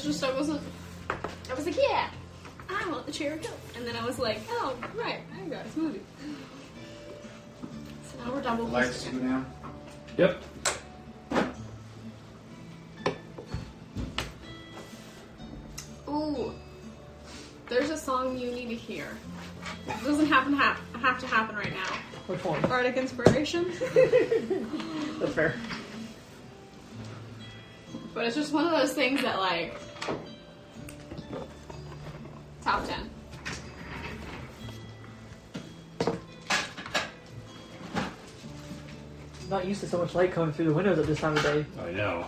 first just I was like, yeah, I want the cherry coke. And then I was like, oh, right, I got a smoothie. So now we're double Lights go down. Yep. Ooh. There's a song you need to hear. It doesn't have to happen right now. Which one? Bardic Inspiration. That's fair. But it's just one of those things that, like, top 10. Not used to so much light coming through the windows at this time of day. I know.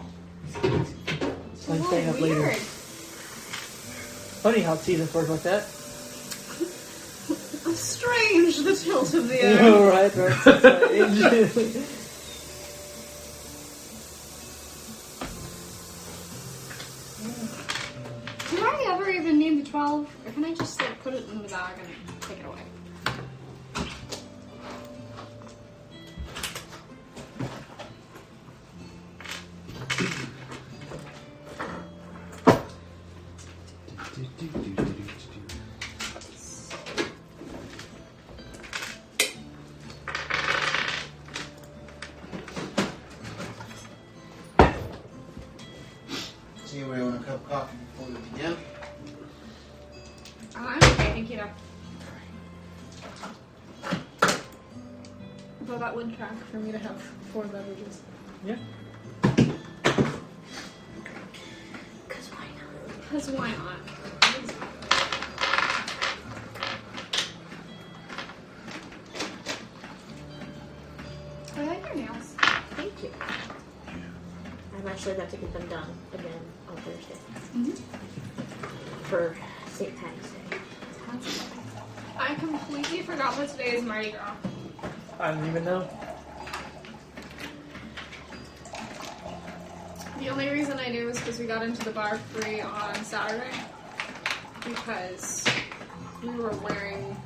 So I'm staying up later. Weird. Funny how seasons work like that. Strange, the tilt of the air. Oh, right. Strange. Do I ever even need the 12? Or can I just, like, put it in the bag and take it away? See anybody want a cup of coffee before we begin? I'm okay, thank you. Though that would track for me to have 4 beverages. Yeah. Because why not? Because why not? I like your nails. Thank you. I'm actually about to get them done again on Thursday. For St. Patty's Day. I completely forgot that today is Mardi Gras. I don't even know. The only reason I knew was because we got into the bar free on Saturday. Because we were wearing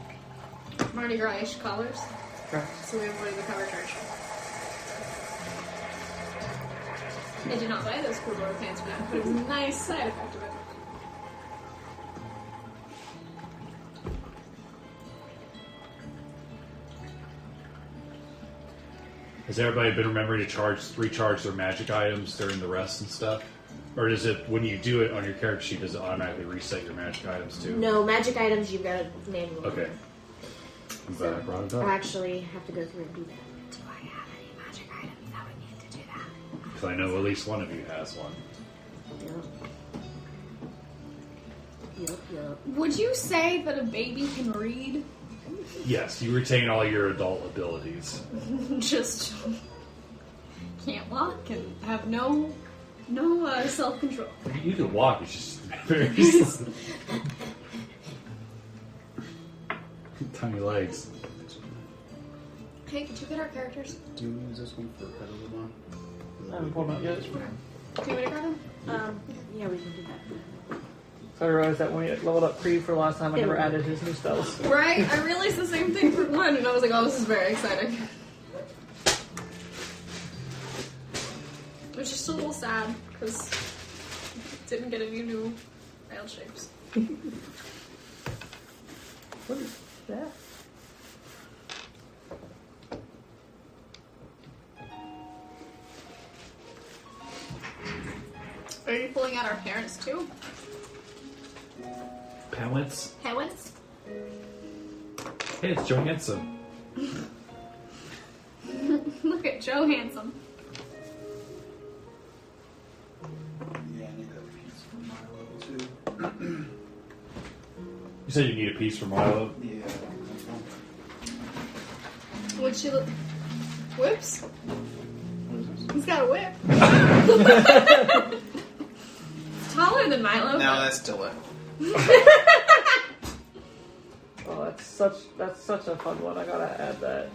Mardi Gras-ish colors. Okay. So we avoided the cover charge. I did not buy those cool roller pants for them, but it was a nice side effect of it. Has everybody been remembering to recharge their magic items during the rest and stuff? Or does it, when you do it on your character sheet, does it automatically reset your magic items too? No, magic items you've got to manually. Okay. I'm glad I brought it up. I actually have to go through and do that. Do I have any magic items that would need to do that? Because I know at least one of you has one. Yep. Would you say that a baby can read? Yes, you retain all your adult abilities. Just can't walk and have no self-control. You can walk, it's just very tiny legs. Hey, could you get our characters? Do you use this one for Pedal Lamont? I haven't pulled them out yet. Do you want me to grab them? Yeah, we can do that. So I realized that when we leveled up Creed for the last time, I never added his new spells. Right? I realized the same thing for one, and I was like, oh, this is very exciting. Which is still a little sad, because didn't get any new failed shapes. What is that? Are you pulling out our parents, too? Parents? Parents? Hey, it's Joe Hanson. Look at Joe Handsome. Yeah, I need that piece for my level 2. You said you need a piece for Milo? Yeah. Would she look? Whips? What is this? He's got a whip. It's taller than Milo. No, that's still it. Oh, that's such a fun one. I gotta add that.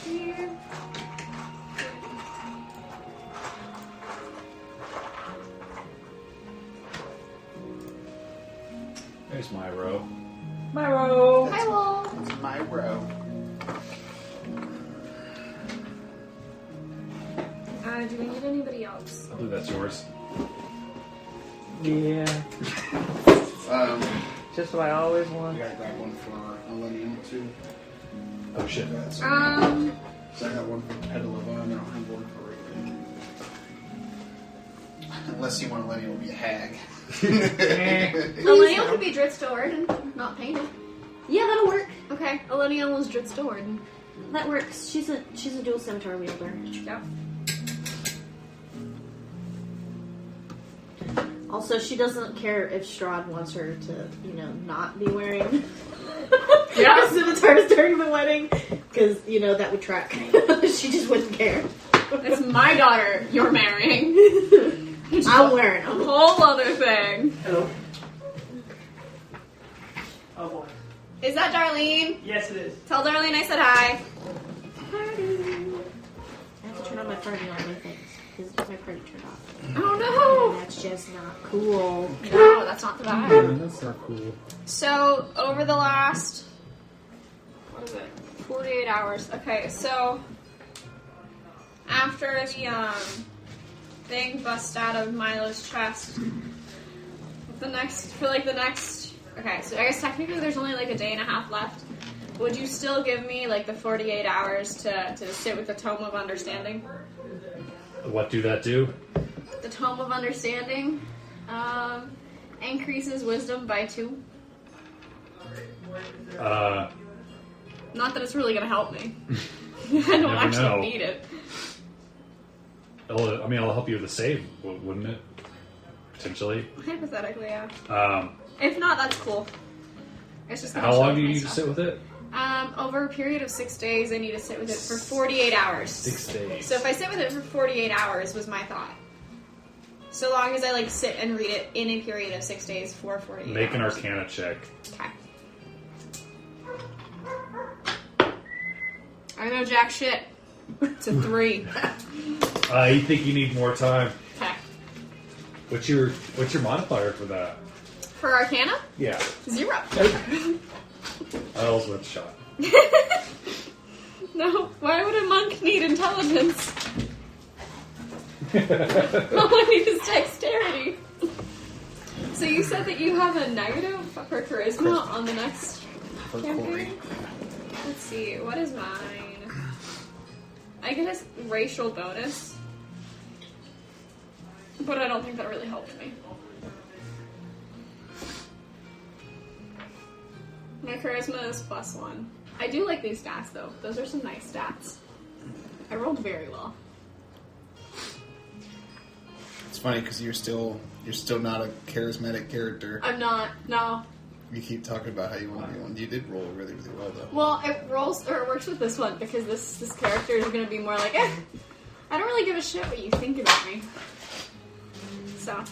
Here. There's my row. Myro. Hi, Will. It's my row. Do we need anybody else? I believe that's yours. Yeah. Just what I always I want. gotta grab one for Millennium too. Oh shit. So I got one for Petal of Vine, I don't have one for Raven. Unless you want Millennium to be a hag. Elenium could be Dritz-Stored and not painted. Yeah, that'll work. Okay, Elenium was Dritz-Stored. That works. She's a dual scimitar wielder. Yeah. Also, she doesn't care if Strahd wants her to, not be wearing scimitars during the wedding, because that would track. She just wouldn't care. It's my daughter you're marrying. I'm wearing A them. whole other thing. Hello. Oh boy. Is that Darlene? Yes, it is. Tell Darlene I said hi. I have to turn on my party on my things, because my party turned off. Oh And that's just not cool. no. No, that's not the vibe. That's not cool. So, over the last, 48 hours. Okay, so, after the, thing bust out of Milo's chest, okay, so I guess technically there's only like a day and a half left. Would you still give me like the 48 hours to sit with the Tome of Understanding? What do that do? The Tome of Understanding increases wisdom by 2. Not that it's really going to help me. I don't Never actually know. need it. I'll help you with the save, wouldn't it? Potentially. Hypothetically, yeah. If not, that's cool. It's just How long do you need to sit with it? Over a period of 6 days, I need to sit with it for 48 hours. 6 days. So if I sit with it for 48 hours was my thought. So long as I sit and read it in a period of 6 days for 48 hours. Make an Arcana check. Okay. I know jack shit. It's a 3. You think you need more time? Okay. What's your modifier for that? For Arcana? Yeah. 0. I also went shot. No. Why would a monk need intelligence? All I need is dexterity. So you said that you have a negative for charisma on the next For campaign? Corey. Let's see. What is mine? I get a racial bonus. But I don't think that really helped me. My charisma is +1. I do like these stats, though. Those are some nice stats. I rolled very well. It's funny because you're still not a charismatic character. I'm not. No. You keep talking about how you want to be one. You did roll really, really well though. Well, it works with this one because this character is going to be more like, I don't really give a shit what you think about me. So,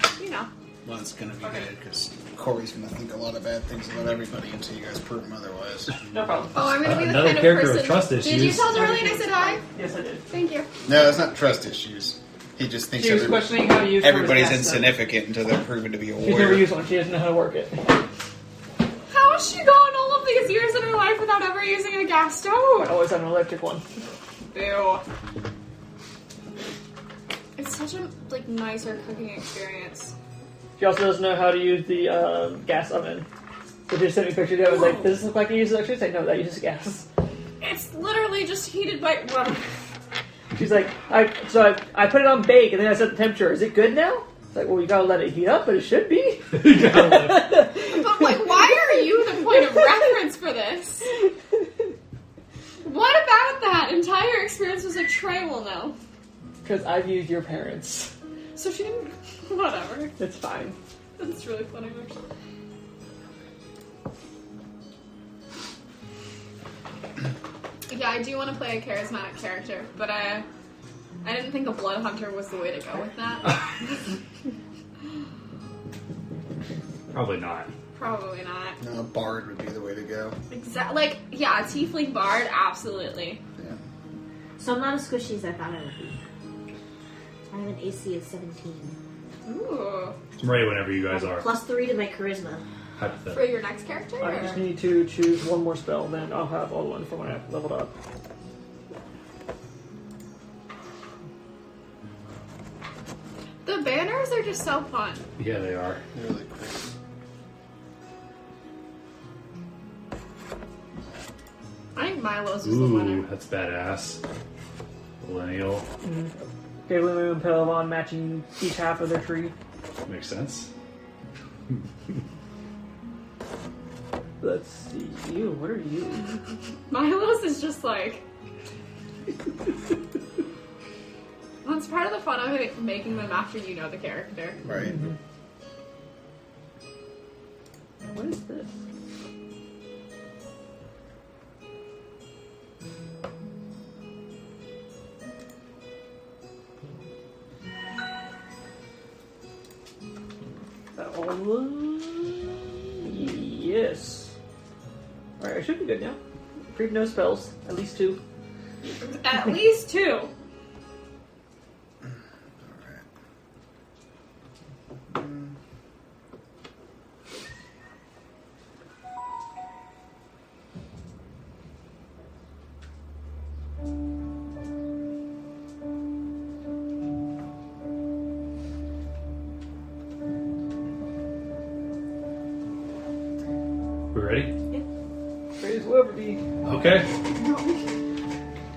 Well, it's gonna be good because Corey's gonna think a lot of bad things about everybody until you guys prove him otherwise. No problem. Oh, I'm going to be the Another kind of character person. with trust Did you issues. tell Darlene I said hi? Yes, I did. Thank you. No, it's not trust issues. He just thinks She was questioning how to use everybody's charisma, so insignificant until they're proven to be a She's never warrior. used one. She doesn't know how to work it. How has she gone all of these years in her life without ever using a gas stove? I always have an electric one. Ew. It's such a nicer cooking experience. She also doesn't know how to use the gas oven. So she sent me pictures of it. I was like, does this look like it uses electricity? She's like, no, that uses gas. It's literally just heated by. Well, She's like, I put it on bake and then I set the temperature. Is it good now? It's like, well, you gotta let it heat up, but it should be. but why are you the point of reference for this? What about that entire experience was like Trey will know? Because I've used your parents. So she didn't. Whatever. It's fine. That's really funny. Actually. Yeah, I do want to play a charismatic character, but I didn't think a blood hunter was the way to go with that. Probably not. Probably not. No, bard would be the way to go. Exactly. Yeah, a tiefling bard, absolutely. Yeah. So I'm not as squishy as I thought I would be. I have an AC of 17. Ooh. I'm ready whenever you guys are. +3 to my charisma. Hypothetical. For your next character? I or- just need to choose one more spell, then I'll have all one for when I've leveled up. The banners are just so fun. Yeah, they are. Really quick. I think Milo's is the Ooh, winner. that's badass. Millennial. Gabriel and Pelavan matching each half of their tree. Makes sense. Let's see. You, what are you? Milo's is just like. That's part of the fun of it, making them after you know the character. Right. What is this? That all. Yes. Alright, I should be good now. Creep no spells. At least 2. At least 2. We ready? Praise Liberty. Okay.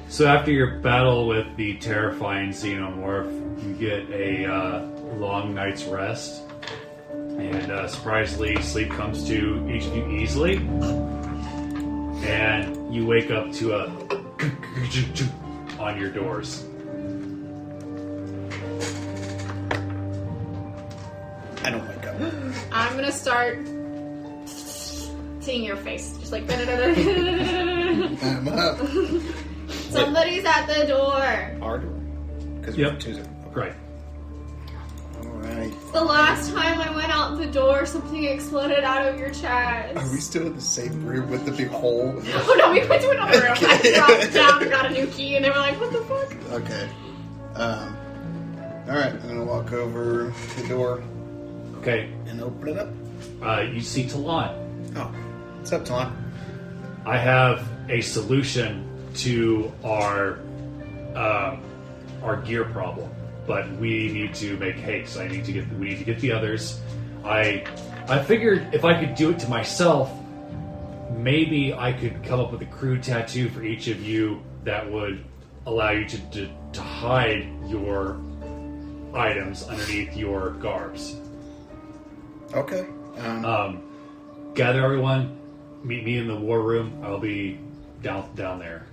So after your battle with the terrifying xenomorph, you get a long night's rest. And surprisingly, sleep comes to each of you easily. And you wake up to a on your doors. I don't wake up. I'm gonna start seeing your face. Just like. I'm up. Somebody's at the door. Our door. Because Yep. we choose it. Right. Alright. The last time I went out the door, something exploded out of your chest. Are we still in the same room with the big hole? Oh no, we went to another room. I dropped down and got a new key, and they were like, "What the fuck?" Okay. Alright, I'm gonna walk over the door Okay. and open it up. You see Talon. Oh. What's up, Talon? I have a solution to our gear problem, but we need to make haste. We need to get the others. I figured if I could do it to myself, maybe I could come up with a crude tattoo for each of you that would allow you to hide your items underneath your garbs. Okay. Gather everyone. Meet me in the war room. I'll be down there.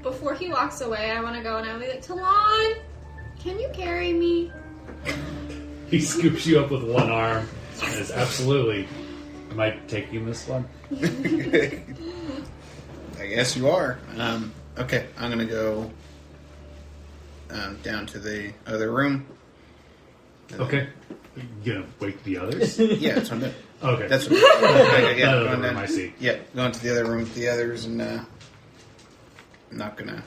Before he walks away, I want to go and I'll be like, "Talon, can you carry me?" He scoops you up with one arm and is absolutely. Am I taking this one? I guess you are. Okay, I'm gonna go down to the other room. Okay. You gonna wake the others? Yeah, that's what I'm doing. Okay. That's what yeah, Another going room, down. I see. Yeah, going to the other room with the others, and I'm not gonna.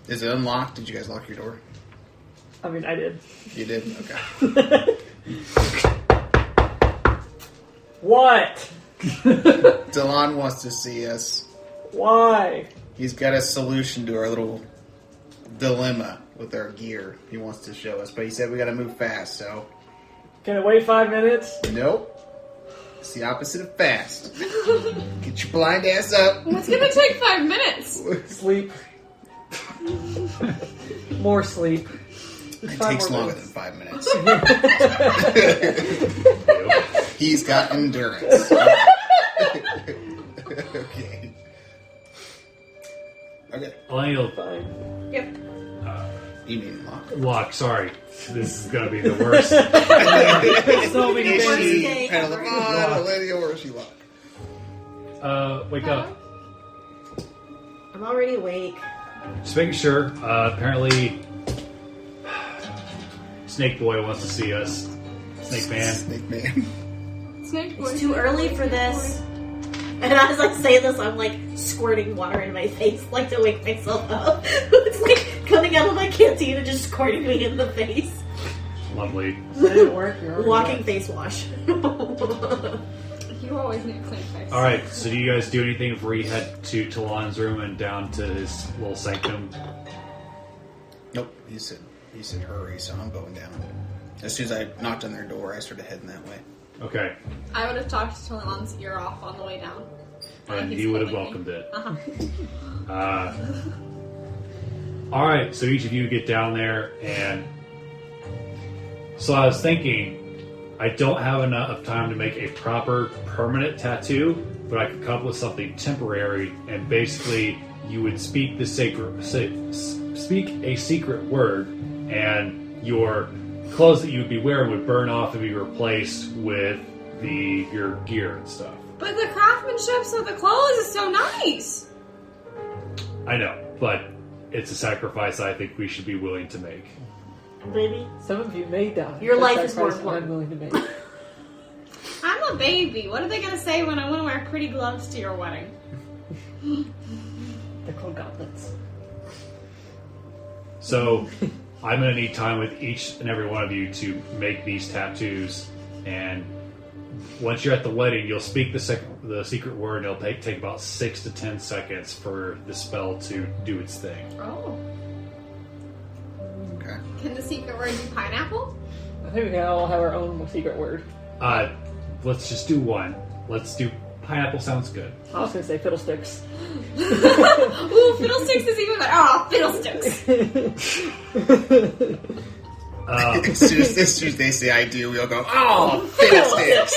Is it unlocked? Did you guys lock your door? I mean, I did. You did. Okay. What? Delon wants to see us. Why? He's got a solution to our little dilemma with our gear. He wants to show us, but he said we got to move fast. So Can it wait 5 minutes? nope. It's the opposite of fast. Get your blind ass up. What's gonna take 5 minutes? Sleep. More sleep. It 5 takes more longer minutes. than 5 minutes. Yep. He's got endurance. Okay. Okay. Millennial Fine. Yep. You mean lock? Lock, sorry. This is gonna be the worst. So many Is things. she day pedal ever. on, lady, or is she lock? Wake up. I'm already awake. Just making sure. Apparently, Snake Boy wants to see us. Snake Man. Snake man. Snake boy. It's too early for this. And as I say this, I'm like squirting water in my face, like to wake myself up. It's like coming out of my canteen and just squirting me in the face. Lovely. It didn't work. You're already Walking back. face wash. He You always need a clean face. All right. So do you guys do anything before you head to Talon's room and down to his little sanctum? Nope. He said hurry, so I'm going down. As soon as I knocked on their door, I started heading that way. Okay. I would have talked to Talon's ear off on the way down. And He's he would have holding me. welcomed it. All right, so each of you get down there, and so I was thinking, I don't have enough time to make a proper permanent tattoo, but I could come up with something temporary, and basically you would speak the speak a secret word, and your clothes that you would be wearing would burn off and be replaced with your gear and stuff. But the craftsmanship of the clothes is so nice. I know, but it's a sacrifice I think we should be willing to make. Baby. Some of you may die. Your That's life is more sacrifice I'm willing to make. I'm a baby. What are they going to say when I want to wear pretty gloves to your wedding? They're called gauntlets. So, I'm going to need time with each and every one of you to make these tattoos, and once you're at the wedding, you'll speak the secret word, and it'll take about 6 to 10 seconds for the spell to do its thing. Oh. Okay. Can the secret word be pineapple? I think we can all have our own secret word. Let's just do one. Let's do pineapple sounds good. I was going to say fiddlesticks. Ooh, fiddlesticks is even better. Oh, fiddlesticks. As soon as they say I do, we all go, oh, fiddlesticks!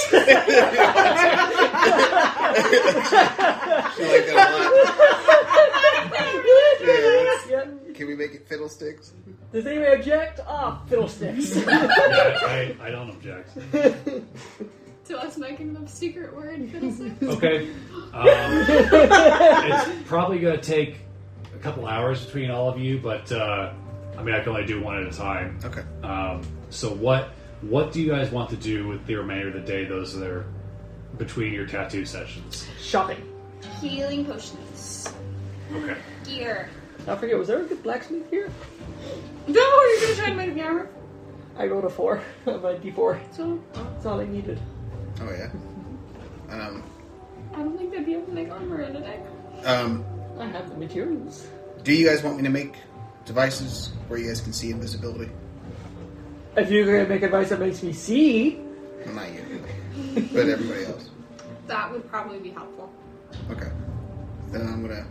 She like that a lot. Yeah. Can we make it fiddlesticks? Does anyone object? Ah, fiddlesticks. Yeah, I don't object. To us making the secret word fiddlesticks. Okay. It's probably going to take a couple hours between all of you, but I can only do one at a time. Okay. So what do you guys want to do with the remainder of the day? Those that are between your tattoo sessions. Shopping. Healing potions. Okay. Gear. I forget, was there a good blacksmith here? No, you're going to try and make the armor? I rolled a 4 on my D4. So, That's all I needed. Oh, yeah. I don't think they'd be able to make armor in a day. I have the materials. Do you guys want me to make devices where you guys can see invisibility? If you're going to make advice that makes me see... Well, not you, but everybody else. That would probably be helpful. Okay. Then I'm gonna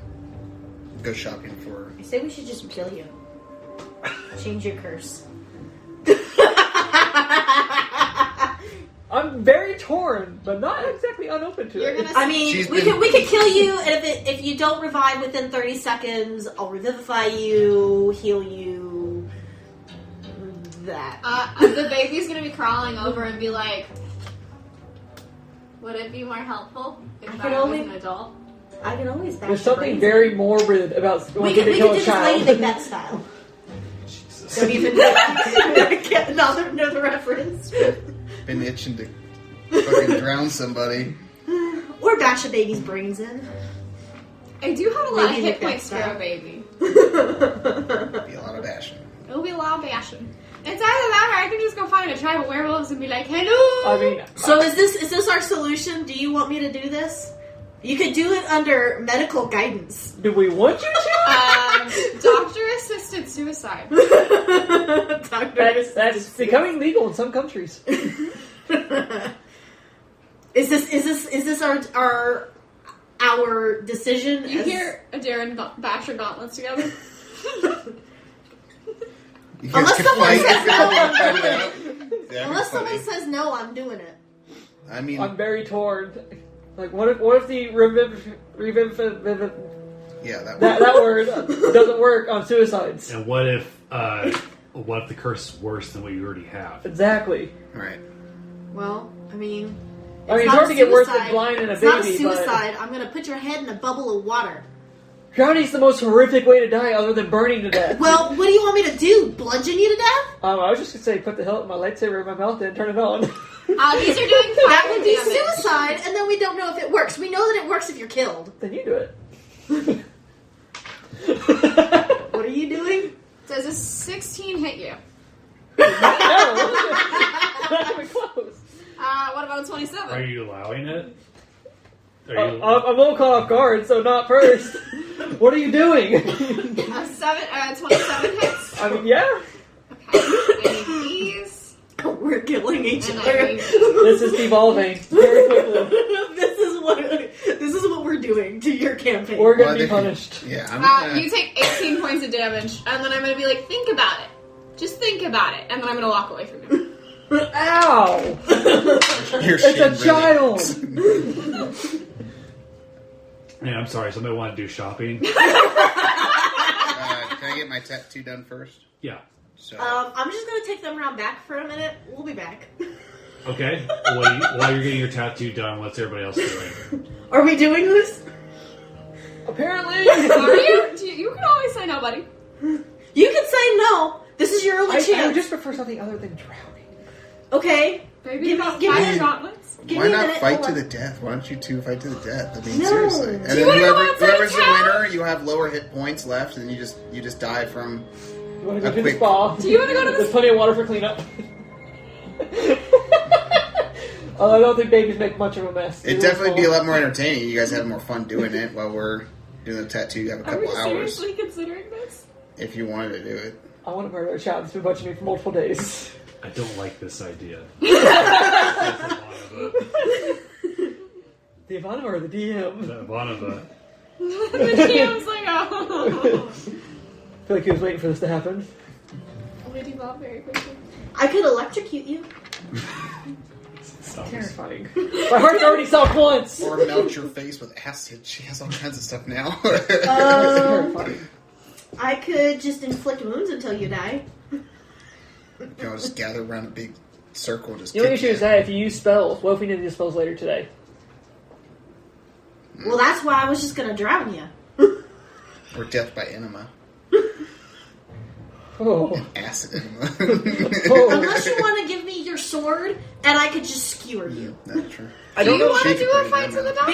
go shopping for... I say we should just kill you. Change your curse. I'm very torn, but not exactly unopen to You're it. gonna I mean, She's we been- could kill you, and if you don't revive within 30 seconds, I'll revivify you, heal you. That. The baby's going to be crawling over and be like, would it be more helpful if I I can was only- an adult? I can always bash There's your something brains. very morbid about We wanting could to do kill a this child. Lady Macbeth style. Jesus. Don't even know the reference. Been itching to fucking drown somebody. Or bash a baby's brains in. I do have a lot of Maybe hit make points for that a baby. Be a lot of bashing. It'll be a lot of bashing. It's either that or I can just go find a tribe of werewolves and be like, hello! I mean, So is this our solution? Do you want me to do this? You could do it under medical guidance. do we want you to? Doctor-assisted suicide. That's becoming legal in some countries. Is this our decision? You as- hear Adair and bash your gauntlets together? You guys Unless can someone fight, says fight it out. Yeah, Unless everybody. someone says no, I'm doing it. I mean, I'm very torn. Like, what if the yeah, that that word doesn't work on suicides? And what if the curse is worse than what you already have? Exactly. All right. Well, I mean, It's not hard a to get worse than suicide. blind and a It's not a baby, but suicide. I'm gonna put your head in a bubble of water. drowning's the most horrific way to die, other than burning to death. Well, what do you want me to do? Bludgeon you to death? I was just gonna say, put the hilt of my lightsaber in my mouth and turn it on. These are doing fire That would be damage. suicide, and then we don't know if it works. We know that it works if you're killed. Then you do it. What are you doing? Does a 16 hit you? No, not even close. What about a 27? Are you allowing it? Are you, I'm a little caught off guard, so not first. What are you doing? 27 hits. I mean, yeah. Okay, I need these. We're killing each And I other. need This is devolving very quickly. This is what we're doing to your campaign. We're gonna be punished. Yeah, I'm gonna... you take 18 points of damage, and then I'm gonna be like, think about it. Just think about it, and then I'm gonna walk away from you. Ow! Your It's a shin child! Man, I'm sorry. Somebody want to do shopping? Can I get my tattoo done first? Yeah. So I'm just gonna take them around back for a minute. We'll be back. Okay. While you're getting your tattoo done, what's everybody else doing? Are we doing this? Apparently! Are you? You can always say no, buddy. You can say no. This is your only I chance. would just prefer something other than drowning. Okay. Maybe Give me- about give me- fire gauntlets. Give why me a not minute, fight hold to on. the death? Why don't you two fight to the death? I mean, No. seriously. And Do you then wanna go outside whoever's the town? winner, you have lower hit points left, and you just die from. You want to A go to the quick- spa? Do you want to go to There's the? plenty of water for cleanup. I don't think babies make much of a mess. It'd definitely be a lot more entertaining. You guys have more fun doing it while we're doing the tattoo. You have a Are we couple hours seriously considering this? if you wanted to do it. I want to murder a child that's been watching me for multiple days. I don't like this idea. The Ivanova or the DM? Ivanova. The GM's like, oh. I feel like he was waiting for this to happen. We devolve very quickly. I could electrocute you. Stop this. Terrifying. My heart's already stopped once! Or melt your face with acid. She has all kinds of stuff now. Terrifying. I could just inflict wounds until you die. You know, just gather around a big circle, just The only kick issue you. is that if you use spells, what if we need to use spells later today? Well, that's why I was just gonna drown you. Or death by enema. Oh. Acid enema. Unless you want to give me your sword, and I could just skewer you. Not true. I Do don't you know. want to She do could a put it fight in to the there. death?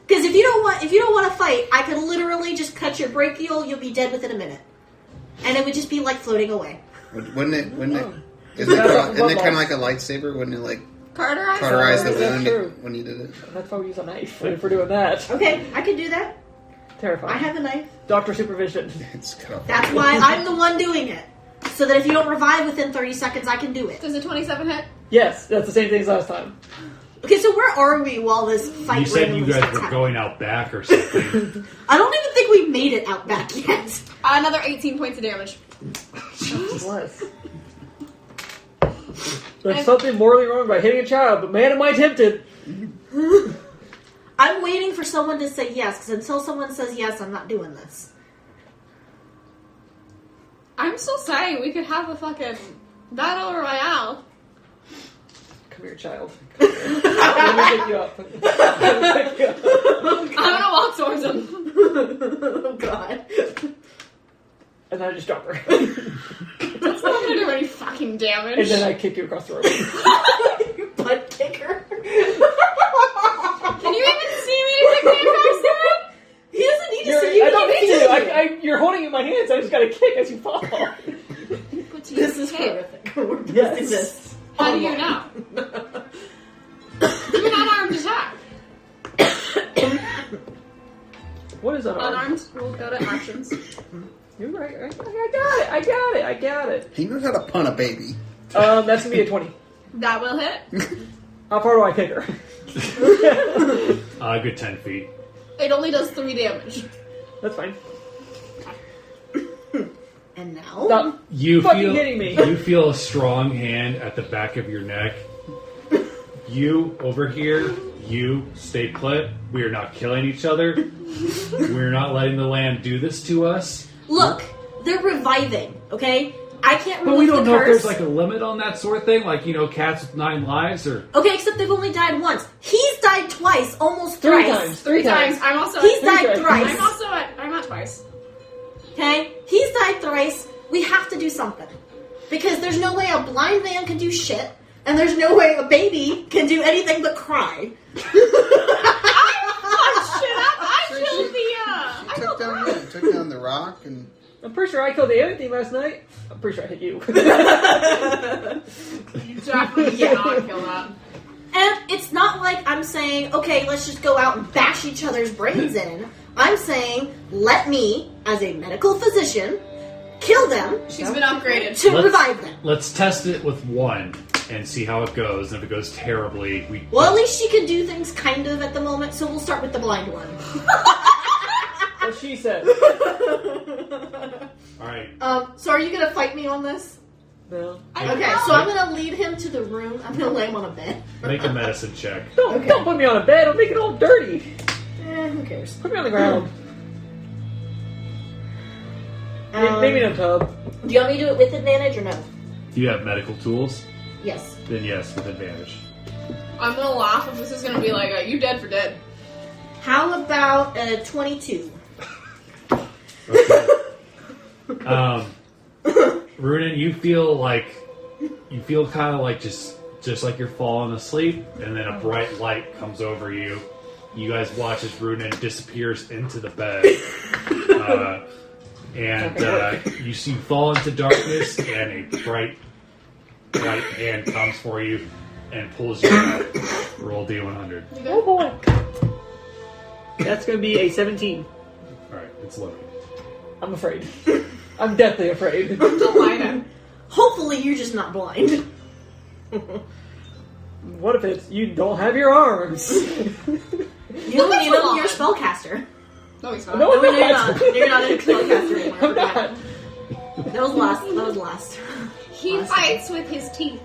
Because if you don't want to fight, I could literally just cut your brachial. You'll be dead within a minute, and it would just be like floating away. Wouldn't it? Oh. Isn't it That's kind a of like a lightsaber? Wouldn't it like Carterize? cauterize the That's wound true. when you did it? That's why we use a knife if we're doing that. Okay, I could do that. Terrifying. I have a knife. Doctor supervision. It's cut off. That's why I'm the one doing it. So that if you don't revive within 30 seconds, I can do it. Does a 27 hit? Yes, that's the same thing as last time. Okay, so where are we while this fight You said you randomly guys starts were happening? going out back or something. I don't even think we made it out back yet. Another 18 points of damage. Bless. There's something morally wrong by hitting a child, but man, am I tempted. I'm waiting for someone to say yes, because until someone says yes, I'm not doing this. I'm still saying we could have a fucking battle royale. Come here, child. Let me pick you up. Let me pick you up. I'm gonna walk towards him. Oh, God. And then I just drop her. That's not gonna do any fucking damage. And then I kick you across the room. You butt kicker. Can you even see me to kick me across the room? He doesn't need to see you. I don't He need needs to. You're holding it in my hands. I just gotta kick as you fall. But you This is hit. horrific. We're doing Yes. this. How do you know? Do an unarmed attack. What is unarmed? Unarmed. We'll go to actions. You're right. I got it. He knows how to pun a baby. That's gonna be a 20. That will hit. How far do I kick her? A good 10 feet. It only does 3 damage. That's fine. And now? Stop. You Fucking feel hitting me. You feel a strong hand at the back of your neck. You over here. You stay put. We are not killing each other. We're not letting the land do this to us. Look, they're reviving, okay? I can't But we remove don't the know if curse. there's like a limit on that sort of thing, like cats with 9 lives, or Okay, except they've only died once. He's died twice, almost Three thrice. times. 3 times. I'm also. He's at, died times. thrice. I'm at twice. Okay? He's died thrice. We have to do something. Because there's no way a blind man can do shit, and there's no way a baby can do anything but cry. Oh shit! I killed the. I Took down the rock and I'm pretty sure I killed the alien thing last night. I'm pretty sure I hit you. You definitely did not kill that. it's not like I'm saying, okay, let's just go out and bash each other's brains in. I'm saying, let me, as a medical physician, kill them She's been upgraded. to revive them. Let's test it with one and see how it goes. And if it goes terribly, we. Well, at least she can do things kind of at the moment, so we'll start with the blind one. What she said. All right. So are you going to fight me on this? No. Okay, so I'm going to lead him to the room. I'm going to lay him on a bed. Make a medicine check. Don't put me on a bed. I'll make it all dirty. Who cares? Put me on the ground. Maybe in a tub. Do you want me to do it with advantage or no? Do you have medical tools? Yes. Then yes, with advantage. I'm gonna laugh if this is gonna be like, you dead for dead. How about 22? Okay. Runin, you feel kind of like just like you're falling asleep, and then a bright light comes over you. You guys watch as Runin disappears into the bed, and you see fall into darkness, and a bright hand comes for you and pulls you out. Roll D100. Oh boy. That's going to be a 17. All right, it's looking. I'm afraid. I'm deathly afraid. Delighted. Hopefully you're just not blind. What if it's you don't have your arms? You don't need them, you're a spellcaster. No, he's not. No, No, I'm you're not. not. You're not a spellcaster anymore. I I'm forgot. not. That was last. He fights with his teeth.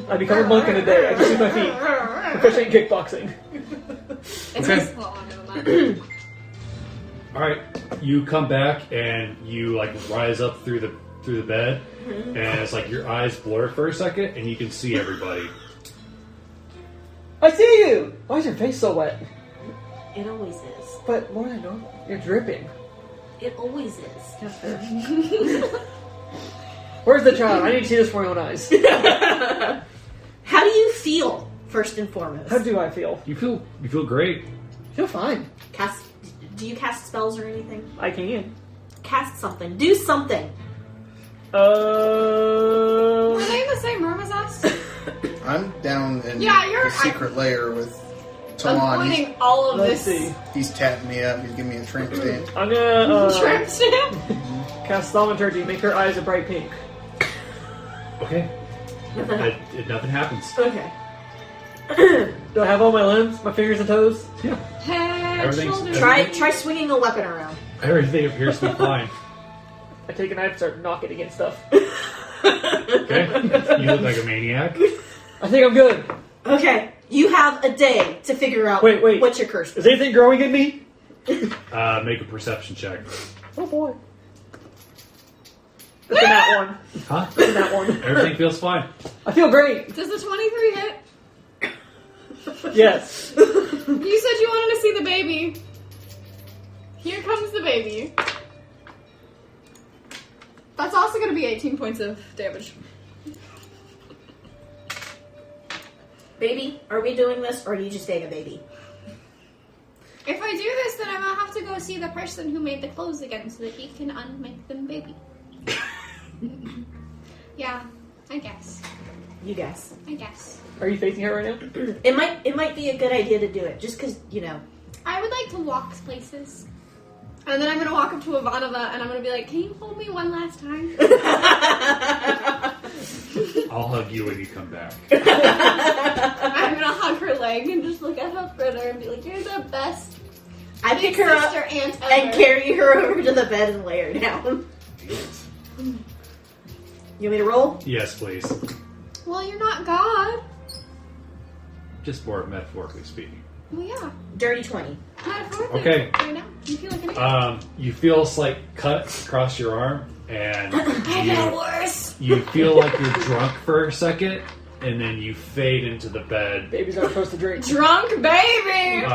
I become a monk in a day. I just use my feet. Proficient in kickboxing. It's Okay. his fault, I know that. All right, you come back and you like rise up through the bed, and it's like your eyes blur for a second, and you can see everybody. I see you! Why is your face so wet? It always is. But more than normal. You're dripping. It always is. Where's the child? I need to see this for my own eyes. How do you feel, first and foremost? How do I feel? You feel great. I feel fine. Do you cast spells or anything? I can. Cast something. Do something. Were they in the same room as us? I'm down in Yeah, you're- the secret lair with I'm Talon. pointing all of Let's this see. He's tapping me up. He's giving me a tramp stamp. I'm gonna trimp stamp. cast Thaumaturgy, make her eyes a bright pink. Okay. Nothing happens. Okay. Do I have all my limbs? My fingers and toes? Yeah. Head, Everything's- shoulders. Try swinging a weapon around. Everything appears to be fine. I take a knife and start knocking against stuff. Okay. You look like a maniac. I think I'm good. Okay. You have a day to figure out Wait. what you're cursed Is with. anything growing in me? Make a perception check. Oh boy. Look at that one. Huh? Look at that one. Everything feels fine. I feel great. Does the 23 hit? Yes. You said you wanted to see the baby. Here comes the baby. That's also going to be 18 points of damage. Baby, are we doing this or are you just being a baby? If I do this, then I'm going to have to go see the person who made the clothes again so that he can unmake them baby. Yeah, I guess. You guess. I guess. Are you facing her right now? It might be a good idea to do it, just because, you know. I would like to walk places. And then I'm going to walk up to Ivanova and I'm going to be like, can you hold me one last time? I'll hug you when you come back. I'm going to hug her leg and just look at her fritter and be like, you're the best I big pick her up sister aunt ever. and carry her over to the bed and lay her down. You want me to roll? Yes, please. Well, you're not God. Just more metaphorically speaking. Well, yeah. Dirty 20. Metaphorically. Okay. Right now. You feel like an idiot. You feel a slight cut across your arm, and I know worse. you feel like you're drunk for a second, and then you fade into the bed. Babies aren't supposed to drink. Drunk baby.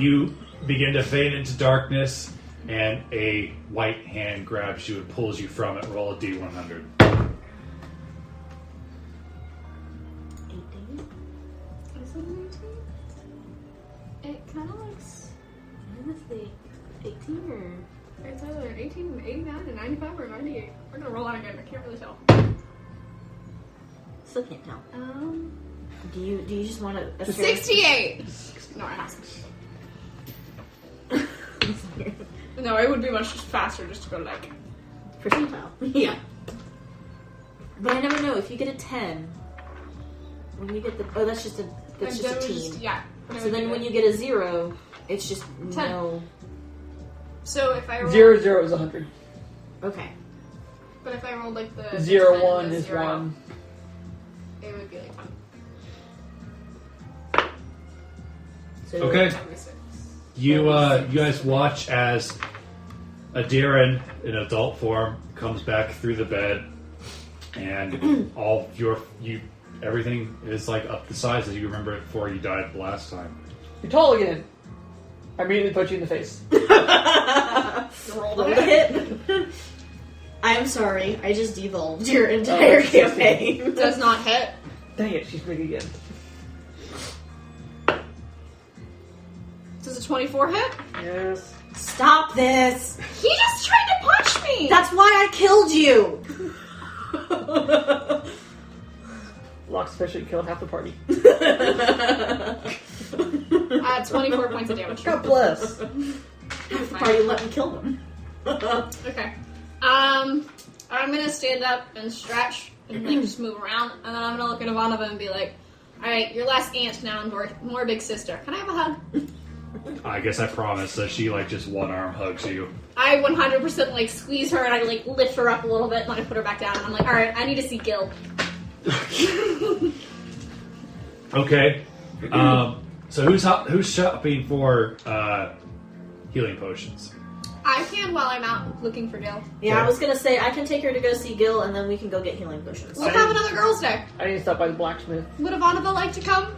You begin to fade into darkness, and a white hand grabs you and pulls you from it. Roll a D100. 18. Is it 19? It kind of looks... What's the 18 or? It's either 18, 89, and 95, or 98. We're gonna roll out again. I can't really tell. Still can't tell. Do you just want a 68! No, I have No, it would be much faster just to go like... percentile? Yeah. But I never know. If you get a 10, when you get the... Oh, that's just a team. Yeah. So then when you get a 0, it's just 10. no... So if I roll... 0, 0 is 100. Okay. But if I rolled like the... 0, 10 1 and the is 0, 1. It would be like 1. So Okay. That would be 6. You guys watch as Adiran, in adult form, comes back through the bed, and everything is like up the size as you remember it before you died the last time. You're tall again. I immediately put you in the face. Roll Roll the the hit. hit. I'm sorry. I just devolved your entire campaign. Does not hit. Dang it, she's big again. Does a 24 hit? Yes. Stop this. He just tried to punch me! That's why I killed you. Locke's officially killed half the party. 24 points of damage. God bless. Why you let me kill them? Okay. I'm gonna stand up and stretch and like just move around, and then I'm gonna look at Ivanova and be like, "Alright, your last aunt now and more big sister. Can I have a hug?" I guess I promised that she like just one arm hugs you. I 100% like squeeze her and I like lift her up a little bit and then I put her back down and I'm like, "Alright, I need to see Gil." Okay. So who's shopping for healing potions? I can while I'm out looking for Gil. Yeah, Okay. I was gonna say I can take her to go see Gil, and then we can go get healing potions. We'll have another girls' day. I need to stop by the blacksmith. Would Ivanova like to come?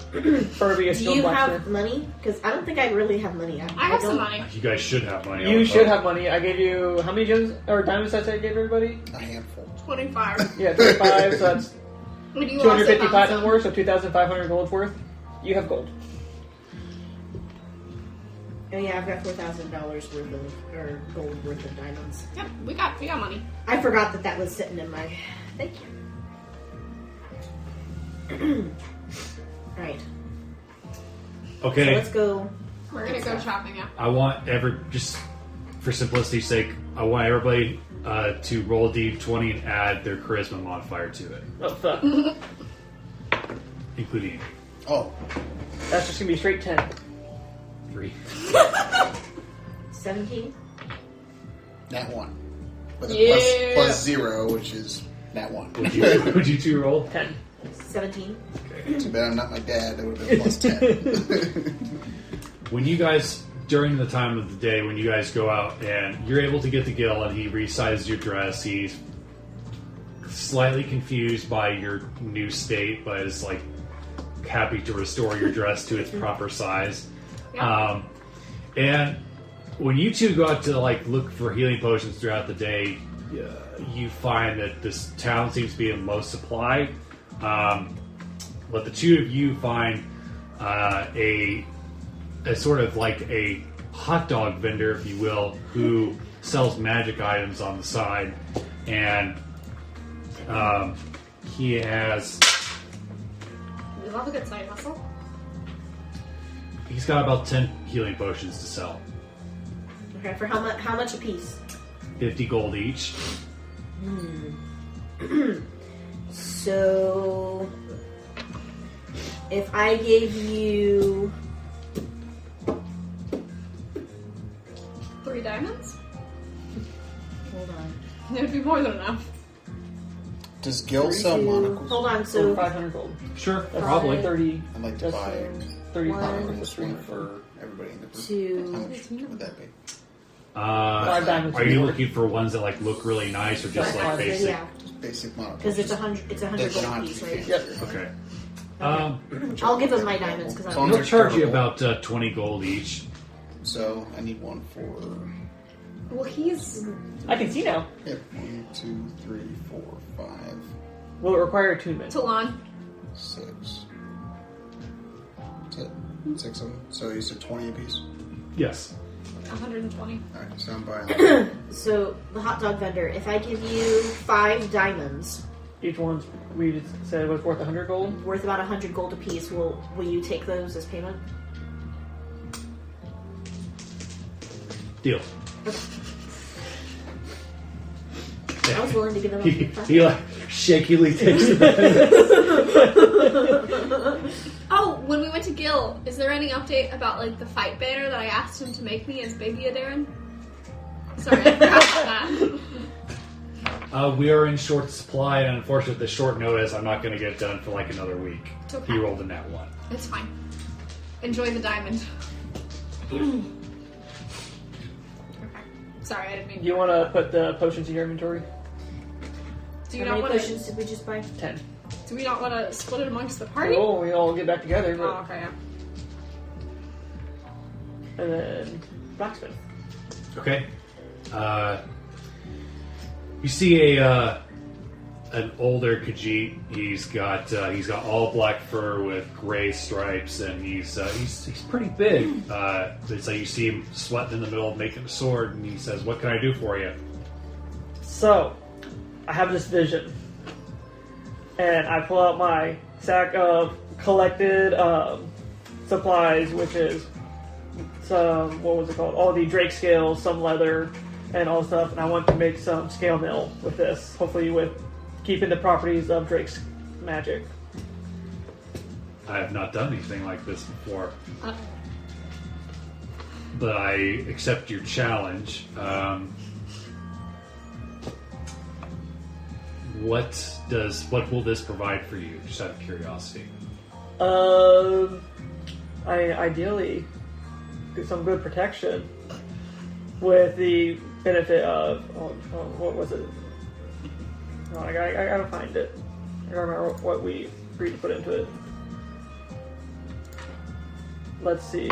Furby is Do still you blacksmith. have money? Because I don't think I really have money. I have some don't- money. You guys should have money. You should have money. I gave you how many gems or diamonds did I say I gave everybody? A handful. 25. Yeah, 25. So that's Would you 250 also platinum found worth, so 2,500 gold worth. You have gold. Oh yeah, I've got $4,000 worth of gold worth of diamonds. some? Yep, we got money. I forgot that was sitting in my. Thank you. Right. So Okay. let's go. We're gonna go shopping, yeah. I want just for simplicity's sake, I want everybody to roll a d20 and add their charisma modifier to it, Oh fuck. including Oh, That's just gonna be straight 10. 3. 17. nat 1. With a Yeah. plus 0, which is nat 1. Would you two roll? 10. 17. Too bad I'm not my dad. That would have been plus 10. When you guys, during the time of the day, when you guys go out and you're able to get to Gil and he resizes your dress, he's slightly confused by your new state, but is like happy to restore your dress to its proper size. Yeah. And when you two go out to like look for healing potions throughout the day, you find that this town seems to be in low supply. But the two of you find a sort of like a hot dog vendor, if you will, who sells magic items on the side, and he has. We love a good side hustle. He's got about 10 healing potions to sell. Okay, for how much a piece? 50 gold each. So, if I gave you 3 diamonds? hold on, It would be more than enough. Does Gil sell monocles? hold on. So So 500 gold. Sure, That's probably. 30. I'd like to That's buy 30 One, monocles, 3 one for everybody in the group. 2. How much would that be? Are you looking for ones that like look really nice or just like 500, basic? yeah, Just basic monocles. because it's 100. It's 100 They don't gold have piece, to be right? fancy. Yep. Okay. I'll give him my diamonds because As I'm. long as He'll they're charge you durable. about 20 gold each. So I need one for. Well, he's... I can see now. Yep. 1, 2, 3, 4, 5, Will it require attunement? Talon. 6. That's it. 6 of them. So you said 20 apiece. Yes. 120. Alright, so I'm buying. So the hot dog vendor, if I give you 5 diamonds, each one's, we said was worth 100 gold. Worth about 100 gold apiece. Will you take those as payment? Deal. I was willing to give them He like shakily takes the Oh, when we went to Gil, is there any update about like the fight banner that I asked him to make me as Baby Adarin? Sorry, I forgot about that. We are in short supply, and unfortunately, with the short notice, I'm not going to get it done for like another week. It's okay. He rolled a nat 1. It's fine. Enjoy the diamond. Okay. Sorry, I didn't mean. Do you want to put the potions in your inventory? Do you How not many want potions to? did we just buy? 10. Do we not want to split it amongst the party? Oh, we all get back together. But, Oh, okay. Yeah. And then blacksmith. Okay. You see an older Khajiit. He's got all black fur with gray stripes, and he's pretty big. It's like you see him sweating in the middle of making a sword, and he says, "What can I do for you?" So, I have this vision. And I pull out my sack of collected supplies, which is some, what was it called? All the drake scales, some leather, and all stuff. And I want to make some scale mail with this, hopefully with keeping the properties of Drake's magic. I have not done anything like this before, Uh, but I accept your challenge. What will this provide for you? Just out of curiosity. I ideally get some good protection with the benefit of what was it? Oh, I gotta find it. I don't remember what we agreed to put into it. Let's see.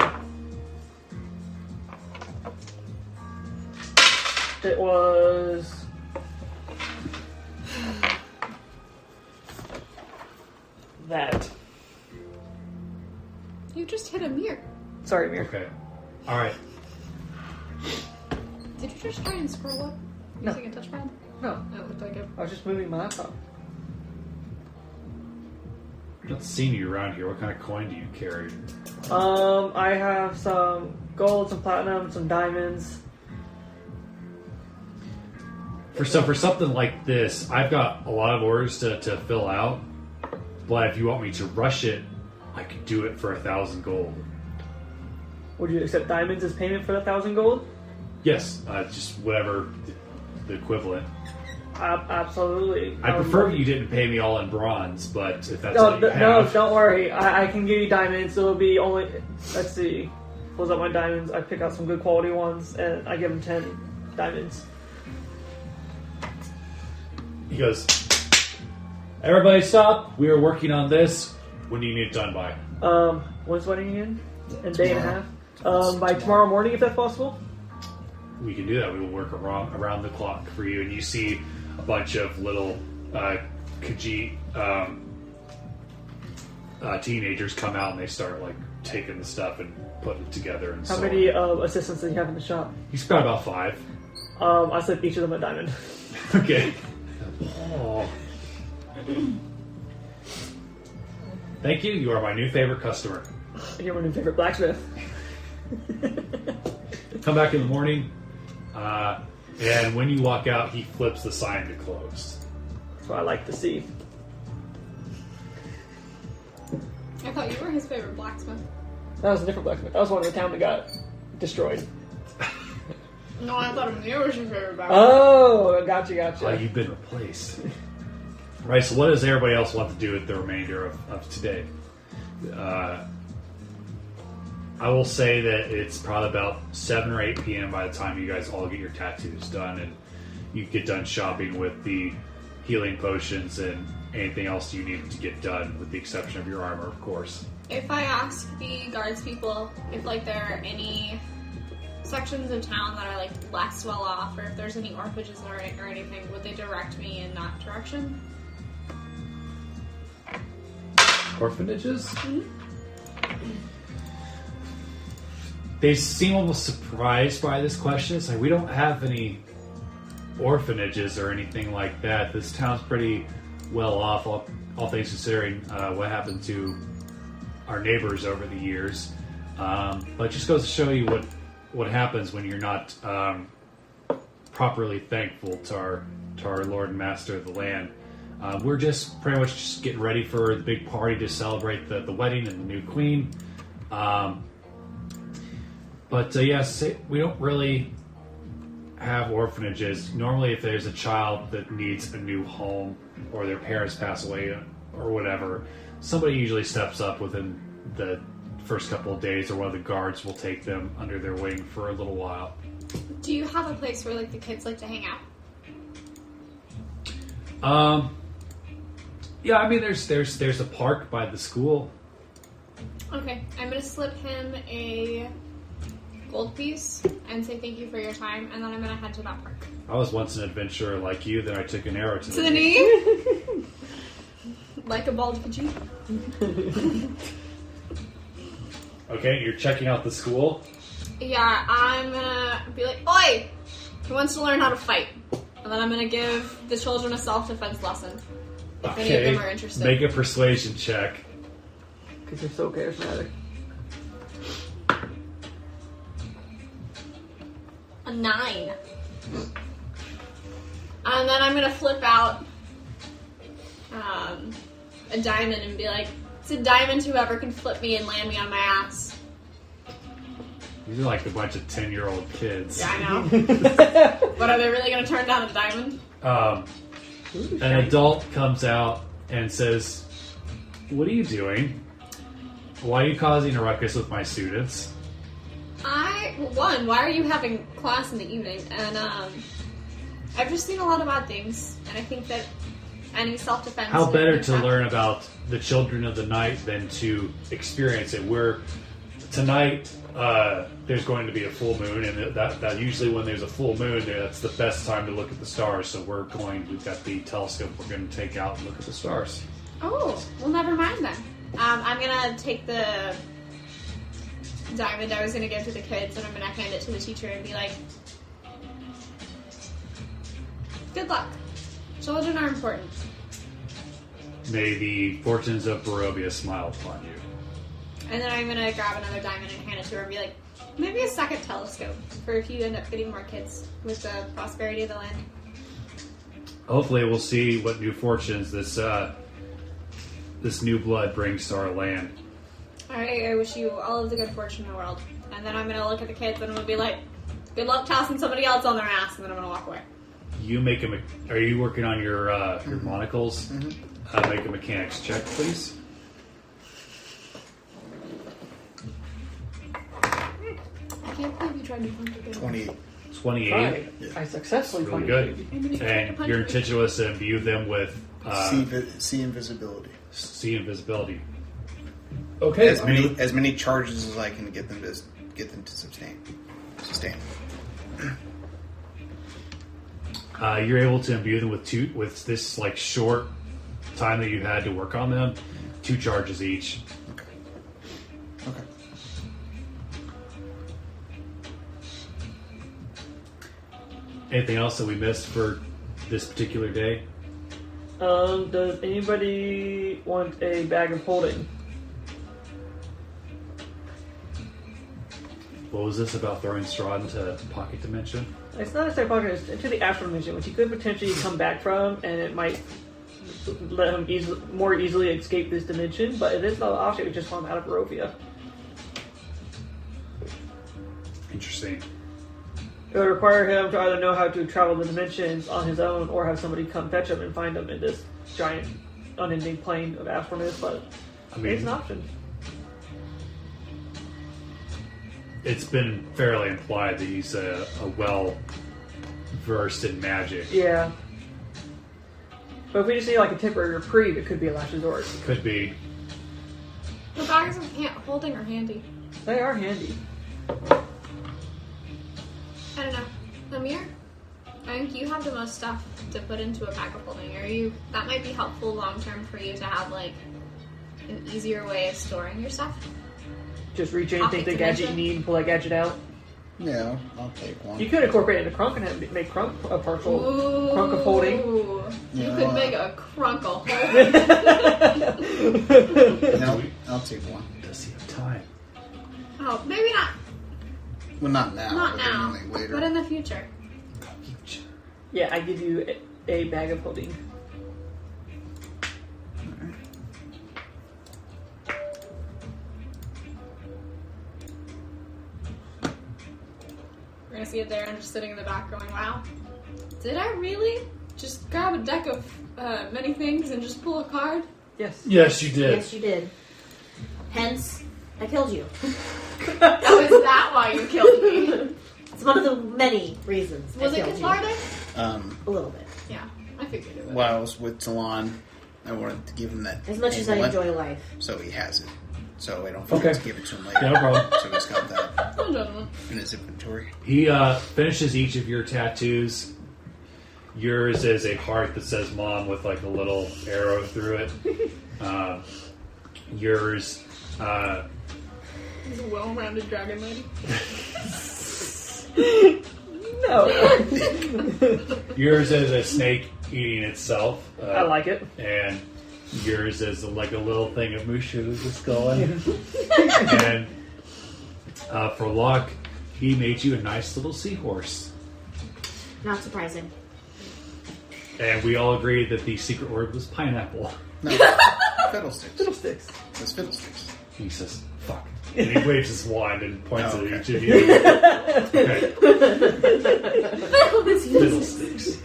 It was. That. you just hit a mirror. Sorry, Mir. Okay. All right. Did you just try and scroll up No. using a touchpad? No, No, it looked like it. I was just moving my laptop. I've not seen you around here. What kind of coin do you carry? I have some gold, some platinum, some diamonds. For something like this, I've got a lot of orders to fill out. But if you want me to rush it, I could do it for 1,000 gold. Would you accept diamonds as payment for the 1,000 gold? Yes, just whatever the equivalent. Absolutely. I prefer you didn't pay me all in bronze, but if that's No, all you no, have, don't worry. I can give you diamonds. It'll be only. Let's see. Pulls up my diamonds. I pick out some good quality ones, and I give him 10 diamonds. he goes, "Everybody stop! We are working on this. When do you need it done by?" When's wedding again? A day and a half. By tomorrow morning, if that's possible. We can do that. We will work around the clock for you. And you see a bunch of little Khajiit teenagers come out, and they start like taking the stuff and putting it together. And How so many on. assistants do you have in the shop? He's got about 5. I slip each of them a diamond. Okay. Oh. Thank you. You are my new favorite customer. You're my new favorite blacksmith. Come back in the morning, and when you walk out, he flips the sign to closed. That's what I like to see. I thought you were his favorite blacksmith. That was a different blacksmith. That was one in the town that got destroyed. No, I thought Amir was your favorite blacksmith. Oh, gotcha. You've been replaced. Right, so what does everybody else want to do with the remainder of today? I will say that it's probably about 7 or 8 p.m. by the time you guys all get your tattoos done and you get done shopping with the healing potions and anything else you need to get done, with the exception of your armor, of course. If I ask the guards people if like there are any sections of town that are like less well off, or if there's any orphanages or anything, would they direct me in that direction? Orphanages? Mm-hmm. They seem almost surprised by this question. It's like, we don't have any orphanages or anything like that. This town's pretty well off, all things considering what happened to our neighbors over the years. But it just goes to show you what happens when you're not properly thankful to our Lord and Master of the land. We're just pretty much just getting ready for the big party to celebrate the wedding and the new queen. But yes, we don't really have orphanages. Normally, if there's a child that needs a new home or their parents pass away or whatever, somebody usually steps up within the first couple of days, or one of the guards will take them under their wing for a little while. Do you have a place where like the kids like to hang out? Yeah, I mean, there's a park by the school. Okay, I'm gonna slip him a gold piece and say thank you for your time, and then I'm gonna head to that park. I was once an adventurer like you, then I took an arrow to To the knee? Like a bald pigeon. Okay, you're checking out the school. Yeah, I'm gonna be like, oi! Who wants to learn how to fight? And then I'm gonna give the children a self-defense lesson. If any of them are interested. Make a persuasion check. Because you're so charismatic. A 9. And then I'm gonna flip out a diamond and be like, it's a diamond whoever can flip me and land me on my ass. These are like a bunch of 10-year-old kids. Yeah, I know. But are they really gonna turn down a diamond? An adult comes out and says, "What are you doing? Why are you causing a ruckus with my students?" Why are you having class in the evening? And I've just seen a lot of bad things, and I think that any self-defense... How better to learn about the children of the night than to experience it. Tonight, there's going to be a full moon, and that usually when there's a full moon, that's the best time to look at the stars. So we've got the telescope we're going to take out and look at the stars. Oh, well, never mind then. I'm gonna take the diamond I was gonna give to the kids, and I'm gonna hand it to the teacher and be like, good luck. Children are important. May the fortunes of Barovia smile upon you. And then I'm gonna grab another diamond and hand it to her and be like, maybe a second telescope for if you end up getting more kids with the prosperity of the land. Hopefully we'll see what new fortunes this new blood brings to our land. Alright, I wish you all of the good fortune in the world. And then I'm gonna look at the kids and I'm gonna be like, good luck tossing somebody else on their ass, and then I'm gonna walk away. You make are you working on your monocles? Mm-hmm. Make a mechanics check, please. I can't believe you tried to punch again. 28. 28. Right. Yeah. I successfully Really funded good. And your intentionalist imbue them with See invisibility. see invisibility. Okay. As many charges as I can get them to sustain. You're able to imbue them with this like short time that you had to work on them, 2 charges each. Okay. Anything else that we missed for this particular day? Does anybody want a bag of holding? What was this about throwing Strahd into pocket dimension? It's not a step pocket, it's into the astral dimension, which he could potentially come back from, and it might let him more easily escape this dimension, but it is not an option, we just want him out of Barovia. Interesting. It would require him to either know how to travel the dimensions on his own, or have somebody come fetch him and find him in this giant, unending plane of astralness, but it's an option. It's been fairly implied that he's a well-versed in magic. Yeah. But if we just need like a temporary reprieve, it could be a last resort. Could be. The bags of holding are handy. They are handy. I don't know. Amir, I think you have the most stuff to put into a bag of holding. That might be helpful long term for you to have like an easier way of storing your stuff. Just reach in, take the gadget you need, and pull that gadget out. Yeah, I'll take one. You could incorporate it into Crunk and make Crunk a partial Crunk of holding. You Yeah. could make a crunkle. No, I'll take one. Does he have time? Oh, maybe not. Well, not now. Not but now. maybe later. But in the future. Yeah, I give you a bag of holding. We're gonna see it there and just sitting in the back going, wow, did I really just grab a deck of many things and just pull a card? Yes. Yes, you did. Yes, you did. Hence, I killed you. Oh, is that why you killed me? It's one of the many reasons Was I it killed you. cathartic? A little bit. Yeah, I figured it was. While I was with Talon, I wanted to give him that. As much as I amulet, enjoy life. so he has it. So I don't forget Okay. to give it to him later. Yeah, no problem. So he's got that No judgment. in his inventory. He finishes each of your tattoos. Yours is a heart that says "Mom" with like a little arrow through it. Yours, He's a well-rounded dragon lady. No. yours is a snake eating itself. I like it. And yours is like a little thing of Mushu just going. And for luck, he made you a nice little seahorse. Not surprising. And we all agreed that the secret word was pineapple. No, fiddlesticks. Fiddlesticks. It's fiddlesticks. He says, "Fuck." And he waves his wand and points Oh, at okay. each of you. Okay. Fiddlesticks.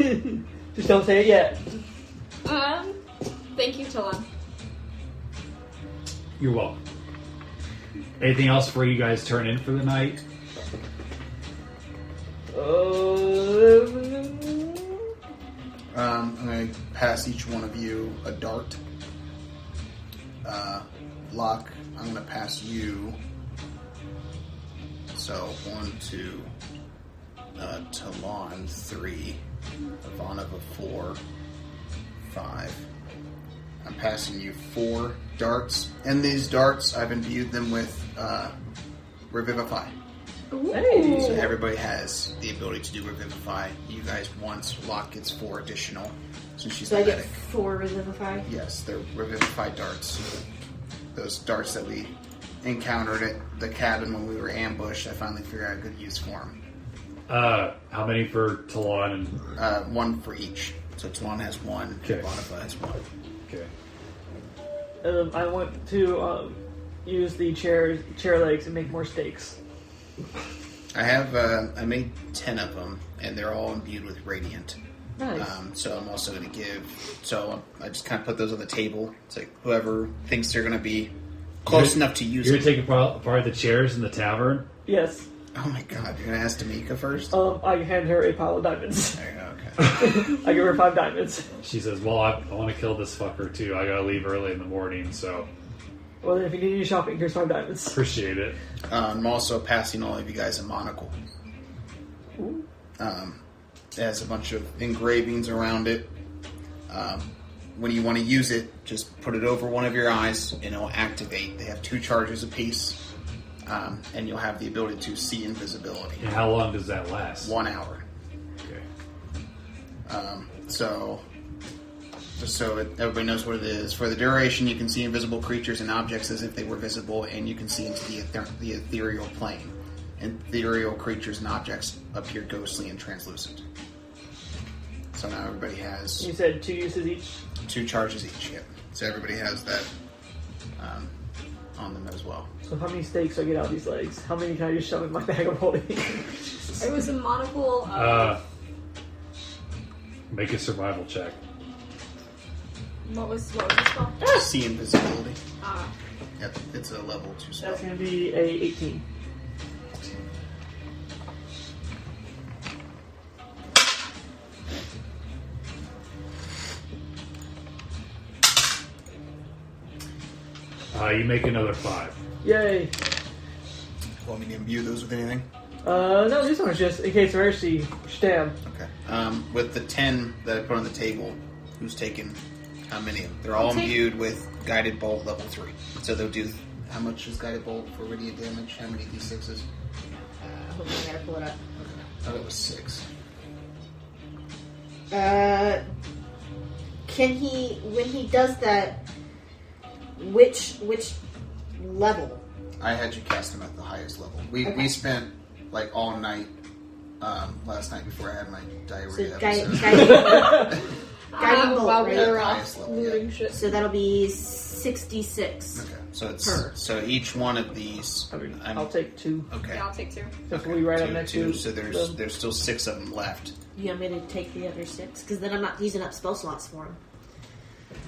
Just don't say it yet. Thank you, Talon. You're welcome. Anything else before you guys turn in for the night? I'm going to pass each one of you a dart. Locke, I'm going to pass you. So 1, 2, Talon 3, Ivanova 4, 5. I'm passing you 4 darts, and these darts I've imbued them with Revivify. Hey. So everybody has the ability to do Revivify. You guys once, Locke gets 4 additional since she's So a I get medic. 4 Revivify. Yes, they're Revivify darts. Those darts that we encountered at the cabin when we were ambushed, I finally figured out a good use for them. How many for Talon and 1 for each. So Talon has 1, Okay. Ivanova has 1. okay. I want to use the chair legs and make more steaks. I have I made 10 of them, and they're all imbued with Radiant. Nice. So I'm also going to give. So I just kind of put those on the table. It's like whoever thinks they're going to be close enough to use You're them. going to take apart the chairs in the tavern? Yes. Oh my god! You're going to ask Tamika first? I hand her a pile of diamonds. There you go, okay. I give her 5 diamonds. She says, well, I want to kill this fucker too. I gotta leave early in the morning, so Well, then if you need any shopping, here's 5 diamonds. appreciate it. I'm also passing all of you guys a monocle. Ooh. It has a bunch of engravings around it. When you want to use it, just put it over one of your eyes and it'll activate. They have 2 charges apiece, and you'll have the ability to see invisibility. And how long does that last? 1 hour. Okay. So, just so everybody knows what it is, for the duration you can see invisible creatures and objects as if they were visible, and you can see into the ethereal plane. Ethereal creatures and objects appear ghostly and translucent. So now everybody has You said 2 uses each? 2 charges each. Yep. So everybody has that on them as well. So how many steaks do I get out of these legs? How many can I just shove in my bag of holding? It was a monocle. Make a survival check. What was this called? See invisibility. Ah. Yep. It's a level 2 spell. That's going to be a 18. You make another 5. Yay! Want me to imbue those with anything? No, this one's just in case we're actually stab. Okay. With the 10 that I put on the table, who's taken how many of them? They're all I'll take- imbued with Guided Bolt level 3. So they'll do. How much is Guided Bolt for radiant damage? How many d6s? hold on, I gotta pull it up. I thought it was 6. Can he, when he does that, which level? I had you cast him at the highest level. We spent like all night last night before I had my diarrhea episode. Guiding bolt, while we right? were Highest off level, looting shit. So that'll be 66. Okay, so it's Per. so each one of these. I'll take 2. Okay. Yeah, I'll take 2. Just we right up next to. So there's still 6 of them left. You want me to take the other 6? Because then I'm not using up spell slots for them.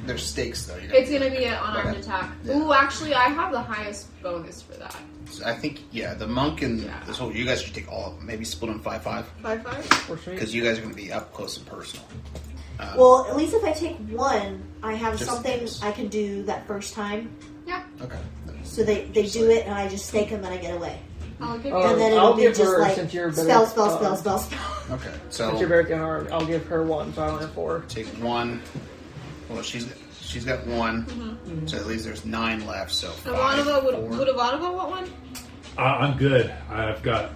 There's stakes though. It's gonna be an unarmed Okay. attack. Yeah. Ooh, actually, I have the highest bonus for that. So I think the monk and Yeah. this whole. You guys should take all of them. Maybe split them 5-5 5/5. because you guys are going to be up close and personal. Well, at least if I take one, I have Just something things. I can do that first time. Yeah, Okay. So they do it, and I just stake them, and I get away. I'll give Oh, you. And then I'll it'll be give just her, like since you're better, spell. Okay. Since you're So very unarmed, I'll give her 1, so I only have 4. take 1. Well, she's got 1. Mm-hmm. So at least there's 9 left. So 5, Ivanova, 4. would Ivanova want one? I'm good. I've got.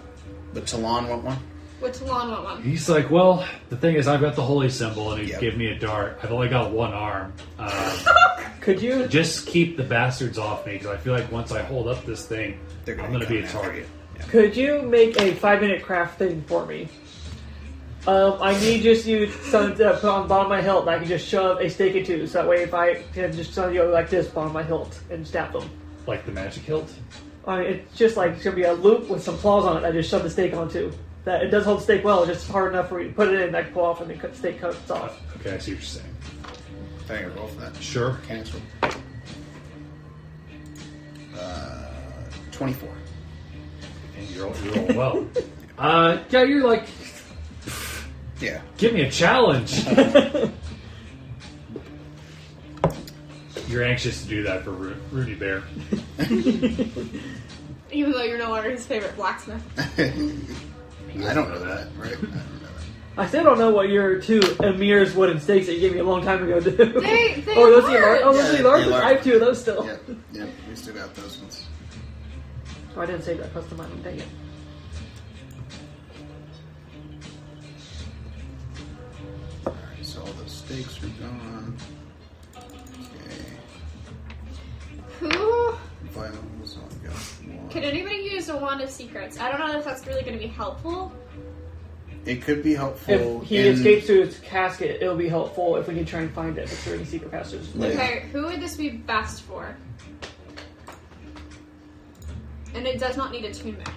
But Talon want 1. Would Talon want one? He's like, well, the thing is, I've got the holy symbol, and he Yep. gave me a dart. I've only got 1 arm. Could you? Just keep the bastards off me, because I feel like once I hold up this thing, They're I'm gonna going to be a come after target. Could you make a 5-minute craft thing for me? I need just you something to put on the bottom of my hilt, and I can just shove a stake into, so that way if I can just something go like this bottom of my hilt and stab them. Like the magic hilt. I mean, it's just like it's gonna be a loop with some claws on it. I just shove the stake onto. That it does hold the stake well. It's just hard enough for you to put it in, I can pull off, and then cut the stake cuts off. Okay, I see what you're saying. Can I get a roll for that? Sure. Mechanics roll. 24. And you're all well. Yeah, you're like, Yeah. give me a challenge. You're anxious to do that for Rudy Bear. Even though you're no longer his favorite blacksmith. I don't know that, right? I don't know that. I still don't know what your 2 Emir's wooden stakes that you gave me a long time ago do. They oh, those are large. large. Oh, those are Yeah, large. they're large. I have 2 of those still. Yep, we still got those ones. Oh, I didn't save that custom item. Dang it. Alright, so all those stakes are gone. Okay. Who? Vials, I've got 1. Can anybody use a wand of secrets? I don't know if that's really going to be helpful. It could be helpful. If he in- escapes to his casket, it'll be helpful if we can try and find it. If there are any secret passages. Yeah. Okay, who would this be best for? And it does not need attunement.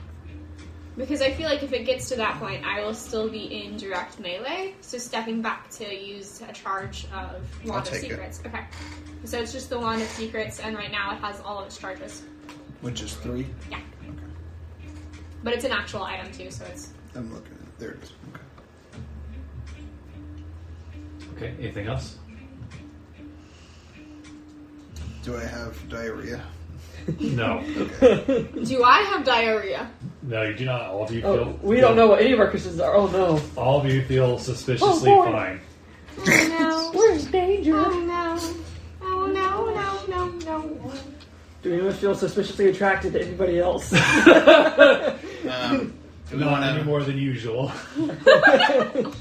Because I feel like if it gets to that point, I will still be in direct melee. So stepping back to use a charge of Wand of take it. Secrets. Okay. So it's just the Wand of Secrets, and right now it has all of its charges. Which is 3? Yeah. Okay. But it's an actual item too, so it's... I'm looking at it. There it is. Okay. Okay, anything else? Do I have diarrhea? No. Okay. Do I have diarrhea? No, you do not. All of you Oh, feel... we don't know what any of our Christians are. Oh no. All of you feel suspiciously Oh, boy. fine. Oh We're in danger. no. Oh no. Oh no, no, no, no. Do anyone feel suspiciously attracted to anybody else? Do we Not want any to? more than usual.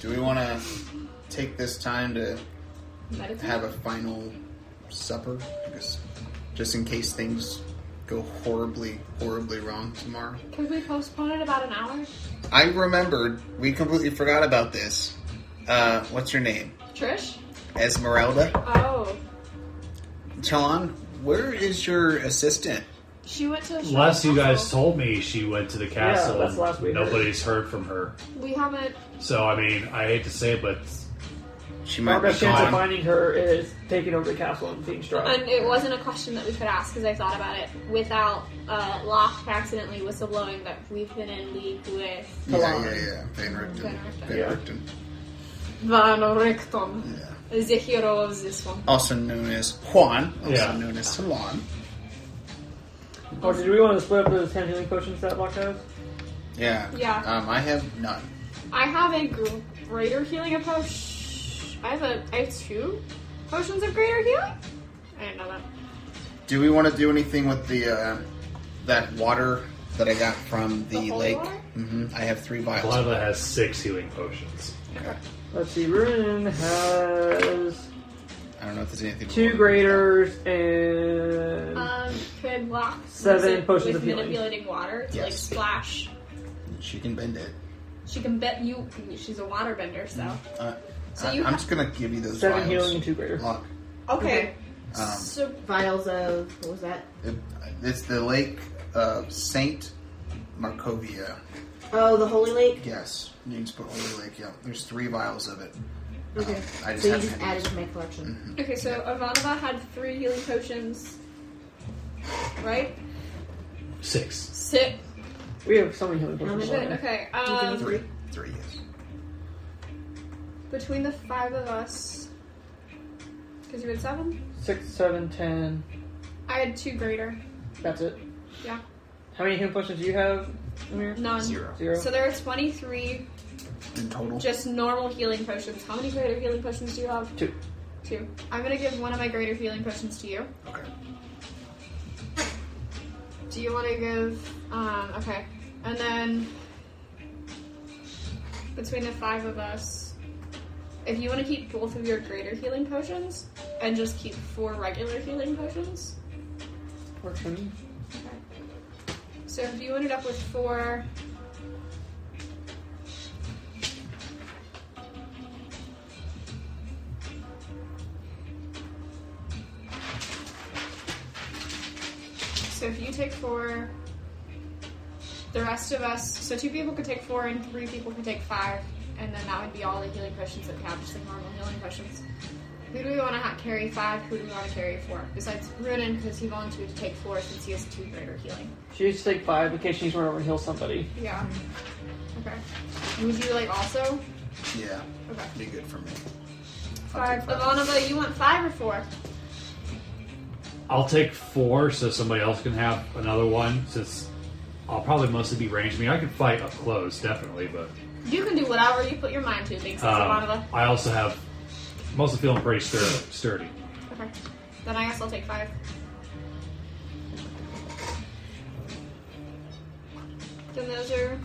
Do we want to take this time to Meditate. have a final supper? Just in case things go horribly, horribly wrong tomorrow. Could we postpone it about an hour? I remembered. We completely forgot about this. What's your name? Trish? Esmeralda. Oh. Talon, where is your assistant? She went to... Last you guys Castle. told me she went to the castle that's last we and heard. nobody's heard from her. We haven't... So, I mean, I hate to say it, but She Our might be best chance of gone. finding her is taking over the castle and being Strahd. And it wasn't a question that we could ask because I thought about it without Locke accidentally whistleblowing that we've been in league with Yeah. Van Richten. Van Richten. Van Yeah. Richten. Van Richten, Yeah. the hero of this one. Also known as Juan. Also Yeah. known as Talon. Or did we want to split up those 10 healing potions that Locke has? Yeah. Yeah. I have none. I have a greater healing potion. I have 2 potions of greater healing. I didn't know that. Do we want to do anything with the that water that I got from the holy lake? water? I have 3 vials. Ivanova has 6 healing potions. Okay. Let's see. Runen has I don't know if there's anything. 2 graders and Could block 7 potions with of healing. manipulating water to like Yes. splash. She can bend it. She can bet you. She's a water bender, so. So you I'm ha- just gonna give you those 7 vials. healing and 2 graders. Look, Okay. Um, So Vials of what was that? it's the Lake of Saint Markovia. Oh, the Holy Lake. Yes, you can just put Holy Lake. Yeah, there's 3 vials of it. Okay. I just So you haven't just had added use. to my collection. okay, so Ivanova had 3 healing potions, right? 6. Sit. We have so many healing How potions. many? Good. Okay. You can 3. 3, yes. Between the 5 of us, because you had 7, 6, 7, 10. I had 2 greater. That's it. Yeah. How many healing potions do you have, Amir? None. 0 0. So there are 23 in total. just normal healing potions. How many greater healing potions do you have? 2. 2. I'm gonna give one of my greater healing potions to you. Okay. Do you want to give? Okay. And then between the 5 of us, if you want to keep both of your greater healing potions and just keep 4 regular healing potions. Works for me. Okay. So if you ended up with 4. So if you take 4, the rest of us, so 2 people could take 4 and 3 people could take 5, and then that would be all the healing potions that we have, just the normal healing potions. Who do we want to carry 5? Who do we want to carry 4? Besides Runen, because he volunteered to take 4 since he has 2 greater healing. She needs to take 5 in case she needs to run over and heal somebody. Yeah. Okay. Would you like also? Yeah, Okay. be good for me. 5. Ivanova, you want 5 or 4? I'll take 4 so somebody else can have another one, since I'll probably mostly be ranged. I mean, I can fight up close, definitely, but You can do whatever you put your mind to, thanks, Ivanova. I also have mostly feeling pretty sturdy. Okay. Then I guess I'll take 5. Then those are.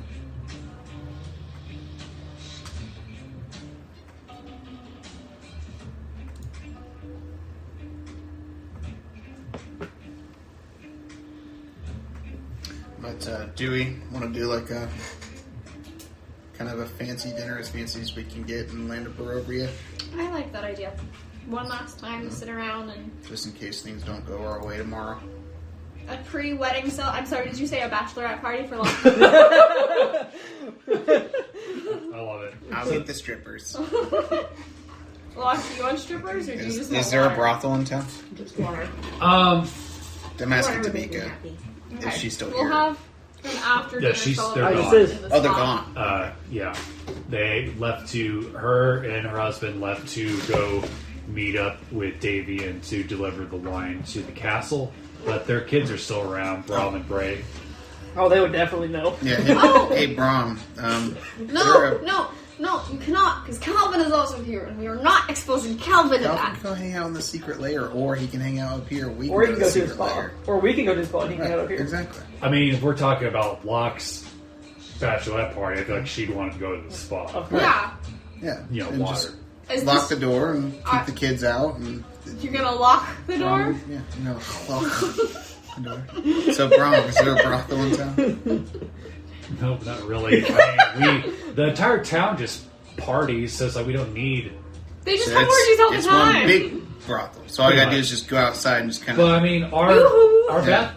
But Dewey, want to do like a kind of a fancy dinner, as fancy as we can get in Land of Barovia, I like that idea. One last time to sit around and just in case things don't go our way tomorrow. a pre-wedding cell. I'm sorry, did you say a bachelorette party for lunch? I love it. I'll get the strippers. Lunch, you want strippers or do you just want Is there a water? brothel in town? Just water. I'm asking Water would make me Tamika happy. if she's still We'll here. have an after Yeah, dinner she's- they're celebration gone. in the Oh, they're spa. gone. Yeah, they left to her and her husband left to go meet up with Davian to deliver the wine to the castle, but their kids are still around, Brom and Bray. Oh, they would definitely know. Yeah, hey, Oh. hey Brom. No, you cannot, because Calvin is also here, and we are not exposing Calvin to Calvin that. can go hang out in the secret lair, or he can hang out up here. We Or he can can go go to to the the secret spa. lair. Or we can go to the spa and he can Right, head up here. exactly. I mean, if we're talking about Locke's bachelorette party, I feel like she'd want to go to the spa. Of course. Yeah. Yeah. You know, And water. just Is lock this, the door and keep the kids out. And you're gonna lock the door? Yeah, no, lock the door. So, Brom, is there a brothel in town? Nope, not really. I mean, the entire town just parties, so it's like we don't need. They just So have orgies all the it's time. one big brothel. So all you gotta do is just go outside and just kind But of. I mean, our Yoo-hoo.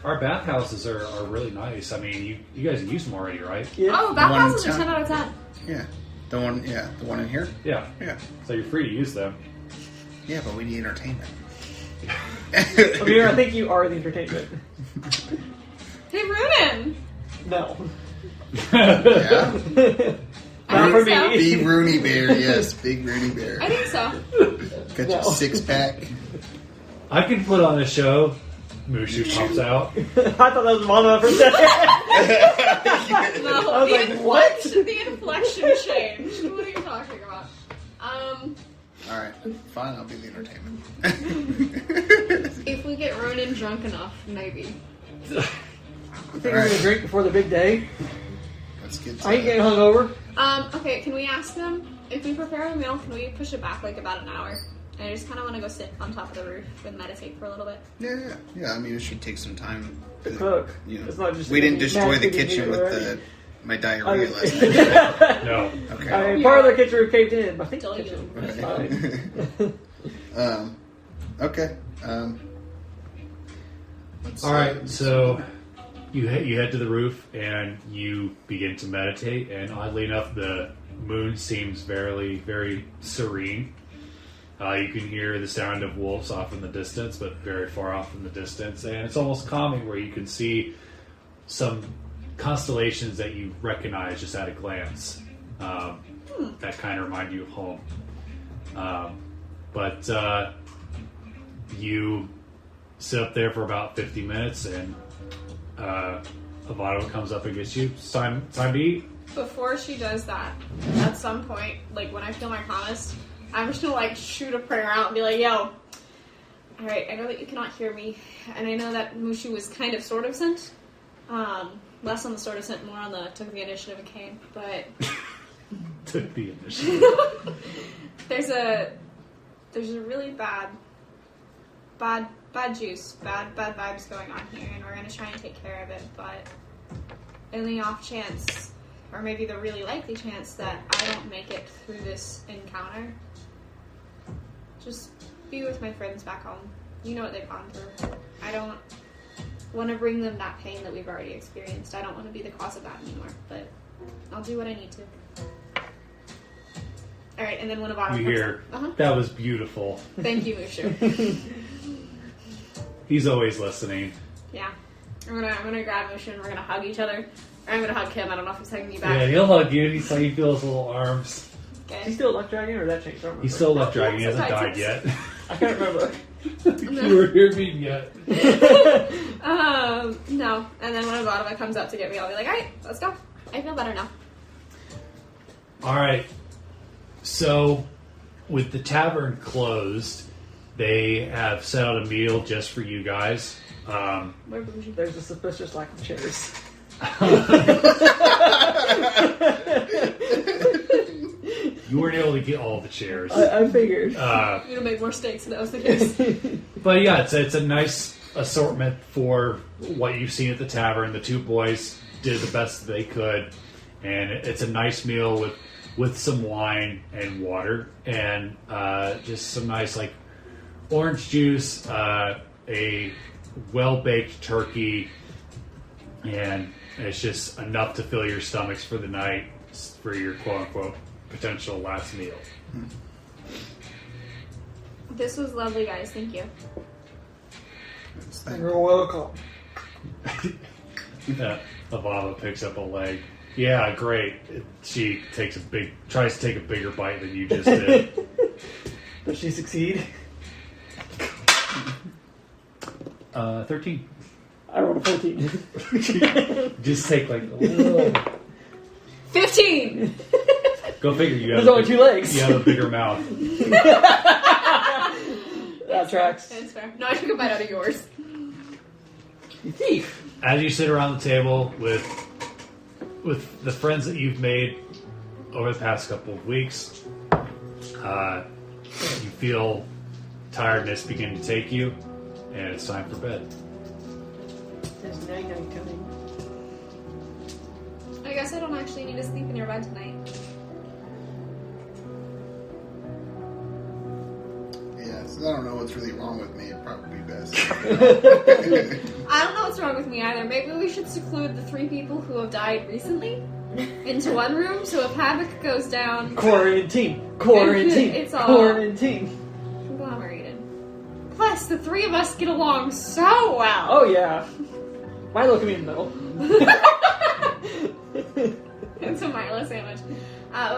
our bathhouses are really nice. I mean, you guys use them already, right? Yeah. Oh, one bathhouses in are town. 10 out of 10. Yeah, the one in here. Yeah. Yeah, So you're free to use them. yeah, but we need entertainment. Amir, I think you are the entertainment. Hey, Runen! No. Yeah, Not for think so. me. big Rooney Bear. Yes, big Rooney Bear. I think so. Got your No. 6-pack. I can put on a show. Mushu pops out. I thought that was Mama for a second. No, I was the, like, what? the inflection changed. What are you talking about? All right, fine. I'll be the entertainment. If we get Ronan drunk enough, maybe. I think we're going to drink before the big day. Let's get. I ain't getting hungover. Okay, can we ask them if we prepare a meal? Can we push it back like about an hour? I just kind of want to go sit on top of the roof and meditate for a little bit. Yeah. I mean, it should take some time To cook. You know, It's not just we didn't any destroy the nasty kitchen meat, with right? my diarrhea I- last night. No. Okay. I mean, part of the kitchen roof caved in, but I think the Don't kitchen you. is fine. Okay. All right, so you head to the roof and you begin to meditate. And oddly enough, the moon seems very, very serene. You can hear the sound of wolves off in the distance, but very far off in the distance, and it's almost calming where you can see some constellations that you recognize just at a glance. That kind of remind you of home. But you sit up there for about 50 minutes, and Avado comes up and gets you. Time to eat. Before she does that, at some point, like when I feel my calmest, I'm just gonna like shoot a prayer out and be like, yo, alright, I know that you cannot hear me, and I know that Mushu was kind of sort of sent. Less on the sort of sent, more on the took the initiative and came, but Took the initiative. there's a really bad juice, bad vibes going on here, and we're gonna try and take care of it, but in the off chance, or maybe the really likely chance that I don't make it through this encounter, just be with my friends back home. You know what they've gone through. I don't want to bring them that pain that we've already experienced. I don't want to be the cause of that anymore, but I'll do what I need to. Alright, and then when Avado You comes hear, up- that was beautiful. Thank you, Mushu. He's always listening. Yeah. I'm gonna grab Mushu and we're gonna hug each other. Or I'm gonna hug him. I don't know if he's hugging me Yeah, back. he'll hug you. He's like, he feels his little arms. Okay. Is he still Luck Dragon or that changed? I don't remember. He's still left dragon. He hasn't Sometimes died yet. I can't remember. You were here meeting yet. No. And then when Avado comes up to get me, I'll be like, alright, let's go. I feel better now. All right. So, with the tavern closed, they have set out a meal just for you guys. Where Bougie? There's a suspicious lack of chairs. You weren't able to get all the chairs. I figured. You're gonna make more steaks if that was the case. But yeah, it's a nice assortment for what you've seen at the tavern. The two boys did the best they could, and it's a nice meal with some wine and water, and just some nice like orange juice, a well-baked turkey, and it's just enough to fill your stomachs for the night for your quote-unquote potential last meal. This was lovely, guys. Thank you. You're welcome. Avava picks up a leg. Yeah, great. She tries to take a bigger bite than you just did. Does she succeed? 13. I rolled a 14. Just take like a little. 15! Go figure. You There's have only 2 legs. You have a bigger mouth. That tracks. That's fair. No, I took a bite out of yours. You thief. As you sit around the table with the friends that you've made over the past couple of weeks, you feel tiredness begin to take you, and it's time for bed. There's night coming. I guess I don't actually need to sleep in your bed tonight. Yeah, since I don't know what's really wrong with me, it'd probably be best. I don't know what's wrong with me either. Maybe we should seclude the 3 people who have died recently into one room, so if Havoc goes down, Quarantine. It's all- Quarantine. conglomerated. Plus, the 3 of us get along so well. Oh, yeah. Milo can be in the middle. It's a Milo sandwich.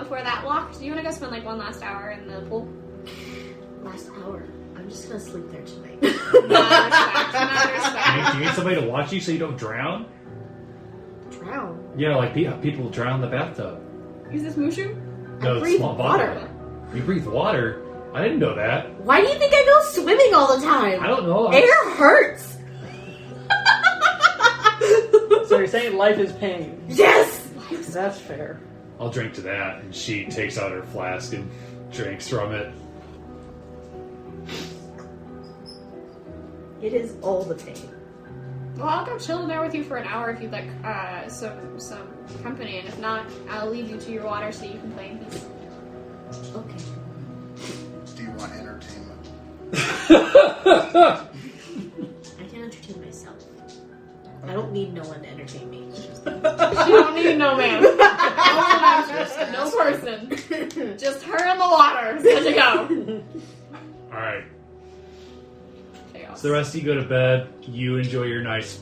Before that walk, do you want to go spend like one last hour in the pool? Last hour. I'm just gonna sleep there tonight. Not respect. Do you need somebody to watch you so you don't drown? Drown. Yeah, like people drown in the bathtub. Is this Mushu? No, I it's breathe small water. bottle. You breathe water? I didn't know that. Why do you think I go swimming all the time? I don't know. Air hurts. So you're saying life is pain. Yes. That's fair. I'll drink to that. And she takes out her flask and drinks from it. It is all the same. Well, I'll go chill in there with you for an hour if you'd like some company, and if not, I'll leave you to your water so you can play in peace. Okay. Do you want entertainment? I can entertain myself. I don't need no one to entertain me. You don't need no man. No actress, no person. Just her in the water. Good to go. Alright. Chaos. So the rest of you go to bed. You enjoy your nice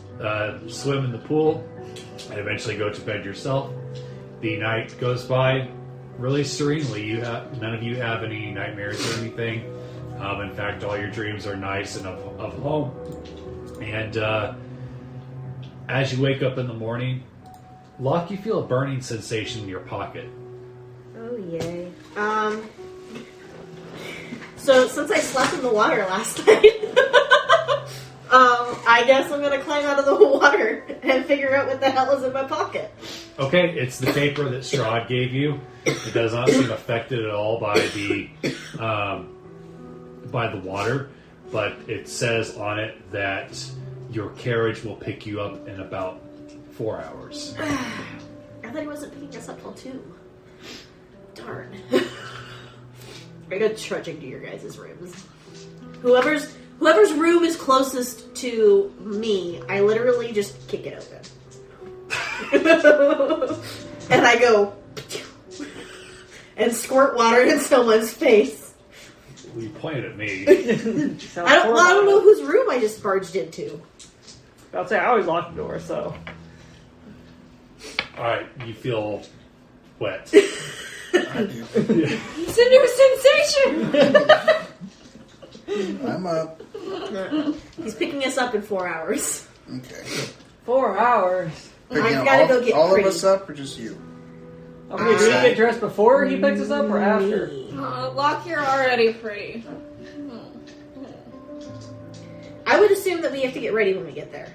swim in the pool. And eventually go to bed yourself. The night goes by really serenely. None of you have any nightmares or anything. In fact, all your dreams are nice and of home. And as you wake up in the morning, Locke, you feel a burning sensation in your pocket. Oh, yay. So, since I slept in the water last night, I guess I'm going to climb out of the water and figure out what the hell is in my pocket. Okay, it's the paper that Strahd gave you. It does not seem affected at all by the water, but it says on it that your carriage will pick you up in about 4 hours. I thought he wasn't picking us up till 2. Darn. I go trudging to your guys' rooms. Whoever's room is closest to me, I literally just kick it open. And I go and squirt water in someone's face. You pointed at me. I don't know whose room I just barged into. I'll say I always lock the door, so. Alright, you feel wet. I do. It's a new sensation! I'm up. He's picking us up in 4 hours. Okay. 4 hours. I've gotta go get all pretty. of us up, or just you? Okay, do we get dressed before he picks us up or after? Locke, you're already pretty. I would assume that we have to get ready when we get there.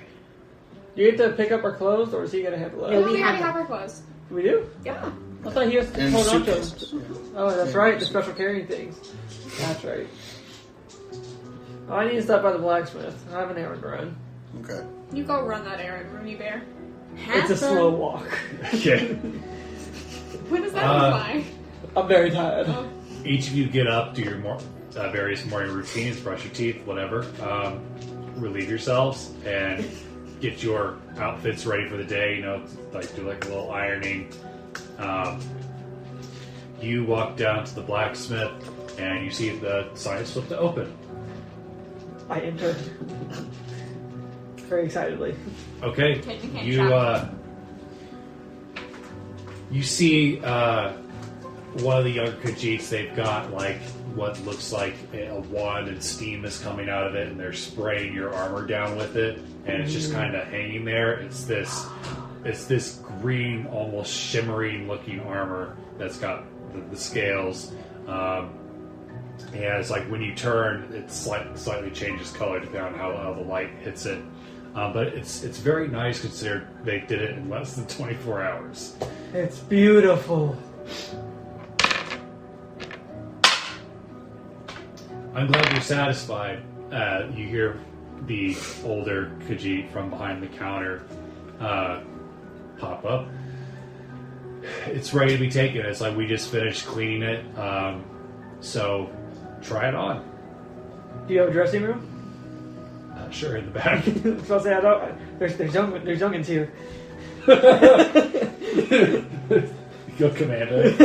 Do you have to pick up our clothes, or is he going to handle that? No, We we already have have our clothes. We do? Yeah. I thought he was to And hold on to them. suitcases. Yeah. Oh, that's right, the special carrying things. That's right. Oh, I need to stop by the blacksmith. I have an errand to run. Okay. You go run that errand, Rooney Bear. It's a slow walk. Okay. When does that fly? I'm very tired. Oh. Each of you get up, do your various morning routines, brush your teeth, whatever. Relieve yourselves and get your outfits ready for the day. You know, like do like a little ironing. You walk down to the blacksmith and you see the sign is flipped to open. I enter. Very excitedly. Okay, Okay, you can't you travel. you see one of the younger Khajiits. They've got like what looks like a wand, and steam is coming out of it, and they're spraying your armor down with it, and it's just kind of hanging there. It's this green, almost shimmering looking armor that's got the scales. And it's like when you turn, it slightly changes color depending on how the light hits it. But it's very nice considering they did it in less than 24 hours. It's beautiful. I'm glad you're satisfied. You hear the older Khajiit from behind the counter pop up. It's ready to be taken. It's like we just finished cleaning it. So try it on. Do you have a dressing room? Sure, in the back. So I'll say I don't. There's youngins here. Go, Commander.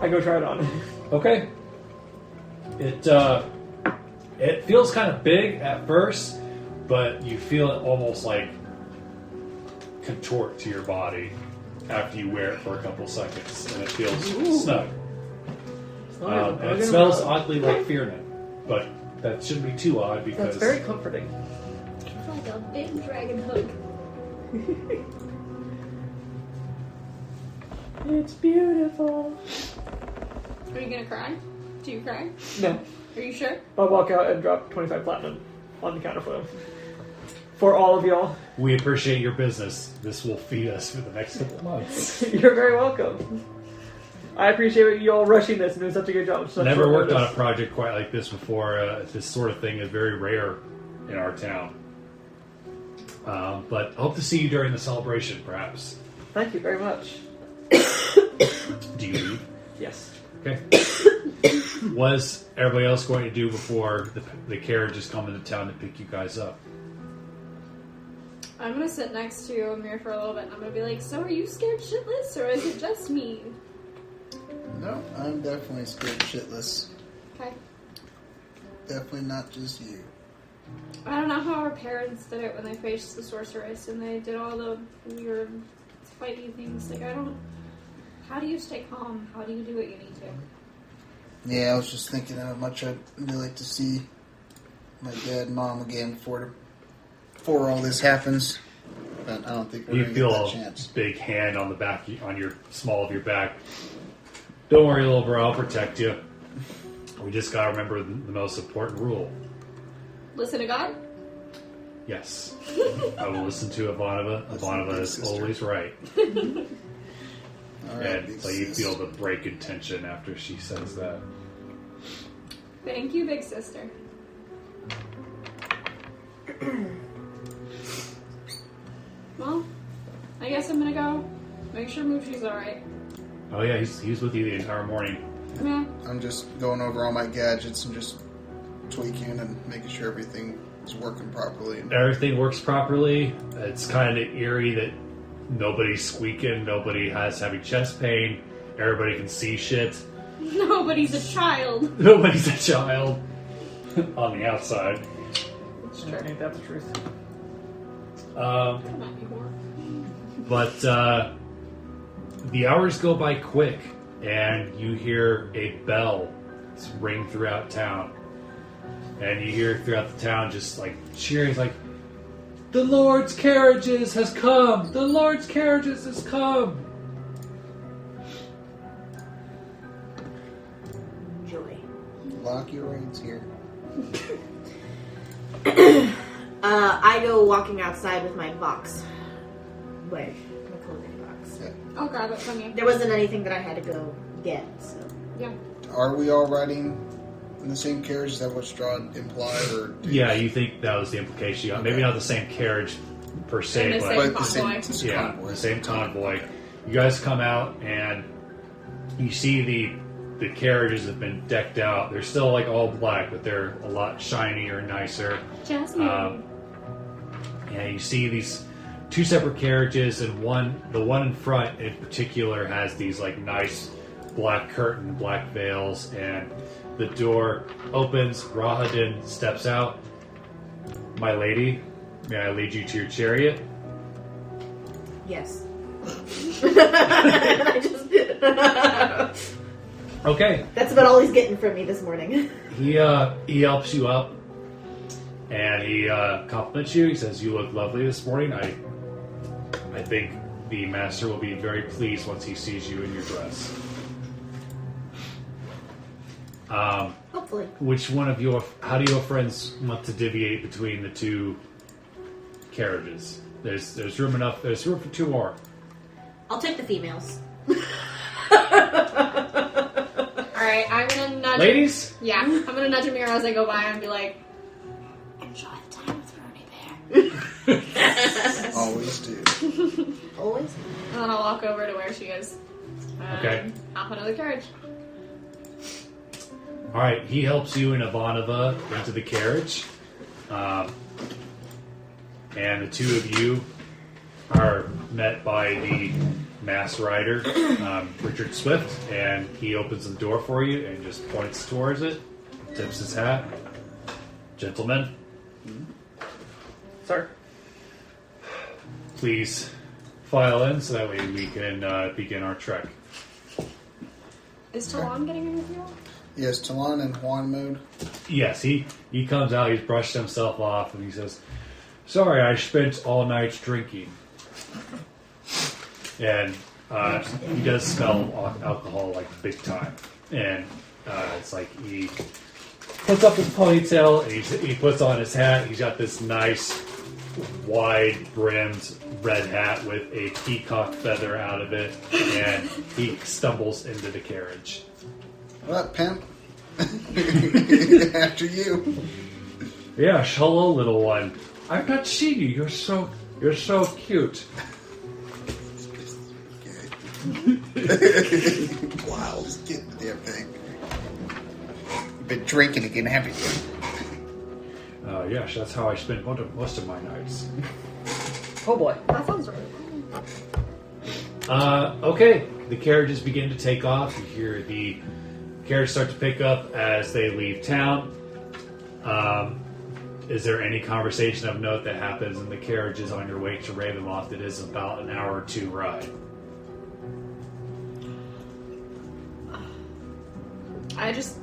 I go try it on. Okay. It feels kind of big at first, but you feel it almost like contort to your body after you wear it for a couple seconds, and it feels snug. And it smells oddly like Fearnet, but that shouldn't be too odd because That's very comforting. It's like a big dragon hook. It's beautiful. Are you gonna cry? Do you cry? No. Are you sure? I'll walk out and drop 25 platinum on the counter for them. for all of y'all. We appreciate your business. This will feed us for the next couple of months. You're very welcome. I appreciate you all rushing this and doing such a good job. Never worked on a project quite like this before. This sort of thing is very rare in our town. But hope to see you during the celebration, perhaps. Thank you very much. Do you leave? Yes. Okay. What's everybody else going to do before the carriages come into town to pick you guys up? I'm gonna sit next to Amir for a little bit and I'm gonna be like, so are you scared shitless or is it just me? No, I'm definitely scared shitless. Okay. Definitely not just you. I don't know how our parents did it when they faced the sorceress and they did all the weird fighty things. Like, how do you stay calm? How do you do what you need to? Yeah, I was just thinking how much I'd really like to see my dad and mom again before all this happens. But I don't think we're You going to get feel that a chance. big hand on the back, on your small of your back. Don't worry, little bro. I'll protect you. We just gotta remember the most important rule. Listen to God? Yes. I will listen to Ivanova. Ivanova is always right. All right, And big so you sis. feel the break in tension after she says that. Thank you, big sister. Well, I guess I'm gonna go make sure Moochie's alright. Oh yeah, he's with you the entire morning. Yeah. I'm just going over all my gadgets and just tweaking and making sure everything is working properly. Everything works properly. It's kind of eerie that nobody's squeaking, nobody has having chest pain, everybody can see shit. Nobody's a child. Nobody's a child on the outside. It's true. Ain't that the truth? Um, Come on, people. But the hours go by quick, and you hear a bell ring throughout town. And you hear throughout the town just like cheering, like, "The Lord's Carriages has come! The Lord's Carriages has come!" Joy. Lock your reins here. I go walking outside with my box. My clothing box. Yeah. I'll grab it from you. There wasn't anything that I had to go get, so. Yeah. Are we all riding in the same carriage? Is that what Strahd implied? Or Yeah, you think that was the implication. You got. Maybe not the same carriage per se, And the but same But the same convoy. yeah, convoy. the same convoy. You guys come out and you see the carriages have been decked out. They're still like all black, but they're a lot shinier and nicer. Jasmine. And you see these two separate carriages, and the one in front in particular has these like nice black curtain, black veils, and the door opens. Rahadin steps out. "My lady, may I lead you to your chariot?" Yes. I just. Okay. That's about all he's getting from me this morning. He helps you up, and he compliments you. He says, "You look lovely this morning. I think the master will be very pleased once he sees you in your dress." Hopefully. Which one of how do your friends want to deviate between the two carriages? There's room enough. There's room for two more. I'll take the females. Alright, I'm gonna nudge. Ladies? Yeah, I'm gonna nudge Amir as I go by and be like, enjoy the time with Rooney Bear. Always do. Always. And then I'll walk over to where she is. Okay. Hop into the carriage. All right. He helps you and Ivanova into the carriage, and the two of you are met by the mass rider, Richard Swift, and he opens the door for you and just points towards it, tips his hat. "Gentlemen, Sir. please file in so that way we can begin our trek." Is Talon getting in with you? Yes, Talon in Juan mode. Yes, he comes out, he's brushed himself off, and he says, "Sorry, I spent all night drinking." And he does smell alcohol like big time. And it's like puts up his ponytail and he puts on his hat. He's got this nice, wide-brimmed red hat with a peacock feather out of it, and he stumbles into the carriage. What, pimp? After you. Yes, hello, little one. I've not seen you. You're so cute. Wow, just getting the damn thing. You've been drinking again, haven't you? Yes, that's how I spend most of my nights. Oh boy. That sounds right. Okay, the carriages begin to take off. You hear the carriage start to pick up as they leave town. Is there any conversation of note that happens in the carriages on your way to Ravenloft? It is about an hour or two ride. I just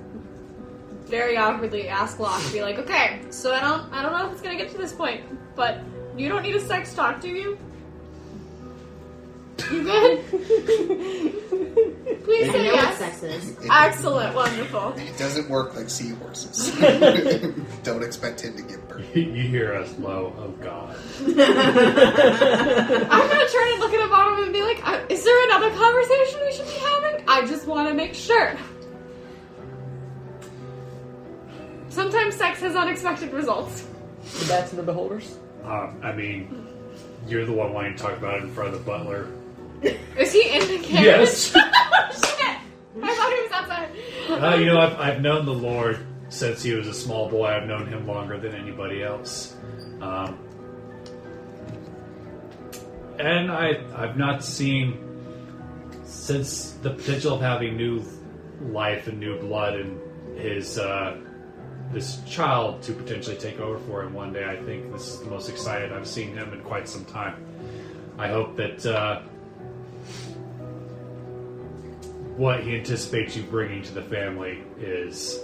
very awkwardly ask Locke to be like, okay, so I don't know if it's gonna get to this point, but you don't need a sex talk, do you? You good? Please I say know what yes. sex is. Excellent, wonderful. It doesn't work like seahorses. Don't expect him to give birth. You hear us low, oh god. I'm gonna turn and look at the bottom and be like, is there another conversation we should be having? I just want to make sure. Sometimes sex has unexpected results. The bats and the beholders. I mean, you're the one wanting to talk about it in front of the butler. Is he in the carriage? Yes. Shit! I thought he was outside. I've known the Lord since he was a small boy. I've known him longer than anybody else. And I've not seen, since the potential of having new life and new blood and his this child to potentially take over for him one day. I think this is the most excited I've seen him in quite some time. I hope that what he anticipates you bringing to the family is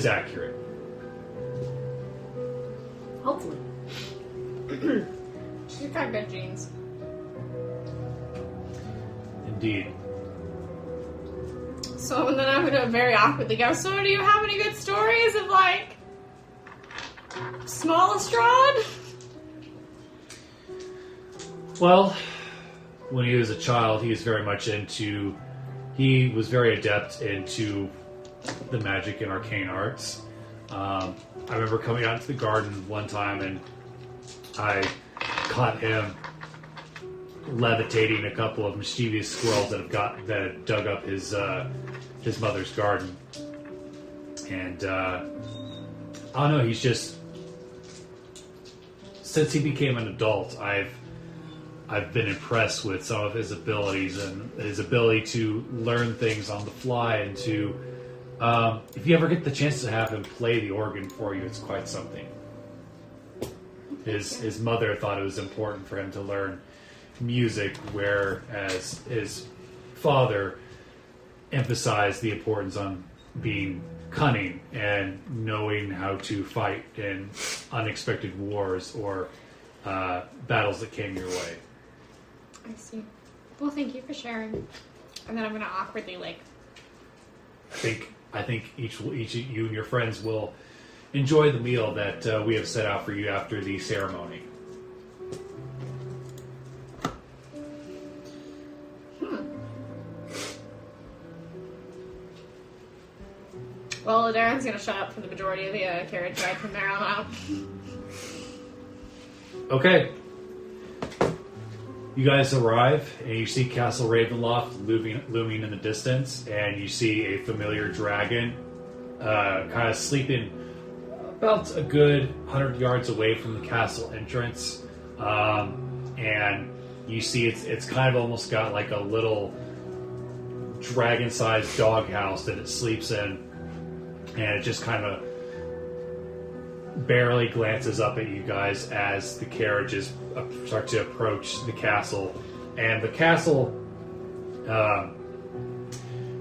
accurate. Hopefully. She's got good genes. Indeed. So then I'm gonna very awkwardly go, so do you have any good stories of, like, small Strahd? Well, when he was a child, he was very adept into the magic and arcane arts. I remember coming out into the garden one time and I caught him levitating a couple of mischievous squirrels that had dug up his mother's garden. And I don't know, he's just, since he became an adult, I've been impressed with some of his abilities and his ability to learn things on the fly and to, if you ever get the chance to have him play the organ for you, it's quite something. His mother thought it was important for him to learn music, whereas his father emphasized the importance on being cunning and knowing how to fight in unexpected wars or battles that came your way. I see. Well, thank you for sharing. And then I'm gonna awkwardly, like... I think each of you and your friends will enjoy the meal that we have set out for you after the ceremony. Well, Darren's gonna shut up for the majority of the carriage ride from there on out. Okay. You guys arrive, and you see Castle Ravenloft looming in the distance, and you see a familiar dragon kind of sleeping about a good 100 yards away from the castle entrance. And you see it's kind of almost got like a little dragon-sized doghouse that it sleeps in, and it just kind of barely glances up at you guys as the carriages start to approach the castle. And the castle,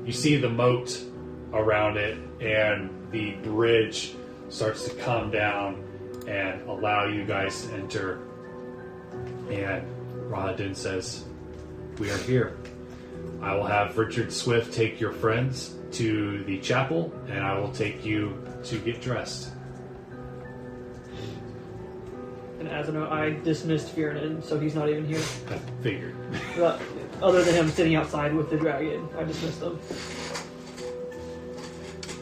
you see the moat around it, and the bridge starts to come down and allow you guys to enter. And Rahadin says, "We are here. I will have Richard Swift take your friends to the chapel, and I will take you to get dressed. And as a note, I dismissed Fiernan, so he's not even here. I figured. But other than him sitting outside with the dragon, I dismissed him.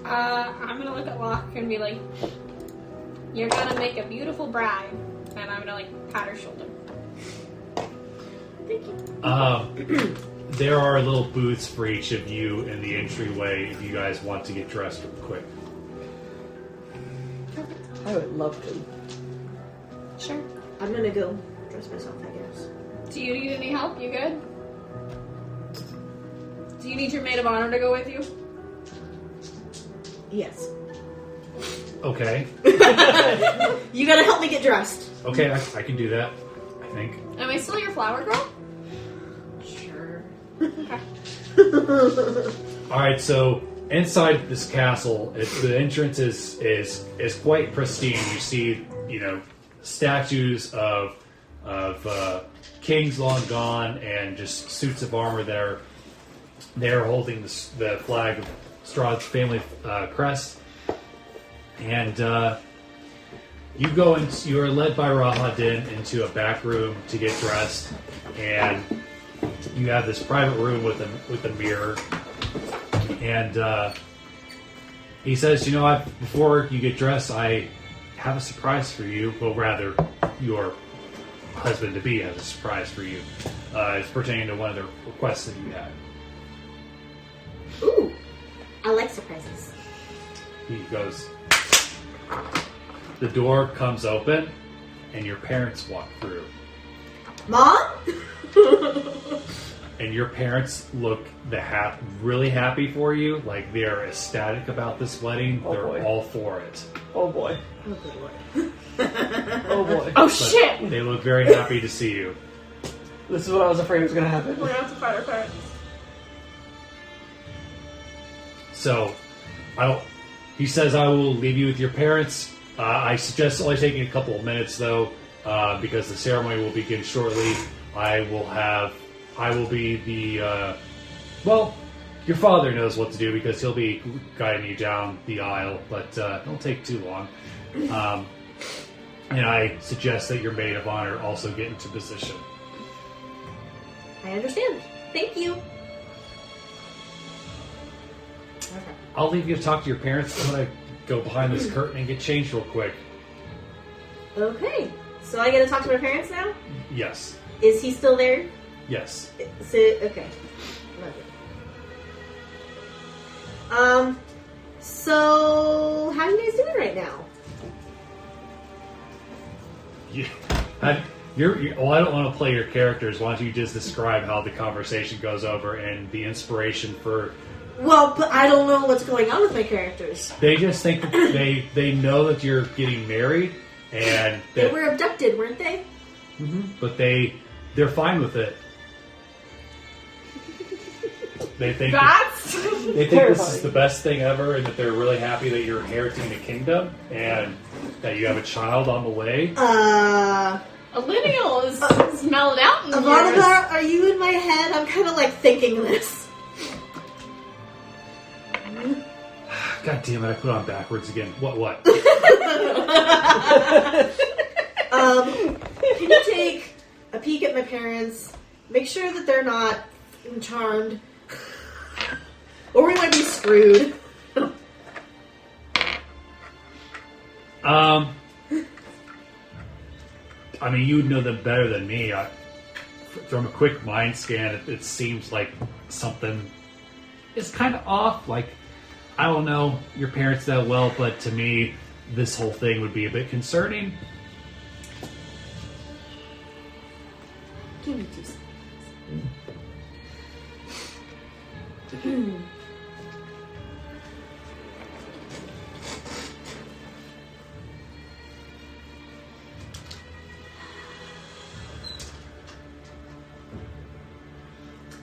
I'm gonna look at Locke and be like, "You're gonna make a beautiful bride," and I'm gonna like pat her shoulder. Thank you. There are little booths for each of you in the entryway if you guys want to get dressed real quick. I would love to. Sure. I'm gonna go dress myself, I guess. Do you need any help? You good? Do you need your maid of honor to go with you? Yes. Okay. You gotta help me get dressed. Okay, I can do that, I think. Am I still your flower girl? Sure. Alright, so inside this castle, the entrance is quite pristine. You see, statues of kings long gone and just suits of armor there. They're holding the flag of Strahd's family crest. And you are led by Rahadin into a back room to get dressed, and you have this private room with a mirror. And he says, before you get dressed, I have a surprise for you. Well, rather, your husband-to-be has a surprise for you. It's pertaining to one of the requests that you had. Ooh, I like surprises. He goes, the door comes open, and your parents walk through. Mom? And your parents look really happy for you. Like, they're ecstatic about this wedding. Oh, They're boy. all for it. Oh boy. Oh, good lord. Oh boy. Oh But shit! they look very happy to see you. This is what I was afraid was going to happen. We're gonna have to fight our parents. So, he says, I will leave you with your parents. I suggest only taking a couple of minutes, though, because the ceremony will begin shortly. I will be the, your father knows what to do because he'll be guiding you down the aisle, but it won't take too long. And I suggest that your maid of honor also get into position. I understand. Thank you. Okay. I'll leave you to talk to your parents. I'm going to go behind this curtain and get changed real quick. Okay. So I get to talk to my parents now? Yes. Is he still there? Yes. Okay. Love it. So how are you guys doing right now? Yeah. I don't want to play your characters. Why don't you just describe how the conversation goes over and the inspiration for... Well, but I don't know what's going on with my characters. They just think that they know that you're getting married, and They that, were abducted, weren't they? but they're fine with it. They think That's this is the best thing ever, and that they're really happy that you're inheriting the kingdom and that you have a child on the way. a lineal is mellowed out in years. Avanavar, are you in my head? I'm kind of like thinking this. God damn it! I put it on backwards again. What? Can you take a peek at my parents? Make sure that they're not charmed. Or we might be screwed. I mean, you would know them better than me. From a quick mind scan, it seems like something is kind of off. Like, I don't know your parents that well, but to me, this whole thing would be a bit concerning. Give me 2 seconds.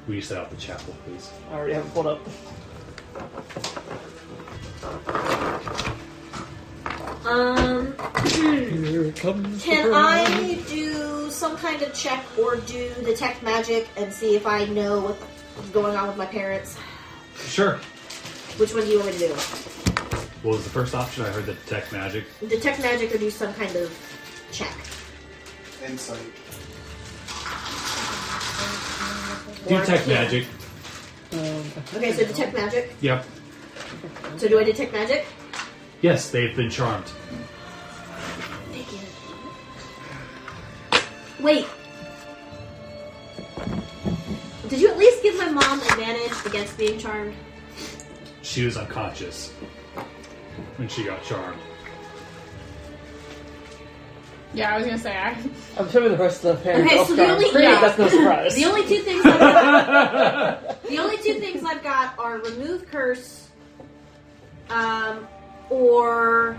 Will you set out the chapel, please? I already have it pulled up. Here comes Can the bride. I do some kind of check or do detect magic and see if I know what's going on with my parents? Sure. Which one do you want me to do? What was the first option? I heard the detect magic. Detect magic or do some kind of check. Insight. Do Or- detect yeah. magic. Okay, so detect magic. Yep. So do I detect magic? Yes, they've been charmed. Wait. Did you at least give my mom advantage against being charmed? She was unconscious when she got charmed. Yeah, I was gonna say I'm assuming the rest of the parents Okay, also so the got only- pretty- yeah. that's no surprise. The only two things I've got, the only two things I've got are remove curse, or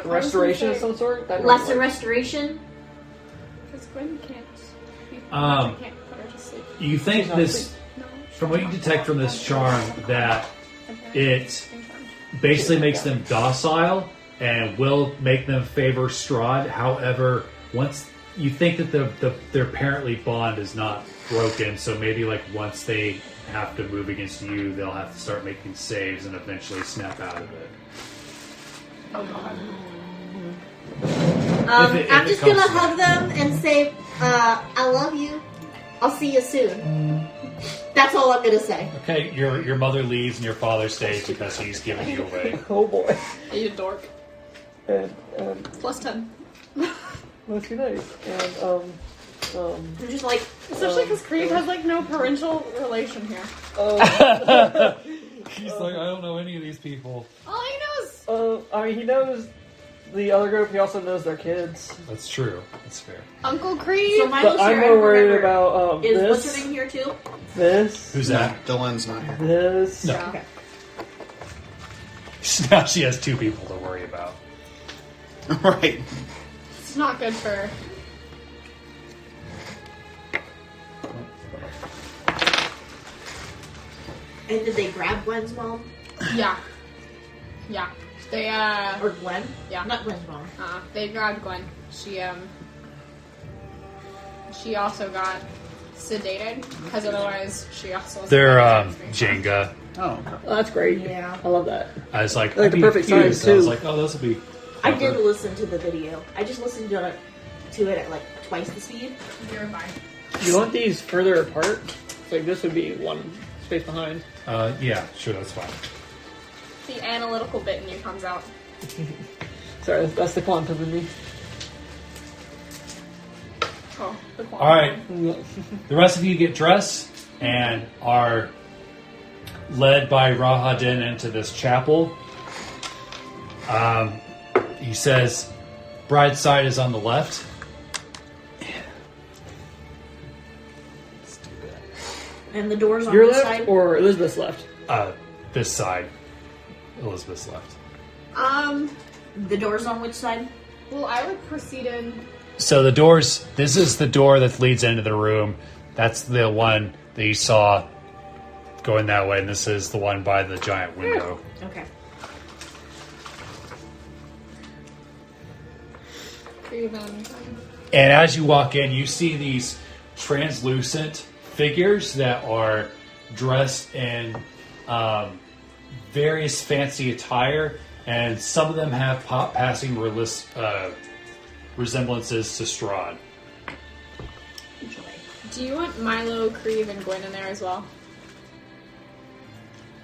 Restoration of some sort? That might lesser work. restoration. because Gwen can't. Um, can't put her to sleep. You think She's not this, asleep. No, from what you detect from this charm, that it It's basically makes them docile and will make them favor Strahd. However, once you think that their parently bond is not broken, so maybe like once they have to move against you, they'll have to start making saves and eventually snap out of it. Oh god. If it I'm just comes gonna to hug them and say, "I love you. I'll see you soon." That's all I'm gonna say. Okay, your mother leaves and your father stays because he's giving you away. Oh boy. You dork. And, Plus 10. let's be nice. And, I'm just like, Especially because Creed has like no parental relation here. He's like, I don't know any of these people. All he knows. I mean, he knows the other group, he also knows their kids. That's true. That's fair. Uncle Creed. so Milo's But I'm here. I more worried remember. about, Is what's her this, name here too? this, Who's that? Dylan's not here. this. No. Yeah. Okay. Now she has two people to worry about. Right. It's not good for her. And did they grab Gwen's mom Yeah. Yeah. They or Gwen? yeah. Not Gwen's mom. They grabbed Gwen. She also got sedated because otherwise she also was They're having Jenga. Oh, okay. Oh, that's great. Yeah. I love that. I was like, Like I'd the be perfect confused. size, I was too. like, oh, this will be. I clever. did listen to the video. I just listened to it at like twice the speed. You're fine. You want these further apart? Like, this would be one space behind. Yeah, sure, that's fine. The analytical bit in you comes out. Sorry, that's the quantum in me. Oh, the All right, the rest of you get dressed and are led by Rahadin into this chapel. He says, bride's side is on the left. And the doors on Your this left side. or Elizabeth's left? This side. Elizabeth's left. The doors on which side? Well, I would proceed in. So the doors, this is the door that leads into the room. That's the one that you saw going that way, and this is the one by the giant window. Okay. And as you walk in, you see these translucent figures that are dressed in various fancy attire, and some of them have passing resemblances to Strahd. Do you want Milo, Creve, and Gwen in there as well?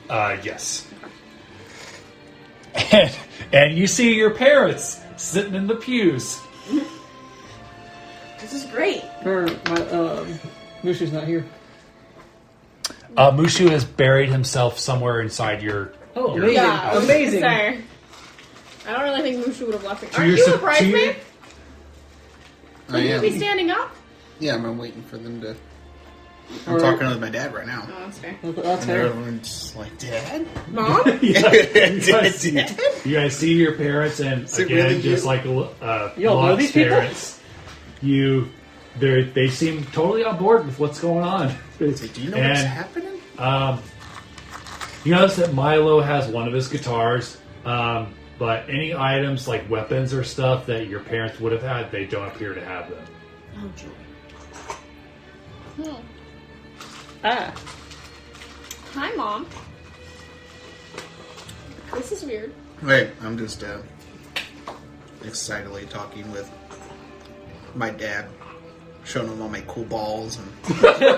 Yes. And you see your parents sitting in the pews. This is great. Mushu's not here. Mushu has buried himself somewhere inside your. Oh, your- amazing. I was Amazing. gonna say, I don't really think Mushu would have left me. To Are your you sup- a to bridesmaid? your- I Would you am. be standing up? Yeah, I'm waiting for them to. I'm talking with my dad right now. Oh, that's fair. That's And fair. everyone's like, Dad? Mom? Dad? You guys see your parents, and Is it again, really just you? like You all know Locke's these people? parents, they seem totally on board with what's going on. It's like, do you know what's And- happening? You notice that Milo has one of his guitars, but any items like weapons or stuff that your parents would have had, they don't appear to have them. Oh, joy. Ah. Hi, Mom. This is weird. Wait, I'm just excitedly talking with my dad, showing him all my cool balls and cool You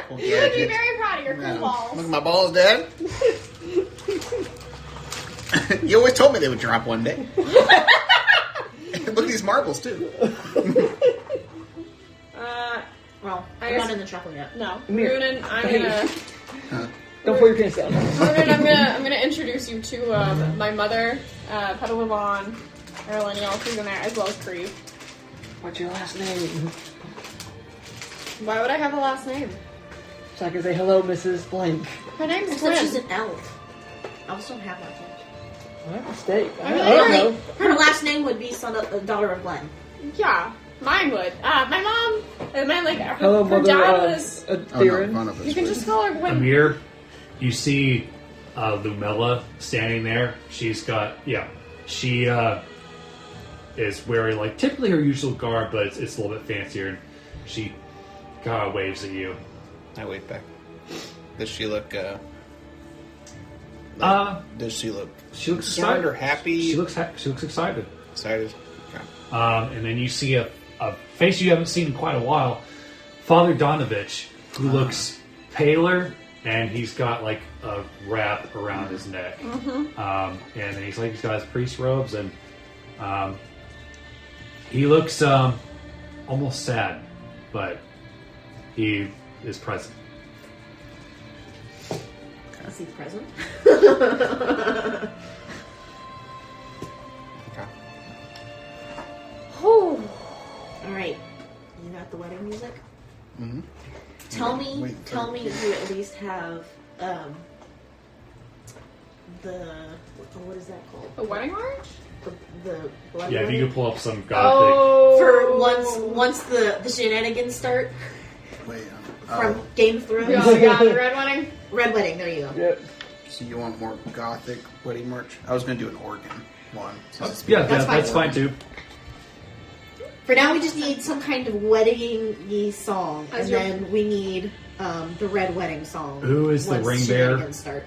would be gadgets. very proud of your cool Yeah. balls. Look at my balls, Dad. You always told me they would drop one day. Look at these marbles too. Well, I I'm guess- not in the chocolate yet. No, Here. Runen, I'm gonna. Don't pull your pants down. Runen, I'm gonna introduce you to my mother, Petalivon, Erleniel, who's in there, as well as Creve. What's your last name? Why would I have a last name? So I can say hello, Mrs. Blank. Her name's Except she's Gwen. an elf. Elves don't have that much. What mistake? I mean, don't know. Her last name would be daughter of Glenn. Yeah, mine would. My mom, and then like Hello, her mother. dad was. Theron. none of us You can would. just call her Gwen. Amir, you see Lumella standing there. She's got, she is wearing like typically her usual garb, but it's a little bit fancier. And she kind of waves at you. I wave back. Does she look? Does she look? She looks concerned excited. or happy? She looks excited. Excited. Okay. And then you see a face you haven't seen in quite a while, Father Donovich, who looks paler, and he's got like a wrap around his neck. And then he's got his priest robes, and he looks almost sad, but he is present. Is he present? Okay. Oh. All right. You got the wedding music? Mm-hmm. Tell me Wait, if you at least have the what is that called? A wedding march? The blood Yeah, if wedding? you could pull up some gothic. Oh, For once the shenanigans start Wait. from Game of Thrones. yeah, the red wedding. Red wedding. There you go. Yep. So you want more gothic wedding merch? I was going to do an organ one. So Yeah, That's that's fine. fine too. For now, we just need some kind of wedding-y song, As and your- then we need the red wedding song. Who is the once ring bearer? shenanigans start.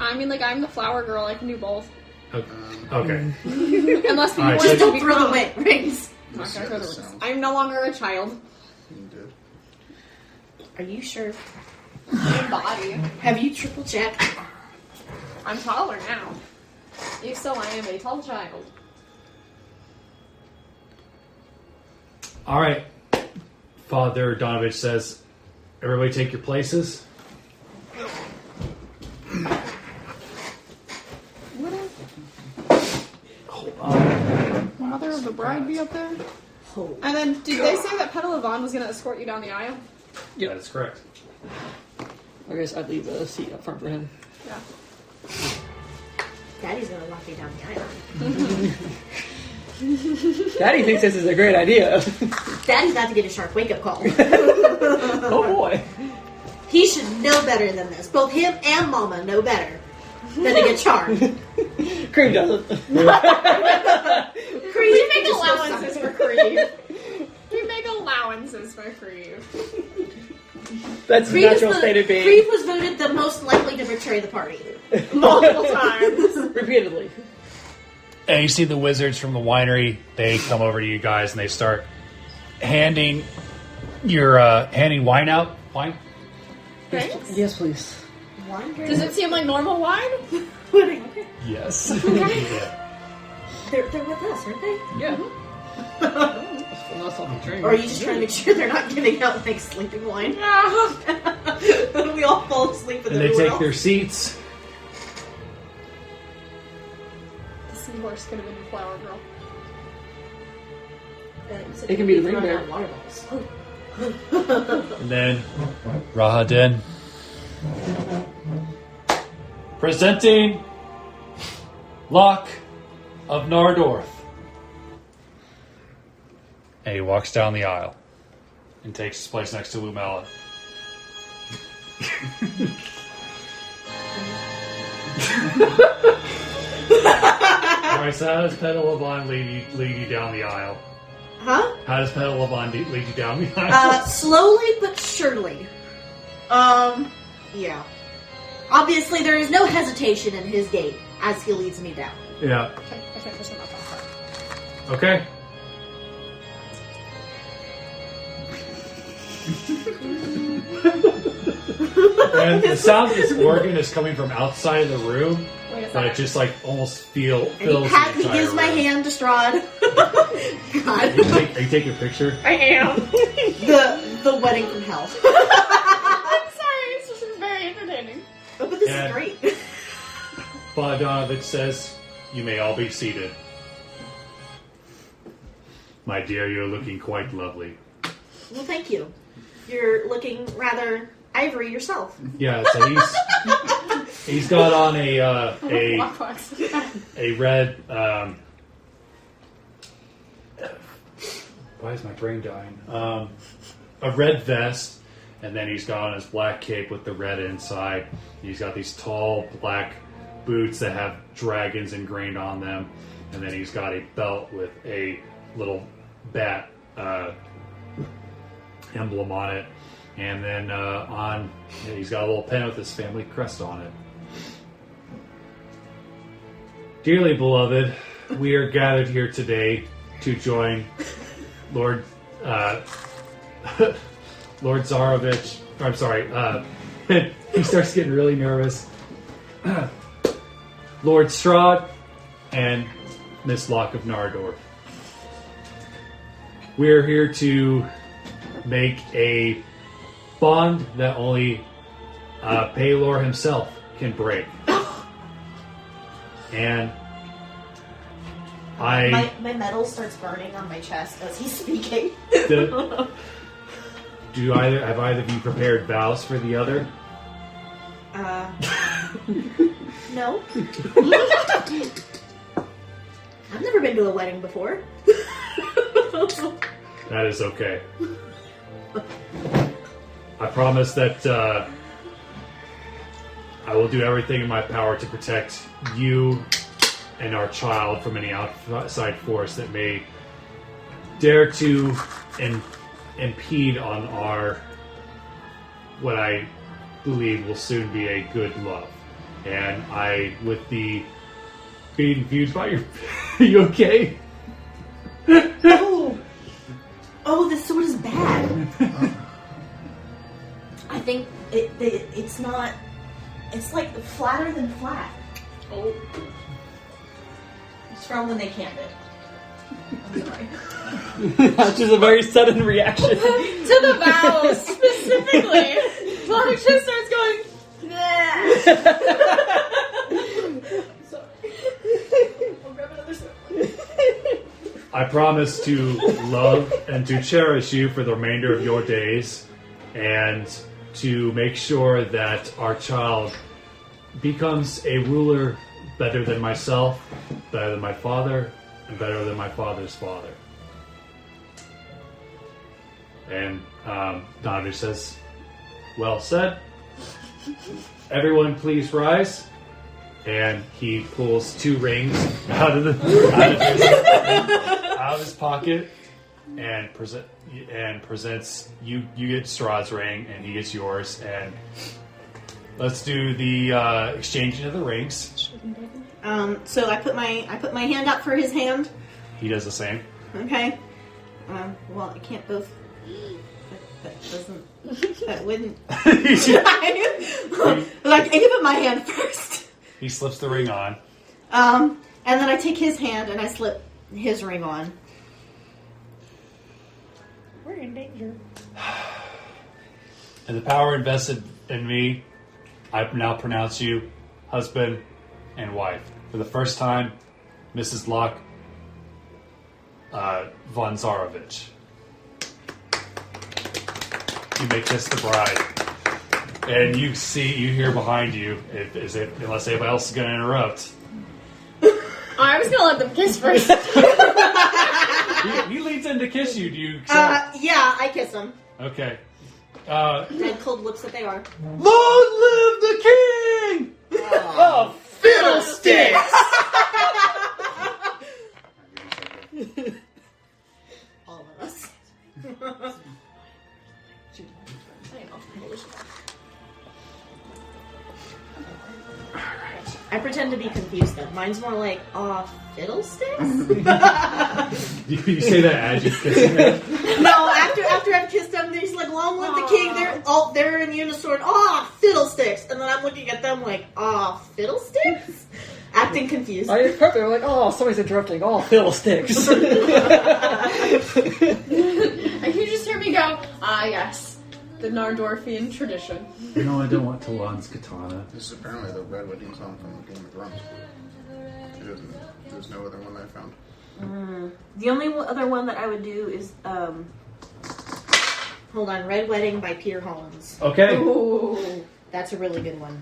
I mean, like, I'm the flower girl. I can do both. Okay. Unless people All right, want so- it to Don't be throw prom. the rings. I'm not Let's see gonna how throw this the rings. sounds. I'm no longer a child. You did. Are you sure? My body. Have you triple checked? I'm taller now. You still I am a tall child. All right. Father Donovich says, "Everybody take your places." Mother of the bride be up there? Oh. And then, did they say that Petalivon was going to escort you down the aisle? That is correct. I guess I'd leave a seat up front for him. Yeah. Daddy's gonna walk you down the aisle. Daddy thinks this is a great idea. Daddy's about to get a sharp wake-up call. Oh boy. He should know better than this. Both him and Mama know better than to get charmed. Cream doesn't. We make allowances for Creve. We make allowances for Creve. That's the natural state of being. Creve was voted the most likely to betray the party. Multiple times. Repeatedly. And you see the wizards from the winery. They come over to you guys and they start handing handing wine out. Wine. Thanks. Yes, please. Does it seem like normal wine? Okay. Yes. They're with us, aren't they? Yeah. Or are you just trying to make sure they're not giving out like sleeping wine? Yeah. We all fall asleep with And they everyone take their else. seats. The seahorse could have been the flower girl. It can be the ring Throwing bearer. out water balls. And then Rahadin presenting Locke of Nardorth. And he walks down the aisle and takes his place next to Lumella. Alright, so how does Petalivon lead you down the aisle? Huh? How does Petalivon lead you down the aisle? Slowly but surely. Yeah. Obviously, there is no hesitation in his gait as he leads me down. Yeah. I can't push him up off Okay. And the sound of this organ is coming from outside of the room, that. Wait a but it second. just like almost fills And the he entire gives my room. hand to Strahd. God. Are you taking a picture? I am. The wedding from hell. I'm sorry, it's just very entertaining. Oh, but this Yeah. is great. Bogdanovich says, "You may all be seated." My dear, you're looking quite lovely. Well, thank you. You're looking rather ivory yourself. Yeah, so he's got on a red. Why is my brain dying? A red vest, and then he's got on his black cape with the red inside. He's got these tall black boots that have dragons ingrained on them, and then he's got a belt with a little bat emblem on it, and then he's got a little pen with his family crest on it. Dearly beloved, we are gathered here today to join Lord Lord Zarovich. I'm sorry. He starts getting really nervous. Lord Strahd and Miss Locke of Nardor. We're here to make a bond that only Paylor himself can break. And My metal starts burning on my chest as he's speaking. have either of you prepared vows for the other? No. I've never been to a wedding before. That is okay. I promise that I will do everything in my power to protect you and our child from any outside force that may dare to impede on our what I believe will soon be a good love. And I, with the being viewed by your, you okay? Oh, this sword is bad. I think it's not. It's like flatter than flat. Oh. It's from when they canned it. I'm sorry. That's just a very sudden reaction. To the vows, specifically. Locke just starts going, I'll grab another sip. I promise to love and to cherish you for the remainder of your days, and to make sure that our child becomes a ruler better than myself, better than my father, and better than my father's father. And Donovan says, "Well said. Everyone please rise." And he pulls 2 rings out of his pocket and presents you get Strahd's ring and he gets yours, and let's do the exchanging of the rings. So I put my hand up for his hand. He does the same. Okay. Well, I can't both. That doesn't. That wouldn't. Like, I give him my hand first. He slips the ring on. And then I take his hand and I slip his ring on. We're in danger. And the power invested in me, I now pronounce you husband and wife. For the first time, Mrs. Locke von Zarovich. You may kiss the bride. And you hear behind you, unless anybody else is going to interrupt. I was gonna let them kiss first. He leads in to kiss you. Do you accept? Yeah, I kiss him. Okay. Dead cold lips that they are. Long live the king! Oh, Fiddlesticks! All of us. pretend to be confused though. Mine's more like, fiddlesticks? You say that as you kiss him? No, after I've kissed them, they're just like, long live the king. They're in unison. Fiddlesticks. And then I'm looking at them like, fiddlesticks? Acting confused. I expect they're like, somebody's interrupting. Fiddlesticks. And you just hear me go, yes. The Nardorfian tradition. No, I don't want Talon's katana. This is apparently the Red Wedding song from Game of Thrones. There's no other one that I found. The only other one that I would do is, hold on, Red Wedding by Peter Hollins. Okay. Ooh, that's a really good one.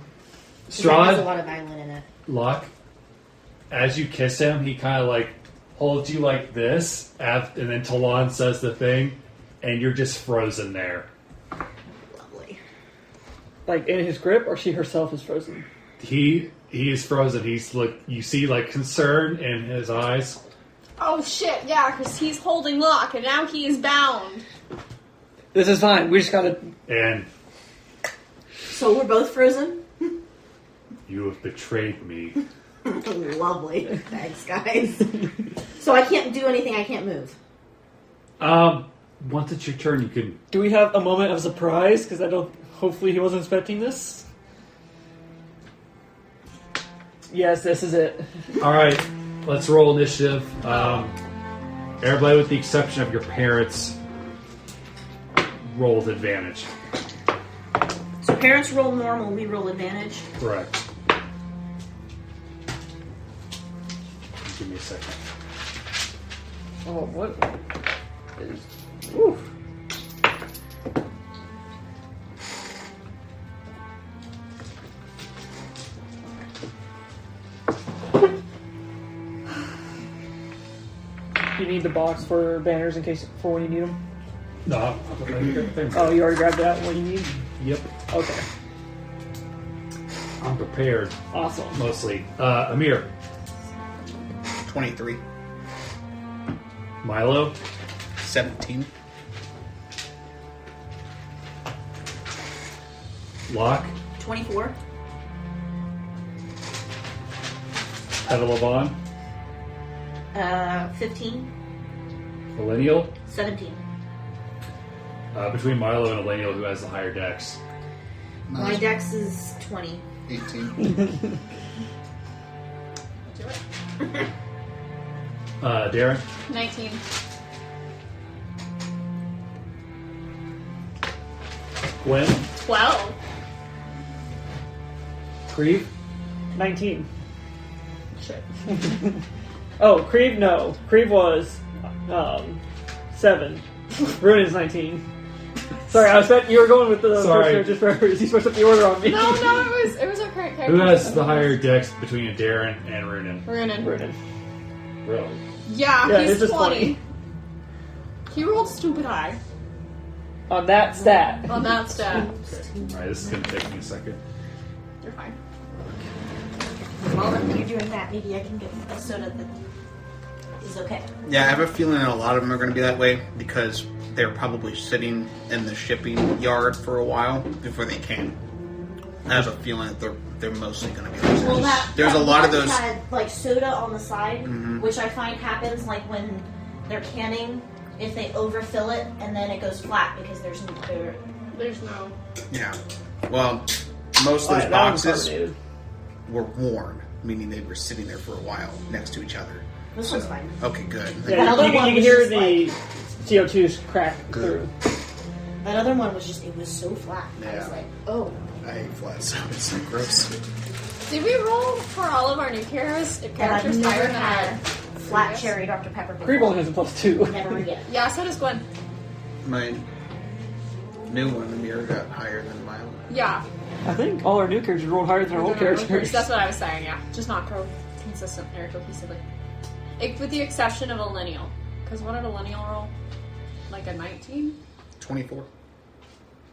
That has a lot of violin in it. Locke, as you kiss him, he kind of like holds you like this, and then Talon says the thing, and you're just frozen there. Lovely. Like in his grip, or she herself is frozen? He is frozen. He's you see like concern in his eyes. Oh shit, yeah, because he's holding Locke and now he is bound. This is fine. We just gotta. And So we're both frozen? you have betrayed me. Lovely. Thanks, guys. So I can't do anything, I can't move. Once it's your turn, you can. Do we have a moment of surprise? Because I don't. Hopefully, he wasn't expecting this. Yes, this is it. All right, let's roll initiative. Everybody, with the exception of your parents, roll with advantage. So parents roll normal, we roll advantage. Correct. Give me a second. Oh, what is? Oof. You need the box for banners in case for when you need them. No, I'll put that here. Oh, you already grabbed that. What you need? Yep. Okay. I'm prepared, Awesome. mostly. Amir, 23. Milo, 17. Locke, 24. Evelyn, 15. Millennial. 17. Between Milo and Elenial, who has the higher dex? My dex is 20. 18. Do it. Darren, 19. Gwen, 12. Creve, 19. Shit. Oh, Creve, no. Creve was 7. Ruin's 19. Sorry, I was bet you were going with the Sorry. first character forever. You switched up the order on me. No, it was a correct character. who has the higher dex between Darren and Runin? Runin. Runin. Really? Yeah, Yeah, he's it's just 20. He rolled stupid high On that stat. on that stat. Okay. Alright, this is going to take me a second. You're fine. While you're doing that, maybe I can get a soda that is okay. Yeah, I have a feeling that a lot of them are going to be that way because they're probably sitting in the shipping yard for a while before they came. I have a feeling that they're mostly going to be like Well, that. There's a lot of one those. had like soda on the side, Mhm. which I find happens like when they're canning. If they overfill it and then it goes flat because there's no. Yeah. Well, most of those Alright, that one's boxes carbonated. were worn, meaning they were sitting there for a while next to each other. This one's fine. Okay, good. Yeah, That other you can one was hear just the CO2 crack Good. through. That other one was just, it was so flat. I was Yeah. like, oh. I hate flat sound. It's so gross. Did we roll for all of our new characters And I've characters never higher than had our flat previous? cherry Dr. Pepper before. Creve only has a +2. Never again. Yeah, so does Gwen. My new one, the mirror, got higher than my own. Yeah. I think all our new characters rolled higher than our old characters. That's what I was saying, yeah. Just not consistent or cohesively. With the exception of a lineal. Because what did a lineal roll? Like a 19? 24.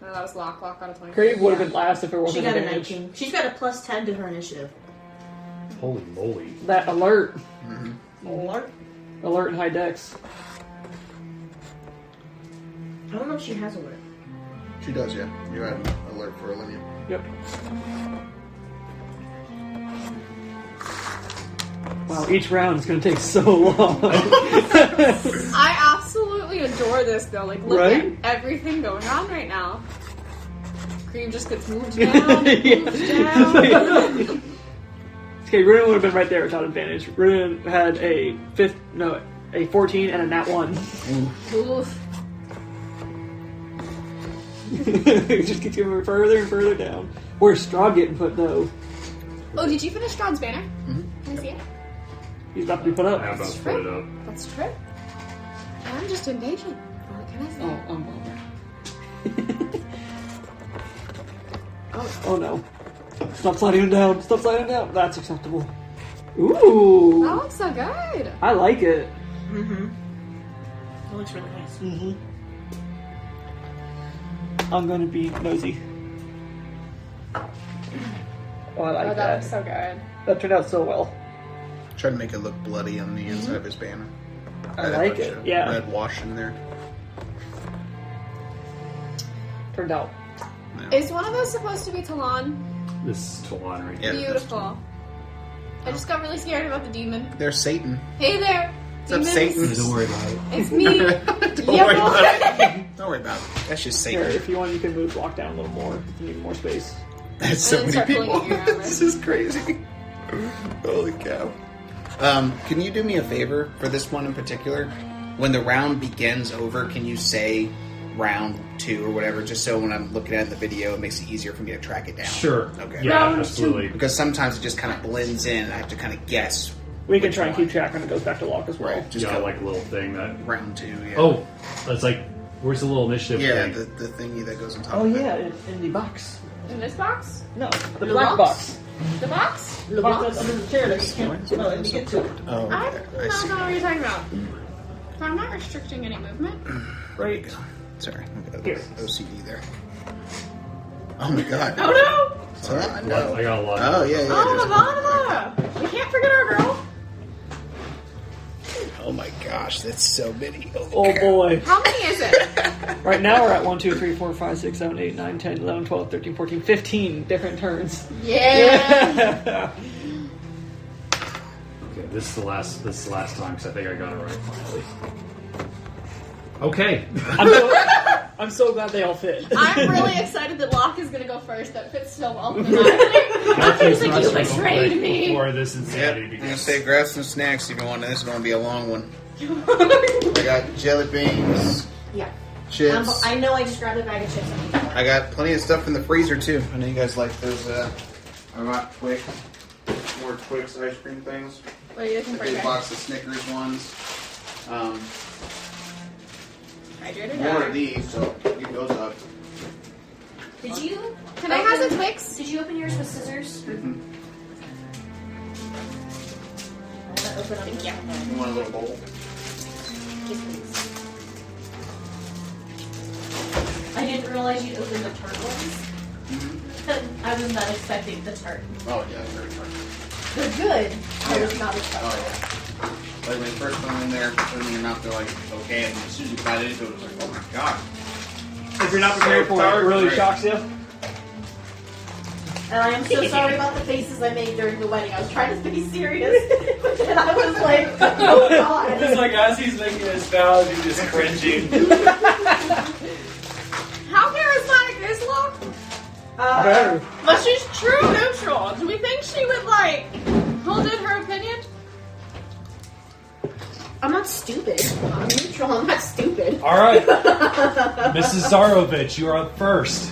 No, that was Lock got a 20. Crave would have been last if it She wasn't got a advantage. 19. She's got a +10 to her initiative. Holy moly. That alert. Alert. Alert and high dex. I don't know if she has alert. She does, yeah. You had an alert for a linear. Yep. Wow, each round is going to take so long. I absolutely adore this though. Like, look Right? at everything going on right now. Cream just gets moved down, moved down. Okay, Runen would have been right there without advantage. Runen had a 14 and a nat 1. Oof. It just keeps going further and further down. Where's Strahd getting put, though? Oh, did you finish Strahd's banner? Can I see it? He's about to be put up. I'm about to put it up. That's true. I'm just impatient. What can I say? Oh, I'm over. Oh no. Stop sliding him down. Stop sliding him down. That's acceptable. Ooh. That looks so good. I like it. Mm-hmm. That looks really nice. Mm-hmm. I'm gonna be nosy. Oh, I like Oh, that that. looks so good. That turned out so well. Try to make it look bloody on the inside of his banner. I Add a like bunch it, of yeah. Red wash in there. Turned out. No. Is one of those supposed to be Talon? This is Talon right Yeah. here. Beautiful. I just got really scared about the demon. There's Satan. Hey there, What's up, demons. Satan? Don't worry about it. It's me. Don't Yeah, worry boy. about it. Don't worry about it. That's just Here, Satan. if you want, you can move block down a little more. If you need more space. That's so And many then start pulling people. your armor. This is crazy. Holy cow. Can you do me a favor for this one in particular? When the round begins over, can you say round 2 or whatever, just so when I'm looking at the video, it makes it easier for me to track it down? Sure. Okay. Yeah, Round absolutely. Because sometimes it just kind of blends in, and I have to kind of guess. We can which try and one. keep track when it goes back to lock as well. Right. Just Yeah, go like a little thing that. round 2. Yeah. Oh, it's like, where's the little initiative Yeah, thing? the thingy that goes on top Oh of it. yeah, in the box. In this box? No, the The black box? box. The box? The box that's under the chair that you can't let me get to. Oh, I okay. I don't see. know what you're talking about. So I'm not restricting any movement. Right. Sorry. I've got Here. OCD there. Oh my god. Oh no! So, no. I got a lot. Oh, yeah, yeah. Oh, there's- Ivana! We can't forget our girl. Oh my gosh, that's so many. Holy Oh cow. boy. How many is it? Right now we're at 1, 2, 3, 4, 5, 6, 7, 8, 9, 10, 11, 12, 13, 14, 15 different turns. Yeah. Okay, this is the last time because I think I got it right finally. Okay. I'm so glad they all fit. I'm really excited that Locke is gonna go first. That fits so well. I was like, you betrayed me. For this Yep, insanity I'm gonna begins. say grab some snacks if you want. This is gonna be a long one. I got jelly beans, Yeah. chips. I know I just grabbed a bag of chips. I got plenty of stuff in the freezer too. I know you guys like those. I got more Twix ice cream things. What are you looking A for? big Here? box of Snickers ones. Hydrated More water. of these, so keep those up. Did you? Can I have the Twix? Did you open yours with scissors? Mm-hmm. I'm gonna open up. Thank you. You want a little bowl? Yes, please. I didn't realize you'd open the tart ones. I was not expecting the tart. Oh yeah, very hard. They're good. I was not Oh expecting. yeah. Like when you first put them in there, put them in your mouth, they're like okay, and as soon as you bite into it, it's like oh my god. If you're not prepared for it, it really shocks you. And I am so sorry about the faces I made during the wedding. I was trying to be serious, but then I was like, oh god. It's like as he's making his vows, he's just cringing. How charismatic is Locke? Better. But she's true neutral. Do we think she would like hold in her opinion? I'm not stupid. I'm neutral. I'm not stupid. All right, Mrs. Zarovich, you are up first.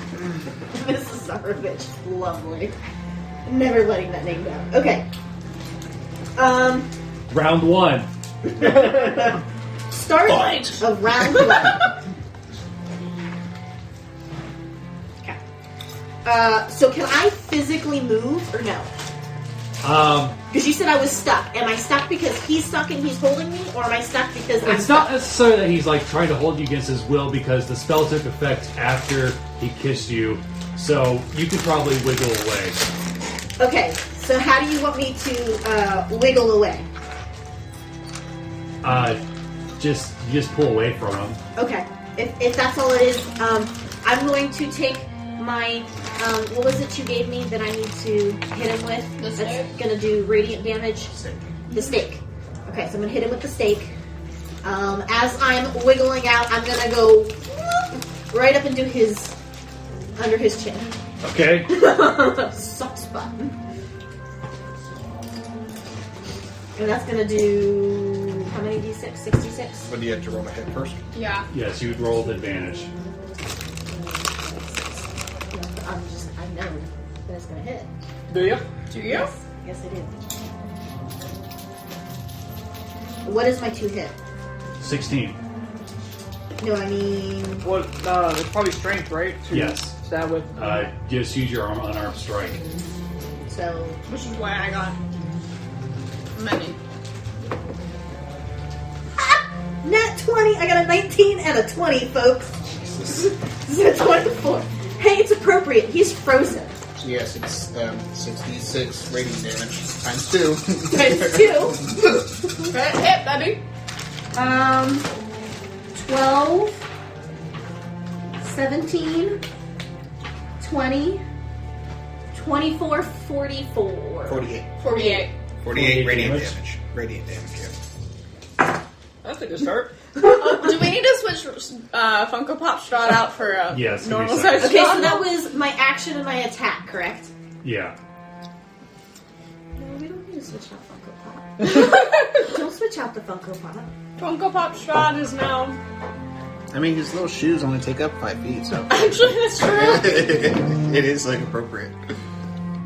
Mrs. Zarovich. Lovely. Never letting that name down. Okay. Round 1. Start of round 1. Okay. So can I physically move or no? Because you said I was stuck. Am I stuck because he's stuck and he's holding me, or am I stuck because I'm It's not necessarily that he's like trying to hold you against his will because the spell took effect after he kissed you, so you could probably wiggle away. Okay, so how do you want me to wiggle away? You just pull away from him. Okay, if that's all it is, I'm going to take my, what was it you gave me that I need to hit him with? The That's snake? going to do radiant damage. The stake. Okay, so I'm gonna hit him with the stake. As I'm wiggling out, I'm gonna go right up into under his chin. Okay. Soft spot. And that's gonna do how many d6? 66. But do you have to roll a hit first? Yeah. Yes, you would roll with advantage. I know that it's gonna hit. Do you? Do you? Yes, I do. What is my 2 hit? 16. No, I mean What? It's probably strength, right? To Yes. Stab with. Just use your unarmed strike. so. Which is why I got many. Nat 20. I got a 19 and a 20, folks. This is a 24. Hey, it's appropriate. He's frozen. So yes, it's 66 radiant damage times 2. Times 2. Hit, buddy. 12, 17, 20, 24, 44. 48. 48. 48 radiant damage. damage. Radiant damage, yeah. That's a good start. Oh, do we need to switch Funko Pop Strahd out for a Yes, give me a normal second. size Okay, so Strahd? that was my action and my attack, correct? Yeah. No, we don't need to switch out Funko Pop. Don't switch out the Funko Pop. Funko Pop Strahd is now. I mean, his little shoes only take up 5 feet, so. Actually, that's true. It is, like, appropriate.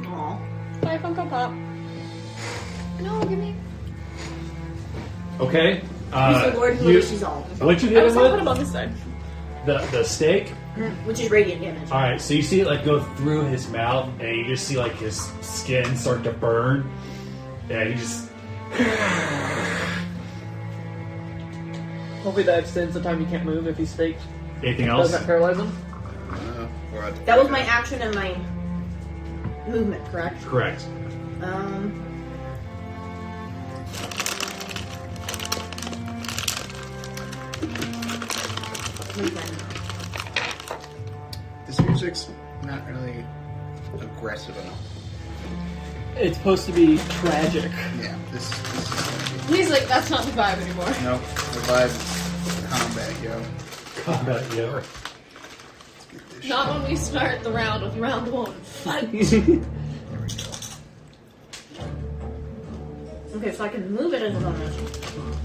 Aw. Bye, Funko Pop. No, give me. Okay. He's the Lord who oversees all. What'd you I hit was him gonna put him with? on this side. The stake? Which is radiant damage. Alright, so you see it like go through his mouth, and you just see like his skin start to burn. And he just. Hopefully that extends the time he can't move if he's staked. Anything else? Doesn't that paralyze him? That was my action and my movement, correct? Correct. This music's not really aggressive enough. It's supposed to be tragic. Yeah, this is gonna He's like, that's not the vibe anymore. be. Nope, the vibe is combat, yo. Combat, yeah. Let's get this Not when we start the round with round 1. Fight. There we go. Okay, so I can move it as a bonus.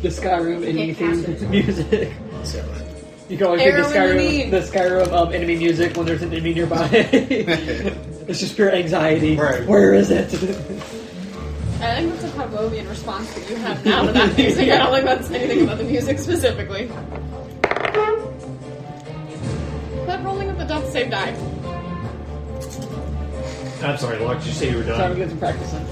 The Skyrim enemy Can't cast it. music. So, You can always pick the Arrow enemy. Skyrim enemy music when there's an enemy nearby. It's just pure anxiety. Right. Where is it? I think that's a Pavlovian response that you have now to that music. I don't think that's anything about the music specifically. Quit rolling with the death save die. I'm sorry, Lark, did you say you were Time to done? get some practice in.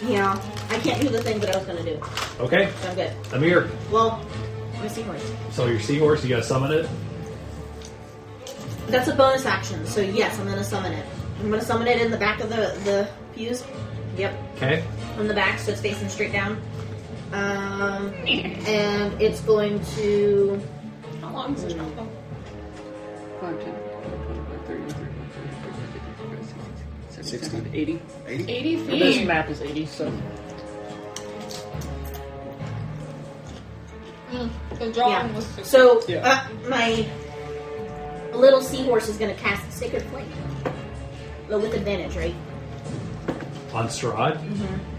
Yeah, I can't do the thing that I was gonna do. Okay, So I'm good. Amir. Well, my seahorse. So your seahorse, you gotta summon it? That's a bonus action, so yes, I'm gonna summon it. I'm gonna summon it in the back of the fuse. Yep, Okay. on the back, so it's facing straight down. And it's going to. How long is it? 5, 10, 25, 30, 60. 80. 80? 80 This feet. map is 80, so. The drawing Yeah. was 60. So Yeah. my little seahorse is gonna cast Sacred Flame. But with advantage, right? On Strahd?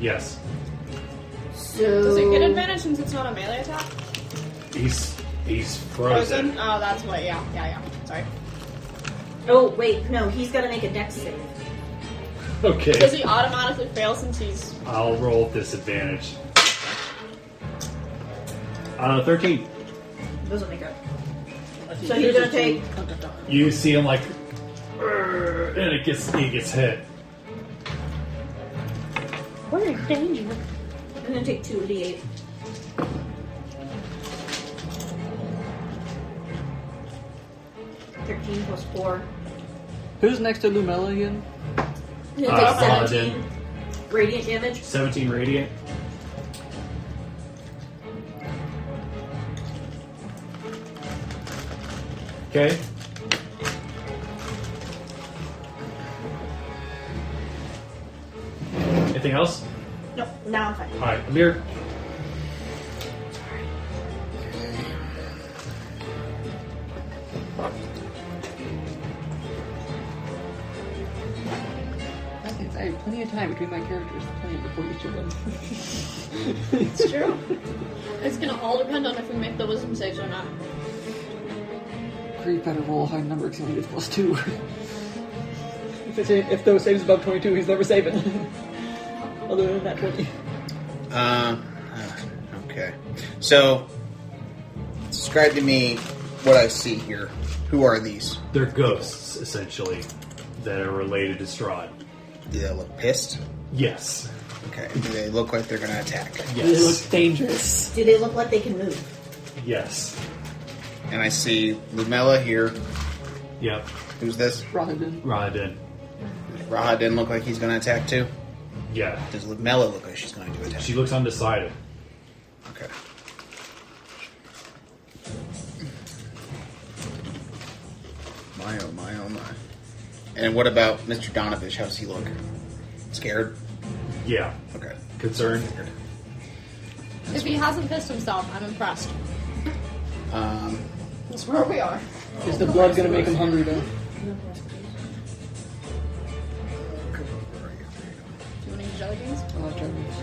Yes. So. Does it get advantage since it's not a melee attack? He's Frozen? frozen. Oh, that's what, yeah. Sorry. Oh wait, no, he's gotta make a Dex save. Does Okay. he automatically fail since he's... I'll roll disadvantage. 13. Doesn't make it. So he's gonna take. You see him like, and he gets hit. What a danger! I'm gonna take 2d8. $13 plus 4. Who's next to Lumella again? I'm gonna take Paladin. 17 radiant damage. 17 radiant. Okay. If Anything else? Nope, now I'm fine. All right, Amir. I have plenty of time between my characters playing before each of them. It's true. It's gonna all depend on if we make the wisdom saves or not. Creed better roll a high number because he only gets +2. If those saves above 22, he's never saving. Other than that 20. Okay. So, describe to me what I see here. Who are these? They're ghosts, essentially, that are related to Strahd. Do they look pissed? Yes. Okay. Do they look like they're going to attack? They look Yes. dangerous. Do they look like they can move? Yes. And I see Lumella here. Yep. Who's this? Rahadin. Rahadin. Raha didn't look like he's going to attack too. Yeah. Does Lumella look like she's going to attack? She looks undecided. Okay. My oh my oh my. And what about Mr. Donovich? How's he look? Scared? Yeah. Okay. Concerned? If he hasn't pissed himself, I'm impressed. Um, That's where we are. Is the blood going to make him hungry, though? Do you want to use jelly beans? I'll try this.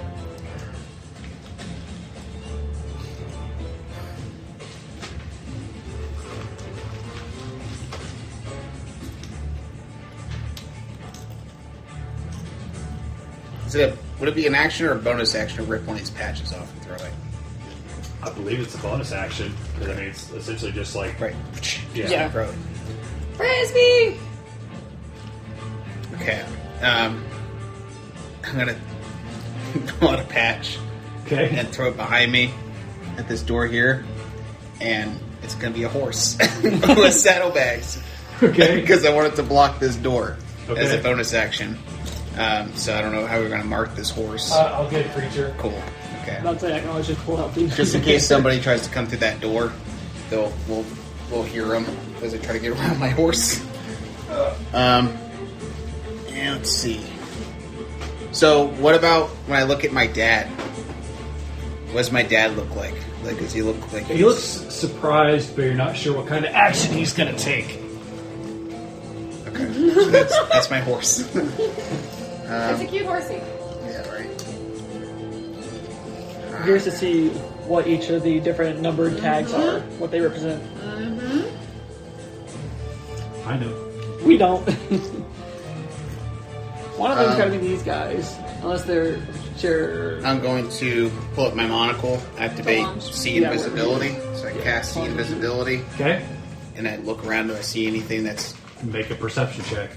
would it be an action or a bonus action to rip one of these patches off and throw it? I believe it's a bonus action. Because, I mean, it's essentially just like... Right. Yeah. Throw it. Frisbee! Okay. I'm gonna pull out a patch Okay. and throw it behind me at this door here, and it's gonna be a horse with saddlebags. Okay. Because I wanted to block this door as a Okay. bonus action. So I don't know how we're gonna mark this horse. I'll get creature. Cool. Okay. I'm not saying I can always just pull out these. Just in case somebody tries to come through that door, we'll hear them as they try to get around my horse. And let's see. So, what about when I look at my dad? What does my dad look like? Like, does he look like He looks surprised, but you're not sure what kind of action he's going to take. Okay, so that's my horse. It's a cute horsey. Yeah, right. I'm curious to see what each of the different numbered tags are, what they represent. I know. We don't. One of them's got to be these guys, unless they're sure. I'm going to pull up my monocle, activate Go on. See Yeah, Invisibility. So I cast See Invisibility, Okay. and I look around. Do I see anything that's... Make a perception check.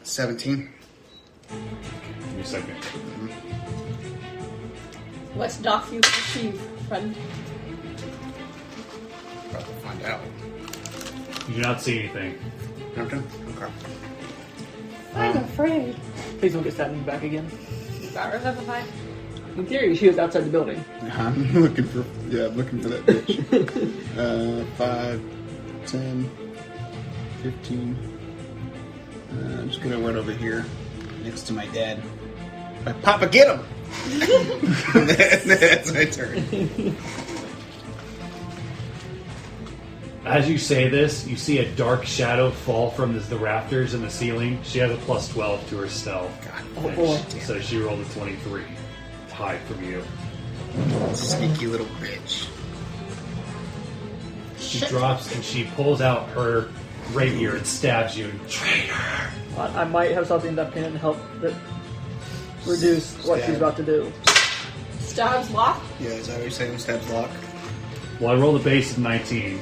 17? Give me a second. What doth you perceive, friend? Probably find out. You do not see anything. Nothing? Okay. I'm afraid. Please don't get stabbed in the back again. Got revivify. In theory, she was outside the building. I'm looking for that bitch. 5, 10, 15. I'm just gonna run over here next to my dad. My Papa, get him! That's my turn. As you say this, you see a dark shadow fall from the rafters in the ceiling. She has a +12 to her stealth. God, Oh boy. So she rolled a 23. Hide from you. sneaky little bitch. She drops and she pulls out her rapier and stabs you. Traitor! I might have something that can help that reduce what she's Stab. about to do. Stabs lock. Yeah, is that what you're saying? Stabs lock? Well, I rolled a base of 19.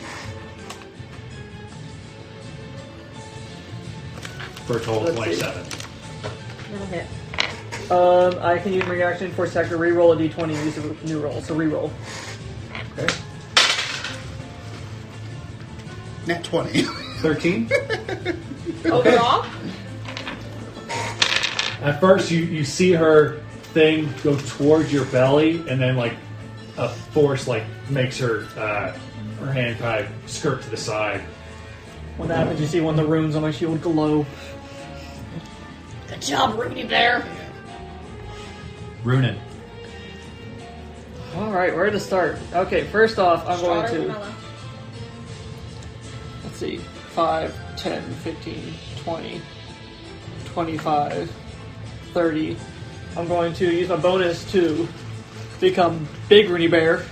For a total of Let's see. 27. That'll hit. I can use my reaction for sector to re-roll a d20 and use a new roll, so re-roll. Okay. Nat 20. 13? Overall. At first, you see her thing go towards your belly, and then like a force like makes her hand kind of skirt to the side. When that happens, you see one of the runes on my shield glow. Good job, Rudy Bear. Runin. Alright, where to start? Okay, first off, I'm going Strahd or to... Vanilla? Let's see. 5, 10, 15, 20, 25, 30. I'm going to use my bonus to become Big Rooney Bear.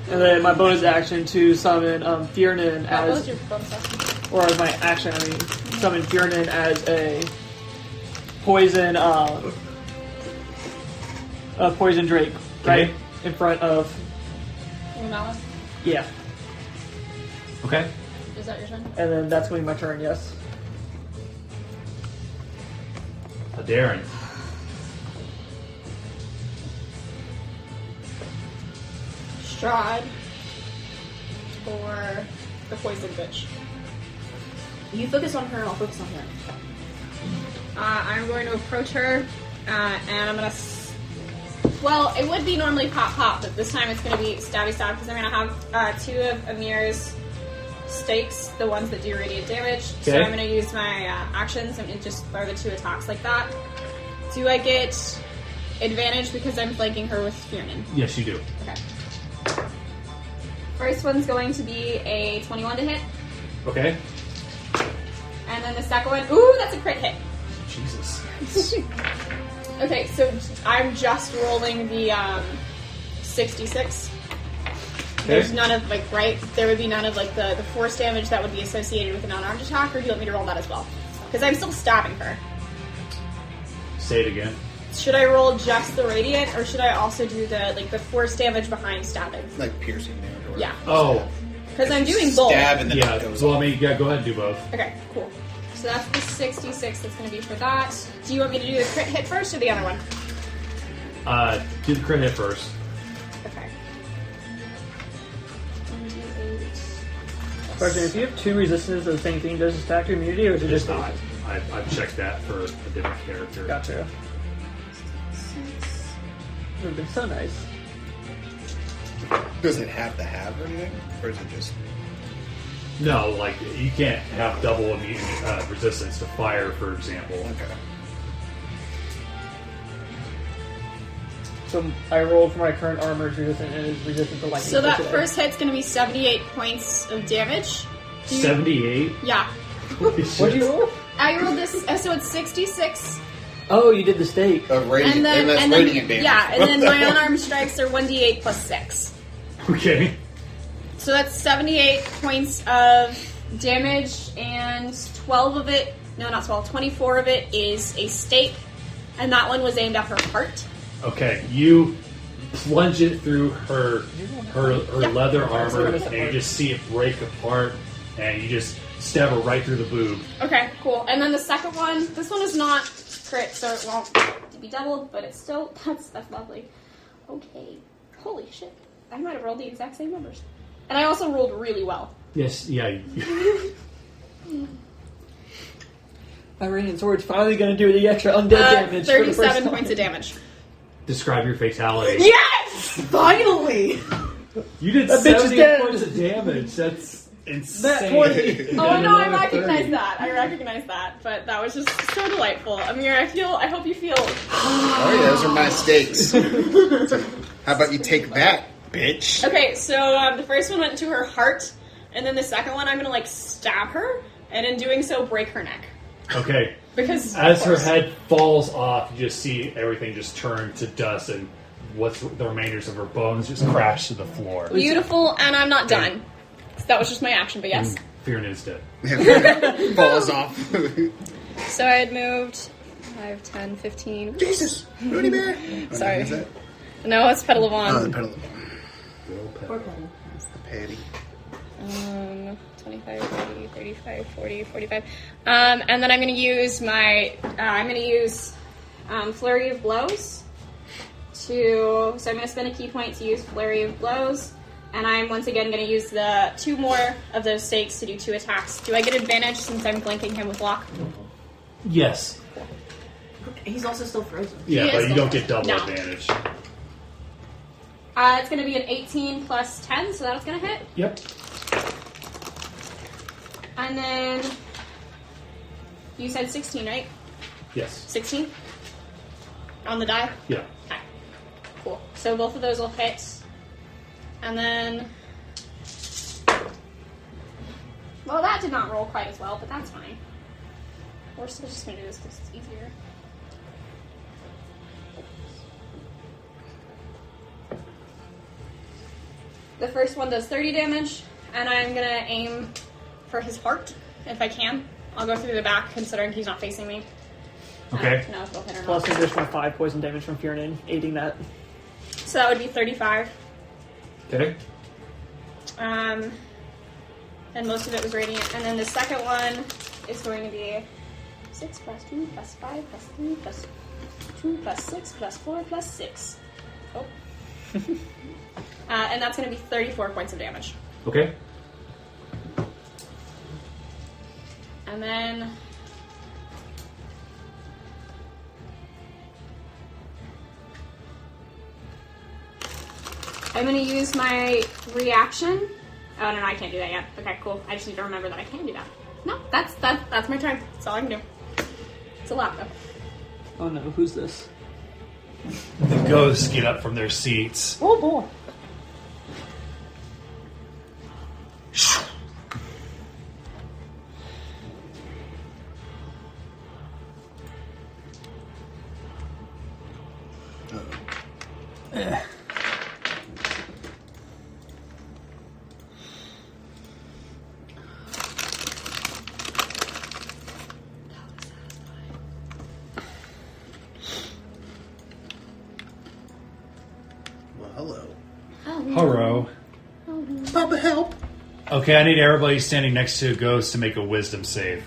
And then my bonus action to summon Fiernan What was as... your bonus action? Or as my action, I mean, summon Fiernan as a poison, poison drake, right? Okay. In front of... Vanilla? Yeah. Okay. Is that your turn? And then that's going to be my turn, yes. Darren. Strahd or the poison bitch. You focus on her, and I'll focus on him. I'm going to approach her, and I'm gonna. Well, it would be normally pop, but this time it's gonna be stabby stab because I'm gonna have 2 of Amir's stakes, the ones that do radiant damage. So Okay. I'm gonna use my actions and just fire the 2 attacks like that. Do I get advantage because I'm flanking her with Fiernan? Yes, you do. Okay. First one's going to be a 21 to hit, Okay. and then the second one, ooh, that's a crit hit. Jesus. Okay, so I'm just rolling the 66. There's none of, like, right? There would be none of, like, the force damage that would be associated with an unarmed attack, or do you want me to roll that as well? Because I'm still stabbing her. Say it again. Should I roll just the radiant, or should I also do the force damage behind stabbing? Like piercing damage. Or Yeah. Oh. Because I'm doing both. Stab and then Yeah. it goes Well, I off. mean, yeah, go ahead and do both. Okay, cool. So that's the 66 that's going to be for that. Do you want me to do the crit hit first, or the other one? Do the crit hit first. Okay. 1d8. Question, if you have 2 resistances to the same thing, does it stack your immunity, or is it It is just not. I've checked that for a different character. Gotcha. It would have been so nice. Does it have to have or anything? Or is it just... No, like, you can't have double immune resistance to fire, for example. Okay. So I rolled for my current armor is resistant and is resistant to lightning. So that today. first hit's going to be 78 points of damage. Do you- 78? Yeah. What'd you roll? I rolled this, so it's 66. Oh, you did the stake. Of radiant, and that's radiant damage. yeah, and then my unarmed strikes are 1d8 plus 6. Okay. So that's 78 points of damage, and 12 of it, no, not 12, 24 of it is a stake, and that one was aimed at her heart. Okay, you plunge it through her Yep. leather armor, and you just see it break apart, and you just stab her right through the boob. Okay, cool. And then the second one, this one is not crit, so it won't be doubled, but it's still, that's lovely. Okay. Holy shit. I might have rolled the exact same numbers. And I also rolled really well. Yes, yeah. My radiant sword's finally going to do the extra undead damage. for the first 37 time. points of damage. Describe your fatality. Yes! Finally! You did That bitch is 78 dead. points of damage. That's insane. That 20. Oh, I know, I recognize that. I recognize that. But that was just so delightful. Amir, I hope you feel... Oh yeah, those are my stakes. How about you take that, bitch? Okay, so the first one went to her heart, and then the second one I'm gonna, stab her, and in doing so, break her neck. Okay. Because As of her course. head falls off, you just see everything just turn to dust, and what's the remainders of her bones just crash to the floor. Beautiful, and I'm not done. So that was just my action, but yes. Fear is dead. Falls off. So I had moved 5, 10, 15. Jesus, Rudy Bear. Sorry. Is that? No, it's Petal of Oh, the Wand. pedal. That's the patty. 25, 30, 35, 40, 45. And then I'm going to use Flurry of Blows so I'm going to spend a key point to use Flurry of Blows, and I'm once again going to use the 2 more of those stakes to do 2 attacks. Do I get advantage since I'm flanking him with lock? Yes. He's also still frozen. Yeah, He but is you don't still- get double No. advantage. It's going to be an 18 plus 10, so that's going to hit. Yep. And then You said 16, right? Yes. 16? On the die? Yeah. Okay. Cool. So both of those will hit. And then... Well, that did not roll quite as well, but that's fine. We're still just going to do this because it's easier. The first one does 30 damage, and I'm going to aim for his heart, if I can. I'll go through the back, considering he's not facing me. Okay. I don't know if he'll hit or not. Plus an additional 5 poison damage from Fiorin, aiding that. So that would be 35. Okay. And most of it was radiant. And then the second one is going to be 6 plus 2 plus 5 plus 3 plus 2 plus 6 plus 4 plus 6. Oh. And that's going to be 34 points of damage. Okay. And then... I'm going to use my reaction. Oh, no, I can't do that yet. Okay, cool. I just need to remember that I can do that. No, that's my turn. That's all I can do. It's a lot, though. Oh no, who's this? The ghosts get up from their seats. Oh boy. Well, hello. Hello. Papa, help! Okay, I need everybody standing next to a ghost to make a wisdom save.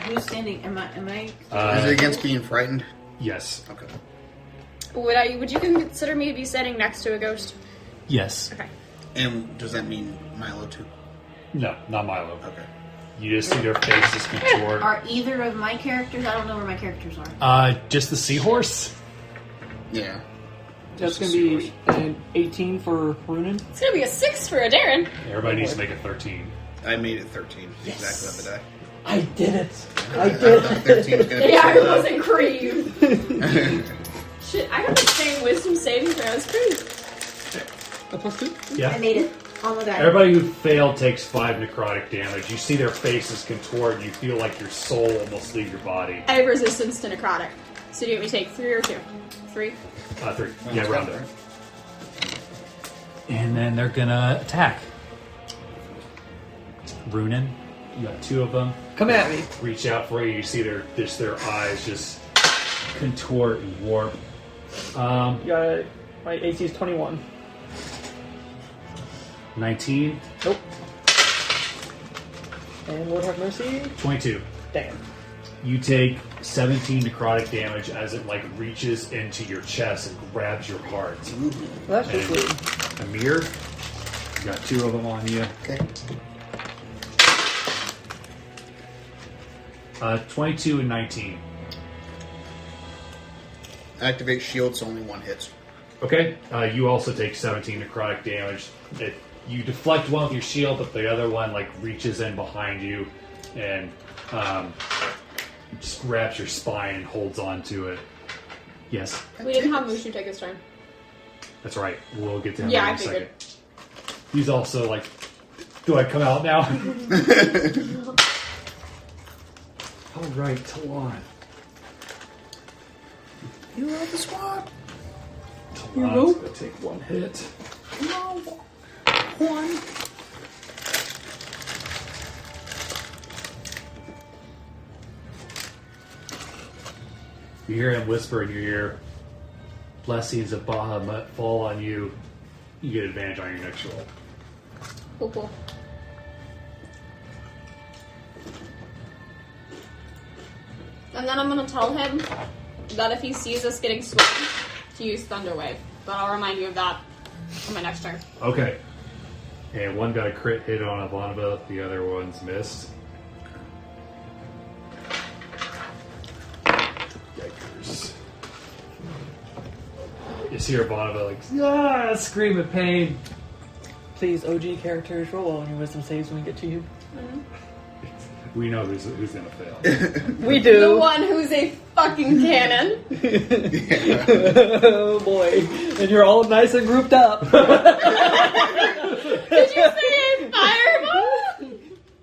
Who's standing? Am I? Is it against being frightened? Yes. Okay. Would you consider me to be standing next to a ghost? Yes. Okay. And does that mean Milo too? No, not Milo. Okay. You just see their faces contort. Are either of my characters? I don't know where my characters are. Just the seahorse? Yeah. That's Just gonna a be an 18 for Runin. It's going to be a 6 for a Darren. Everybody needs to make a 13. I made it 13. Exactly on the die. I did it. I thought 13 was going to be Yeah, so it low. wasn't Creve. Shit, I got the same wisdom saving throw as Creve. A plus 2? I Yeah. made it on the die. Everybody who failed takes 5 necrotic damage. You see their faces contort and you feel like your soul almost leave your body. I have resistance to necrotic. So do you want me to take 3 or 2? 3? 3. Yeah, round it. And then they're gonna attack. Runin, you got 2 of them. Come at me. Reach out for you. You see their eyes just contort and warp. My AC is 21. 19, Nope. And Lord have mercy. 22. Damn. You take 17 necrotic damage as it like reaches into your chest and grabs your heart. Well, that's just And rude. Amir, you got 2 of them on you. Okay. 22 and 19. Activate shield, so only 1 hits. Okay. You also take 17 necrotic damage. You deflect one with your shield, but the other one like reaches in behind you and just grabs your spine and holds on to it. Yes, We didn't have Mushu take his turn. that's right. We'll get to him Yeah, in I a figured. second. He's also like, do I come out now? All right, Talon. You are the squad. Talon's gonna take 1 hit. No. 1. You hear him whisper in your ear, blessings of Bahamut fall on you. You get advantage on your next roll. Cool. And then I'm going to tell him that if he sees us getting swift, to use Thunder Wave. But I'll remind you of that on my next turn. Okay. And one got a crit hit on Ivanova, the other one's missed. Yikers. You see Ivanova like, scream of pain. Please, OG characters, roll well on your wisdom saves when we get to you. We know who's going to fail. We The do. one who's a fucking cannon. Oh boy. And you're all nice and grouped up. Did you say fireball?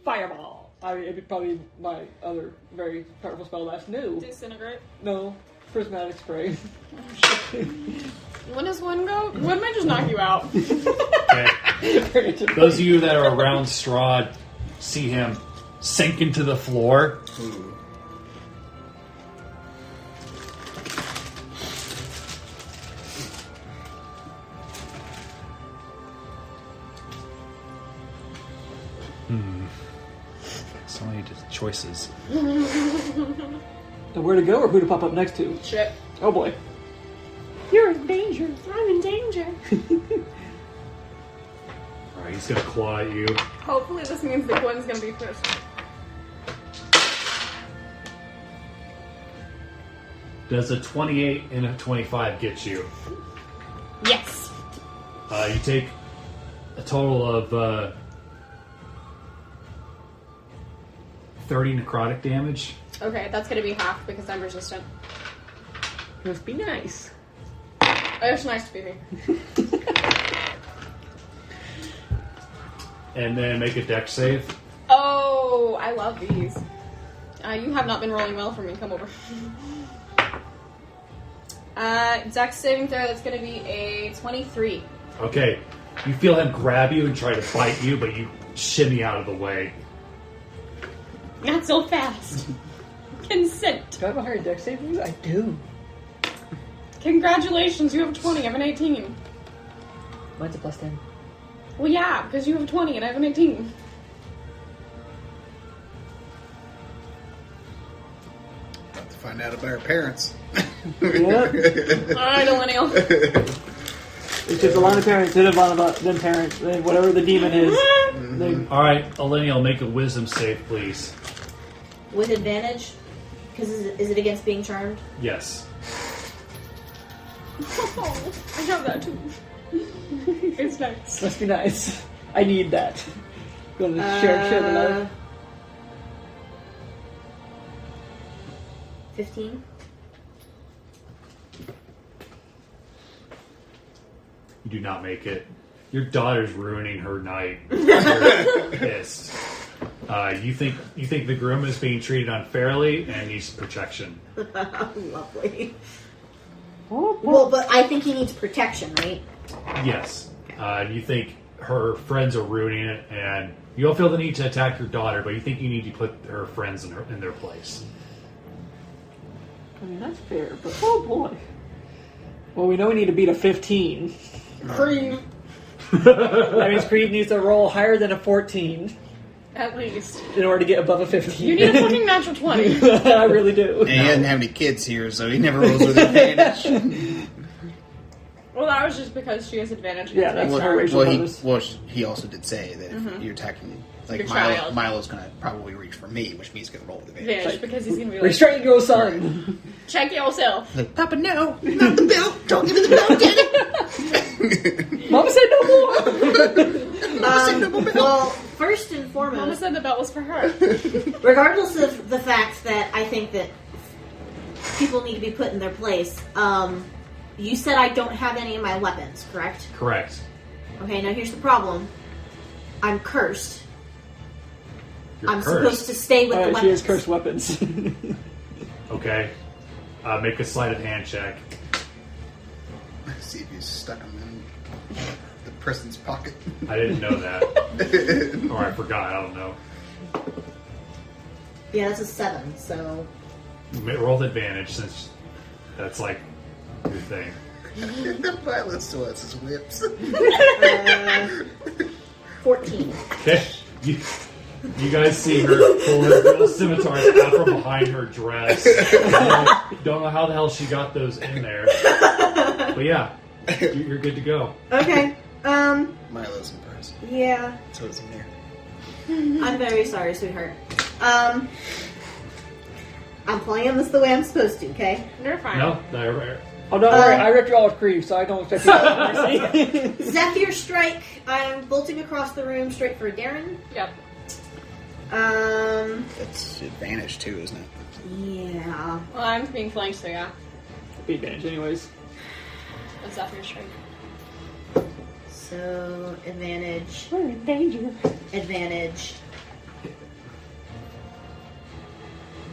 Fireball. I mean, it'd be probably my other very powerful spell that's new. Disintegrate. No. Prismatic spray. When does one go? When might just knock you out? Okay. Those of you that are around Strahd see him sink into the floor. Ooh. So many choices. And where to go or who to pop up next to? Shit. Oh boy. You're in danger. I'm in danger. Alright, he's going to claw at you. Hopefully this means that Gwen's gonna be first. Does a 28 and a 25 get you? Yes. You take a total of 30 necrotic damage. Okay, that's gonna be half because I'm resistant. Must be nice. It's nice to be me. And then make a dex save. Oh, I love these. You have not been rolling well for me. Come over. Dex saving throw, that's gonna be a 23. Okay. You feel him grab you and try to bite you, but you shimmy out of the way. Not so fast. Consent. Do I have a higher dex save than you? I do. Congratulations, you have a 20, I have an 18. Mine's a plus 10. Well, yeah, because you have a 20 and I have an 18. Have to find out about our parents. Yep. Alright, millennial. It's just a line of parents, then a line of then parents, then whatever the demon is. Then Alright, Elenial, make a wisdom save, please. With advantage? Because is it against being charmed? Yes. Oh, I have that too. It's nice. must be nice. I need that. Going to share the love. 15. You do not make it. Your daughter's ruining her night. You're pissed. You think the groom is being treated unfairly and needs protection. Lovely. Oh, Well, but I think he needs protection, right? Yes. You think her friends are ruining it, and you don't feel the need to attack your daughter, but you think you need to put her friends in their place. I mean, that's fair, but oh boy. Well, we know we need to beat a 15. Cream. That means Creed needs to roll higher than a 14 At least. in order to get above a 15. You need a fucking natural 20. I really do. And he doesn't have any kids here, so he never rolls with advantage. Well, that was just because she has advantage. Yeah, against that's her. her racial bonus. He also did say that if you're attacking, like Your child. Milo's going to probably reach for me, which means he's going to roll with advantage. Advantage because he's gonna be like, Restrain your son. check yourself. Like, Papa, no, not the belt. Don't give me the belt, Daddy. Mama said no more. Well, first and Mama foremost, said the belt was for her. regardless of the fact that I think that people need to be put in their place, you said I don't have any of my weapons, correct? Correct. Okay, now here's the problem. I'm cursed. You're I'm cursed. supposed to stay with the Alright, weapons. she has cursed weapons. Okay. Make a sleight of hand check. See if he's stuck him in the person's pocket. I didn't know that. Or I forgot. I don't know. Yeah, that's a 7, so... Roll with advantage since that's like your thing. The pilot still has his whips. 14. Okay. You guys see her pull her little scimitars out from behind her dress. Don't know how the hell she got those in there. But yeah, you're good to go. Okay, Milo's impressed. yeah. So it's in there. I'm very sorry, sweetheart. I'm playing this the way I'm supposed to, okay? You're fine. No. Oh, don't worry. I ripped you all with Creed, so I don't expect you to have mercy. Zephyr Strike. I'm bolting across the room straight for Darren. Yep. That's advantage too, isn't it? Yeah. Well, I'm being flanked, so yeah. Be advantage anyways. What's that for your strength? So, advantage. We're in danger. Advantage.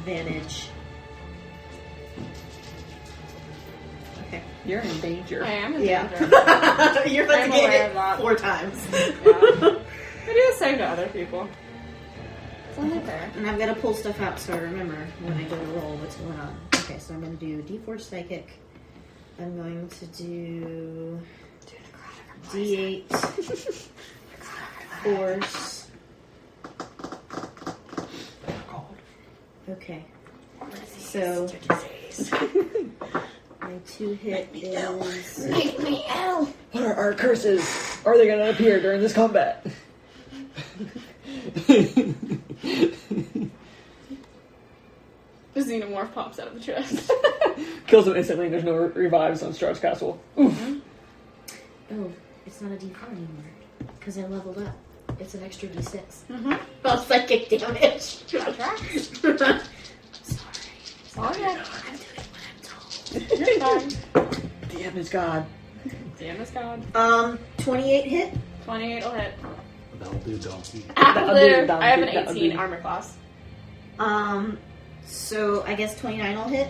Advantage. Okay. You're in danger. I am in Yeah. danger. You're about I'm to get aware of it that. 4 times. Yeah. I do the same to other people. It's only fair. And I've got to pull stuff out so I remember when I go to roll what's going on. Okay, so I'm going to do D4 Psychic. I'm going to do D8 Force. Okay. So my 2 hit is Make me ill. What are our curses? Are they going to appear during this combat? The xenomorph pops out of the chest. Kills him instantly. There's no revives on Strahd's castle. Oof. oh, it's not a D4 anymore because I leveled up. It's an extra D6. Mm-hmm. Well, psychic damage. That's right. Sorry. Oh, yeah. I'm doing what I'm told. You're fine. DM is God. Damn is God. 28 hit. 28 will hit. That'll do, donkey. That'll do, I have an that'll 18 do. armor class. So I guess 29 will hit.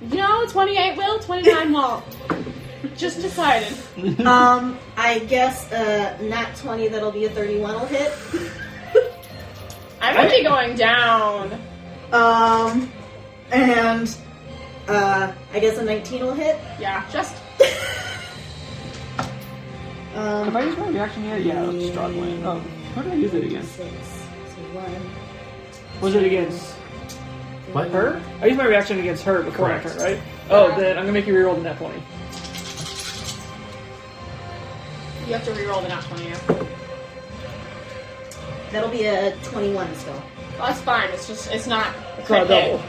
No, 28 will, 29 won't. Just decided. I guess not 20. That'll be a 31 will hit. I'm gonna be going down. And I guess a 19 will hit. Yeah, just. Have I used my reaction yet? Yeah, that's Strahd win. Oh, how did I use it again? 6. So 1. Was it against What? her? I used my reaction against her before my Correct. turn, right? Oh, then I'm gonna make you reroll the net 20. You have to reroll the nat 20. Yeah. That'll be a 21 still. Well, that's fine. It's just, it's not. It's not a double.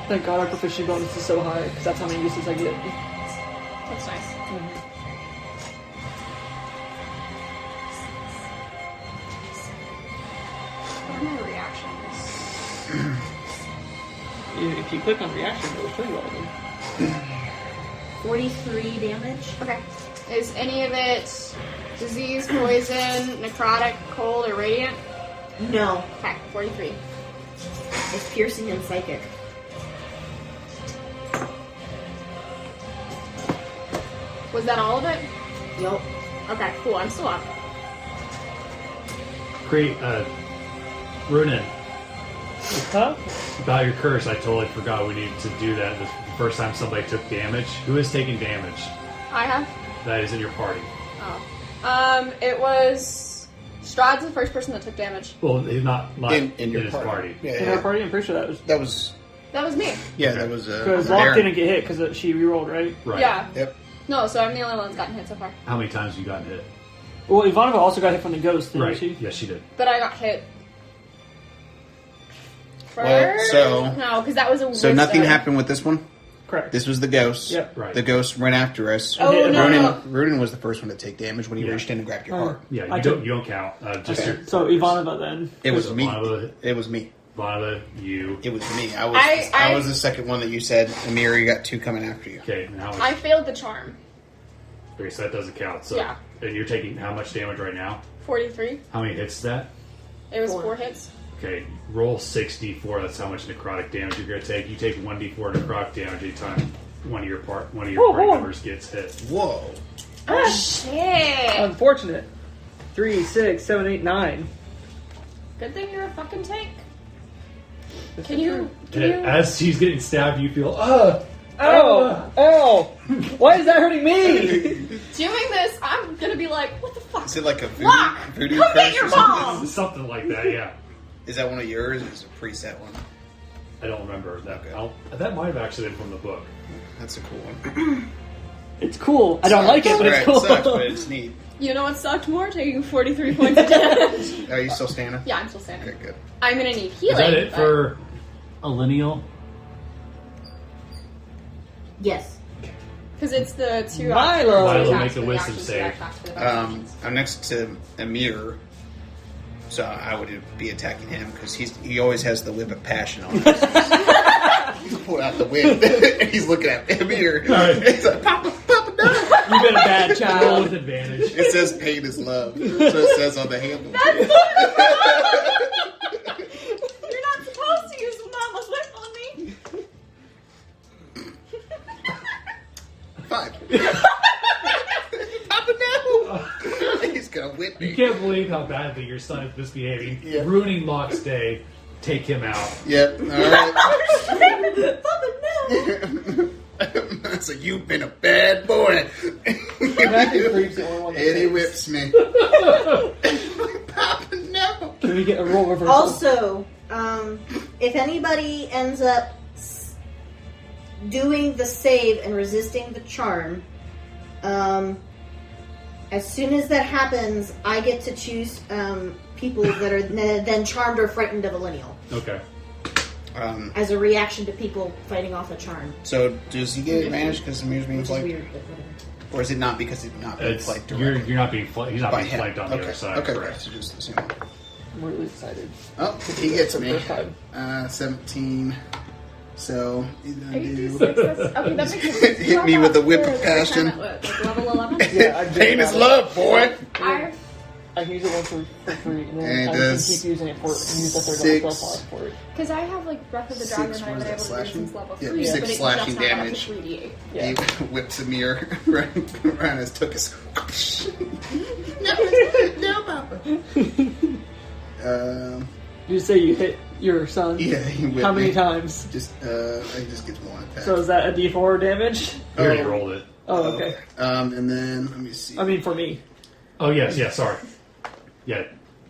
Thank God our proficiency bonus is so high, because that's how many uses I get. That's nice. What are my reactions? If you click on reaction, it'll show you all of them. 43 damage. Okay. Is any of it disease, poison, necrotic, cold, or radiant? No, Okay, 43. it's piercing and psychic. Was that all of it? Yup. Okay, cool. I'm still up. Great, Runin, Huh? about your curse, I totally forgot we needed to do that the first time somebody took damage. Who is taking damage? I have. That is in your party. Oh. It was. Strahd's the first person that took damage. Well, he's not In your his party. party. Yeah, In our party, I'm pretty sure that was... that was That was me. that was Because Locke didn't get hit because she rerolled, right? Right. Yeah. Yep. No, so I'm the only one that's gotten hit so far. How many times have you gotten hit? Well, Ivanova also got hit from the ghost, didn't Right. she? Yes, she did. But I got hit. Well, First? so- No, because that was a So wisdom. nothing happened with this one. Correct. This was the ghost. Yep. Right. The ghost ran after us. Oh, hit no, Runin, no. Runin was the first one to take damage when he Yeah. reached in and grabbed your Oh. heart. Yeah, I you don't count. Just Okay. your So Ivanova then. It was me. Ivanova. It was me. Vana, you. It was me. I I- was the second one that you said. Amir, you got 2 coming after you. Okay, and how much? I failed the charm. Okay, so that doesn't count. So, Yeah. and you're taking how much damage right now? 43. How many hits is that? It was 4. 4 hits. Okay, roll 6d4. That's how much necrotic damage you're going to take. You take 1d4 necrotic damage anytime one of your party members gets hit. Whoa. Oh, shit. Unfortunate. 3, 6, 7, 8, 9. Good thing you're a fucking tank. This Can is you... Can And you... as she's getting stabbed, you feel, Oh! Oh! Why is that hurting me? Doing this, I'm gonna be like, what the fuck? Is it like a voodoo, Lock! voodoo Come get curse your or something? mom! something like that. Yeah, Is that one of yours? Or is it a preset one? I don't remember that. Okay. That might have actually been from the book. That's a cool one. It's cool. I don't like it, but it's Right, cool. It sucks, but it's neat. You know what sucked more? Taking 43 points of damage. Are you still standing? Yeah, I'm still standing. Okay, good. I'm gonna need healing. Is that it but- for a lineal? Yes. Because it's the two Milo. actions, Milo, make the the wisdom actions, save. attacks for the I'm next to Amir, so I would be attacking him because he always has the whip of passion on. He's pulling out the whip and he's looking at Amir. Right. He's like, Papa, no! You've been a bad Roll child. with advantage. It says pain is love. So it says on the handle. You're not supposed to use Mama's whip on me. 5. Papa, no! He's gonna whip me. You can't believe how badly your son is misbehaving, Yeah. ruining Locke's day. Take him out. Yep, alright. Papa, no! So you've been a bad boy. Matthew Creep's the only one that And he saves. whips me. Papa, no! Can we get a roll reversal? Also, if anybody ends up doing the save and resisting the charm, as soon as that happens, I get to choose people that are then charmed or frightened of a lineal Okay. as a reaction to people fighting off a charm. So does he get advantage because Amir's being Which is flanked? weird, but whatever. Or is it not because he's not being It's, flanked you're directly? not being he's not By being him. flanked on the Okay. other side. Okay, correct. right. So just the same. I'm really excited. Oh, he gets For the me. first time. 17. So he's gonna Are you do. okay, that makes sense. Hit me with the whip of passion. Like level 11? Yeah, I Pain is love, boy. I can use it once for free, and then And it I can does keep using it for and use the third level 6. spell slot for it. Because I have like Breath of the 6, Dragon what I've is been that, able to do slashing? since level Yeah, 3, 6 but it slashing just now got up to damage. 3d8. Yeah. He whips Amir around his tuchus. No, Papa. You say you hit your son? Yeah, he whipped How many me. times? He just gets one attack. So is that a D4 damage? You already rolled it. Oh, okay. And then let me see. I mean, for me. Oh yes, sorry. Yeah,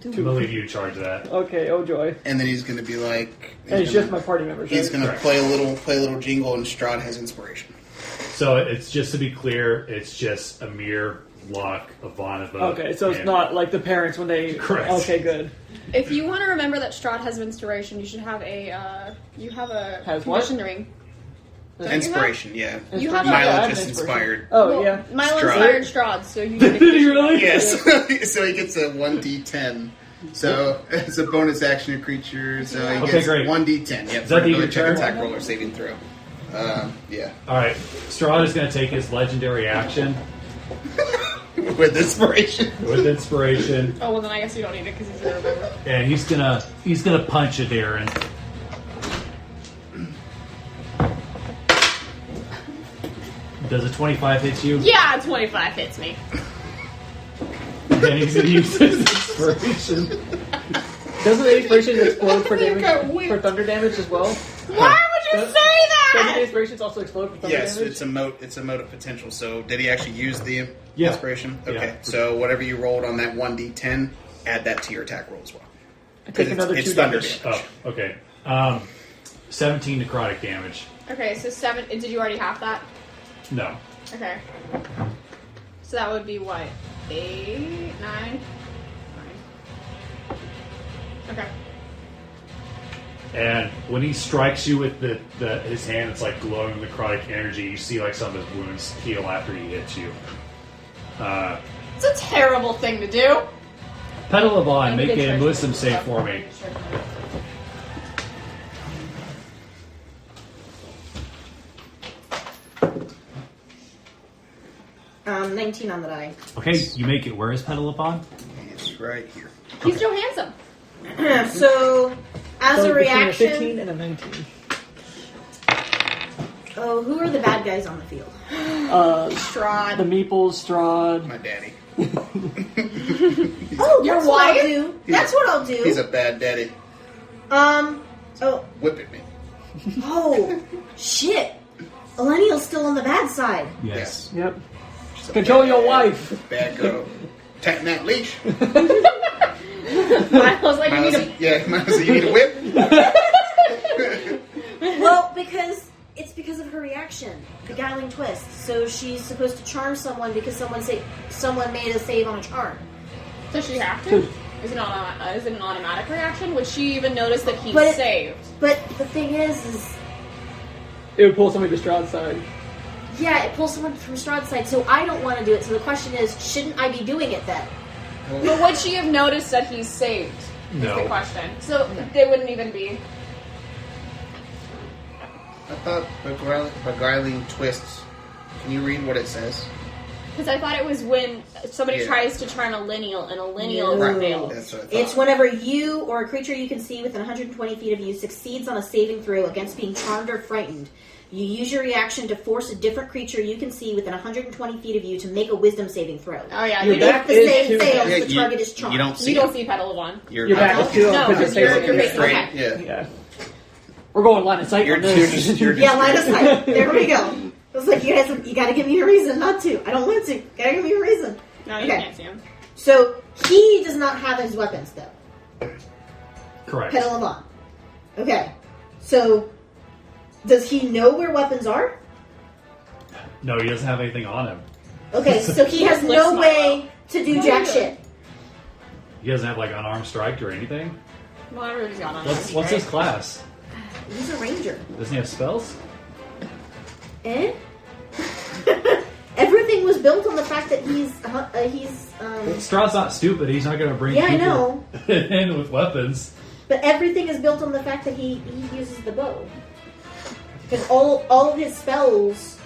I'm gonna leave you in charge of that. Okay, oh joy. And then he's gonna be like. And it's just my party members, He's right? gonna Correct. play a little jingle, and Strahd has inspiration. So it's just to be clear, it's just Amir, Locke, Ivanova. Okay, so it's and- not like the parents when they... Correct. Okay, good. If you want to remember that Strahd has inspiration, you should have a Has what? conditioned ring. Don't Inspiration, yeah. You have Milo I have just inspiration. inspired. Oh, Well, yeah. Milo Strahd. inspired Strahd, so you need a Did he really? Yes. So he gets a 1d10. So it's a bonus action to creature. So he Okay, gets great. 1d10. Yep. Is that the another your check turn? attack roll or saving throw. Yeah. All right, Strahd is gonna take his legendary action With inspiration. with inspiration, Oh well, then I guess you don't need it because he's a remember. and he's gonna punch at Darren. Does a 25 hit you? Yeah, 25 hits me. And he's gonna use his inspiration. Doesn't the inspiration explode for damage, for thunder damage as well? Why would you Does- say Doesn't the that? inspirations also explode for thunder Yes, damage? it's a mode of potential. So did he actually use the Yeah. inspiration? Yeah. Okay. So whatever you rolled on that 1d10, add that to your attack roll as well. I take another it's 2 thunder damage. damage. Oh, okay. 17 necrotic damage. Okay, so 7. Did you already have that? No. Okay. So that would be what? 8, 9. Okay. And when he strikes you with his hand, it's like glowing necrotic energy. You see like some of his wounds heal after he hits you. It's a terrible thing to do. Petal of On, make a wisdom save for me. 19 on the die. Okay, you make it. Where is Petal of On? It's right here. He's Joe Handsome. So, as So a between a 15 reaction, and a 19. oh, who are the bad guys on the field? Strahd. The Meeples, Strahd. My daddy. Oh, Your that's what I'll wife? do. That's what I'll do. He's a bad daddy. Oh, Whip at me. oh, shit. Millennial's still on the bad side. Yes. Yep. She's a Control bad- your wife. Bad girl. Tighten that leash. I was like, you need Miles, a. yeah, Miles, you need a whip. Well, because it's because of her reaction, beguiling twist. So she's supposed to charm someone because someone made a save on a charm. Does she have to? Is it an automatic reaction? Would she even notice that he But- saved? But the thing is It would pull somebody to Strahd's side. Yeah, it pulls someone from Strahd's side, so I don't want to do it. So the question is, shouldn't I be doing it then? But would she have noticed that he's saved? Is No. the question. So they wouldn't even be. I thought beguiling twists. Can you read what it says? Because I thought it was when somebody Yeah. tries to charm a lineal, and a lineal No. fails. That's what I thought. It's whenever you or a creature you can see within 120 feet of you succeeds on a saving throw against being charmed or frightened. You use your reaction to force a different creature you can see within 120 feet of you to make a wisdom saving throw. Oh yeah, Your you back If the is save too- fails, Yeah, the target is charmed. You don't see. you don't it. see petal of one. Your back is too No, because you're you're facing facing it. it. Okay. Yeah. We're going line of sight You're on this. just Yeah, line of sight. There we go. I was like, you guys, you gotta give me a reason not to. I don't want to. Gotta give me a reason. No, you Okay. can't see him. So he does not have his weapons though. Correct. Petal of on. Okay. So does he know where weapons are? No, he doesn't have anything on him. Okay, so he has Lifts no my way to do jack shit. He doesn't have like unarmed strike or anything. Well, everybody's got on. What's his class? He's a ranger. Doesn't he have spells? Eh? Everything was built on the fact that he's Strahd's not stupid. He's not going to bring Yeah, I people know. in with weapons. But everything is built on the fact that he uses the bow. Because all of his spells.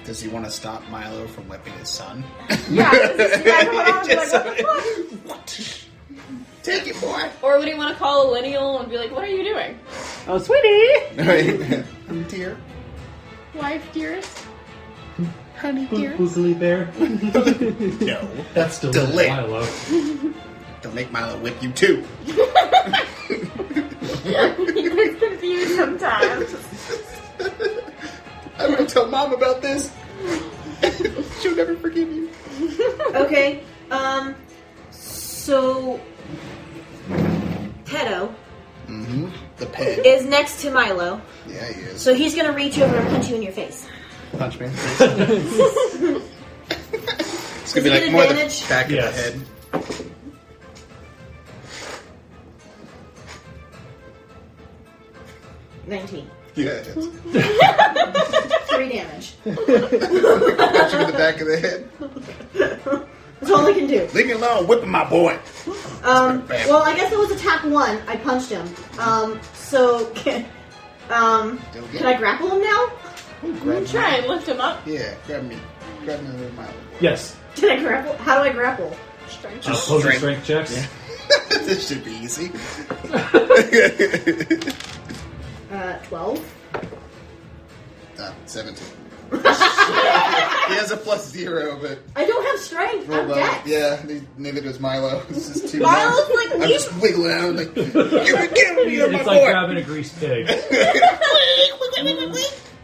Does he want to stop Milo from whipping his son? Yeah, this is the guy coming on and be like, what the fuck? What? Take it, boy. Or would he want to call a lineal and be like, what are you doing? Oh, sweetie! I'm dear. Wife, dearest? Honey, dear. Who's there? No. That's still Delay. Milo. Don't make Milo whip you too. He gets confused sometimes. I'm gonna tell Mom about this. She'll never forgive you. Okay, so Pedo Mm-hmm. The pig. is next to Milo, Yeah, he is. so he's gonna reach over and punch you in your face. Punch me in the face. It's gonna be Does he like get more the advantage? back Yes. of the head. 19. Yeah, it is. 3 damage. Punch him in the back of the head. That's all I can do. Leave me alone, whipping my boy. Well, I guess it was attack 1. I punched him. So can I grapple him now? Grab Try and lift him up. Yeah, grab me. Grab me with Milo. Yes. Can I grapple? How do I grapple? Strength. Just Opposing strength. strength checks. Yeah. This should be easy. 12. 17. He has a +0, but I don't have strength. roll I'm well. dex. Yeah, neither does Milo. This is too Milo's much. like, I'm you- just wiggling out like, give me, you're my It's like boy. grabbing a greased pig.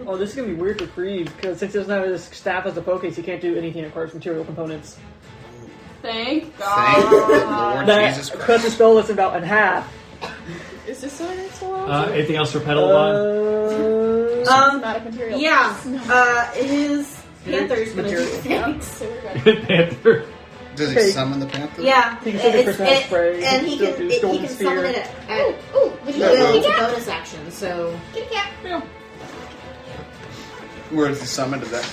Oh, this is gonna be weird for Creed because since he doesn't have his staff as a focus, he can't do anything that requires material components. Thank Thank God. the Lord That Jesus cuts Christ. the spell list about in half. Is this what it's allowed? Anything else for Petal of Not a imperial. Yeah. His panther's gonna do things. So we're On? good. Panther. Does he Okay. summon the panther? Yeah, He can still do Christmas spray, and he he can can still do he can Storm summon Spear. it at Ooh, Yeah, it's a well. bonus action. So Kitty cat. Yeah. Where is he summoned to that?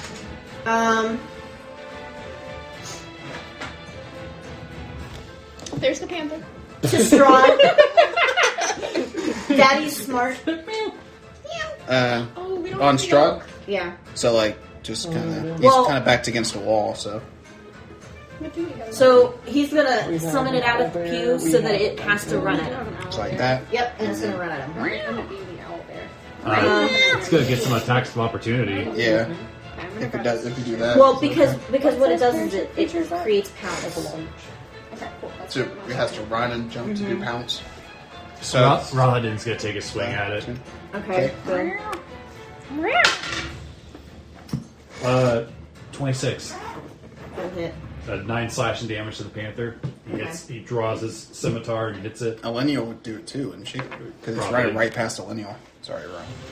There's the panther. to Strahd. Daddy's smart. Oh, we don't On have to Strahd? go. Yeah. So, like, just kind of, he's Well- kind of backed against a wall, so. So he's gonna We have summon it out of the an pew owlbear, so we that have it has to run at him. It's like that. Yep, and it's gonna run at him. I'm gonna be the owl bear. It's gonna get some attacks of opportunity. Yeah. I'm gonna If it grab does, this. if you do that. Well, because what it does is it creates pounds. Okay, cool. That's So what it has to run and jump to do pounce. So. Rahadin's gonna take a swing at it. Okay. So 26. that'll hit. 9 slashing damage to the panther. He draws his scimitar and hits it. A lineal would do it too, wouldn't she? Because it's Probably. right past a lineal. Sorry,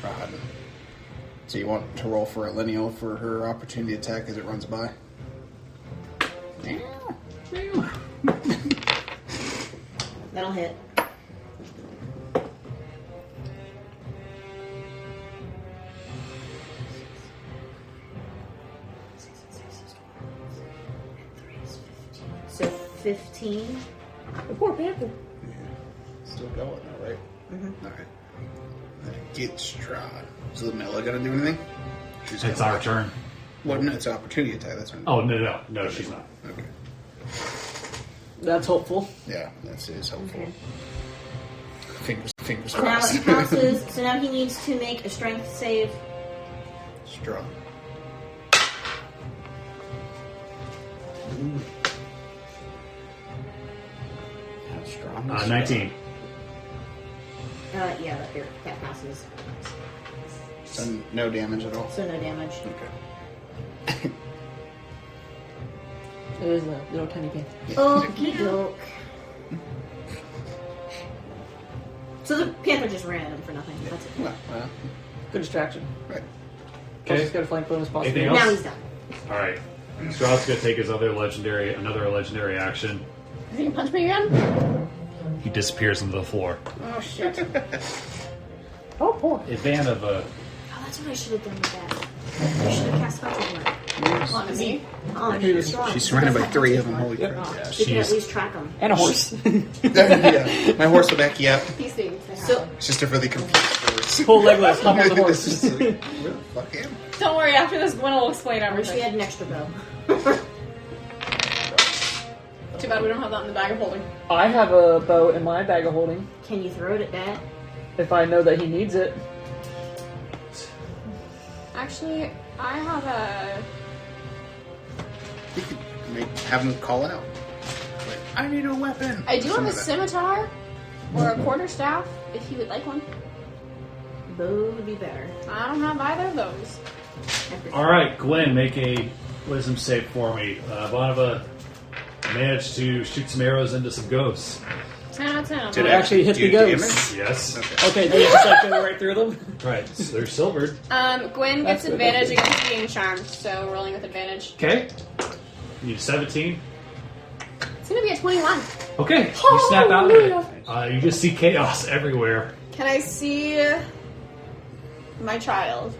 Rahadin. So you want to roll for a lineal for her opportunity attack as it runs by? That'll hit. 15. The poor panther. Still going, all right? Mm-hmm. All right. Get Strahd. Is Lamella gonna do anything? She's It's gonna- our turn. Well, no, it's an opportunity attack. That's what Oh, no, she's not. Okay. That's hopeful. Yeah, that is helpful. Okay. Fingers So now crossed. it passes. So now he needs to make a strength save. Strong. How strong is 19. Yeah, that passes. So no damage at all. So no damage. Okay. It is a little tiny panther. Okie doke. So the panther just ran at him for nothing. That's it. Well, Good distraction. right. Okay. Okay. Just got a flank bonus possible. Anything else? Now he's done. All right. Strahd's gonna take his another legendary action. Is he gonna punch me again? He disappears into the floor. Oh shit. Oh, poor. A van of Oh, that's what I should have done with that. I should have cast Hunting Word. On me. Oh, She's surrounded by 3 of them. Holy crap. yeah, She can at she's least track them. And a horse. Yeah, my horse will back you up. These things. they So happen. It's just a really confused horse. Full legless, hop on the horse. It's just like, really? Fuck him. Don't worry. After this, Gwen will explain I wish we everything. had an extra bow. Too bad we don't have that in the bag of holding. I have a bow in my bag of holding. Can you throw it at Dad? If I know that he needs it. Actually, I have a. You could have him call out. Like, I need a weapon. I do have Some a of that. scimitar or a quarterstaff if you would like one. Bow would be better. I don't have either of those. all right. Gwen, make a wisdom save for me. Vonava managed to shoot some arrows into some ghosts. 10 out of 10. Did It it actually hit do the ghost. damage? Yes. Okay. Okay, then you just like go right through them. Right. So they're silvered. Gwen That's gets good, advantage that's against being charmed, so rolling with advantage. Okay. You need 17. It's gonna be a 21. Okay. You snap out of it. You just see chaos everywhere. Can I see my child?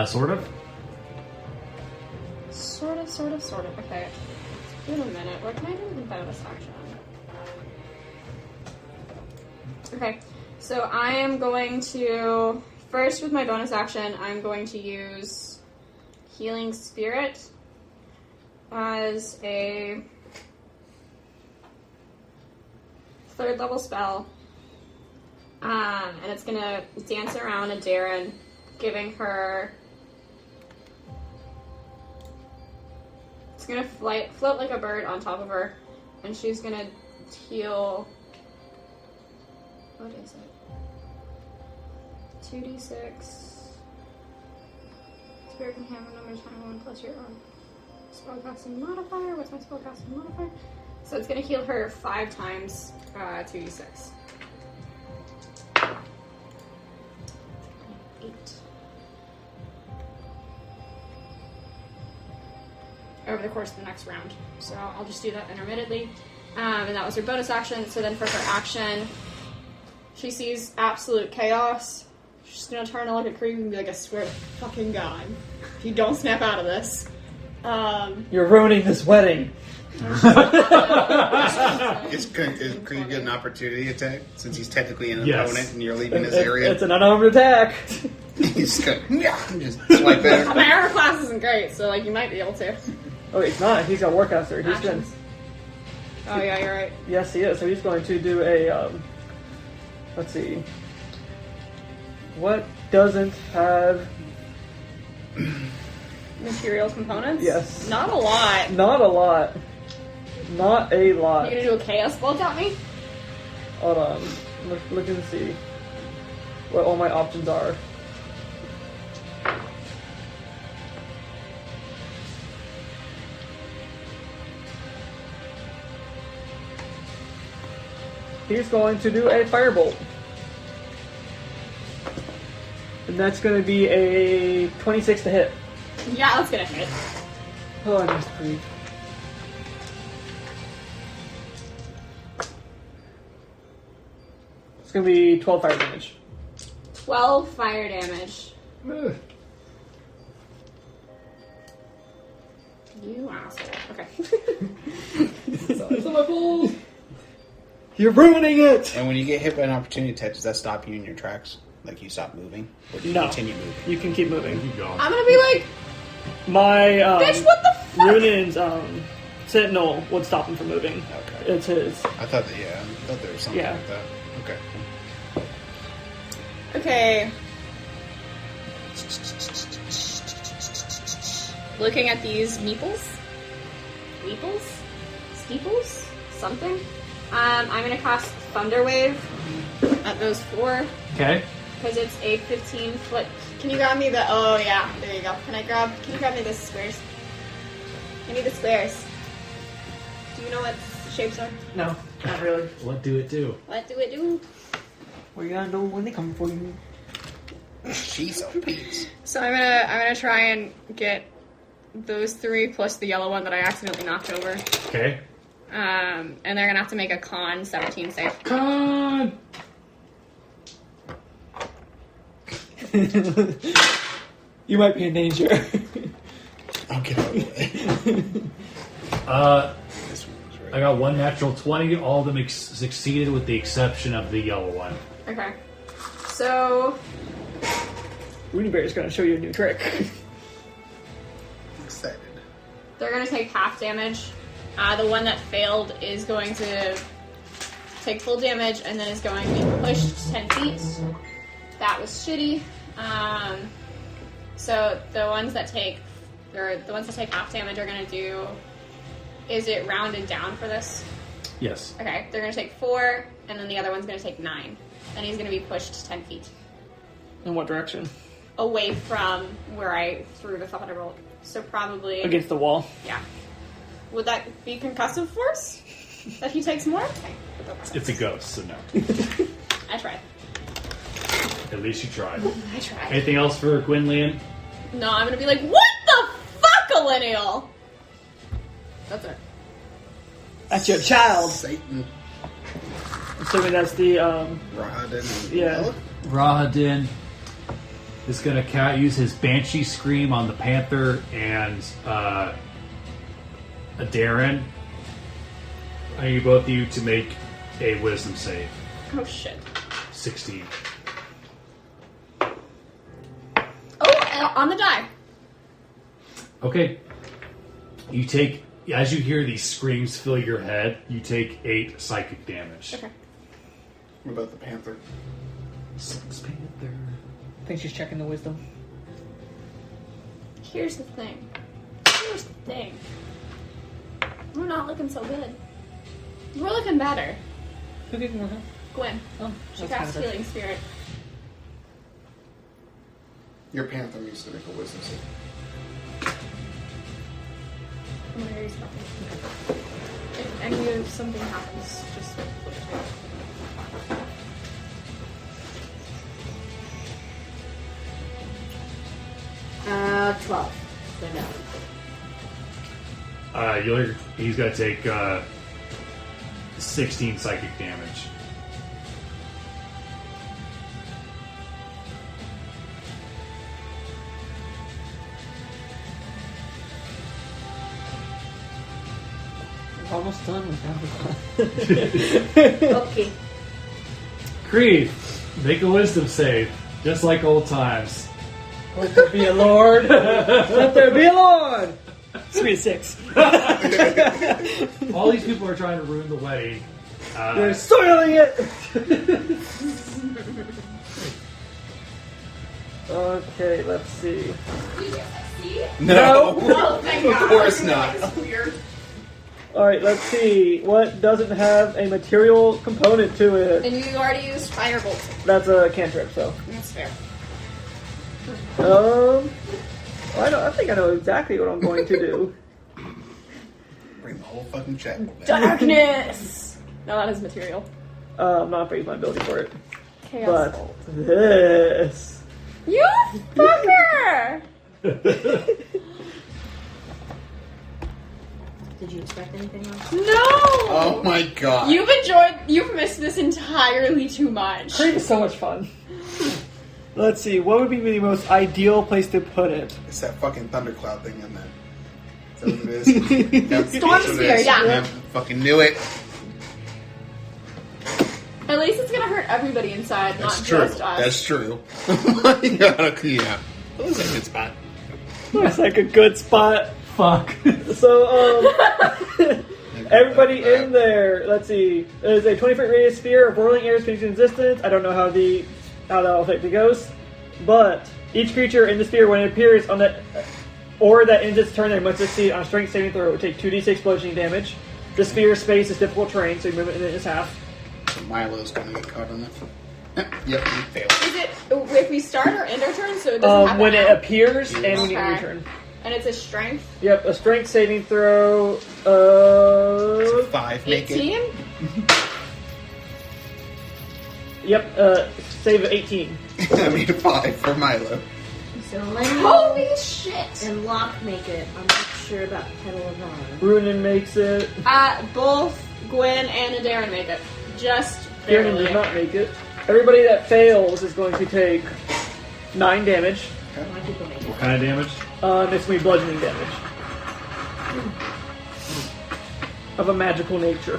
Sort of. Sort of. Okay. Wait a minute. What can I do with the bonus action? Okay. So I am going to first with my bonus action. I'm going to use Healing Spirit as a 3rd level spell, and it's gonna dance around a Darren, giving her. It's gonna float like a bird on top of her, and she's gonna heal. What is it? 2d6. Spirit can have a number of 21 plus your spellcasting modifier. What's my spellcasting modifier? So it's gonna heal her 5 times 2d6. 8. Over the course of the next round. So I'll just do that intermittently. And that was her bonus action. So then for her action, she sees absolute chaos. She's gonna turn and look at Creed and be like, I swear to fucking God, if you don't snap out of this. You're ruining this wedding. Is Creed get an opportunity attack since he's technically an Yes. opponent and you're leaving his area? It's an unarmed attack. He's gonna just swipe at My him. armor class isn't great, so like you might be able to. Oh, he's not. He's got Warcaster. He's going. Actions. Oh yeah, you're right. Yes, he is. So he's going to do a. Let's see. What doesn't have? Material components? Yes. Not a lot. Not a lot. Not a lot. You gonna do a chaos bolt at me? Hold on. Look and see what all my options are. He's going to do a firebolt. And that's going to be a 26 to hit. Yeah, that's gonna hit. Oh, I missed breathe. It's going to be 12 fire damage. 12 fire damage. You asshole. Okay. It's not my fault. You're ruining it! And when you get hit by an opportunity attack, does that stop you in your tracks? Like you stop moving? Or do you No. continue moving? You can keep moving. Keep going. I'm gonna be like, My, bitch, what the fuck? Runin's, Sentinel would stop him from moving. Okay. It's his. I thought there was something Yeah. like that. Okay. Okay. Looking at these steeples, something. I'm gonna cast Thunder Wave at those 4 Okay. because it's a 15-foot. Can you grab me the? Oh yeah, there you go. Can you grab me the squares? I need the squares. Do you know what the shapes are? No, not really. What do it do? What do it do? We gotta know when they come for you. Jeez, oh Pete. So I'm gonna try and get those 3 plus the yellow one that I accidentally knocked over. Okay. And they're gonna have to make a con 17 save. Con. You might be in danger. I'll get out of the way. This one was right. I got 1 natural 20. All of them succeeded with the exception of the yellow one. Okay. So Rooney Bear's gonna show you a new trick. Excited. they're gonna take half damage. The one that failed is going to take full damage and then is going to be pushed 10 feet. That was shitty. So the ones that take half damage are gonna do. Is it rounded down for this? Yes. Okay, they're gonna take 4, and then the other one's gonna take 9, and he's gonna be pushed 10 feet In what direction? away from where I threw the thunderbolt. So probably Against the wall. yeah. Would that be concussive force? That he takes more? It's a ghost, so no. I tried. At least you tried. I tried. Anything else for Gwynlian? No, I'm gonna be like, what the fuck, Millennial? That's it. That's your child. Satan. Assuming that's the, Rahadin. yeah. Rahadin is going to use his Banshee Scream on the Panther and Darren. I need both of you to make a Wisdom save. Oh shit. 16. Oh, on the die. Okay. You take, as you hear these screams fill your head, you take 8 psychic damage. Okay. What about the panther? Sex Panther. I think she's checking the wisdom. Here's the thing. We're not looking so good. We're looking better. Who gave more help? Gwen. Oh, She that's cast kind of Healing Spirit. Your panther needs to make a wisdom save. I'm gonna hear you talking. If any of something happens, just flip it to me. 12. So no. He's going to take 16 psychic damage. We're almost done with that. Okay. Creed, make a Wisdom save, just like old times. Let there be a lord. Let there be a lord. 3-6. All these people are trying to ruin the wedding. They're soiling it. Okay, let's see. No! Oh, thank God. Of course not. It's weird. Alright, let's see. What doesn't have a material component to it? And you already used Firebolt. That's a cantrip, so. That's fair. I think I know exactly what I'm going to do. Bring the whole fucking checkbook back. Darkness! No, that is material. I'm not going to use my ability for it. Chaos But Bolt. this. You fucker! Did you expect anything else? No! Oh my god. You've missed this entirely too much. Creed is so much fun. Let's see, what would be the most ideal place to put it? It's that fucking thundercloud thing in there. Is that what it is? Yep, Storm that's what it Sphere, is. yeah. Yep, fucking knew it. At least it's gonna hurt everybody inside, That's not true. just us. That's true. Yeah. That was a good spot. Looks like a good spot. Fuck. So, everybody in there, let's see. There's a 20-foot radius sphere of whirling air experiencing resistance. I don't know how that'll affect the ghost. But each creature in the sphere, when it appears on that or that ends its turn, they must succeed on a strength saving throw. It will take 2d6 bludgeoning damage. The sphere space is difficult terrain, so you move it in its half. So Milo's gonna get caught on that. Yep, he failed. Is it if we start or end our turn, so it doesn't happen When it now? appears and when you end your Okay. turn. And it's a strength Yep, a strength saving throw It's a 5, make 18? it. Yep, save of 18. I mean, 5 for Milo. So Lenny Holy shit! and Locke make it. I'm not sure about Petal of Honor. Runin makes it. Both Gwen and Darren make it. Just Kieran barely. does not make it. Everybody that fails is going to take 9 damage. My people make it. What kind of damage? It's going to be bludgeoning damage. Of a magical nature.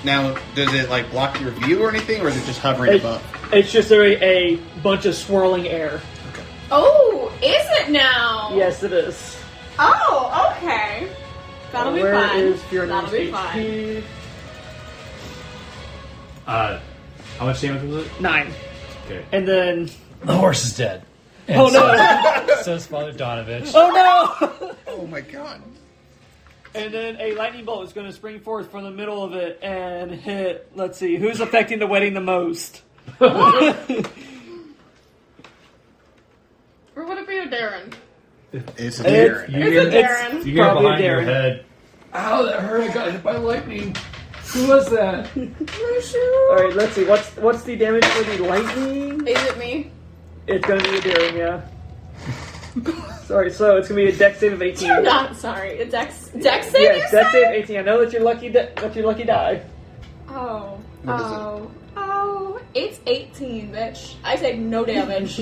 Now, does it like block your view or anything, or is it just hovering above? It's just a bunch of swirling air. Oh, is it now? Yes, it is. Oh, okay. That'll be Where fun. is Fiona's That'll be fun. HP? How much damage was it? 9. Okay. And then... The horse is dead. And Oh no! Says Father Donovich. Oh no! Oh my god. And then a lightning bolt is going to spring forth from the middle of it and hit, let's see, who's affecting the wedding the most? Or would it be a Darren? It's a Darren. You It's hear, a Darren. you hear Probably behind your Darren. head, ow, that hurt, I got hit by lightning. Who was that? Alright, let's see, what's the damage for the lightning? Is it me? It's going to be a daring, yeah. Sorry, so it's going to be a dex save of 18. I'm not sorry. A dex save, you Yes, dex said? save 18. I know that's your lucky die. Oh. What is Oh. Oh. It's 18, bitch. I take no damage.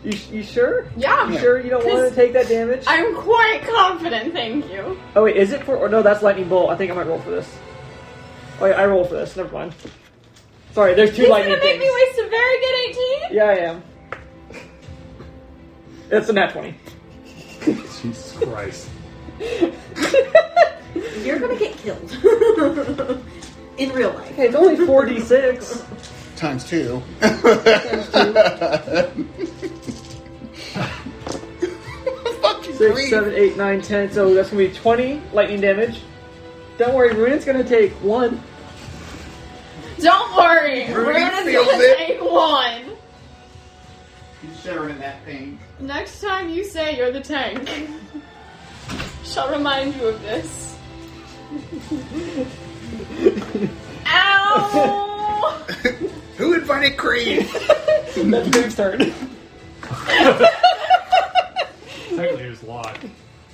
You sure? Yeah. You sure you don't want to take that damage? I'm quite confident, thank you. Oh wait, is it for... Or no, that's lightning bolt. I think I might roll for this. Oh wait, I roll for this. Never mind. Sorry, there's 2 He's lightning gonna make things. me waste a very good 18? Yeah, I am. It's a nat 20. Jesus Christ. You're gonna get killed. In real life. Hey, it's only 4d6. Times 2. Fucking 6, grief. 7, 8, 9, 10. So that's going to be 20 lightning damage. Don't worry, Ruin's going to take 1. Don't worry. Rudy We're gonna feels gonna it. take 1. He's sharing in that pain. Next time you say you're the tank, shall remind you of this. Ow! Who invited Creed? That's Dave's turn. Technically it was locked.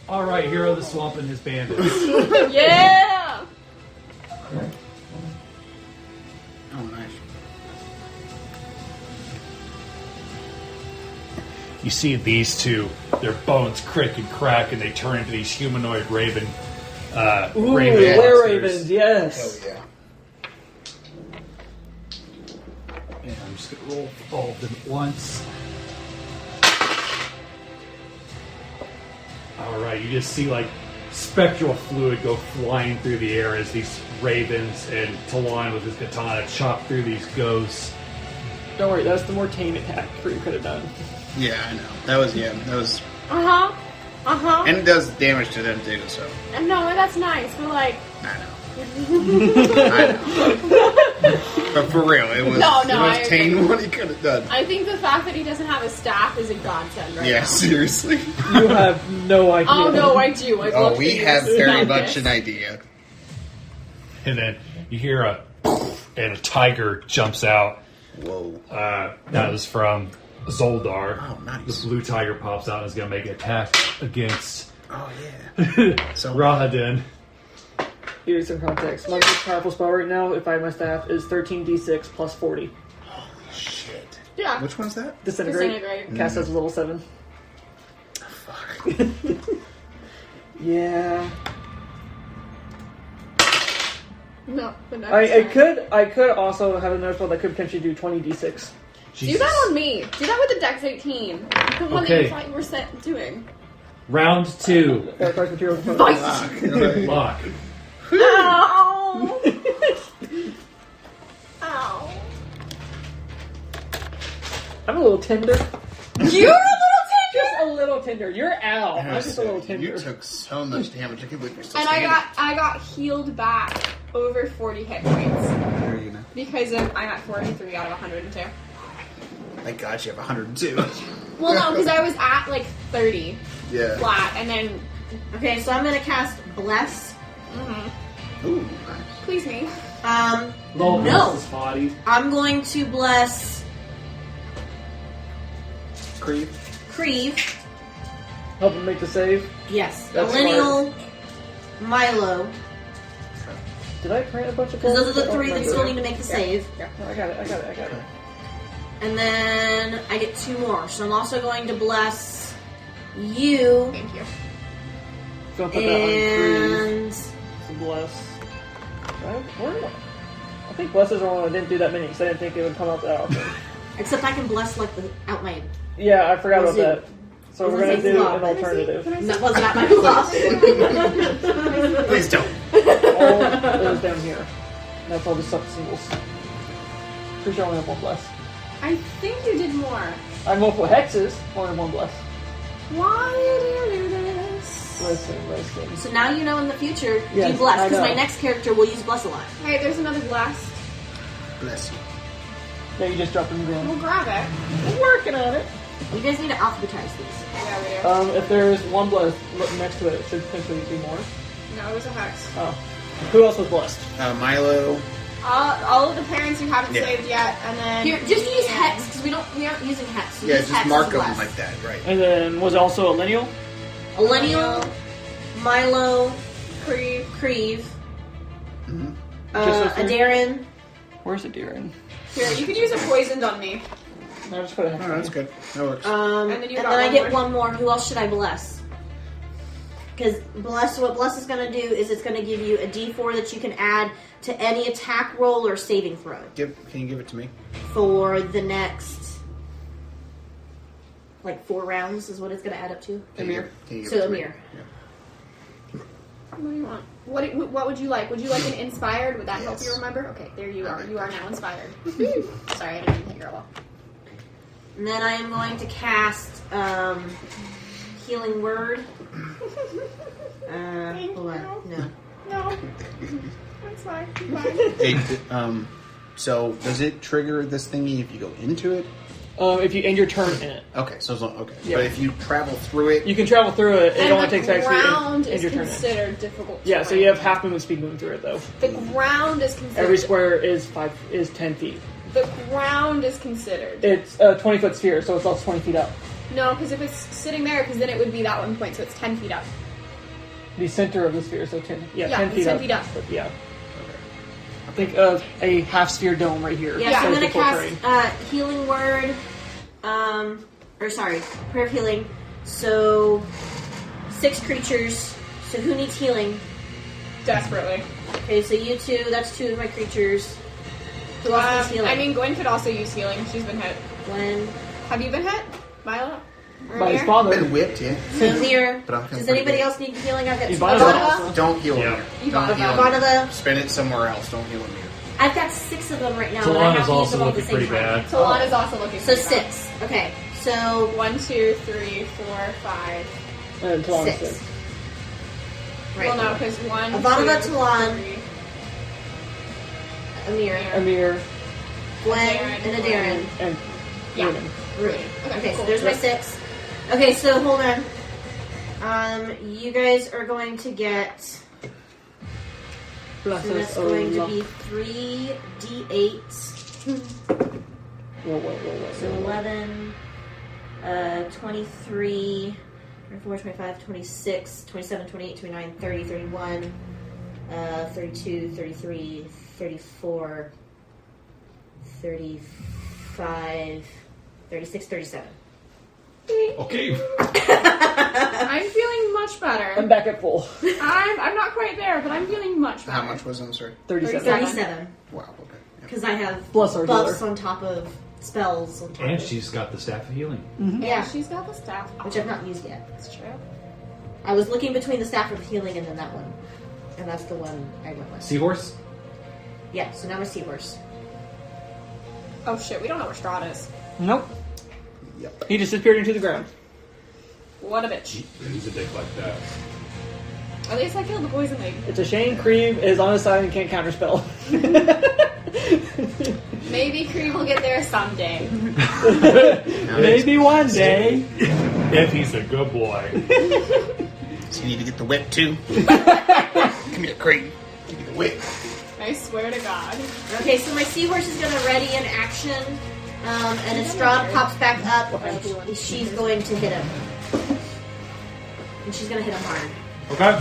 Alright, Hero of the Swamp and his bandits. Yeah! Oh, nice. You see these two, their bones crick and crack, and they turn into these humanoid raven. Ooh, raven were monsters. ravens, yes. Oh, yeah. And I'm just gonna roll all of them at once. Alright, you just see like spectral fluid go flying through the air as these ravens and Talon with his katana chop through these ghosts. Don't worry, that's the more tame attack you could have done. Yeah, I know. That was... Uh-huh. Uh-huh. And it does damage to them, too, so... No, that's nice, but like... I know. I know. But for real, it was, No, it I was tame what he could have done. I think the fact that he doesn't have a staff is a godsend right Yeah, now. seriously. You have no idea. Oh, no, I do. I've Oh, looked we at have this. very Not much this. an idea. And then you hear a and a tiger jumps out. Whoa. That was from Zoldar. Oh, nice. This blue tiger pops out and is going to make an attack against Oh, yeah. So, Rahadin. Here's some context. My most powerful spell right now, if I have my staff, is 13d6 plus 40. shit. Yeah. Which one's that? Disintegrate. Disintegrate. Cast as a level 7. Fuck. Yeah. No, the next I could also have another spell that could potentially do 20d6. Do that on me. Do that with the Dex 18. The one that Okay. you thought you were doing. Round 2. Price material. Lock. Ow! Ow. I'm a little tender. You're a little Just a little tender. You're Al. I'm just a little tender. You took so much damage. I can't believe you're still And standing. I got healed back over 40 hit points There you go. because I'm at 43 out of 102. Thank God you have 102. Well, no, because I was at like 30 Yeah. flat, and then Okay, so I'm gonna cast Bless. Ooh, nice. please me. Lol, No. this body. I'm going to bless Creep. Creve. Help him make the save. Yes. That's Millennial. Milo. Did I print a bunch of Because those cards? are I the don't 3 that remember. still need to make the save. No, I got it. And then I get 2 more. So I'm also going to bless you Thank you. Don't put that on and Creed. Bless. Where? I think blesses are one I didn't do that many because I didn't think it would come out that often. except I can bless like the out my Yeah, I forgot about Zoo. that. So we're Doesn't gonna say do law. an alternative. that was not my bluff. Please don't. All those down here. That's all just sub symbols. Pretty sure I only have 1 bless. I think you did more. I have multiple hexes, only 1 bless. Why do you do this? Listen. So now you know in the future Yes, do bless I because my know. next character will use bless a lot. Hey, there's another blast. Bless you. Yeah, you just dropped them We'll again. grab it. We're working on it. You guys need to alphabetize these. Yeah, we do. If there's 1 bless next to it, it should potentially be more. No, it was a hex. Oh. Who else was blessed? Milo. All of the parents you haven't Yeah. saved yet, and then Here, just use Yeah. hex because we aren't using hex. So Yeah, use just hex mark as them bless. like that, right? And then was it also a lineal? Millennial, Milo, Creve. Creve, Mm-hmm. Just those three? Adarin. Where's the deer in? Here, you could use a poisoned on me. No, just put a hex. Oh, that's good. That works. And then then, you got I one get more. 1 more. Who else should I bless? Because what bless is going to do is it's going to give you a D4 that you can add to any attack roll or saving throw Can you give it to me? for the next, like 4 rounds is what it's going to add up to. Amir. Can you give So it to me? Amir. Yeah. What do you want? What would you like? Would you like an inspired? Would that help Yes. you remember? Okay, there you are. Okay. You are now inspired. Sorry, I didn't hit your wall. And then I am going to cast Healing Word. Hold on. No. No. That's fine. Fine. So does it trigger this thingy if you go into it? If you end your turn in it, Okay, so as long, okay. Yeah. But if you travel through it, you can travel through it. It And only the takes actually ground end is your turn in. considered difficult. Yeah, so you have half movement speed moving through it though. The ground is considered. Every square is 10 feet. The ground is considered. It's a 20-foot sphere, so it's also 20 feet up. No, because if it's sitting there, because then it would be that 1 point, so it's 10 feet up. The center of the sphere, so 10. Yeah, Yeah, 10 it's feet 10 up. feet up. But yeah. Think of a half sphere dome right here. Yeah, so I'm That going is to the full cast terrain. Healing Word, Prayer of Healing. So 6 creatures. So who needs healing? Desperately. Okay, so you 2. That's 2 of my creatures. Who else needs healing? I mean, Gwen could also use healing. She's been hit. Gwen. Have you been hit, Milo? Or By his Amir? father. been whipped, yeah. So Amir. But I'm feeling Does pretty anybody good. else need healing? I've got Ivana's Ivana. awesome. Don't heal Yeah. him. Don't heal him. Ivana. Spend it somewhere else. Don't heal him here. I've got 6 of them right now. and I Talana's have to use also them all at the looking same pretty time. bad. Talana's also looking So pretty bad. 6. Okay. So 1, 2, 3, 4, 5. And Talon 6. 6. Right. Well, no, because 1, Ivana, 2, Talon. 3. Amir. Amir Gwen and Adarin. and Yeah. Ruben. Rudy. Okay, Okay, so cool. there's my 6. Okay, so hold on. You guys are going to get. So that's going to be 3d8. Whoa. So 11, 23, 24, 25, 26, 27, 28, 29, 30, 31, 32, 33, 34, 35, 36, 37. Okay. I'm feeling much better. I'm back at full. I'm not quite there, but I'm feeling much better. How much was it? I'm sorry. 37. 37. Wow. Okay. Yeah. Because I have Plus our buffs healer. on top of spells. On top And of, she's got the staff of healing. yeah, She's got the staff. which I've not used yet. That's true. I was looking between the staff of healing and then that one. And that's the one I went with. Seahorse? Yeah, so now my seahorse. Oh shit, we don't know where Strahd is. Nope. Yep. He just disappeared into the ground. What a bitch. Who's a dick like that? At least I killed the poison lady. It's a shame Cream is on his side and can't counterspell. Maybe Cream will get there someday. Maybe one day. If he's a good boy. So you need to get the whip too. Come here, Creighton. Give me the whip. I swear to God. Okay, so my seahorse is going to ready in action. And as Strahd pops back up, she's going to hit him. And she's going to hit him hard. Okay.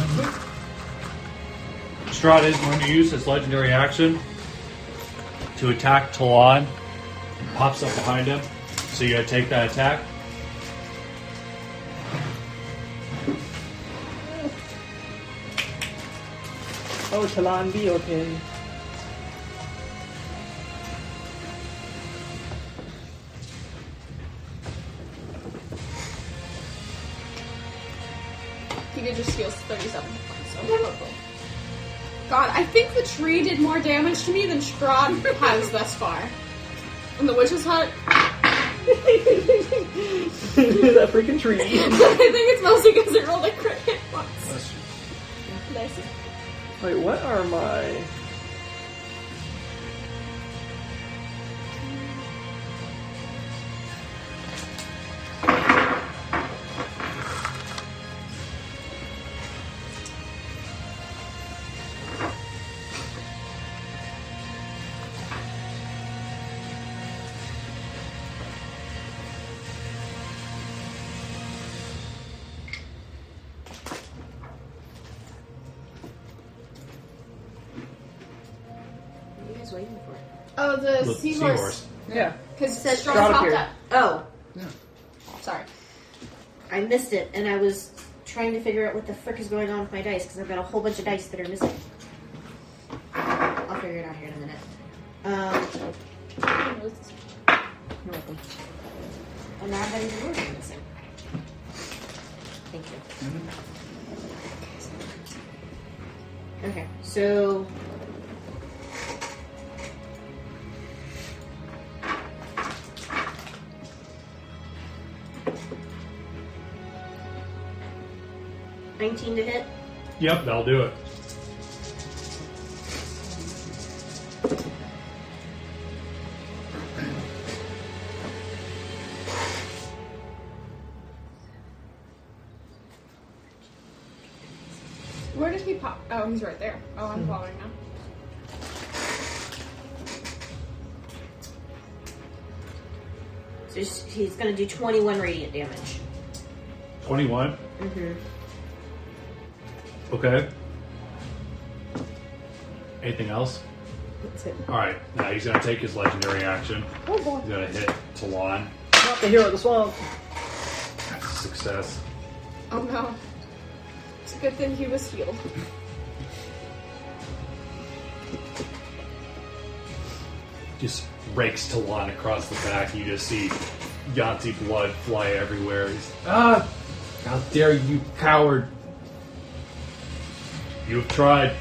Strahd is going to use his legendary action to attack Talon. Pops up behind him. So you gotta take that attack. Oh, Talon, be okay. He did just heal 37 points. So hopefully. God, I think the tree did more damage to me than Strahd has thus far. In the witch's hut, That freaking tree. I think it's mostly because it rolled a crit hit once. Nice. Wait, what are my... What are you guys waiting for? Oh, the Look, seahorse. Yeah. Because Said Strahd Strahd popped appeared. up. Oh, Sorry. I missed it, and I was trying to figure out what the frick is going on with my dice, because I've got a whole bunch of dice that are missing. I'll figure it out here in a minute. You're welcome. Oh, now I've got even more than missing. Thank you. Okay, so... $19 to hit. Yep, that'll do it. Where did he pop? Oh, he's right there. Oh, I'm following now. So he's going to do 21 radiant damage. 21. Mm-hmm. Okay. Anything else? That's it. Alright, now he's gonna take his legendary action. Oh boy. He's gonna hit Talon. Not the hero of the swamp. That's a success. Oh no. It's a good thing he was healed. Just rakes Talon across the back. You just see Yanti blood fly everywhere. He's, how dare you, coward! You have tried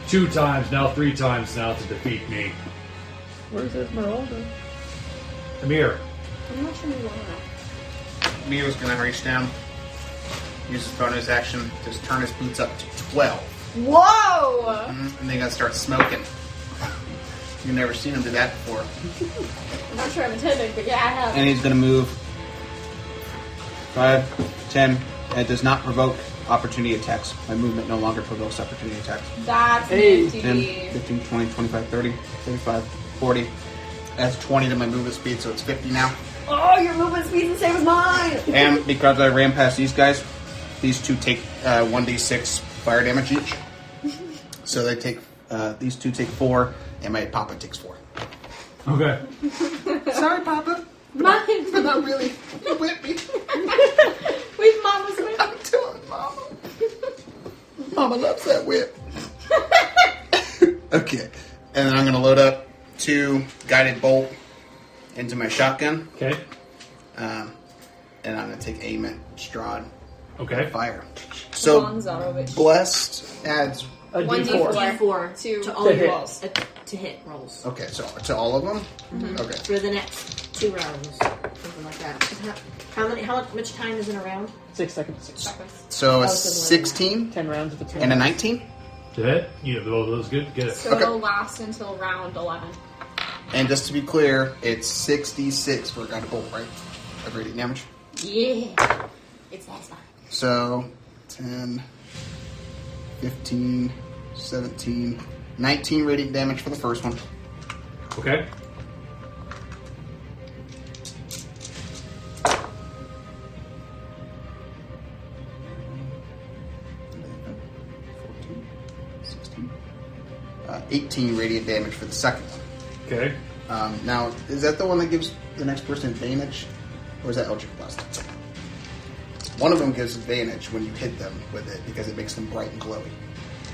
2 times, now 3 times now to defeat me. Where's Esmeralda? Amir, I'm not sure we want to know. Mio's gonna reach down, use his bonus action, just turn his boots up to 12. Whoa! And then gonna start smoking. You've never seen him do that before. I'm not sure I'm intending, but yeah, I have. And he's gonna move 5, 10, and it does not provoke opportunity attacks. My movement no longer provokes opportunity attacks. That's Hey. nifty. 10, 15, 20, 25, 30, 35, 40. That's 20 to my movement speed, so it's 50 now. Oh, your movement speed's the same as mine! And because I ran past these guys, these two take 1d6 fire damage each. So they take, these two take 4, and my Papa takes 4. okay. Sorry, Papa. Mine. But not really. You whipped me. We've Mama's whip. I'm telling Mama. Mama loves that whip. Okay. And then I'm going to load up 2 guided bolt into my shotgun. Okay. And I'm going to take aim at Strahd. Okay. Fire. So, Bonzarovich. blessed adds... A 1d4. D4. to To all to your hit. rolls. To hit rolls. Okay, so to all of them? Okay. For the next 2 rounds. Something like that. How much time is in a round? 6 seconds. So a Oh, similar. 16 10 rounds if it's and a 19. To hit? You have both of those good? Get it. So Okay. it'll last until round 11. And just to be clear, it's 66 for a guided bolt, right? Of radiant damage. Yeah. It's satisfying. So 10, 15, 17, 19 radiant damage for the first one. Okay. Fourteen, 16, 18 radiant damage for the second one. Okay. Now, is that the one that gives the next person advantage? Or is that Eldritch Blast? One of them gives advantage when you hit them with it because it makes them bright and glowy.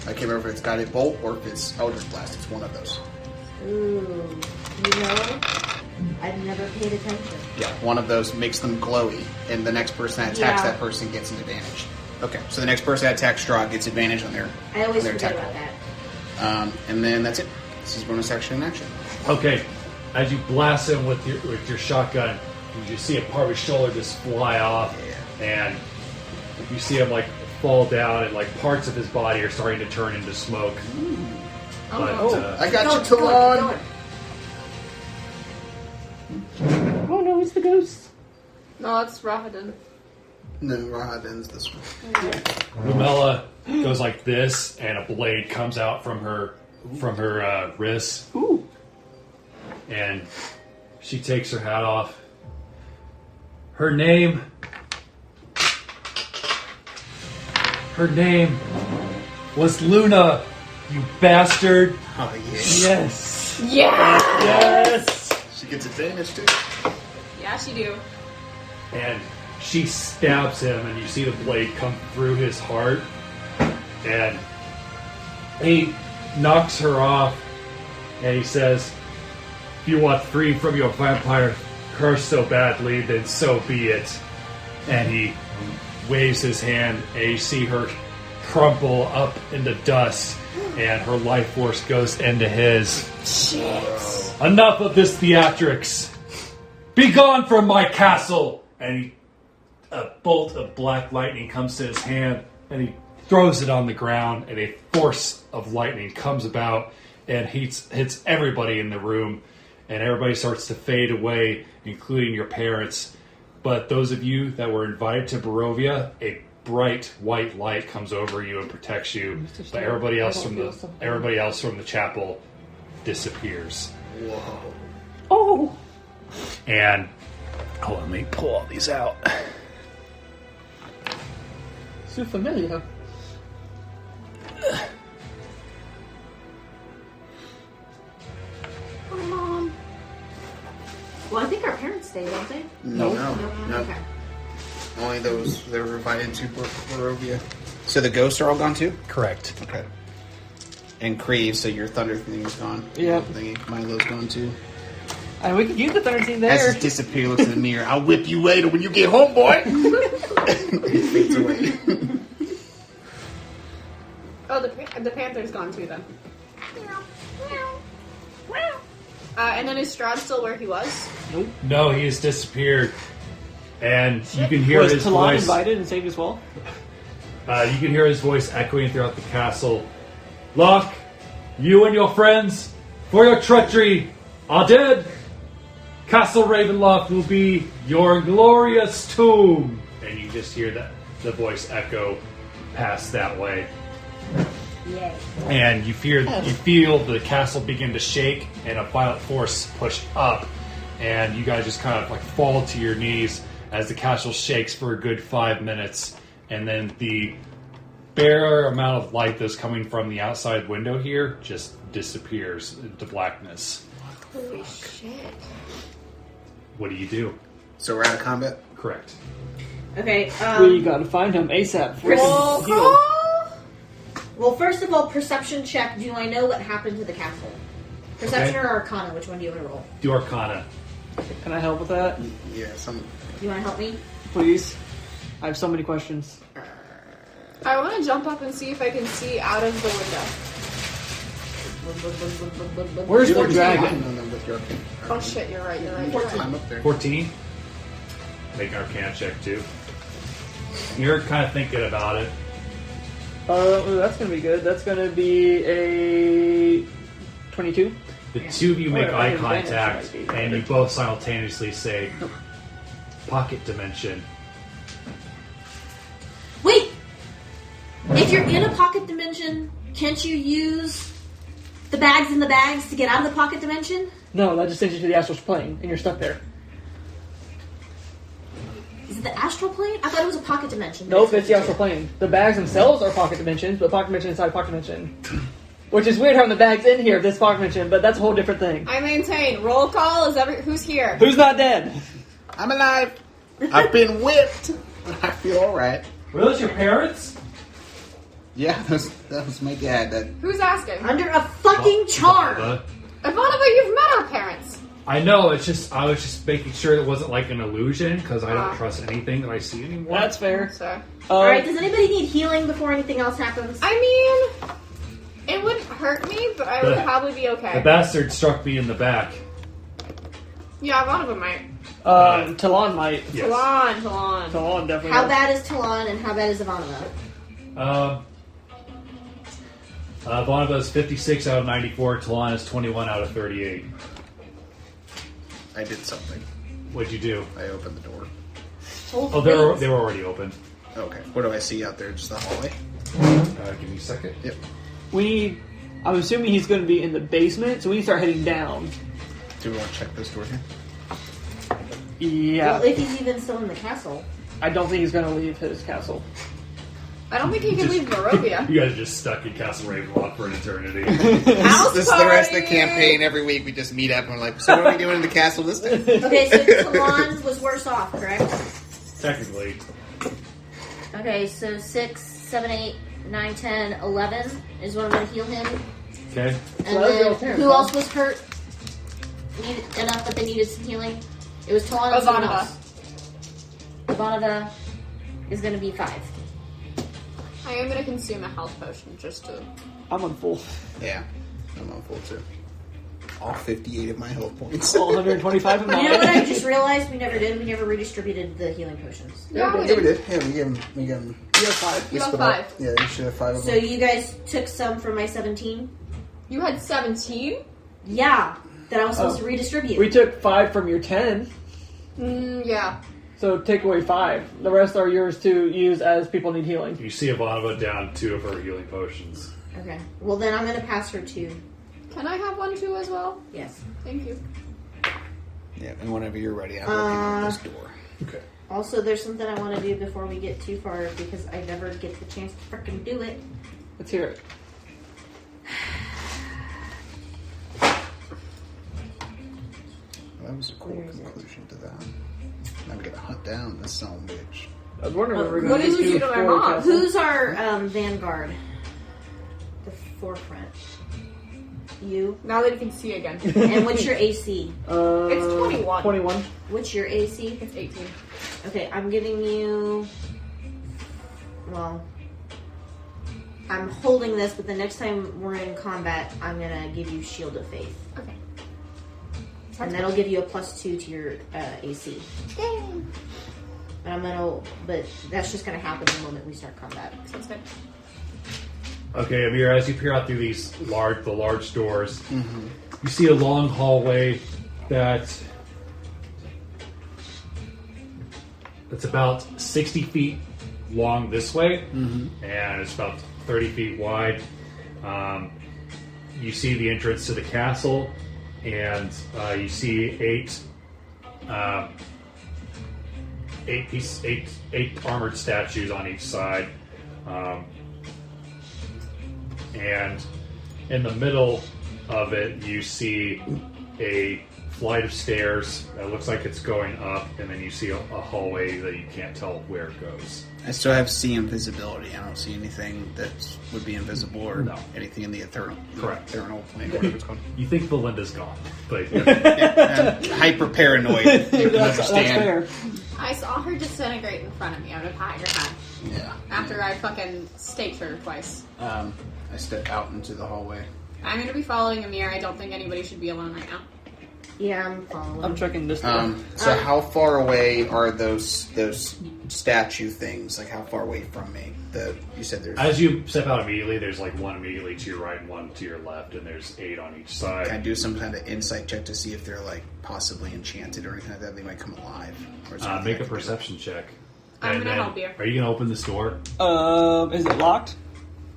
I can't remember if it's Guided Bolt or if it's Eldritch Blast. It's one of those. Ooh. You know, I've never paid attention. Yeah, one of those makes them glowy, and the next person that attacks Yeah. that person gets an advantage. Okay, so the next person that attacks Strahd gets advantage on their I always on their forget attack about roll. that. And then that's it. This is bonus action in action. Okay. As you blast him with your shotgun, you see a part of his shoulder just fly off, and you see him like fall down, and like parts of his body are starting to turn into smoke. But I got you, Keep going, Talon! keep going. Oh no, it's the ghost. No, it's Rahadan. No, Rahad ends this one. Lumella goes like this, and a blade comes out from her wrist, Ooh. and she takes her hat off. Her name was Luna, you bastard. Oh, yeah. Yes. Yeah! Yes. She gets advantage, too. Yes, you do. And she stabs him, and you see the blade come through his heart, and he knocks her off, and he says, "If you want free from your vampire curse so badly, then so be it." And he waves his hand, and you see her crumple up into dust, and her life force goes into his. Shit. Enough of this theatrics! Be gone from my castle! And a bolt of black lightning comes to his hand, and he throws it on the ground, and a force of lightning comes about and hits everybody in the room, and everybody starts to fade away, including your parents. But those of you that were invited to Barovia, a bright white light comes over you and protects you. But everybody else from the chapel disappears. Whoa. Oh. And hold on, let me pull all these out. So familiar. Oh, Mom. Well, I think our parents stay, don't they? No. Okay. Only those that were invited to Barovia. So the ghosts are all gone, too? Correct. Okay. And Creve, so your thunder thing is gone. Yep. Milo's gone, too. And we can keep the thunder scene As there. he disappears, looks in the mirror. I'll whip you later when you get home, boy. He fades away. Oh, the panther's gone too then. And then is Strahd still where he was? No, he has disappeared. And you can hear Was his Talon voice. invited and saved as well? You can hear his voice echoing throughout the castle. Locke, you and your friends, for your treachery, are dead. Castle Ravenloft will be your glorious tomb. And you just hear the voice echo past that way. Yay. And you feel the castle begin to shake and a violent force push up, and you guys just kind of like fall to your knees as the castle shakes for a good 5 minutes, and then the bare amount of light that's coming from the outside window here just disappears into blackness. Holy shit. what do you do? So we're out of combat? Correct. Okay. We gotta find him ASAP. Roll Heal. call. Well, first of all, perception check. Do I know what happened to the castle? Perception Okay. or Arcana? Which one do you want to roll? Do Arcana. Can I help with that, Yeah, some. Do you want to help me? please? I have so many questions. I want to jump up and see if I can see out of the window. Where's the 14 dragon? on them with your- Oh shit, you're right. I'm up there. 14. Make an Arcana check too. You're kind of thinking about it. That's gonna be good. That's gonna be a 22. The two of you make Oh, eye yeah, contact, advantage might be and you both simultaneously say, "Pocket dimension." Wait! If you're in a pocket dimension, can't you use the bags in the bags to get out of the pocket dimension? No, that just sends you to the astral plane, and you're stuck there. Is it the astral plane? I thought it was a pocket dimension. Nope, it's the astral plane. The bags themselves are pocket dimensions, but pocket dimension inside pocket dimension. Which is weird having the bags in here, this pocket dimension, but that's a whole different thing. I maintain. Roll call. Who's here? Who's not dead? I'm alive. I've been whipped. I feel alright. Were those your parents? Yeah, that was my dad. That Who's asking? Under a fucking charm. Ivanova, you've met our parents. I know. It's just I was just making sure it wasn't like an illusion because I don't Ah. trust anything that I see anymore. That's fair. So, Alright, does anybody need healing before anything else happens? I mean, it wouldn't hurt me, but I would The- probably be okay. The bastard struck me in the back. Yeah, Ivanova might. Talon might. Yes. Talon. Talon definitely. How does. bad is Talon and how bad is Ivanova? Vonova is 56 out of 94. Talon is 21 out of 38. I did something. What'd you do? I opened the door. Oh, they were already open. Okay. What do I see out there? Just the hallway? Give me a second. Yep. We need. I'm assuming he's going to be in the basement, so we need to start heading down. Do we want to check this door here? Yeah. Well, if he's even still in the castle. I don't think he's going to leave his castle. I don't think he can Just- leave Barovia. You guys are just stuck in Castle Ravenloft for an eternity. House This is the rest of the party! campaign. Every week we just meet up and we're like, so what are we doing in the castle this time? Okay, so Talon was worse off, correct? Technically. Okay, so 6, 7, 8, 9, 10, 11 is what I'm going to heal him. Okay. And So that was then your turn, who huh? else was hurt? Needed enough that they needed some healing? It was Talon and someone Ivanova. else. Ivanova is going to be 5. I am going to consume a health potion just to... I'm on full. Yeah. I'm on full too. All 58 of my health points. All 125 of mine. You know what I just realized we never did? We never redistributed the healing potions. Yeah, we Yeah, we did. did. Yeah, we gave him. You have 5. You have split up. 5. Yeah, you should have 5 of So them. you guys took some from my 17? You had 17? Yeah, that I was supposed to redistribute. We took 5 from your 10, Yeah. so take away 5. The rest are yours to use as people need healing. You see Ivanova down 2 of her healing potions. Okay. Well, then I'm going to pass her 2. Can I have one too as well? Yes. Thank you. Yeah, and whenever you're ready, I'm looking at this door. Okay. Also, there's something I want to do before we get too far because I never get the chance to freaking do it. Let's hear it. Well, that was a cool Where is it? conclusion to that. Now we gotta hunt down this son of a bitch. I was wondering what we were What going did to you do do to my for mom? Castle. Who's our vanguard? The forefront. You. Now that you can see again. And what's your AC? It's 21. 21. What's your AC? It's 18. Okay, I'm giving you. Well, I'm holding this, but the next time we're in combat, I'm gonna give you Shield of Faith, Okay. and that'll give you a +2 to your AC. Yay! But that's just gonna happen the moment we start combat. Sounds good. Okay, Amir, as you peer out through these large doors, you see a long hallway that's about 60 feet long this way, and it's about 30 feet wide. You see the entrance to the castle, and you see eight armored statues on each side. And in the middle of it, you see a flight of stairs. It looks like it's going up, and then you see a hallway that you can't tell where it goes. I still have see invisibility. I don't see anything that would be invisible or No. anything in the ethereal. Correct. Ethereal plane, whatever it's called. You think Belinda's gone, but Yeah, I'm hyper paranoid. You can That's understand. fair. I saw her disintegrate in front of me. I would have pat your head Yeah. after I fucking staked her twice. I step out into the hallway. I'm gonna be following Amir. I don't think anybody should be alone right now. Yeah, I'm following. I'm checking this door. So how far away are those statue things? Like how far away from me? You said there's. as you step out immediately, there's like one immediately to your right and one to your left, and there's 8 on each side. Can I do some kind of insight check to see if they're like possibly enchanted or anything like that? They might come alive. Or is there anything Make I a can do? perception check. I'm And gonna then- help you. Are you gonna open this door? Is it locked?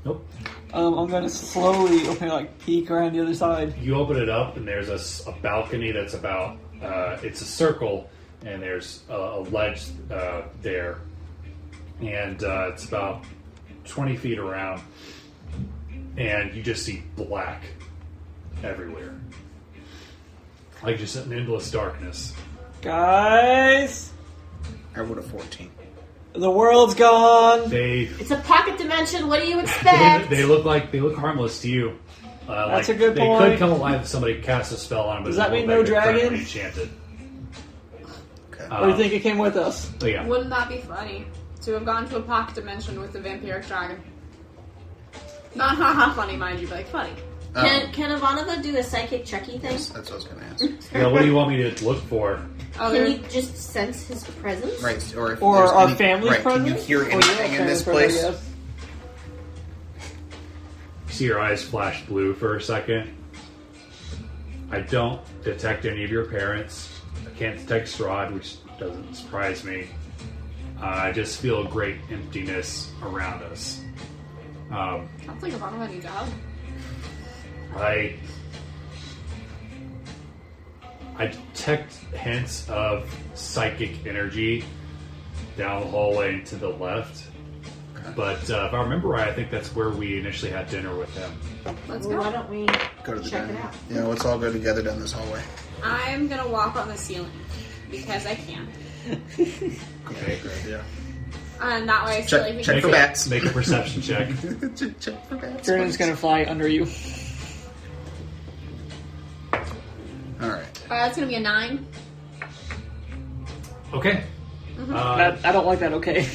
Nope. I'm gonna slowly open it, like peek around the other side. You open it up, and there's a balcony that's about. It's a circle, and there's a ledge there, and it's about 20 feet around, and you just see black everywhere, like just an endless darkness. Guys, I rolled a 14. the world's gone. It's a pocket dimension. What do you expect? They look harmless to you. That's like a good they point. could come alive if somebody casts a spell on them. But Does it that look mean like no they're currently dragons? Enchanted. Okay. Or do you think it came with us? But yeah. Wouldn't that be funny to have gone to a pocket dimension with the vampiric dragon? Not haha funny, mind you, but like funny. Can Ivanova do a psychic checky thing? That's what I was going to ask. Yeah, what do you want me to look for? Oh, Can there. you just sense his presence? Right, or if Or there's our any, family's right, presence? Can you hear Or your anything in this family's place? presence, You see your eyes flash blue for a second. I don't detect any of your parents. I can't detect Strahd, which doesn't surprise me. I just feel a great emptiness around us. Sounds like a bottom of a new job. I detect hints of psychic energy down the hallway and to the left. But if I remember right, I think that's where we initially had dinner with him. Let's Well, why go. don't we Go to the check dining it out? Yeah, let's all go together down this hallway. I'm gonna walk on the ceiling because I can. Okay. Good idea. And that way, I feel like we Check can. for bats. Make a perception check. Check for bats. Vernon's gonna fly under you. All right. That's gonna be a 9. Okay. I don't like that. Okay.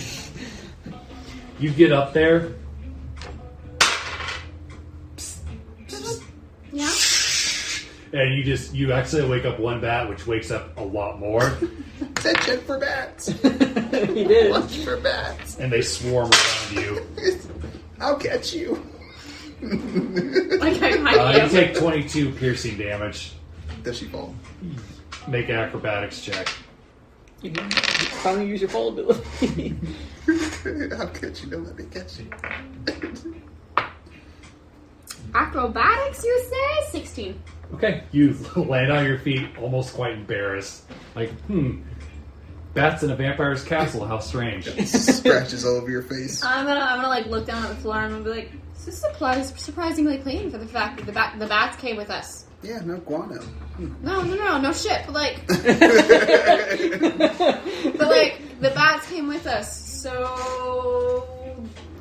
You get up there. Yeah. And you accidentally wake up one bat, which wakes up a lot more, Said check for bats. He did. Watch for bats. and they swarm around you. I'll catch you. Like I might You take 22 piercing damage. Does she fall? Make an acrobatics check. You can finally use your fall ability. I'll catch you. Don't let me catch you. Acrobatics, you say? 16. Okay. You land on your feet, almost quite embarrassed. Like, bats in a vampire's castle. How strange. Scratches all over your face. I'm gonna like look down at the floor and I'm gonna be like, this is surprisingly clean for the fact that the bats came with us. Yeah, no guano. No shit. But like, the bats came with us, so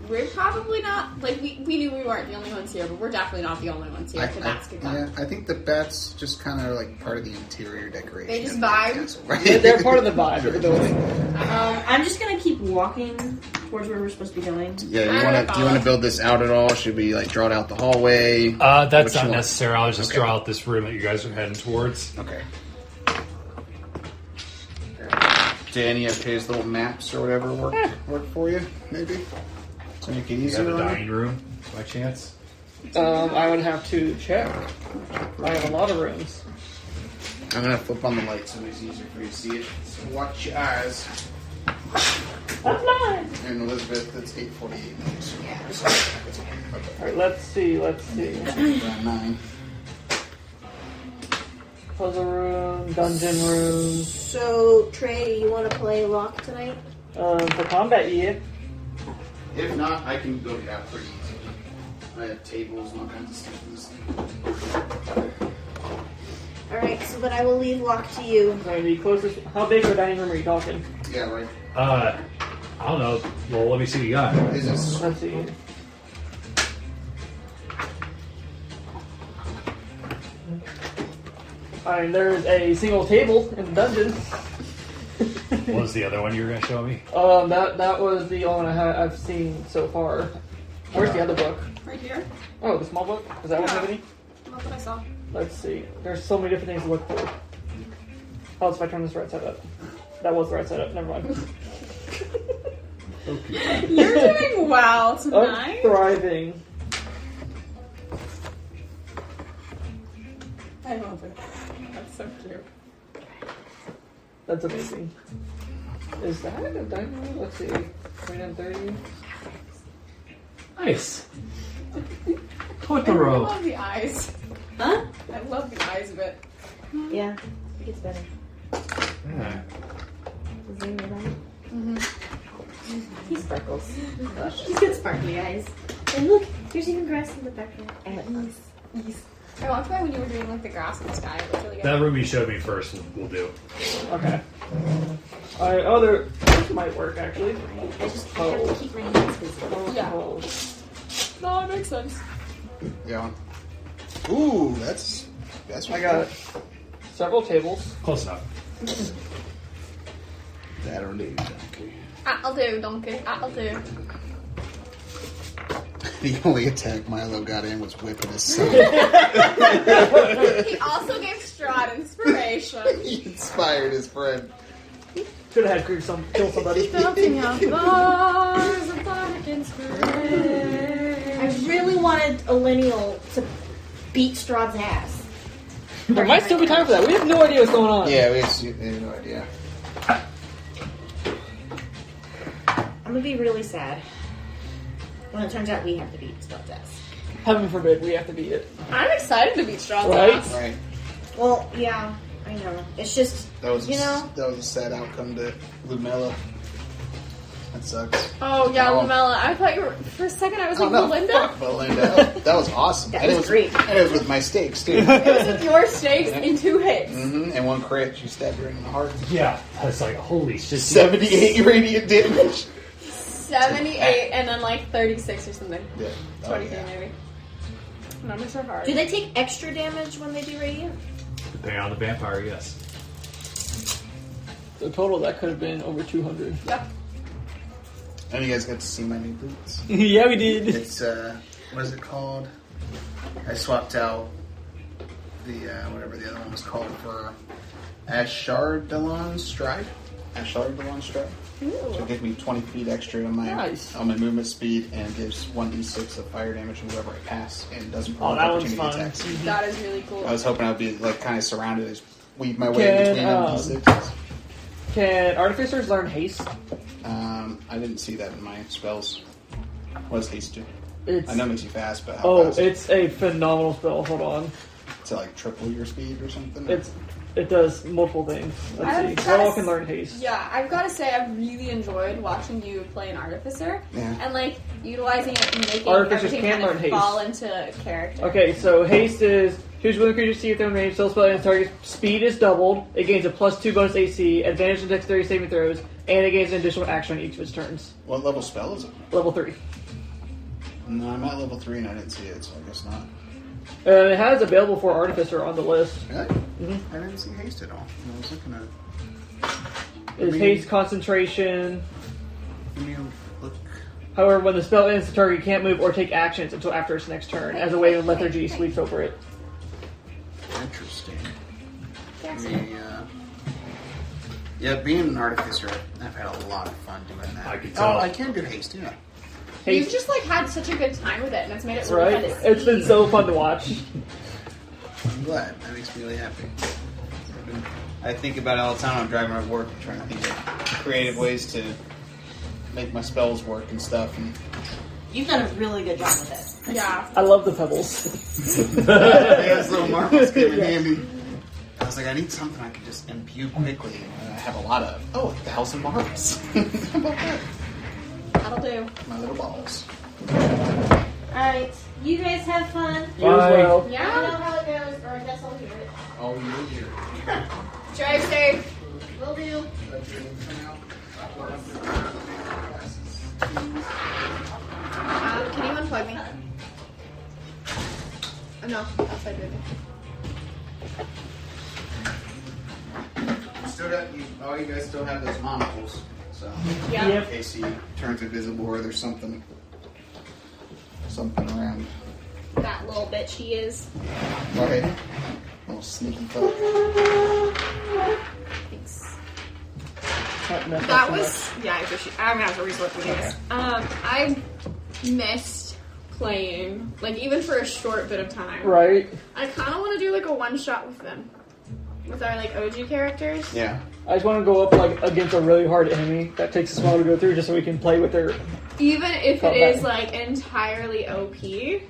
we're probably not like we knew we weren't the only ones here, but we're definitely not the only ones here. If the bats could come. Yeah, I think the bats just kind of like part of the interior decoration. They just of the vibe? castle, right? They're part of the vibe of the building. I'm just gonna keep walking towards where we're supposed to be going. Yeah, I'm you gonna want to follow. build this out at all? Should we like draw it out the hallway? That's What you not want? necessary. I'll just Okay. draw out this room that you guys are heading towards. Okay. Did any of his little maps or whatever work for you? Maybe. So you can You use have it a on dining room, by chance? I would have to check. I have a lot of rooms. I'm gonna flip on the light so it's easier for you to see it. So watch your eyes. That's mine. And Elizabeth, that's 8:48 minutes. Alright, let's see. Around 9. Puzzle room, dungeon room. So, Trey, you want to play lock tonight? For combat, yeah. If not, I can build it out pretty easily. I have tables and all kinds of stuff in this thing. Alright, so then I will leave lock to you. So the closest. How big of a dining room are you talking? Yeah, right. I don't know. Well, let me see what you got. Is this? Let's see. I mean, there's a single table in the dungeon. What was the other one you were going to show me? That was the only one I've seen so far. Where's the other book? Right here. Oh, the small book? Does that one have any? That's what I saw. Let's see. There's so many different things to look for. Oh, so if I turn this right side up. That was the right side up. Never mind. You're doing well I'm tonight. thriving. I love it. That's so cute. That's amazing. Is that a dining room? Let's see. 2930. Nice. I Totoro. love the eyes. Huh? I love the eyes of it. Yeah, it gets better. Yeah. He sparkles. He's got sparkly eyes. And look, there's even grass in the background. I walked by when you were doing like the grass in the sky. It was really good. That room you showed me first will do. Okay. Alright, oh, this might work actually. I have to keep my hands busy. Yeah. Oh. No, it makes sense. Yeah. Ooh, that's I got several tables. Close enough. That'll do. Okay. I'll do, donkey. I'll do. The only attack Milo got in was whipping his son. He also gave Strahd inspiration. He inspired his friend. Should have had kill somebody. Building up bars of dark inspiration. I really wanted a lineal to beat Strahd's ass. There might still be time for that. We have no idea what's going on. Yeah, we have no idea. I'm gonna be really sad when it turns out we have to beat Strahd's ass. Heaven forbid we have to beat it. I'm excited to beat Strahd's Right? ass. Right. Well, yeah, I know. It's just, That was that was a sad outcome to Lumella. That sucks. Oh, yeah, Oh. Lamella. I thought you were, for a second I was Oh, like, no, Belinda? fuck Belinda. That was awesome. That and was it was great. And it was with my stakes too. It was with your stakes in 2 hits. And one crit, she stabbed her in the heart. Yeah. That's like, holy shit. 78 radiant damage. 78 and then like 36 or something. Yeah. 23 yeah. maybe. Numbers are hard. do they take extra damage when they do radiant? Depending on the vampire, yes. The total that could have been over 200. Yep. And you guys got to see my new boots. Yeah, we did. It's what is it called? I swapped out the whatever the other one was called for Ashardalon Stride. Stride. So it gives me 20 feet extra on my Nice. on my movement speed and gives 1d6 of fire damage to whoever I pass and doesn't Oh, provoke that one's opportunity fun. attacks. That is really cool. I was hoping I'd be like kind of surrounded, as weave my way Can, between them d6s. Can artificers learn haste? I didn't see that in my spells. What does haste do? It's, I know it makes you fast, but how fast? it's a phenomenal spell. Hold on. To like triple your speed or something? It does multiple things. I've Let's see. got What all a- can learn haste? Yeah, I've got to say I've really enjoyed watching you play an artificer Yeah. and like utilizing it and making Artificers everything can kind learn of haste. fall into character. Okay, so haste is choose one creature see if they're in range, still spell and target speed is doubled. It gains a +2 bonus AC, advantage in dexterity saving throws, and it gains an additional action on each of its turns. What level spell is it? Level 3. No, I'm at level 3 and I didn't see it, so I guess not. It has available for artificer on the list. Really? Mhm. I didn't see haste at all. I was looking at. It's haste concentration. Let me look. However, when the spell ends, the target can't move or take actions until after its next turn, as a wave of lethargy sweeps over it. Interesting. Yes. Yeah, being an artificer, I've had a lot of fun doing that. I can tell. Oh, I can do haste, yeah. You've Haste, just like had such a good time with it, and it's made it really right? fun to see. It's been so fun to watch. I'm glad. That makes me really happy. I think about it all the time. I'm driving around work, trying to think of creative ways to make my spells work and stuff. And You've done a really good job with it. Yeah. I love the pebbles. those little marbles came in handy. I was like, I need something I can just imbue quickly. And I have a lot of 1,000 marbles. How about that? That'll do. My little balls. Alright, you guys have fun. You as well. I don't Yeah. know how it goes, or I guess I'll hear it. Oh, you're here. Drive safe. Will do. Can you unplug me? Oh, no, outside baby. Still got you. Oh, you guys still have those monocles. So Yeah. Yep. in case he turns invisible or there's something around. That little bitch he is. Go ahead. Little sneaky fuck. Thanks. Not That so was yeah. I appreciate. I'm gonna have to resort through these. I missed playing like even for a short bit of time. much. Right. I kind of want to do like a one shot with them, with our like OG characters. Yeah. I just want to go up like against a really hard enemy that takes us a while to go through, just so we can play with their. Even if Felt it is bad. like entirely OP,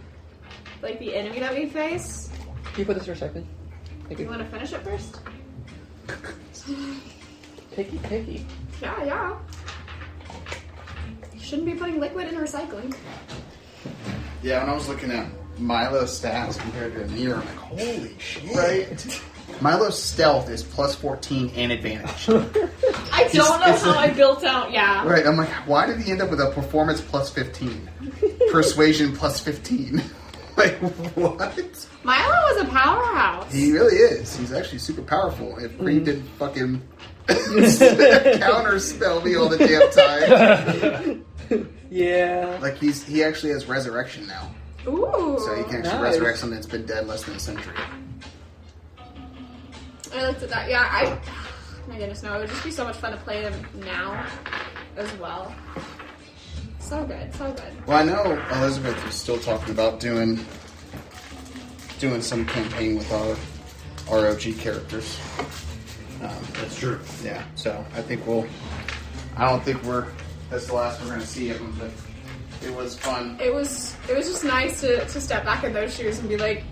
like the enemy that we face. Can you put this for a second? Thank You you. want to finish it first? Picky. Yeah. You shouldn't be putting liquid in recycling. Yeah, when I was looking at Milo's stats compared to Amir, I'm like, holy shit. Right. Milo's stealth is plus 14 and advantage. I don't know how I built out. Yeah. Right, I'm like, why did he end up with a performance plus 15? Persuasion plus 15? Like, what? Milo was a powerhouse. He really is. He's actually super powerful. If Reed didn't fucking counter spell me all the damn time. Yeah. Like, he actually has resurrection now. Ooh. So he can actually Nice. resurrect something that's been dead less than a century. I looked at that. Yeah, my goodness, no. It would just be so much fun to play them now as well. So good, so good. Well, I know Elizabeth was still talking about doing some campaign with our OG characters. That's true. Yeah, so I think that's the last we're going to see of them, but it was fun. It was just nice to step back in those shoes and be like,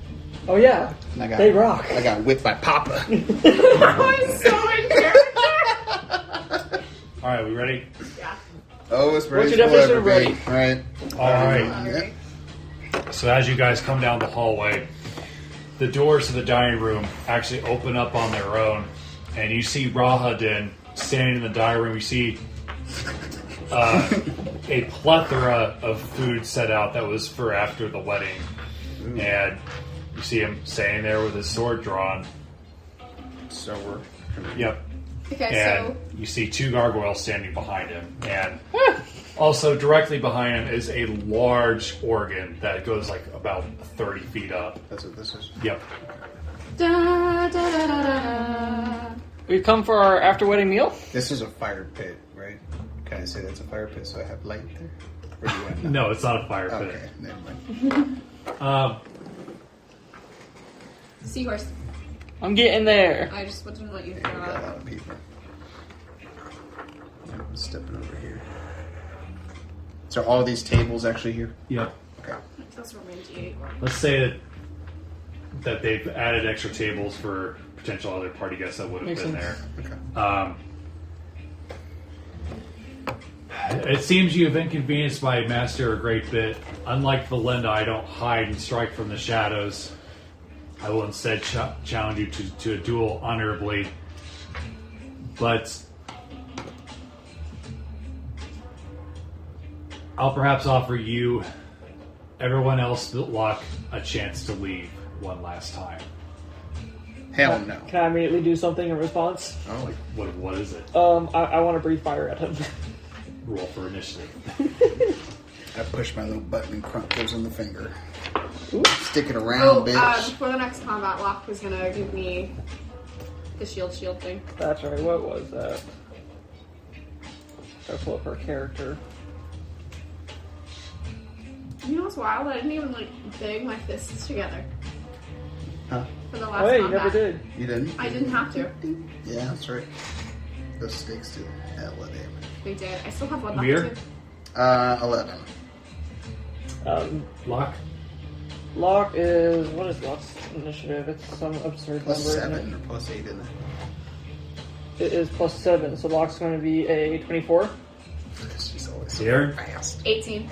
Oh yeah. And They rock. I got whipped by Papa. I'm so in character. All right, we ready? Yeah. Oh, it's ready. What's your definition of ready? ready? Right. All right. Alright. So as you guys come down the hallway, the doors to the dining room actually open up on their own, and you see Rahadin standing in the dining room. You see a plethora of food set out that was for after the wedding, and you see him standing there with his sword drawn. So we're. Yep. Okay, And so you see two gargoyles standing behind him, and also directly behind him is a large organ that goes like about 30 feet up. That's what this is. Yep. da, da, da, da, da. We've come for our after wedding meal. This is a fire pit, right? Can I say that's a fire pit so I have light there? Or do you want to No, it's not a fire pit. Okay, never mind. Seahorse. I'm getting there. I just wouldn't let you We got a go. lot of people. I'm stepping over here. So all these tables actually here? Yep. Okay. That's romantic. Let's say that they've added extra tables for potential other party guests that would have Makes been sense. there. Okay. It seems you have inconvenienced my master a great bit. Unlike Valinda, I don't hide and strike from the shadows. I will instead challenge you to a duel honorably. But I'll perhaps offer you, everyone else but Locke, a chance to leave one last time. Hell no. Can I immediately do something in response? Oh, What is it? I want to breathe fire at him. Roll for initiative. I push my little button and Crump goes on the finger. Ooh. Stick it around, Oh, bitch. before the next combat, Locke was gonna give me the shield thing. That's right. What was that? Gotta pull up her character. You know what's wild? I didn't even like bang my fists together Huh? for the last Oh, hey, you combat. never did. You didn't? I didn't have to. Yeah, that's right. Those sticks do hella damage. They did. I still have one left Amir? too. 11. Locke? Locke is what is Locke's initiative? It's some absurd Plus number. 7 Isn't or plus 8, isn't it? it is plus 7, so Locke's going to be a 24. She's always so Here? fast. 18.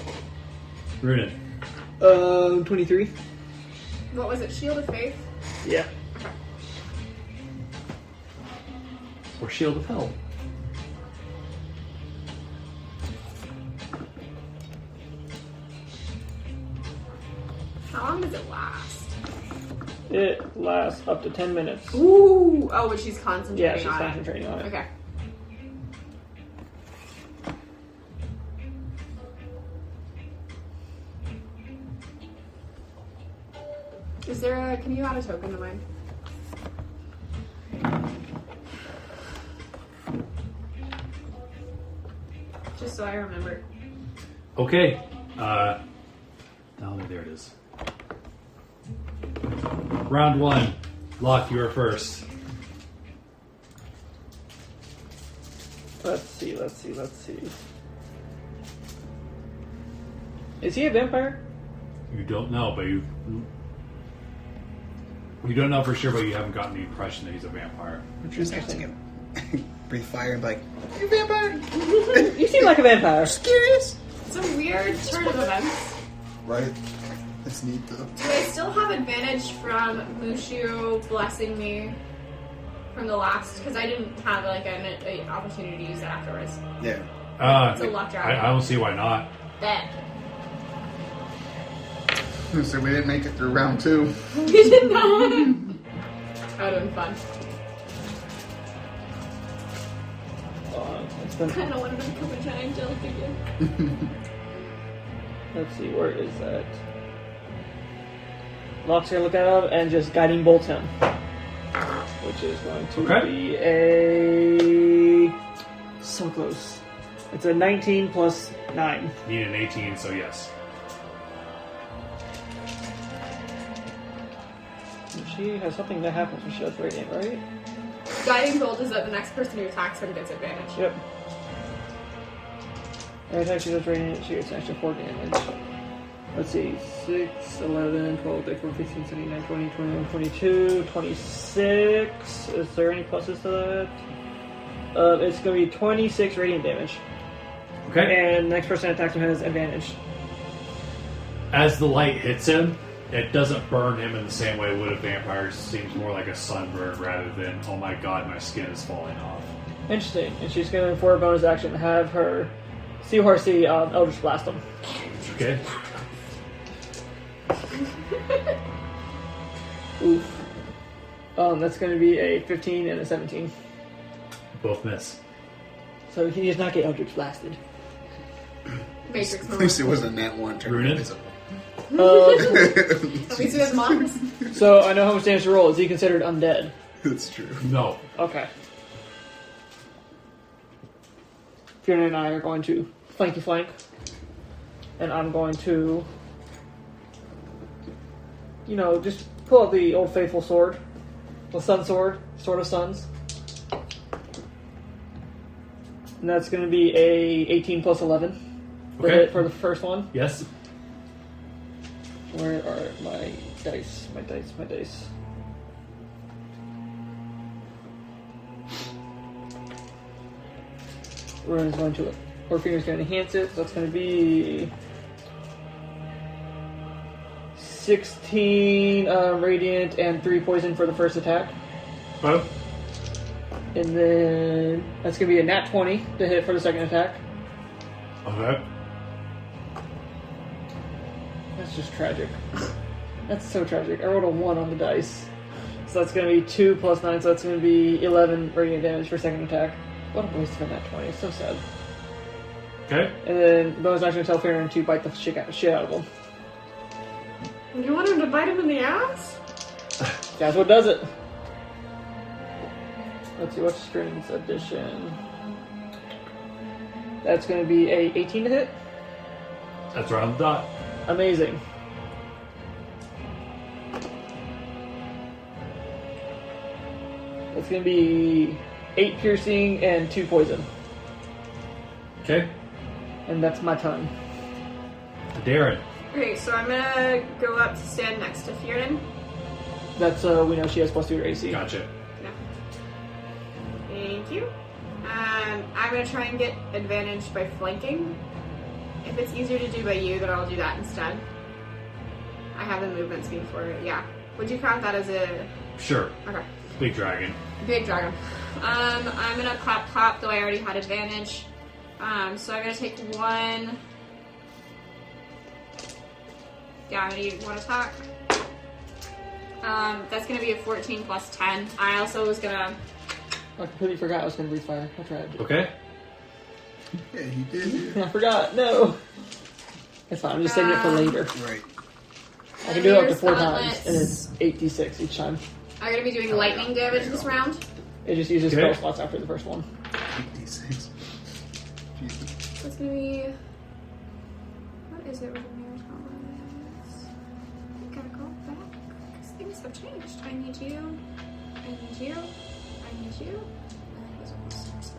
Runin? 23. What was it? Shield of Faith? Yeah. Or Shield of Hell. How long does it last? It lasts up to 10 minutes. Ooh! Oh, but she's concentrating Yeah, she's on concentrating on it. it. Okay. Is there a... Can you add a token to mine? Just so I remember. Okay. There it is. Round 1. Locke, you are first. Let's see. Is he a vampire? You don't know, but you don't know for sure, but you haven't gotten the impression that he's a vampire. Just asking him. Breathe fire and like, you vampire? You seem like a vampire. Curious? It's a weird turn of events. Right. That's neat though. Do I still have advantage from Mushu blessing me from the last? Because I didn't have like an opportunity to use it afterwards. Yeah. It's a luck dragon. I don't see why not. Bet. So we didn't make it through round 2. We did not. That would have been fun. It's been, I kind of wanted to become a giant jellyfish again. let's see, where is that? Locke's gonna look at him and just guiding bolt him. Which is going to be a... So close. It's a 19 plus 9. You need an 18, so yes. She has something that happens when she does radiant, right? Guiding bolt is that the next person who attacks him gets advantage. Yep. Every time she does radiant, she gets an extra 4 damage. Let's see, 6, 11, 12, 13, 14, 15, 17, 19, 20, 21, 22, 26. Is there any pluses to that? It's going to be 26 radiant damage. Okay. And the next person that attacks him has advantage. As the light hits him, it doesn't burn him in the same way it would a vampire. It seems more like a sunburn rather than, oh my god, my skin is falling off. Interesting. And she's going to, for a bonus action, have her Seahorse Eldritch Blast him. Okay. Oof. That's going to be a 15 and a 17. Both miss. So he does not get Eldritch Blasted. Matrix At least it wasn't that one turn. Runen? Invisible. At least we have mons. So I know how much damage to roll. Is he considered undead? That's true. No. Okay. Fiona and I are going to flanky flank. And I'm going to, just pull out the old faithful sword. The sun sword. Sword of Suns. And that's going to be a 18 plus 11. Okay. For the first one. Yes. Where are my dice? My dice. Ruin's going to Orphena's going to enhance it, so that's going to be 16 radiant and 3 poison for the first attack. Oh. And then that's going to be a nat 20 to hit for the second attack. Okay. That's just tragic. That's so tragic. I rolled a 1 on the dice. So that's going to be 2 plus 9, so that's going to be 11 radiant damage for second attack. What a waste of a nat 20. It's so sad. Okay. And then bonus action tell Farron to bite the shit out of him. You want him to bite him in the ass? That's what does it. Let's see, what's Strings Edition? That's going to be a 18 to hit. That's right on the dot. Amazing. It's going to be 8 piercing and 2 poison. Okay. Mm-hmm. And that's my turn. Darren. Okay, so I'm gonna go up to stand next to Fiernan. That's, we know she has +2 to AC. Gotcha. No. Thank you. I'm gonna try and get advantage by flanking. If it's easier to do by you, then I'll do that instead. I have the movement speed for it. Yeah. Would you count that as a... Sure. Okay. Big dragon. Big dragon. I'm gonna clap, though I already had advantage. So I'm gonna take one... Yeah, I'm gonna use one attack. That's gonna be a 14 plus 10. I also was gonna... I completely forgot I was going to breathe fire. I tried. Okay. Yeah, he did. I forgot. No. It's fine. I'm just saving it for later. Right. I can do it up to Here's 4 gauntlets. times, and it's 8d6 each time. I'm gonna be doing lightning damage this round. It just uses Okay. spell slots after the first one. 56. Jesus. So it's gonna be... What is it with the mirror gauntlets? I gotta go back, because things have changed. I need you. I need you. I need you. And then he's almost...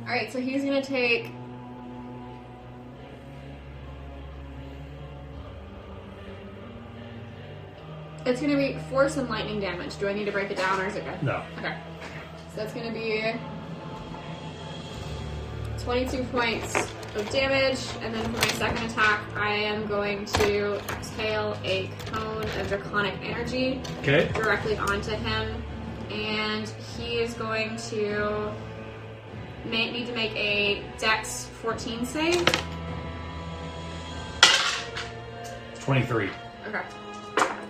Alright, so he's gonna take... It's gonna be force and lightning damage. Do I need to break it down, or is it good? No. Okay. So that's gonna be 22 points of damage, and then for my second attack, I am going to exhale a cone of draconic energy Okay. directly onto him, and he is going to need to make a Dex 14 save. 23. Okay.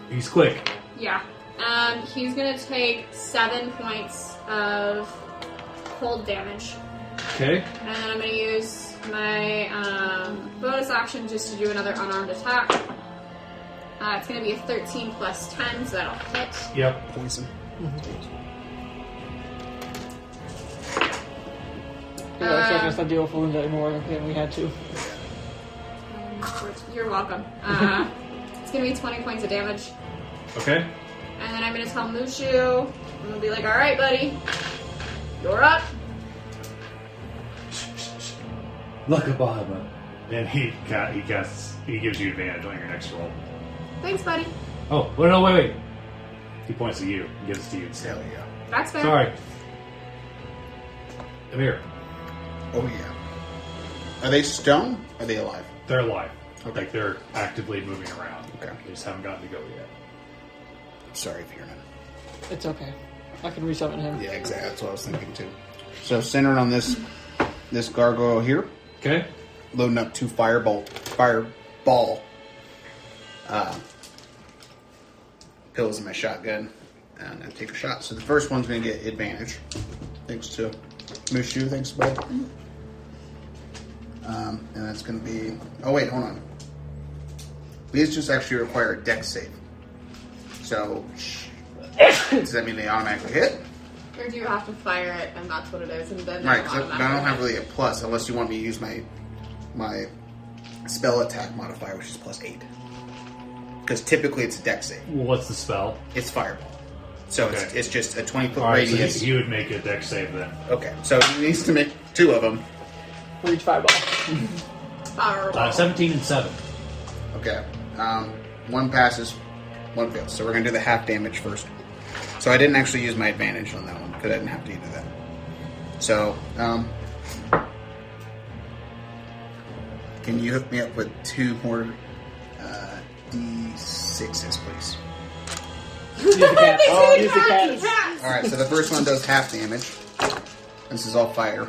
He's quick. Yeah. He's gonna take 7 points of cold damage. Okay. And then I'm going to use my bonus action just to do another unarmed attack. It's going to be a 13 plus 10, so that'll hit. Yep. Poison. Yeah, I was going to deal with wound more than we had to. You're welcome. It's going to be 20 points of damage. Okay. And then I'm going to tell Mushu, I'm going to be like, alright, buddy, you're up. Look above him. And he gives you advantage on your next roll. Thanks, buddy. Oh, well, no, wait. He points at you. He gives it to you instead. Hell yeah. That's fair. Sorry. Come here. Oh yeah. Are they stone? Or are they alive? They're alive. Okay. Like they're actively moving around. Okay. They just haven't gotten to go yet. Sorry if you're not. It's okay. I can resummon him. Yeah, exactly. That's what I was thinking too. So centered on this gargoyle here, Okay. loading up 2 fireball pills in my shotgun, and I take a shot. So the first one's going to get advantage, thanks to Mushu. Thanks, bud. And that's going to be. Oh wait, hold on. These just actually require a dex save. So does that mean they automatically hit? Or do you have to fire it, and that's what it is, and then Right, they'll because I don't automatically have really a plus unless you want me to use my spell attack modifier, which is +8. Because typically it's a dex save. Well, what's the spell? It's fireball. So Okay. it's just a 20-foot Alright, so radius. he would make a dex save then. Okay, so he needs to make 2 of them. For each fireball. Fireball. 17 and 7. Okay. 1 passes, 1 fails. So we're going to do the half damage first. So I didn't actually use my advantage on that one because I didn't have to do that. So, can you hook me up with 2 more D6s, please? Use the cat. Oh, use the cat. Alright, so the first one does half damage. This is all fire.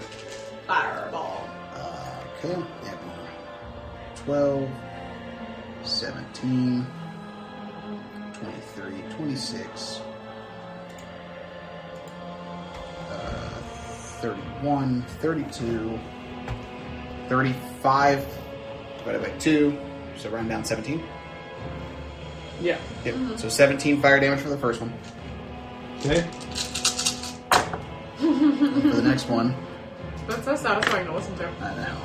Fireball. Okay, yeah, 12, 17, 23, 26, 31, 32, 35, divided by 2, so round down 17. Yeah. Yep. So 17 fire damage for the first one. Okay. For the next one, That's so satisfying to listen to. I know.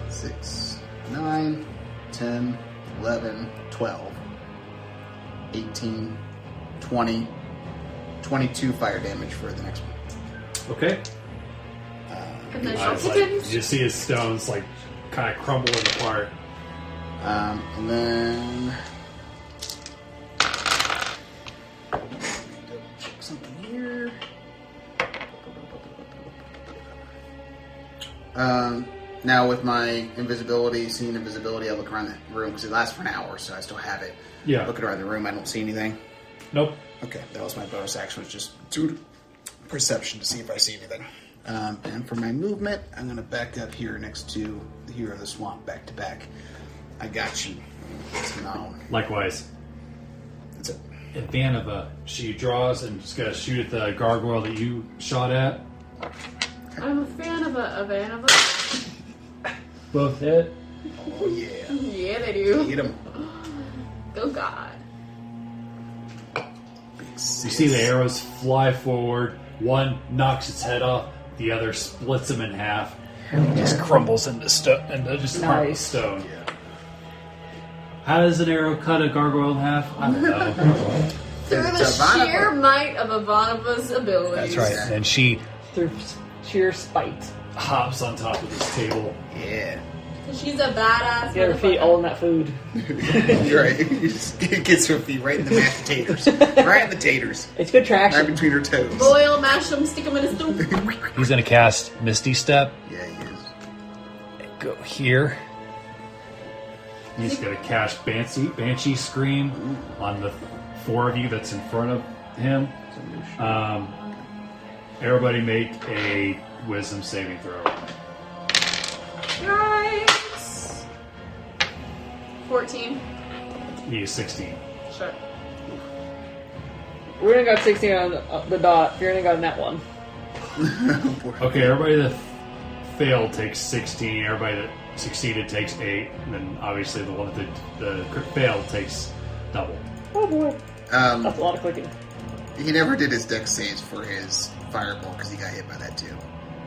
6, 9, 10, 11, 12, 18, 20, 22 fire damage for the next one. Okay. And then It's like, you just see his stones like kind of crumbling apart. And then double check something here. Now with my invisibility, seeing invisibility, I look around the room because it lasts for an hour, so I still have it. Yeah. Looking around the room, I don't see anything. Nope. Okay, that was my bonus action, was just do perception to see if I see anything. And for my movement, I'm going to back up here next to the Hero of the Swamp, back to back. I got you. It's known. Likewise. That's it. And Vanova, she draws and just gotta shoot at the gargoyle that you shot at. I'm a fan of a Vanova. Both hit. Oh, yeah. Yeah, they do. Hit him. Go God. You see the arrows fly forward. One knocks its head off. The other splits him in half. And just crumbles into just Nice. stone. Yeah. How does an arrow cut a gargoyle in half? I don't know. Through the It's a Vanova. sheer might of Ivanova's abilities. That's right. And she Through sheer spite. hops on top of this table. Yeah. She's a badass. Get her feet all in that food. You're right. He just gets her feet right in the mashed potatoes. Right in the taters. It's good Right traction. between her toes. Boil, mash them, stick them in a stew. He's gonna cast Misty Step. Yeah, he is. Go here. He's gonna cast Banshee Scream on the four of you that's in front of him. Everybody make a Wisdom saving throw. Yikes. 14. He is 16. Sure. We only got 16 on the dot. You only got that one. Okay, everybody that failed takes 16. Everybody that succeeded takes 8. And then obviously the one that failed takes double. Oh boy. That's a lot of clicking. He never did his dex saves for his fireball because he got hit by that too.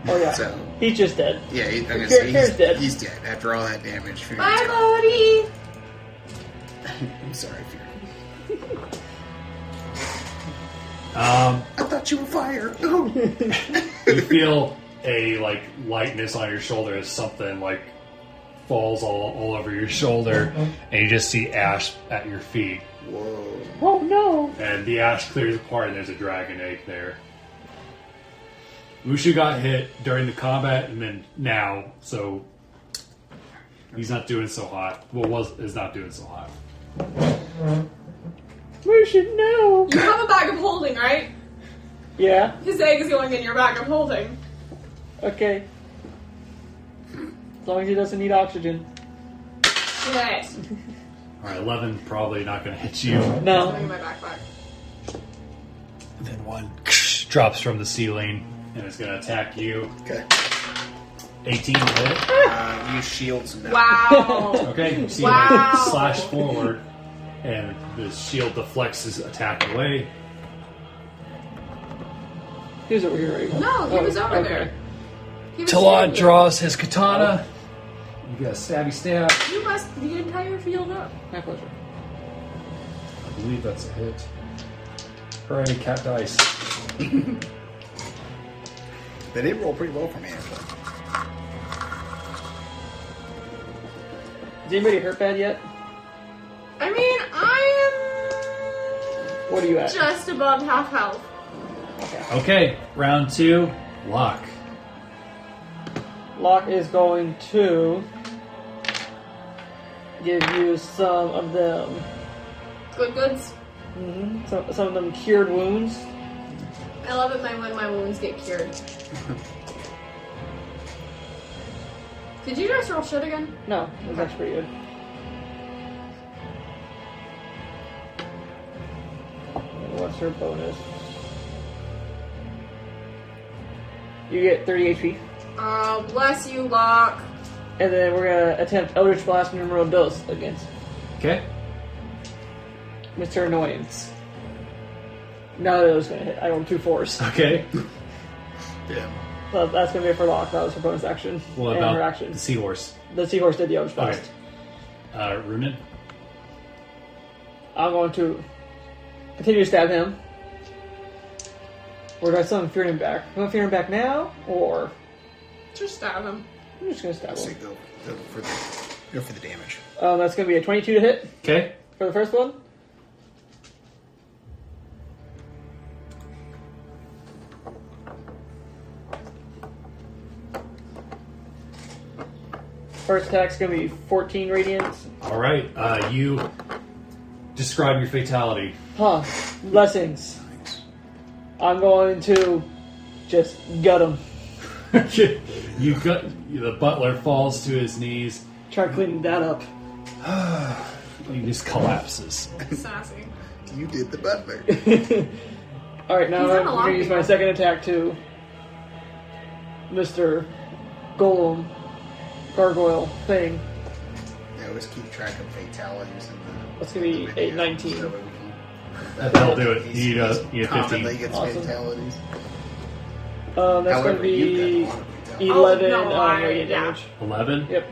Oh yeah. So He's just dead. yeah, I'm gonna Fear's say dead. he's dead after all that damage. Fear Bye, is gone. Bodhi. I'm sorry, Fear. Um, I thought you were fire. Oh. you feel a lightness on your shoulder as something falls all over your shoulder, and you just see ash at your feet. Whoa. Oh no. And the ash clears apart, and there's a dragon egg there. Mushu got hit during the combat, and then now, so he's not doing so hot. Is not doing so hot. We should know. You have a bag of holding, right? Yeah. His egg is going in your bag of holding. Okay. As long as he doesn't need oxygen. Good. All right, 11 probably not going to hit you. No. Bring my backpack. Then one drops from the ceiling, and it's going to attack you. Okay. 18 to hit. Use shields now. Wow. Okay, you see Wow. him slash forward, and the shield deflects his attack away. He was over here, right? No, he was over okay. there. He was Talon standing draws his katana. You got a stabby stab. there. You must the entire field up. My pleasure. I believe that's a hit. Hooray, cat dice. They did roll pretty well for me, actually. Is anybody hurt bad yet? I mean, I What are you am at? just above half health. Okay, round 2, Lock. Locke is going to give you some of them. Good goods. Some of them cured wounds. I love it when my wounds get cured. Did you just roll shit again? No, it was actually pretty good. What's her bonus? You get 30 HP. Bless you, Locke. And then we're gonna attempt Eldritch Blast numero dos against Okay. Mr. Annoyance. None of those gonna hit. I rolled 2 4s. Okay. Yeah. So that's gonna be it for Locke. That was her bonus action. What and her about action. the seahorse? The seahorse did the Eldritch Okay. Blast. Runen? I'm going to continue to stab him. Or do I still have Fear him back? You want Fear him back now? Or Just stab him. I'm just gonna stab I say him. go for the damage. That's gonna be a 22 to hit Okay. for the first one. First attack's gonna be 14 radiance. All right. You describe your fatality. Huh. Blessings. I'm going to just gut him. The butler falls to his knees. Try cleaning that up. He just collapses. Sassy. You did the butler. Alright, now He's I'm done a lot going to of use my people. second attack to Mr. Golem Gargoyle thing. Yeah, always keep track of fatalities. That's gonna be in the video, 8-19. so that we can- That'll do it. He's- You he's need commonly 15. gets Awesome. fatalities. That's going to However, be you've got a lot of fatalities. 11 Oh, no, radiant yeah. damage. 11? Yep.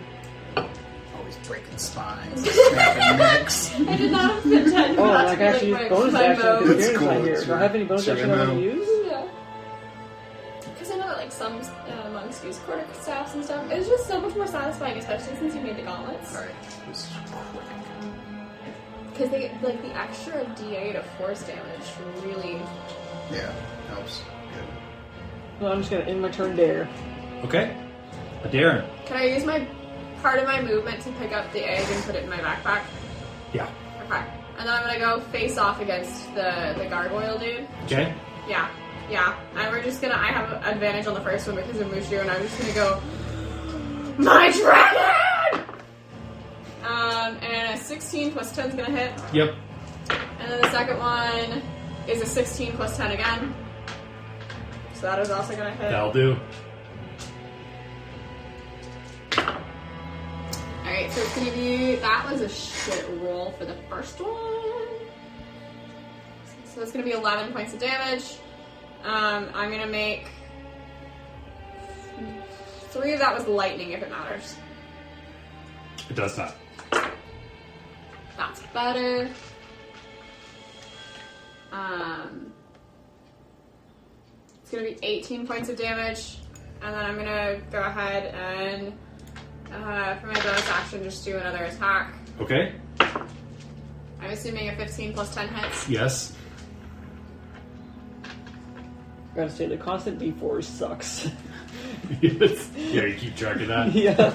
Always breaking spines, snapping necks. I did not intend for Oh, that I to can actually be like use bonus my action mode. because It's Kieran's cool, not here. it's Do I have any bonus sure action I want to move. use? Yeah. Because I know that like some monks use quarter staffs and stuff. It's just so much more satisfying, especially since you made the gauntlets. Alright, this is quick. Because they get like the extra DA of force damage really. Yeah, helps. Good. Well, I'm just going to end my turn there. Okay. Darren. Can I use my part of my movement to pick up the egg and put it in my backpack? Yeah. Okay. And then I'm gonna go face off against the gargoyle dude. Okay. Yeah. And we're just gonna. I have advantage on the first one because of Mushu, and I'm just gonna go. My dragon! And a 16 plus 10 is gonna hit. Yep. And then the second one is a 16 plus 10 again. So that is also gonna hit. That'll do. Alright, so it's gonna be. That was a shit roll for the first one. So it's gonna be 11 points of damage. I'm gonna make 3 of that was lightning if it matters. It does not. That's better. It's gonna be 18 points of damage, and then I'm gonna go ahead and for my bonus action just do another attack. Okay. I'm assuming a 15 plus 10 hits. Yes. Gotta say, the constant D4 sucks. Yes. Yeah, you keep track of that. Yeah.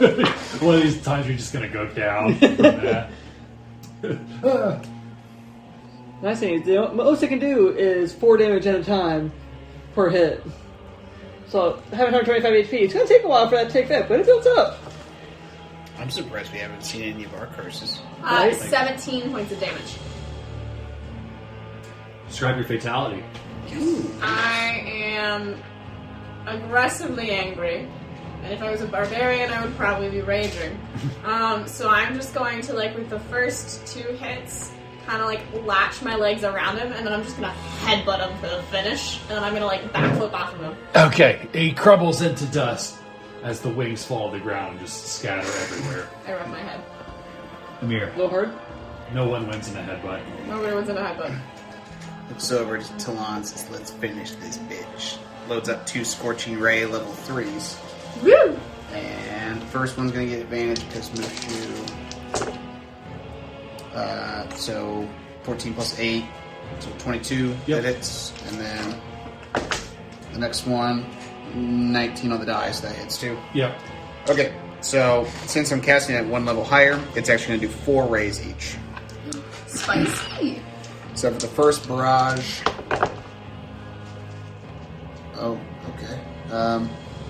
One of these times you're just gonna go down from that. Nice thing is, the most it can do is 4 damage at a time per hit. So, having 125 HP, it's gonna take a while for that to take effect, but it builds up. I'm surprised we haven't seen any of our curses. Right. 17 points of damage. Describe your fatality. I am aggressively angry. And if I was a barbarian, I would probably be raging. So I'm just going to, like, with the first 2 hits, kind of, like, latch my legs around him, and then I'm just going to headbutt him for the finish, and then I'm going to, like, backflip off of him. Okay. He crumbles into dust as the wings fall to the ground and just scatter everywhere. I rub my head. Amir. A little hard. No one wins in a headbutt. Nobody wins in a headbutt. Looks over to Talon, says, let's finish this bitch. Loads up 2 Scorching Ray level 3s. Woo! And the first one's going to get advantage because Mushu. So 14 plus 8, so 22 Yep. that hits. And then the next one, 19 on the die, so that hits too. Yep. Okay, so since I'm casting at 1 level higher, it's actually going to do 4 rays each. Spicy! So for the first barrage. Oh, okay.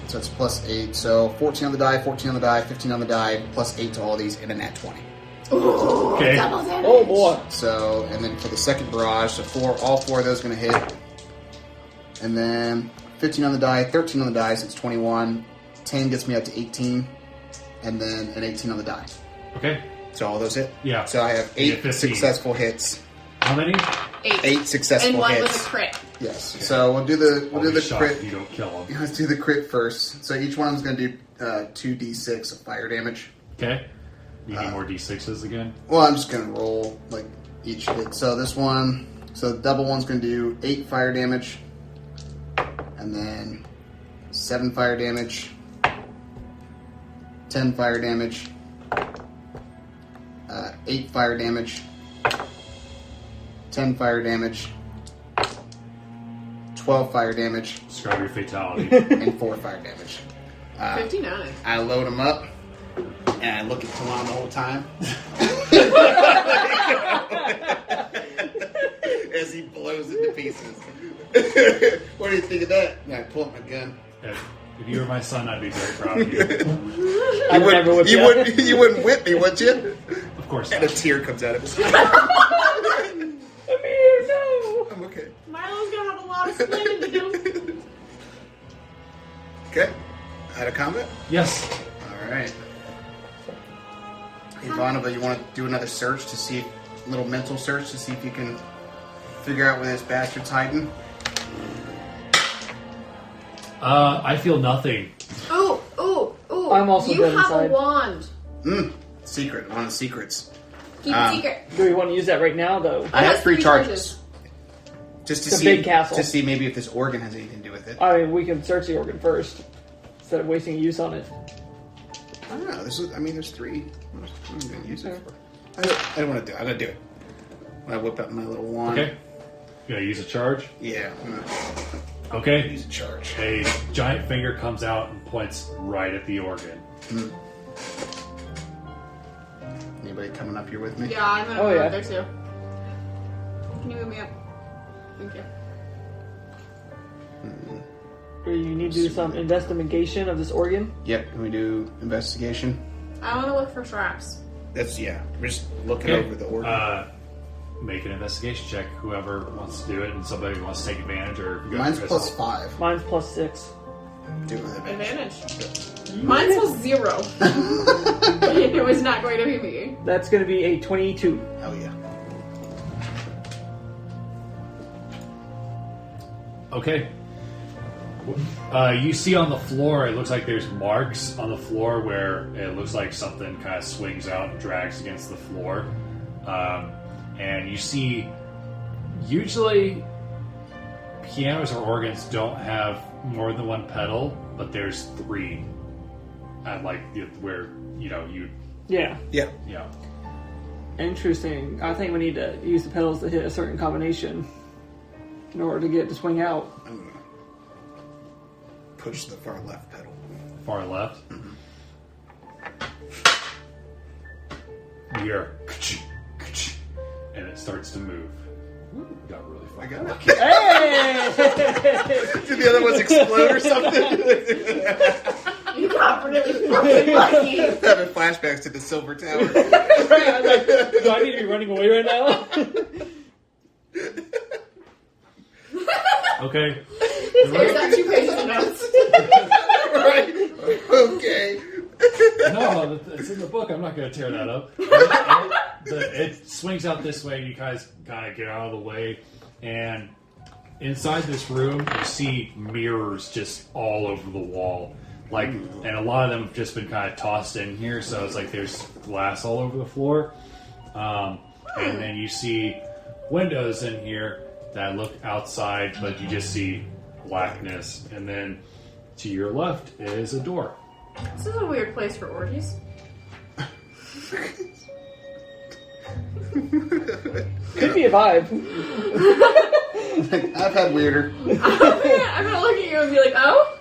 So it's plus 8. So 14 on the die, 14 on the die, 15 on the die, plus 8 to all these, and a nat 20. Ooh, Okay. double damage! Oh boy. So, and then for the second barrage, so all 4 of those are going to hit. And then 15 on the die, 13 on the die, so it's 21. 10 gets me up to 18. And then an 18 on the die. Okay. So all those hit? Yeah. So I have You 8 get 15. successful hits. How many? 8 successful And one hits. was a crit. Yes. So we'll do the I'll be the shocked crit. if you don't kill him. Let's do the crit first. So each one of them's going to do 2d6 of fire damage. Okay. You need more d6s again? Well, I'm just going to roll like each hit. So this one, so the double one's going to do 8 fire damage, and then 7 fire damage, 10 fire damage, 8 fire damage, 10 fire damage, 12 fire damage, Describe your fatality. and 4 fire damage. 59. I load them up. And I look at Talon the whole time. As he blows into pieces. What do you think of that? And I pull up my gun. If you were my son, I'd be very proud of you. You wouldn't whip me, would you? Of course And not. a tear comes out of his eye. Amir, no! I'm okay. Milo's gonna have a lot of explaining to do. Okay. Out of combat? Yes. Alright. Ivanova, you want to do another search to see, a little mental search to see if you can figure out where this bastard's hiding? I feel nothing. Ooh. I'm also You dead have inside. a wand. Secret. One of the secrets. Keep it secret. Do we want to use that right now, though? I have has 3 3 charges. Just to The see, big castle. to see maybe if this organ has anything to do with it. I mean, we can search the organ first instead of wasting use on it. I don't know. There's 3. What am I going to use it for? I don't want to do it. I'm going to do it. When I whip out my little wand. Okay. You gonna use a charge? Yeah. I'm going to Okay. use a charge. A giant finger comes out and points right at the organ. Anybody coming up here with me? Yeah, I'm gonna Oh, go yeah. there too. Can you move me up? Thank you. Do you need to do some investigation of this organ? Yep. Can we do investigation? I want to look for traps. We're just looking Okay. over the organ. Make an investigation check. Whoever wants to do it, and somebody who wants to take advantage, or if you Mine's guys- plus 5. Mine's plus 6. Do it with advantage. Advantage. Mine was 0. It was not going to be me. That's going to be a 22. Oh, yeah. Okay. You see on the floor, it looks like there's marks on the floor where it looks like something kind of swings out and drags against the floor. And you see, usually pianos or organs don't have more than 1 pedal, but there's 3. At like where you Yeah. Yeah. Interesting. I think we need to use the pedals to hit a certain combination in order to get it to swing out. I'm going to push the far left pedal. far left. You hear, and it starts to move. Got really I fucking got lucky. it. Hey! Did the other ones explode or something? You got really fucking lucky. Having flashbacks to the Silver Tower. Right, I was like, do I need to be running away right now? Okay. There's that 2 pages of notes. Right? Okay. No, it's in the book. I'm not going to tear that up. It swings out this way. You guys kind of get out of the way, and inside this room, you see mirrors just all over the wall. Like, and a lot of them have just been kind of tossed in here, so it's like there's glass all over the floor. And then you see windows in here that look outside, but you just see blackness. And then to your left is a door. This is a weird place for orgies. Could be a vibe. I've had weirder. I'm gonna look at you and be like, oh?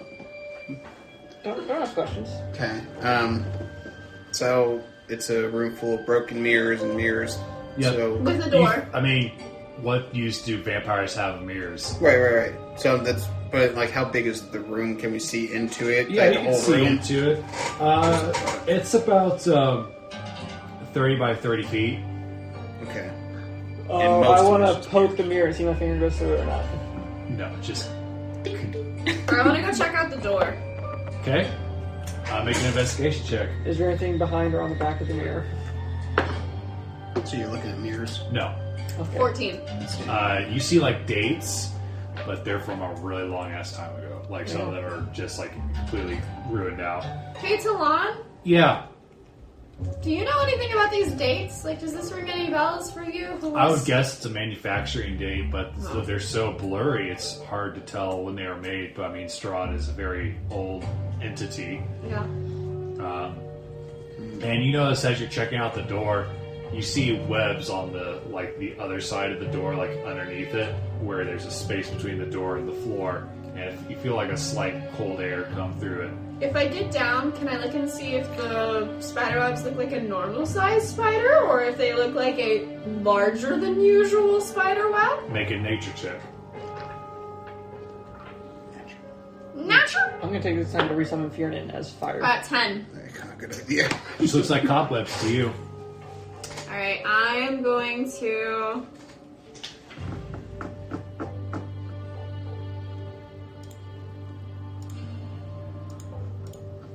Don't ask questions. Okay. So it's a room full of broken mirrors and mirrors. Yep. So With the door. I mean, what use do vampires have of mirrors? right. So but like, how big is the room? Can we see into it? Yeah, Like, you can see into it. It's about 30 by 30 feet. Okay. Oh, most I of want us. to poke the mirror and see if my finger goes through it or not. No, just Alright, I wanna go check out the door. okay. Make an investigation check. Is there anything behind or on the back of the mirror? So you're looking at mirrors. No. Okay. 14. You see like dates, but they're from a really long ass time ago. Like some of them are just like completely ruined out. Hey, Talon, Yeah, do you know anything about these dates? Like, does this ring any bells for you? I would guess it's a manufacturing date, but they're so blurry, it's hard to tell when they were made. But I mean, Strahd is a very old entity. Yeah. And you notice as you're checking out the door, you see webs on the other side of the door, like underneath it, where there's a space between the door and the floor, And if you feel like a slight cold air come through it, If I get down, can I look and see if the spider webs look like a normal sized spider or if they look like a larger than usual spider web? make a nature check. Natural. I'm gonna take this time to resummon Fiernan as fire. 10. Very kind of good idea. This looks like cobwebs to you. Alright, I am going to.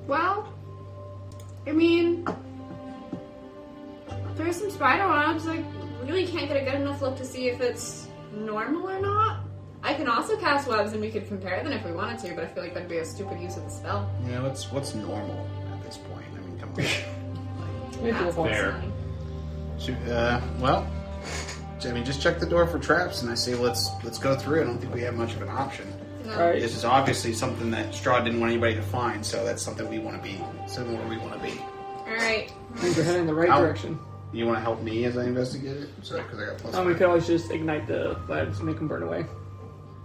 Well, I mean, there's some spider webs. I really can't get a good enough look to see if it's normal or not. I can also cast webs and we could compare them if we wanted to, but I feel like that'd be a stupid use of the spell. Yeah, what's normal at this point? I mean, come on. Make it a point. Fair. Well, I mean, just check the door for traps, and I say let's go through. I don't think we have much of an option. No. Alright. This is obviously something that Strahd didn't want anybody to find, so that's something we want to be. Something where we want to be. Alright. I think we're heading in the right Ow. direction. You want to help me as I investigate it? Sorry, because I got plus. We could always just ignite the webs and make them burn away.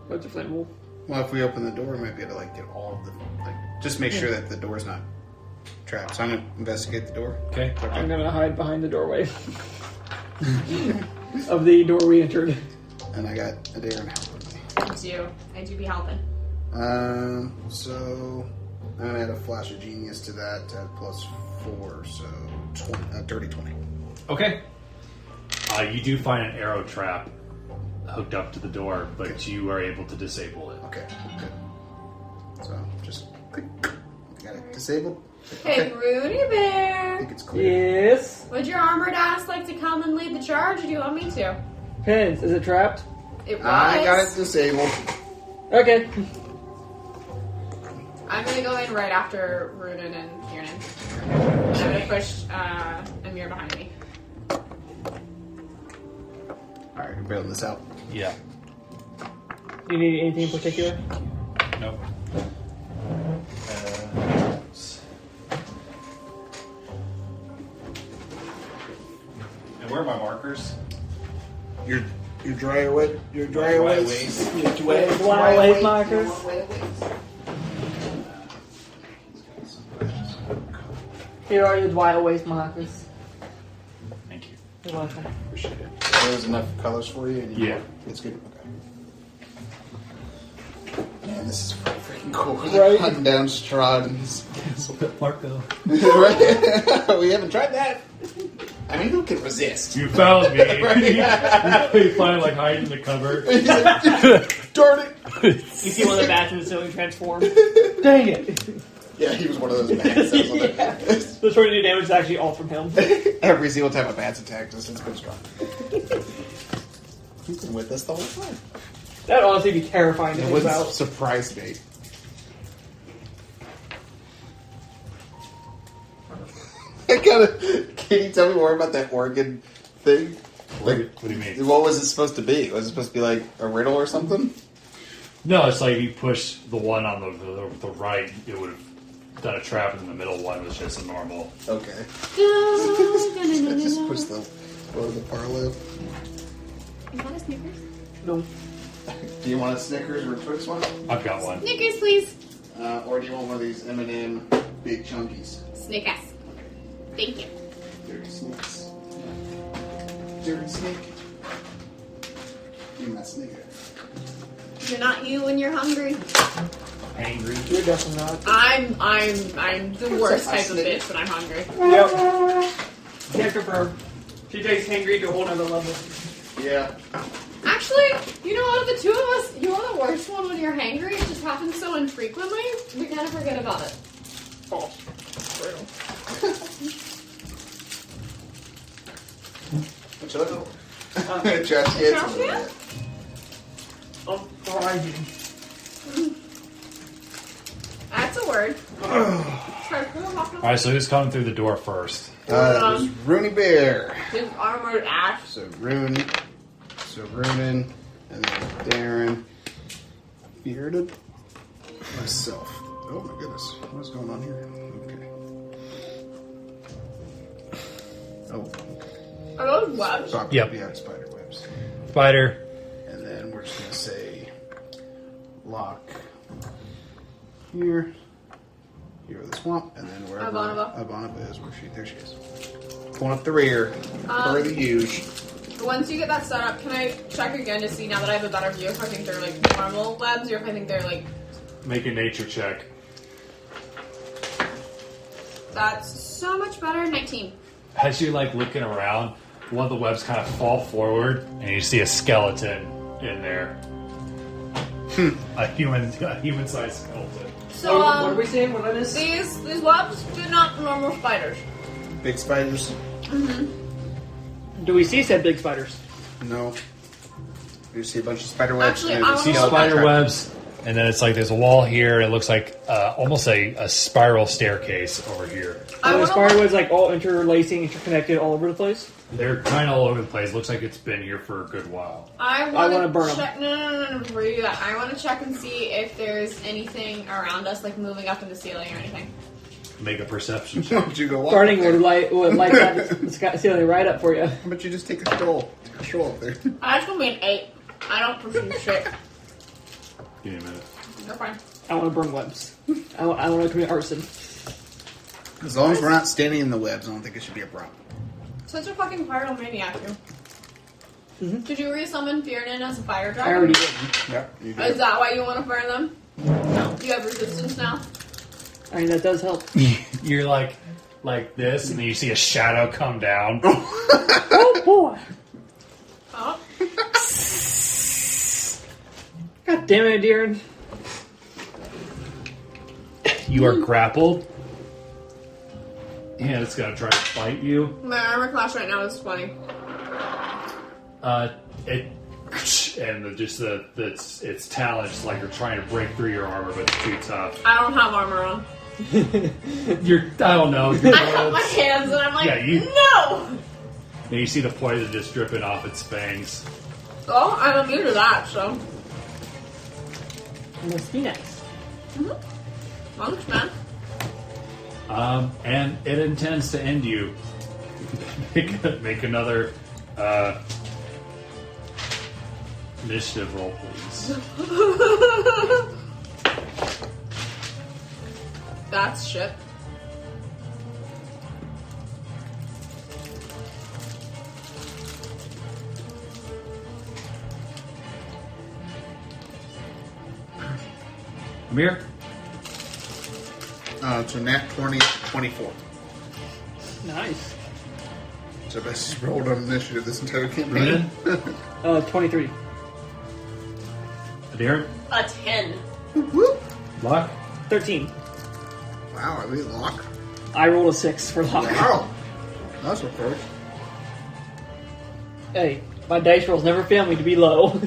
Webs are flammable. Well, if we open the door, we might be able to get all of the just make sure that the door's not trapped. So I'm gonna investigate the door. Okay. I'm gonna hide behind the doorway of the door we entered. And I got Adair helping me. I do be helping. So I'm gonna add a flash of genius to that to plus 4, so 30, 20. Okay. You do find an arrow trap hooked up to the door, but you are able to disable it. Okay, good. So just click. Got it disabled. Hey, Rudy I Bear! think it's clear. Yes. Would your armored ass like to come and lead the charge, or do you want me to? Pins, is it trapped? It was. I got it disabled. Okay. I'm gonna go in right after Ruden and Kieran. I'm gonna push Amir behind me. Alright, we're building this out. Yeah. Do you need anything in particular? Nope. And where are my markers? Your dryer wet. Your dryer Dry waste. waste. Your dry Dry waste waste. markers. Here are your dry waste markers. Thank you. You're welcome. Appreciate it. There's enough colors for you. And Yeah. It's good. Okay. Man, this is freaking cool. Right. Hunting down Strahd and his castle. Marco. Right? We haven't tried that. I mean, who can resist? You found me. Right. You find like hiding in the cupboard. Darn it! You see one of the bats in the ceiling transform. Dang it! Yeah, he was one of those bats. That was on Yeah. the- The 20 damage is actually all from him. Every single time a bat's attacked us, it's been strong. He's been with us the whole time. That'd honestly be terrifying to It think would about. surprise me. Can you tell me more about that organ thing? Like, What do you mean? what was it supposed to be? Was it supposed to be like a riddle or something? No, it's like if you push the one on the right, it would have done a trap, and the middle one was just a normal. Okay. Just push the parlay. Is that a Snickers? No. Do you want a Snickers or a Twix one? I've got one. Snickers, please. Or do you want one of these M&M big chunkies? Snickers. Thank you. Dirty snakes. Dirty snake. Give me that Snicker. You're not you when you're hungry. Angry. You're definitely not. I'm the worst type of bitch when I'm hungry. Yep. Can't confirm. She takes hangry to a whole nother level. Yeah. Actually, you know, out of the two of us, you're the worst one when you're hangry. It just happens so infrequently, we kind of forget about it. Oh, brutal. Trash cans. Trash can? I'm thriving. That's a word. Alright, so who's coming through the door first? It was Rooney Bear. His armored ass. So Runen, and then Darren, bearded, myself. Oh my goodness, what's going on here? Okay. Oh, Are those webs? Yep. Yeah, spider webs. Spider. And then we're just gonna say lock here. Here with the swamp, and then wherever Ivanova. is, there she is. Pulling up the rear, for the huge. Once you get that set up, can I check again to see now that I have a better view if I think they're like normal webs or if I think they're like... Make a nature check. That's so much better. 19. As you're like looking around, one of the webs kind of fall forward, and you see a skeleton in there. a human-sized skeleton. So, what are we seeing? What is these webs do not normal spiders. Big spiders? Do we see said big spiders? No. You see a bunch of spider webs. Actually, and I a wanna See look spider skeleton. webs, and then it's like there's a wall here, and it looks like almost a spiral staircase over here. I Are the wanna spider look- webs like all interlacing, interconnected all over the place? They're kind of all over the place. Looks like it's been here for a good while. I wanna want burn to 'em. check. No. Before you do that, I want to check and see if there's anything around us, like moving up in the ceiling or anything. Make a perception check. Why don't you go walk Starting up there? would light that sky ceiling right up for you. How about you just take a stroll? Take a stroll up there. That's gonna be an 8. I don't pursue shit. Give me a minute. They're fine. I want to burn webs. I want to commit arson. As long as we're not standing in the webs, I don't think it should be a problem. Such a fucking pyromaniac, you. Did you resummon Fiernan as a fire I dragon? already did. Yep. You Is that why you want to burn them? No. Do you have resistance now? I mean, that does help. You're like this, and then you see a shadow come down. Oh boy! Oh. God damn it, Deeren. You are grappled, and it's gonna try to fight you. My armor class right now is 20. Its talons like are trying to break through your armor, but it's too tough. I don't have armor on. I don't know. Your I have my gloves. hands and I'm like, Yeah, you- no! And you see the poison just dripping off its fangs. Oh, I'm immune to that, so. Must be nice. Monks, man. And it intends to end you. Make another initiative roll, please. That's shit. Amir? So nat 20, 24. Nice. So best rolled on initiative this entire campaign. Brennan? 23. Darren? A 10. Whoop. Locke? 13. Wow, are we lock? I rolled a 6 for luck. Wow. That's a first. Hey, my dice rolls never fail me to be low.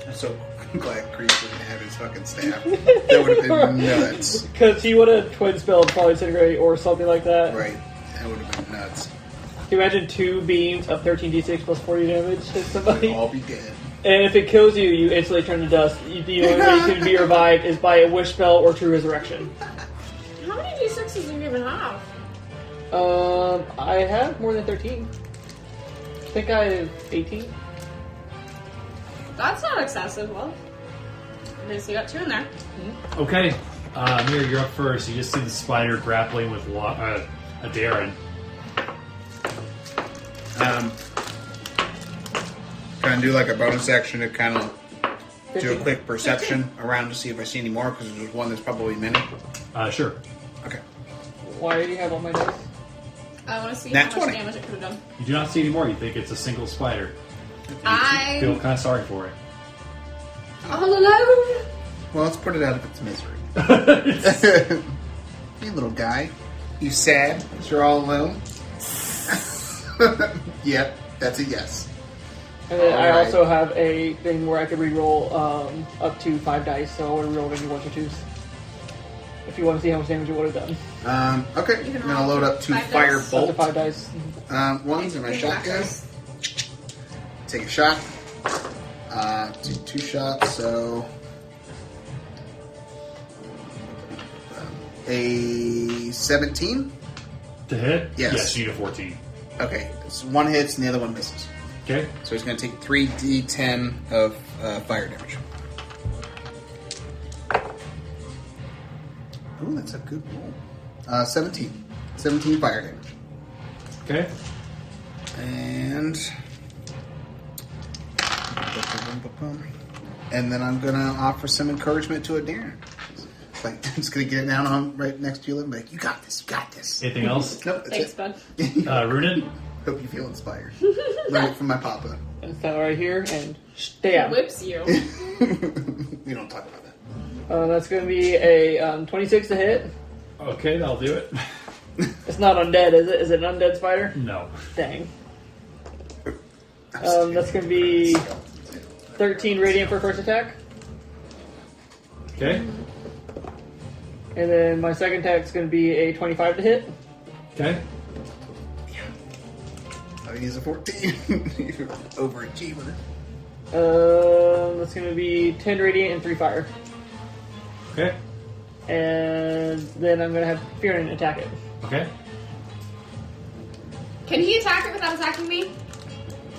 I'm so glad Crease didn't have his fucking staff. That would have been nuts. Because he would have twin spelled probably disintegrate or something like that. Right. That would have been nuts. Can you imagine 2 beams of 13d6 plus 40 damage hit We'd somebody? all be dead. And if it kills you, you instantly turn to dust. The only way you can be revived is by a wish spell or true resurrection. How many d6s do you even have? I have more than 13. I think I have 18. That's not excessive, well. Okay, so you got 2 in there. Okay. Amir, you're up first. You just see the spider grappling with a Darren. Kind of do like a bonus action to kind of do a 15. quick perception around to see if I see any more, because there's one there's probably many. Sure. Okay. Why do you have all my dice? I want to see Nat how much 20. damage it could have done. You do not see any more. You think it's a single spider. You I feel kind of sorry for it. all alone. Well, let's put it out of its misery. You little guy. You sad that you're all alone? Yep, that's a yes. And then I Alright. also have a thing where I could reroll up to 5 dice, so I would reroll any 1s or 2s. If you want to see how much damage it would have done. Okay, You can I'm gonna roll load up 2 5 fire dice. Up to bolt 5 dice. ones in my shotgun. Take a shot. Do 2 shots, so a 17. To hit? Yes. Yes, you need a 14. Okay, so one hits and the other one misses. Okay. So he's going to take 3d10 of fire damage. Oh, that's a good roll. 17. 17 fire damage. Okay. And then I'm going to offer some encouragement to Darren. Like, I'm just going to get down on him right next to you and be like, you got this, you got this. Anything else? Nope, that's Thanks, it. bud. Runen? Hope you feel inspired. Learn it from my papa. And so right here and stab. Whips you. We don't talk about that. That's going to be a 26 to hit. Okay, that'll do it. It's not undead, is it? Is it an undead spider? No. Dang. That's going to be 13 radiant for first attack. Okay. And then my second attack is going to be a 25 to hit. Okay. He's a 14. Overachiever. That's going to be 10 radiant and 3 fire. Okay. And then I'm going to have Fearin attack it. Okay. Can he attack it without attacking me?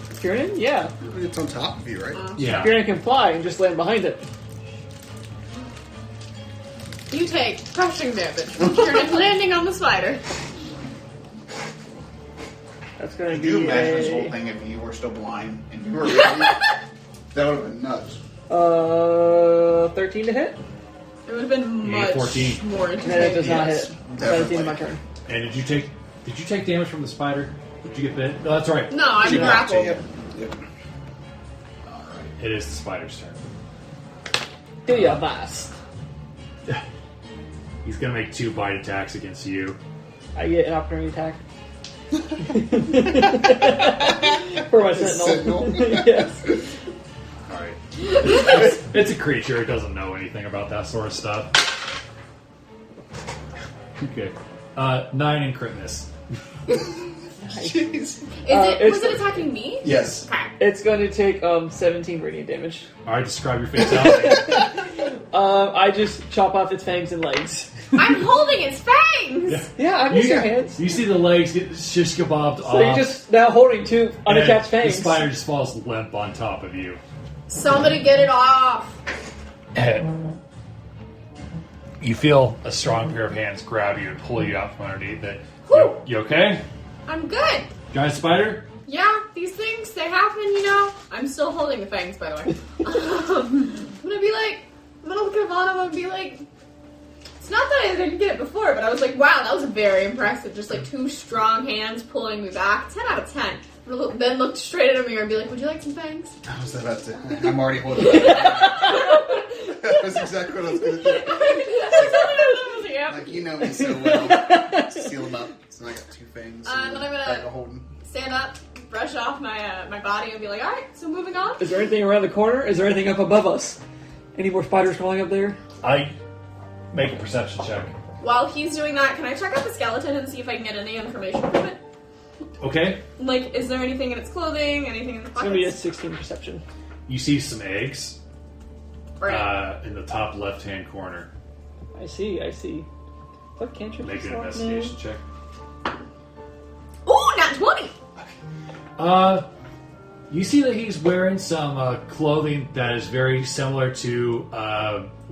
Fearin? Yeah. It's on top of you, right? Yeah. Fearin can fly and just land behind it. You take crushing damage from Kieran landing on the spider. That's going to Could you be imagine this whole a... thing if you were still blind and you were ready? That would have been nuts. 13 to hit? It would have been Yeah, much 14. more And it does not Yes, hit. definitely. 17 my turn. And did you take damage from the spider? Did you get bit? No, that's right. No, I'm You have to, grappled. yep. It is the spider's turn. Do your best. He's gonna make 2 bite attacks against you. I get an opportunity attack. For my sentinel. Yes. Alright. It's a creature, it doesn't know anything about that sort of stuff. Okay. 9 in crit miss. Jeez. Was it it's- attacking me? Yes. Okay. It's going to take 17 radiant damage. Alright, describe your fatality. I just chop off its fangs and legs. I'm holding its fangs! Yeah, I'm just your hands. You see the legs get shish kebabbed off. So you're just now holding 2 and unattached fangs. The spider just falls limp on top of you. Somebody get it off! You feel a strong pair of hands grab you and pull you out from underneath it. Whew. You okay? I'm good. Giant spider? Yeah, these things, they happen, you know. I'm still holding the fangs, by the way. I'm gonna look at Ivana and be like, it's not that I didn't get it before, but I was like, wow, that was very impressive. Just like 2 strong hands pulling me back. 10 out of 10. Then looked straight at a mirror and be like, would you like some fangs? I was about to. I'm already holding it. That was exactly what I was going to do. Yep. Like, you know me so well. Seal them up. So I got 2 fangs. Then I'm gonna- bag of holding. Stand up, brush off my body, and be like, alright, so moving on. Is there anything around the corner? Is there anything up above us? Any more spiders crawling up there? I make a perception check. While he's doing that, can I check out the skeleton and see if I can get any information from it? Okay. Like, is there anything in its clothing, anything in the It's going to be a pockets? 16 perception. You see some eggs Right. in the top left-hand corner. I see. What can't you Make an No. investigation check. Ooh, not 20! You see that he's wearing some clothing that is very similar to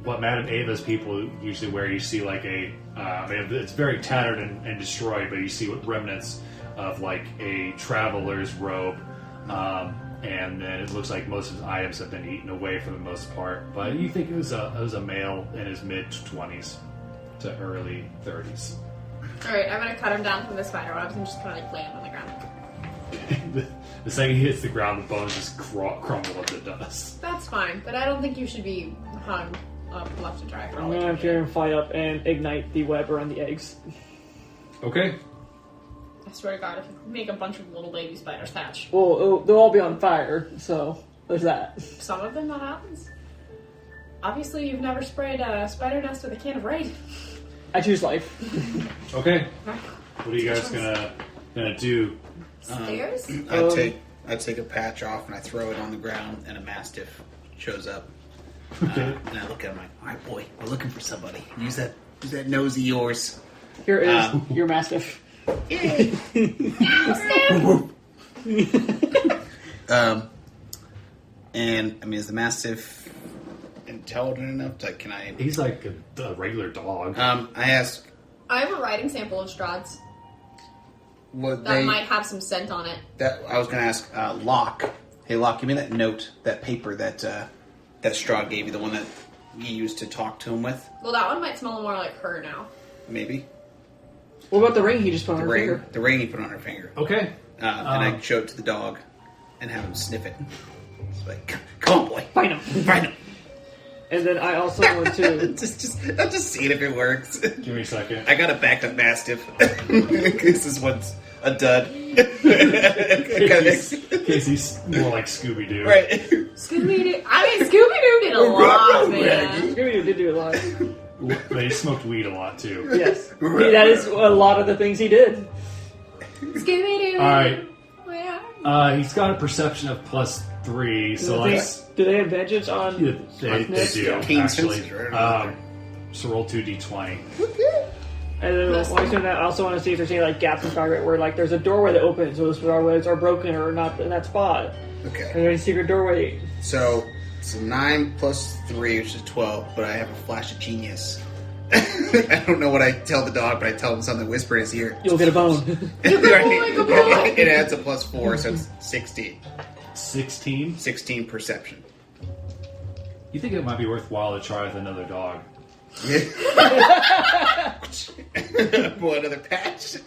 what Madame Ava's people usually wear. You see like it's very tattered and destroyed, but you see what remnants of like a traveler's robe. And then it looks like most of his items have been eaten away for the most part. But you think it was a male in his mid-20s to early 30s. Alright, I'm gonna cut him down from the spider webs and just kind of like lay him on the ground. The second he hits the ground, the bones just crumble into dust. That's fine, but I don't think you should be hung up left to dry for all I'm going to have eternity. Jaren fly up and ignite the web around the eggs. Okay. I swear to God, if you make a bunch of little baby spiders hatch. Well, they'll all be on fire, so there's that. Some of them, that happens. Obviously, you've never sprayed a spider nest with a can of Raid. I choose life. Okay. What are you guys gonna do? Stairs? I'd take a patch off and I throw it on the ground, and a mastiff shows up. Okay. And I look at him like, all right, boy, we're looking for somebody. Use that nose of yours. Here is your mastiff. And I mean, is the Mastiff intelligent enough to? Can I? He's like a regular dog. I ask. I have a writing sample of Strahd's What that they? might have some scent on it. That I was going to ask Locke. Hey, Locke, give me that note, that paper that Strahd gave you, the one that you used to talk to him with. Well, that one might smell more like her now. Maybe What about the ring he just put on the her ring. finger? The ring he put on her finger. Okay. And I show it to the dog and have him sniff it. It's like, come on, boy, Find him. find him. And then I also want to. I'm just seeing if it works. Give me a second. I got a backed up Mastiff. This one's a dud. Casey's more like Scooby Doo. Right. Scooby-Doo. I mean, Scooby-Doo did a lot, man. Scooby-Doo did do a lot. They smoked weed a lot too. Yes. That is a lot of the things he did. Scooby-Doo. All right. Where? He's got a perception of +3, so let's. Do they have advantage on? They do Keen actually. senses, right? So roll 2d20. And then while he's doing that, I also want to see if there's any like gaps in Target where like there's a doorway that opens, so those doorways are broken or not in that spot. Okay. Is there any secret doorway? So it's a 9 plus 3, which is 12, but I have a flash of genius. I don't know what I tell the dog, but I tell him something, whisper in his ear. You'll get a bone. It adds a plus 4, so it's 16. 16? 16 perception. You think it might be worthwhile to try with another dog? Pull another patch.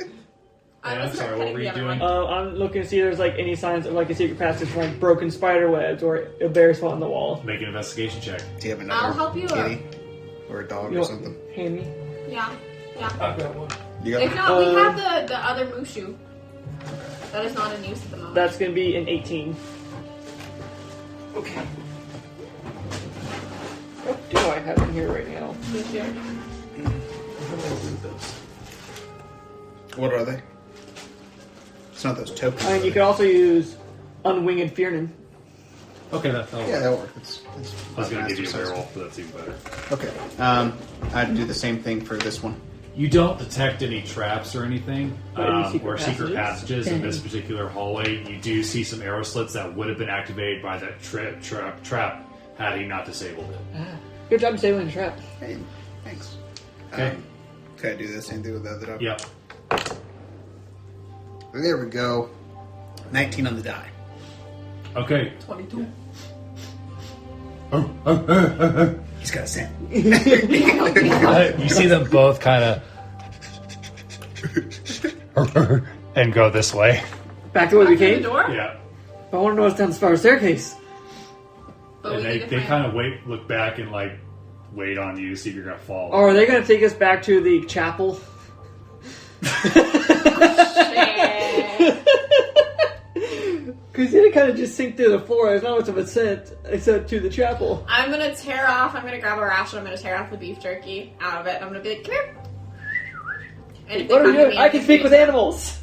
I'm sorry, what were you doing? I'm looking to see if there's like any signs of like a secret passage from like broken spider webs or a bare spot on the wall. Make an investigation check. Do you have another I'll help you kitty? Or a dog or something? Hand me. Yeah. I've got one. You If got not, we have the other Mushu. That is not in use at the moment. That's gonna be an 18. Okay. What do I have in here right now? Mushu. What are they? It's not those tokens. I mean, you could also use Unwinged Fearnin. Okay, that'll Yeah, work. that'll work. I was going to give you a barrel, but that's even better. Okay. I'd do the same thing for this one. You don't detect any traps or anything, Any secret or secret passages? passages in this particular hallway. You do see some arrow slits that would have been activated by that trap had he not disabled it. Good job disabling the trap. Hey, thanks. Okay. Can I do the same thing with the other dog? Yep. There we go. 19 on the die. Okay. 22. He's got a scent. You see them both kind of and go this way. Back to where we Through the came. door? Yeah. I want to know what's down the spiral staircase. But And we need to they find- kind of look back and like wait on you, see if you're gonna fall. Or are they going to take us back to the chapel? Because it kind of just sink through the floor. There's not much of a scent except to the chapel. I'm gonna tear off. I'm gonna grab a ration. I'm gonna tear off the beef jerky out of it. I'm gonna be like, come here. And if they What are come we to doing? me, I can speak with animals.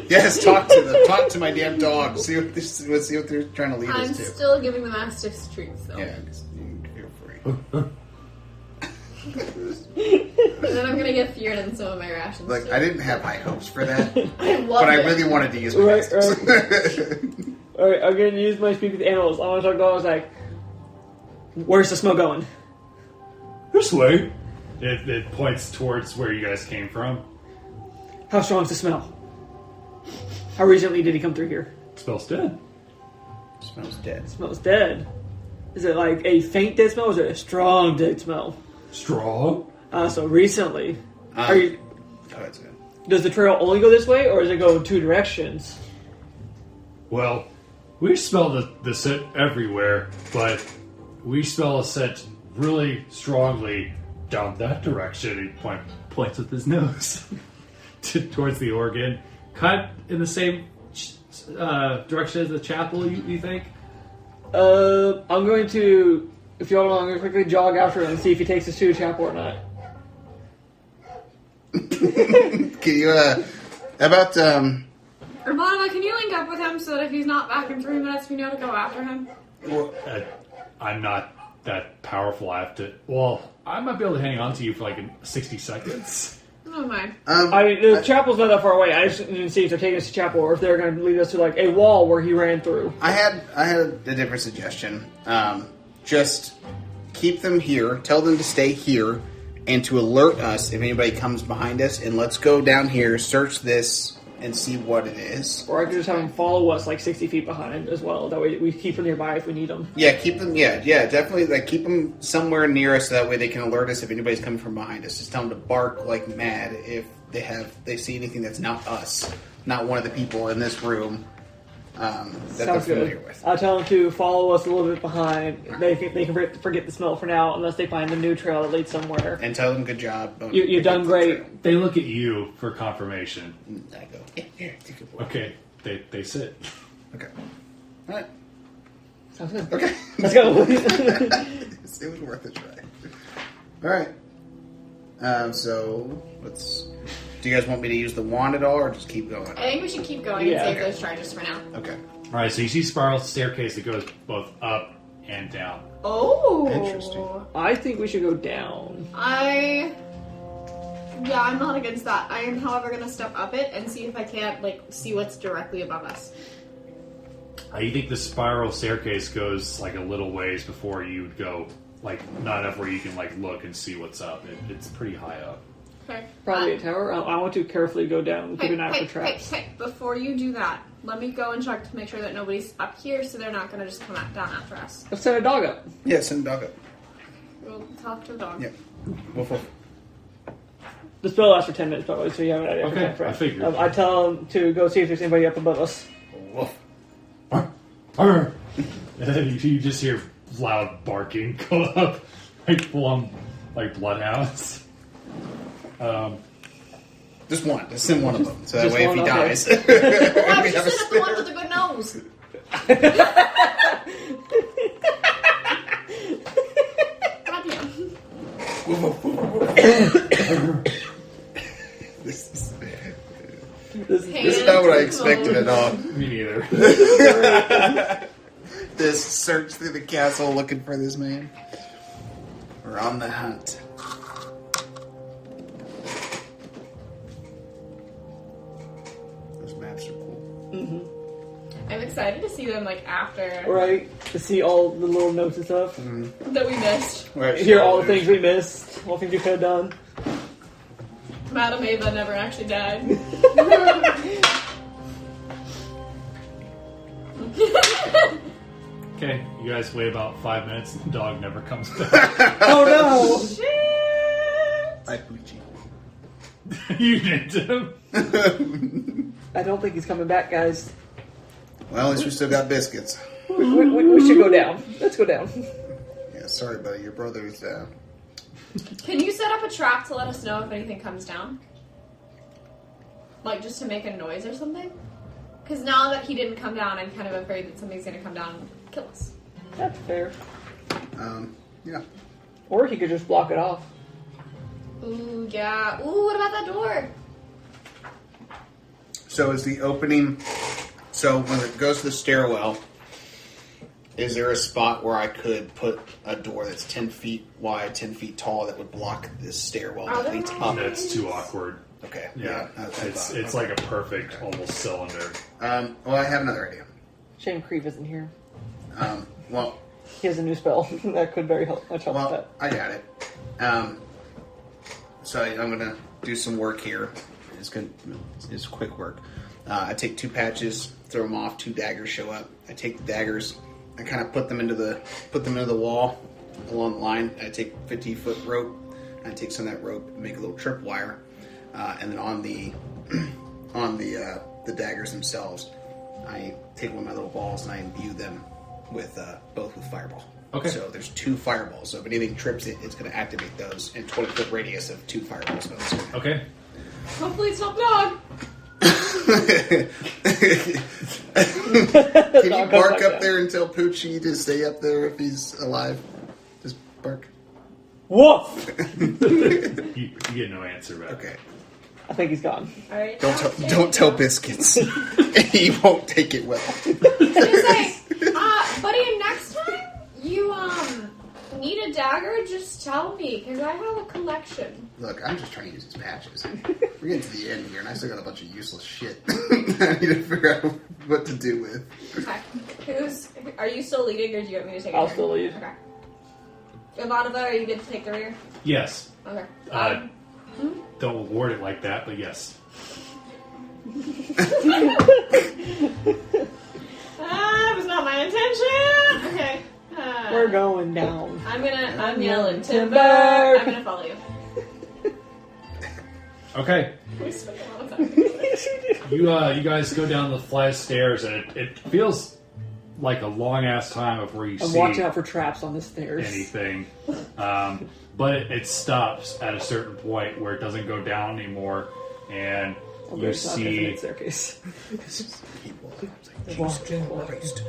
Yes, talk to them. Talk to my damn dog. See what they're trying to lead I'm us to. still giving the mastiffs treats though. Yeah, just, feel free. And then I'm gonna give Fiernan some of my rations. Like, too. I didn't have high hopes for that, I love but I it. really wanted to use my Right, Mastiffs. Alright, I'm going to use my speak with animals. I want to talk about like, where's the smell going? This way. It points towards where you guys came from. How strong is the smell? How recently did he come through here? Smells dead. Smells dead. Smells dead. Is it like a faint dead smell or is it a strong dead smell? Strong. So recently. Are you, Oh, that's good. does the trail only go this way or does it go in two directions? Well, we smell the scent everywhere, but we smell a scent really strongly down that direction. He points with his nose towards the organ. Kind of in the same direction as the chapel, you think? I'm going to, if you all want, I'm going to quickly jog after him and see if he takes us to the chapel or not. Can you, how about, Urbana, can you link up with him so that if he's not back in 3 minutes, we know to go after him? I'm not that powerful. I have to. Well, I might be able to hang on to you for like 60 seconds. Oh my. The chapel's not that far away. I just didn't see if they're taking us to chapel or if they're going to lead us to like a wall where he ran through. I had a different suggestion. Just keep them here. Tell them to stay here, and to alert us if anybody comes behind us. And let's go down here, search this, and see what it is. Or I could just have them follow us like 60 feet behind as well. That way we keep them nearby if we need them. Yeah, keep them. Yeah, definitely. Like keep them somewhere near us, so that way they can alert us if anybody's coming from behind us. Just tell them to bark like mad if they see anything that's not us, not one of the people in this room that they're Sounds familiar good. with. I'll tell them to follow us a little bit behind. They can forget the smell for now unless they find a new trail that leads somewhere. And tell them good job. You've done great. They look at you for confirmation. I go. Yeah, take it. Okay, they sit. Okay. All right. Sounds good. Okay. Let's go. It was worth a try. All right. So let's. Do you guys want me to use the wand at all, or just keep going? I think we should keep going Yeah. and save those charges for now. Okay. All right, so you see spiral staircase that goes both up and down. Oh. Interesting. I think we should go down. I'm not against that. I am, however, going to step up it and see if I can't, see what's directly above us. You think the spiral staircase goes like a little ways before you would go, not enough where you can look and see what's up. It's pretty high up. Okay. Probably a tower. I want to carefully go down, keep an eye for traps. Hey, before you do that, let me go and check to make sure that nobody's up here so they're not going to just come down after us. Let's send a dog up. Yeah, send the dog up. We'll talk to the dog. Yep. Woof, woof. The spell lasts for 10 minutes, probably, so you have an idea. Okay, for traps. I figured. I tell them to go see if there's anybody up above us. Woof. And then you just hear loud barking go up, full on, bloodhounds. Just one. Just send one of them. So that Just way if one, he okay. dies. Why we would have you a send up the one spare. with the good nose? Goddamn. This This is not what I expected at all. Me neither. This search through the castle looking for this man. We're on the hunt. Those maps are cool. I'm excited to see them after Right? To see all the little notes and stuff. that we missed. We're actually Hear all the things we missed, all the things we could have done. Madame Ava never actually died. Okay, you guys wait about 5 minutes and the dog never comes back. Oh Shit! I Gucci. You named him. no! I don't think he's coming back, guys. Well, at least we still got biscuits. We should go down. Let's go down. Yeah, sorry, buddy. Your brother's Can you set up a trap to let us know if anything comes down? Just to make a noise or something? Because now that he didn't come down, I'm kind of afraid that something's going to come down and kill us. That's fair. yeah. Or he could just block it off. Ooh, yeah. Ooh, what about that door? So is the opening... So when it goes to the stairwell, is there a spot where I could put a door that's 10 feet wide, 10 feet tall that would block this stairwell Are that there leads any- up? That's too awkward. Okay. Yeah, that's what I it's thought. like a perfect almost cylinder. Well, I have another idea. Shame Creve isn't here. Well, He has a new spell. That could very much help with well, that. I got it. So I'm gonna do some work here. It's quick work. I take 2 patches, throw them off. 2 daggers show up. I take the daggers. I kind of put them into the wall along the line. I take 50-foot rope. I take some of that rope and make a little tripwire, and then on the daggers themselves, I take one of my little balls and I imbue them with both with fireball. Okay. So there's 2 fireballs. So if anything trips it, it's going to activate those in 20-foot radius of 2 fireballs. So it's gonna- Okay. Hopefully it's not dog. Can you bark like up that. there and tell Poochie to stay up there if he's alive? Just bark. Woof! You get no answer back. Okay. I think he's gone. Alright. Don't tell Biscuits. He won't take it well. I was gonna say, buddy, next time you need a dagger, just tell me, because I have a collection. Look, I'm just trying to use these patches. We're getting to the end here, and I still got a bunch of useless shit I need to figure out what to do with. Okay. Are you still leading, or do you want me to take I'll it? still lead. Okay. Ivanova, are you good to take the rear? Yes. Okay. Don't word it like that, but yes. That was not my intention. Okay. We're going down. I'm yelling timber. Timber. I'm gonna follow you. Okay. We spent a lot of time. You guys go down the flight of stairs, and it feels like a long ass time before you I'm see watching out for traps on the stairs. anything. But it stops at a certain point where it doesn't go down anymore, and Oh, you there's not an see infinite staircase. Jesus Christ.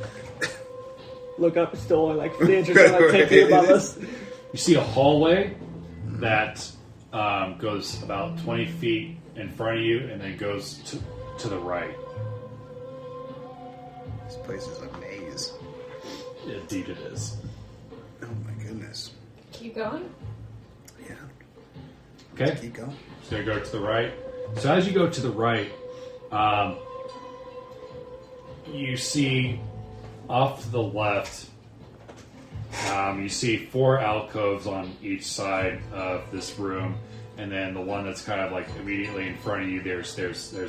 Look up, it's still only like 3 inches like 10 feet above us. you see a hallway that goes about 20 feet in front of you, and then goes to the right. This place is a maze. Indeed, it is. Oh my goodness. Keep going. Yeah. Okay. Keep going. So you go to the right. So as you go to the right, you see off to the left, you see 4 alcoves on each side of this room, and then the one that's kind of like immediately in front of you, there's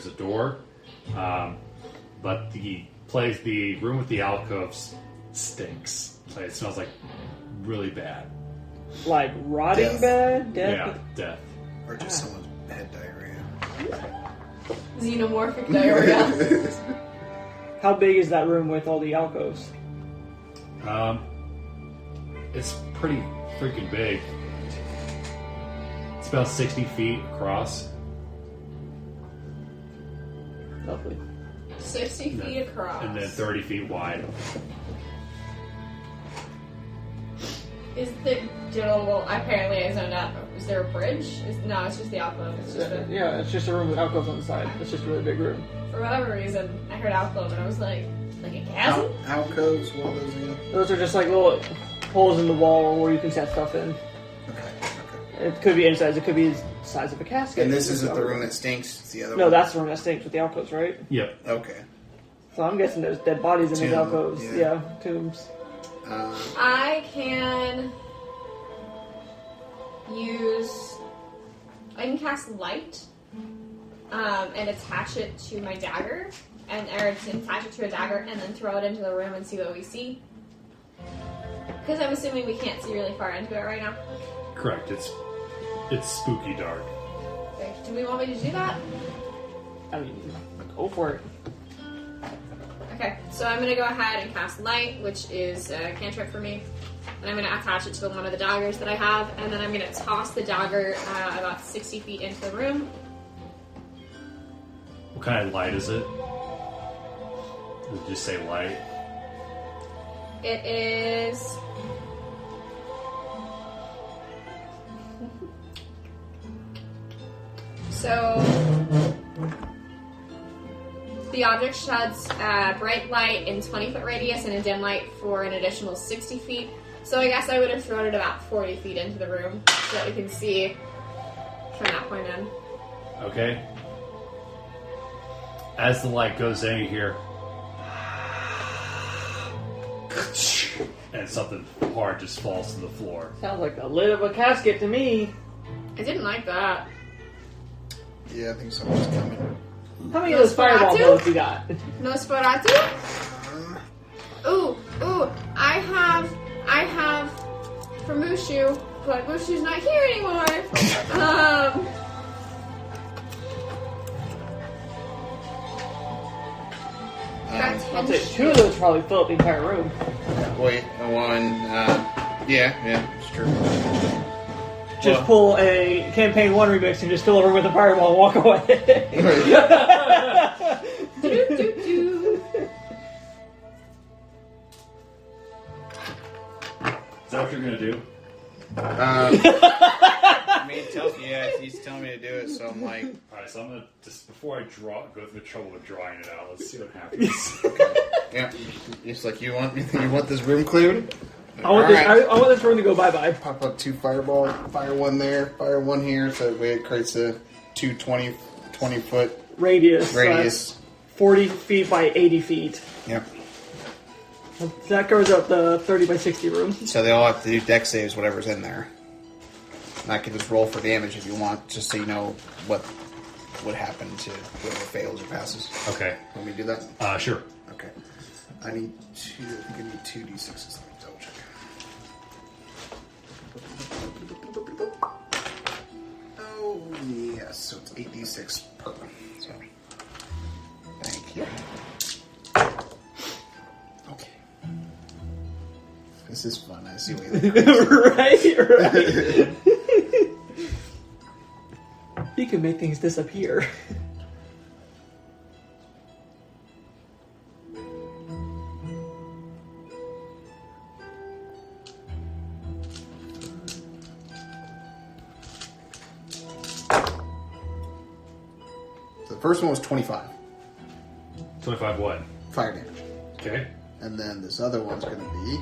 a door. But the room with the alcoves stinks. Like, it smells like really bad. Like rotting Death. bad? Death? Yeah, death. Or just someone's had diarrhea. Xenomorphic diarrhea. How big is that room with all the alcoves? It's pretty freaking big. It's about 60 feet across. Lovely. 60 feet across. And then 30 feet wide. Is the well? Apparently, I zoned out. Is there a bridge? No, it's just the alcove. It's just Yeah, it's just a room with alcoves on the side. It's just a really big room. for whatever reason, I heard alcove and I was like a chasm. Alcoves, what are those again? Those are just like little holes in the wall where you can set stuff in. Okay. It could be inside. It could be the size of a casket. And this isn't the room that stinks, it's the other No, one? that's the room that stinks with the alcoves, right? Yep. Okay. So I'm guessing there's dead bodies in these Tomb, alcoves. yeah. Yeah, tombs. I can cast light, and attach it to my dagger, or attach it to a dagger, and then throw it into the room and see what we see. Because I'm assuming we can't see really far into it right now. Correct. It's spooky dark. Okay, do we want me to do that? I mean, go for it. Okay, so I'm going to go ahead and cast light, which is a cantrip for me. And I'm going to attach it to one of the daggers that I have, and then I'm going to toss the dagger about 60 feet into the room. What kind of light is it? Does it just say light? It is... So... The object sheds bright light in 20-foot radius and a dim light for an additional 60 feet. So I guess I would have thrown it about 40 feet into the room so that we can see from that point in. Okay. As the light goes in, you hear... and something hard just falls to the floor. Sounds like the lid of a casket to me. I didn't like that. Yeah, I think someone's coming. How many of those fireball Nosferatu? bullets you got? Nosferatu? Ooh, I have for Mushu, but Mushu's not here anymore. I'll say 2 of those probably fill up the entire room. Wait, one, yeah, it's true. Just pull a Campaign 1 remix and just fill it over with a fireball and walk away. Is that what you're going to do? I mean, he's telling me to do it, so I'm like... Alright, so I'm going to, just before I go through the trouble of drawing it out, let's see what happens. Yeah, it's like, you want this room cleared? I want this. I want this room to go bye bye. Pop up 2 fireball, fire 1 there, fire 1 here, so that way it creates a 20 foot Radius. 40 feet by 80 feet. Yep. That covers up the 30 by 60 room. So they all have to do dex saves, whatever's in there. And I can just roll for damage if you want, just so you know what would happen to whoever fails or passes. Okay. Want me to do that? Sure. Okay. I need 2. I think I need 2 d6s. Let me double check. Oh yes, so it's 8d6 per. So thank you. Okay. This is fun. I see what you're right. You can make things disappear. So the first one was 25 25 what? fire damage. Okay. And then this other one's going to be,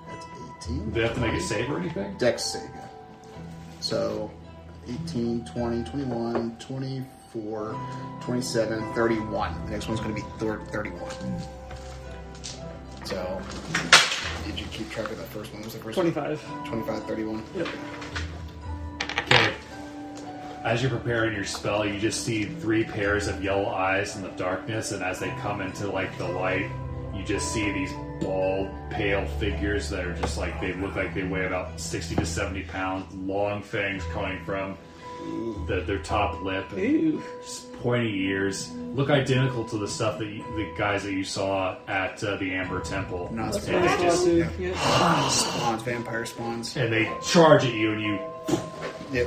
that's 18. Do they have to make a save or anything? Dex save. Yeah. So 18, 20, 21, 24, 27, 31. The next one's going to be 31. So, did you keep track of that first one? What was the first 25. one? 25, 31? Yep. Okay. As you're preparing your spell, you just see 3 pairs of yellow eyes in the darkness, and as they come into like the light, you just see these bald, pale figures that are just like, they look like they weigh about 60 to 70 pounds, long fangs coming from their top lip, Ooh. just pointy ears, look identical to the stuff that the guys that you saw at the Amber Temple. Not And spawns. they just- Yeah. Spawns, vampire spawns. and they charge at you, and you Yep.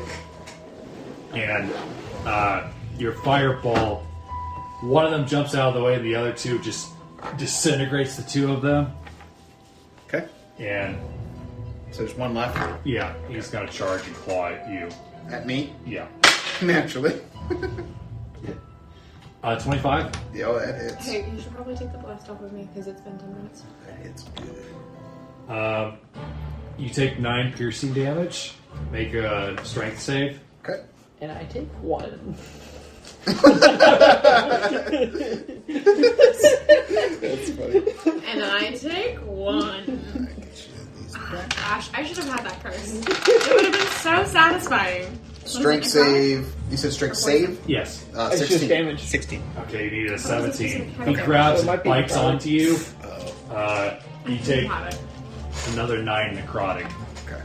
and your fireball, one of them jumps out of the way, and the other 2 just disintegrates the 2 of them. Okay. And So there's one left. yeah, he's gonna charge and claw at you. At me. Yeah. Naturally. 25? Yeah, oh, that hits. Hey, you should probably take the blast off of me because it's been 10 minutes. That hits good. You take 9 piercing damage. Make a strength save. Okay. And I take 1. That's funny. And I take 1. I get you these back. Gosh, I should have had that curse. It would have been so satisfying. Strength save. You said strength save? Yes. It's 16. just damage. 16. Okay, you need a 17. Okay. He grabs So it and might be bites necrotic. onto you. Oh, You take Have it. another 9 necrotic. okay.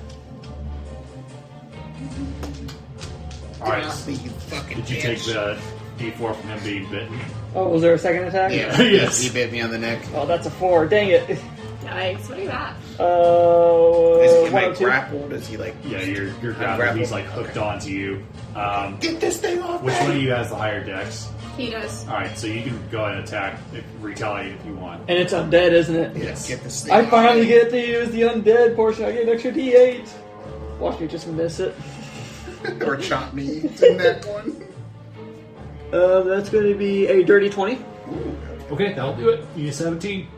Alright. You fucking Did you take the D4 from him being bitten? Oh, was there a second attack? Yeah. Yes. He bit me on the neck. Oh, that's a 4. Dang it. Yikes, what do you got? Is he 1 like or 2. grappled? Is he like... Yeah, you're grabbing. grappled. He's like hooked onto you. Get this thing off Which me! one of you has the higher dex? He does. Alright, so you can go ahead and attack, retaliate if you want. And it's undead, isn't it? Yes. Get this thing I off finally me. get to use the undead portion. I get an extra D8. Watch me just miss it. Or chop me in that one. That's going to be a dirty 20. Okay, that'll do it. You need 17.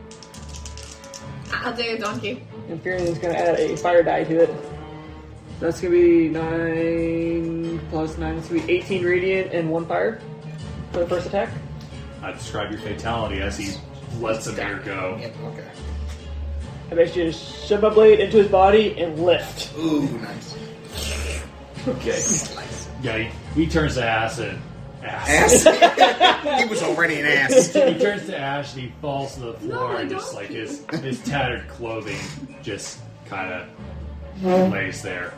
I'll do a donkey. Infernion's going to add a fire die to it. That's going to be 9 plus 9. It's going to be 18 radiant and 1 fire for the first attack. I describe your fatality as he lets a bear go. Yep, okay. I basically just shove my blade into his body and lift. Ooh, nice. Okay. Yeah, he turns to ass and Ass? He was already an ass. He turns to ash and he falls to the floor No, and don't. just like his tattered clothing just kind of lays there.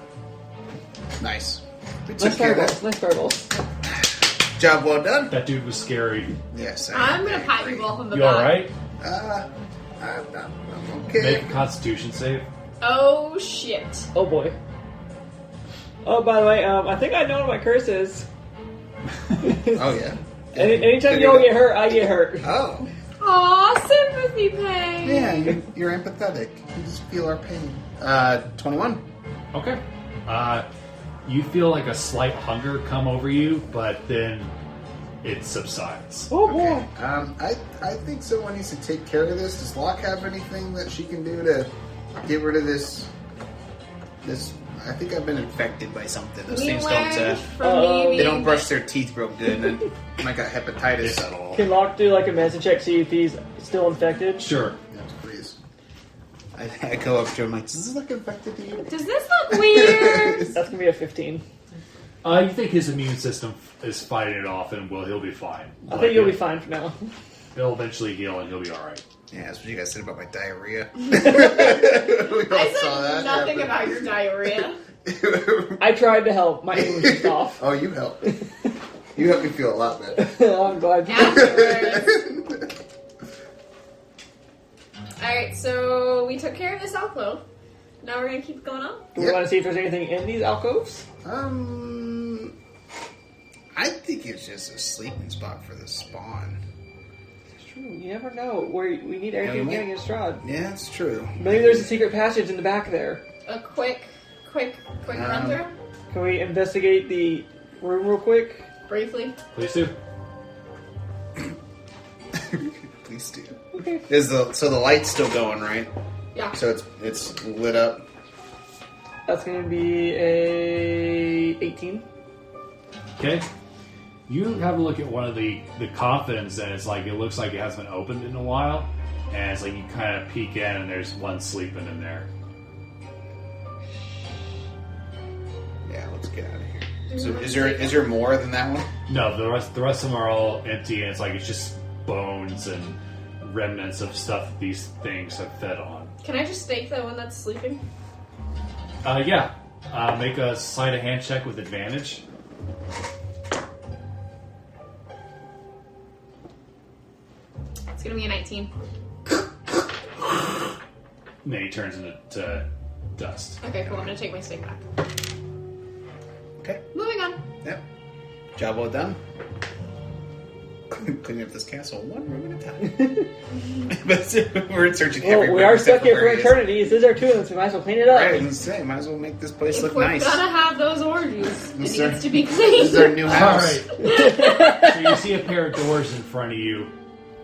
Nice. We Nice took care of fireballs. that. Nice fireballs. Job well done. That dude was scary. Yes, I'm gonna pat you both on the You back. alright? I'm okay. Make a constitution save. Oh shit. Oh boy. Oh, by the way, I think I know what my curse is. Oh, yeah. Anytime y'all get hurt, I get hurt. Oh. Aw, sympathy pain. Yeah, you're empathetic. You just feel our pain. 21. Okay. You feel like a slight hunger come over you, but then it subsides. Oh boy. Okay. I think someone needs to take care of this. Does Locke have anything that she can do to Get rid of this. I think I've been infected by something. Those We things learned don't. from me They don't being brush their teeth real good, and I got hepatitis. It's at all. Can Locke do like a medicine check, see if he's still infected? Sure. Yes, please. I go up to him like, does this look infected to you? Does this look weird? That's gonna be a 15. You think his immune system is fighting it off, and he'll be fine. I think you'll be fine for now. He'll eventually heal, and he'll be all right. Yeah, that's what you guys said about my diarrhea. we all I saw said that nothing happen. about your diarrhea. I tried to help. My aim was just off. Oh, you helped. You helped me feel a lot better. I'm glad. Afterwards. Alright, so we took care of this alcove. Now we're gonna keep going on. Do we want to see if there's anything in these alcoves? I think it's just a sleeping spot for the spawn. It's true. You never know. We need everything Yeah, getting in Strahd. Yeah, it's true. Maybe there's a secret passage in the back there. A quick run through. Can we investigate the room real quick? Briefly. Please do. Please do. Okay. So the light's still going, right? Yeah. So it's lit up. That's going to be a 18. Okay. You have a look at one of the coffins, and it's like it looks like it hasn't been opened in a while, and it's like you kind of peek in, and there's one sleeping in there. Yeah, let's get out of here. So is there more than that one? No, the rest of them are all empty, and it's just bones and remnants of stuff these things have fed on. Can I just stake the one that's sleeping? Yeah. Make a sleight of hand check with advantage. It's gonna be a 19. And then he turns into dust. Okay, cool. I'm gonna take my stake back. Okay. Moving on. Yep. Job well done. Cleaning up this castle one room at a time. But we're searching every Well, we room are except stuck here for where he is. eternity. This is our tomb, so we might as well clean it up. Right, I was gonna say, might as well make this place If look we're nice. gonna have those orgies, it Yes, sir. needs to be This clean. is our new house. Alright. So you see a pair of doors in front of you.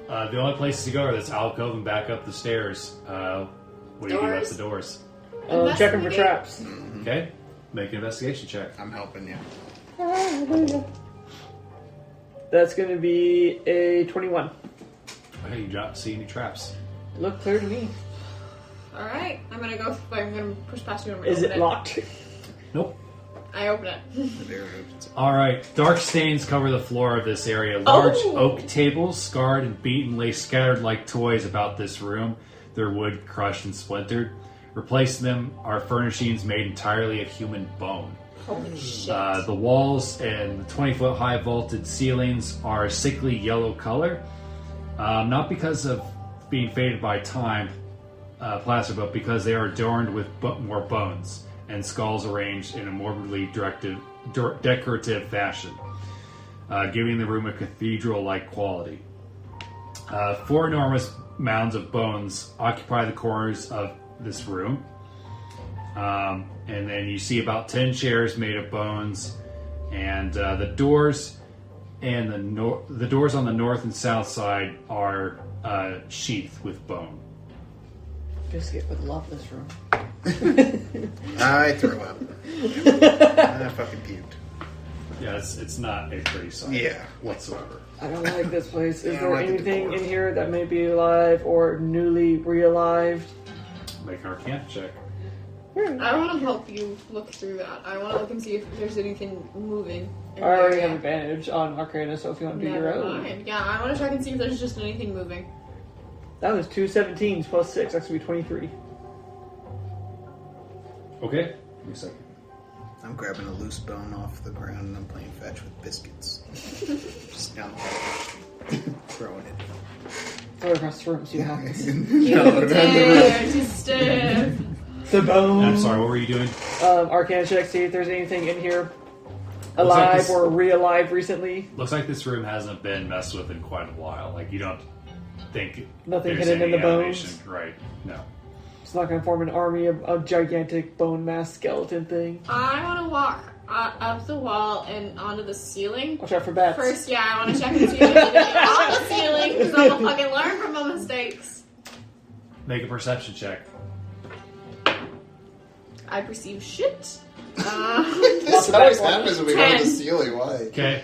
The only places to go are this alcove and back up the stairs. What do you do at Doors? the doors? Check them for Investigate. traps. Okay. Make an investigation check. I'm helping you. That's going to be a 21. Okay, you don't see any traps. Look clear to me. Alright, I'm gonna push past you and Is open it locked? Nope. I open it. The door opens. Alright, dark stains cover the floor of this area. Large Oh. oak tables, scarred and beaten, lay scattered like toys about this room, their wood crushed and splintered. Replacing them are furnishings made entirely of human bone. Holy shit. The walls and the 20-foot high vaulted ceilings are a sickly yellow color. Not because of being faded by time, plaster, but because they are adorned with more bones and skulls arranged in a morbidly decorative fashion, giving the room a cathedral-like quality. 4 enormous mounds of bones occupy the corners of this room. And then you see about 10 chairs made of bones, and the doors and the doors on the north and south side are sheathed with bone. Biscuit would love this room. I threw up. I fucking puked. Yeah, it's not a pretty sight Yeah. whatsoever. I don't like this place. Is I don't there like the anything decor. in here that may be alive or newly re-alived? Make an Arcana check. I want to help you look through that. I want to look and see if there's anything moving. in I already the have area. advantage on Arcana, so if you want to do your Never own. mind. Yeah, I want to check and see if there's just anything moving. That was 2 17s plus 6. That's going to be 23. Okay. Give me a second. I'm grabbing a loose bone off the ground and I'm playing fetch with biscuits. Just down the hall. Throwing it. Throw it across the room, see what happens. No, Dare to step. The bone. I'm sorry, what were you doing? Arcana check, see if there's anything in here Looks like alive this- or re-alive recently. Looks like this room hasn't been messed with in quite a while. Like, you don't think Nothing there's hidden in any the bones? animation. Right. No. It's not going to form an army of a gigantic bone mass skeleton thing. I want to walk up the wall and onto the ceiling. Watch out for bats. First, yeah, I want to check and see if there's anything on the ceiling because I'm gonna fucking learn from my mistakes. Make a perception check. I perceive shit. This always happens when we go to the 10. ceiling. Why? Okay.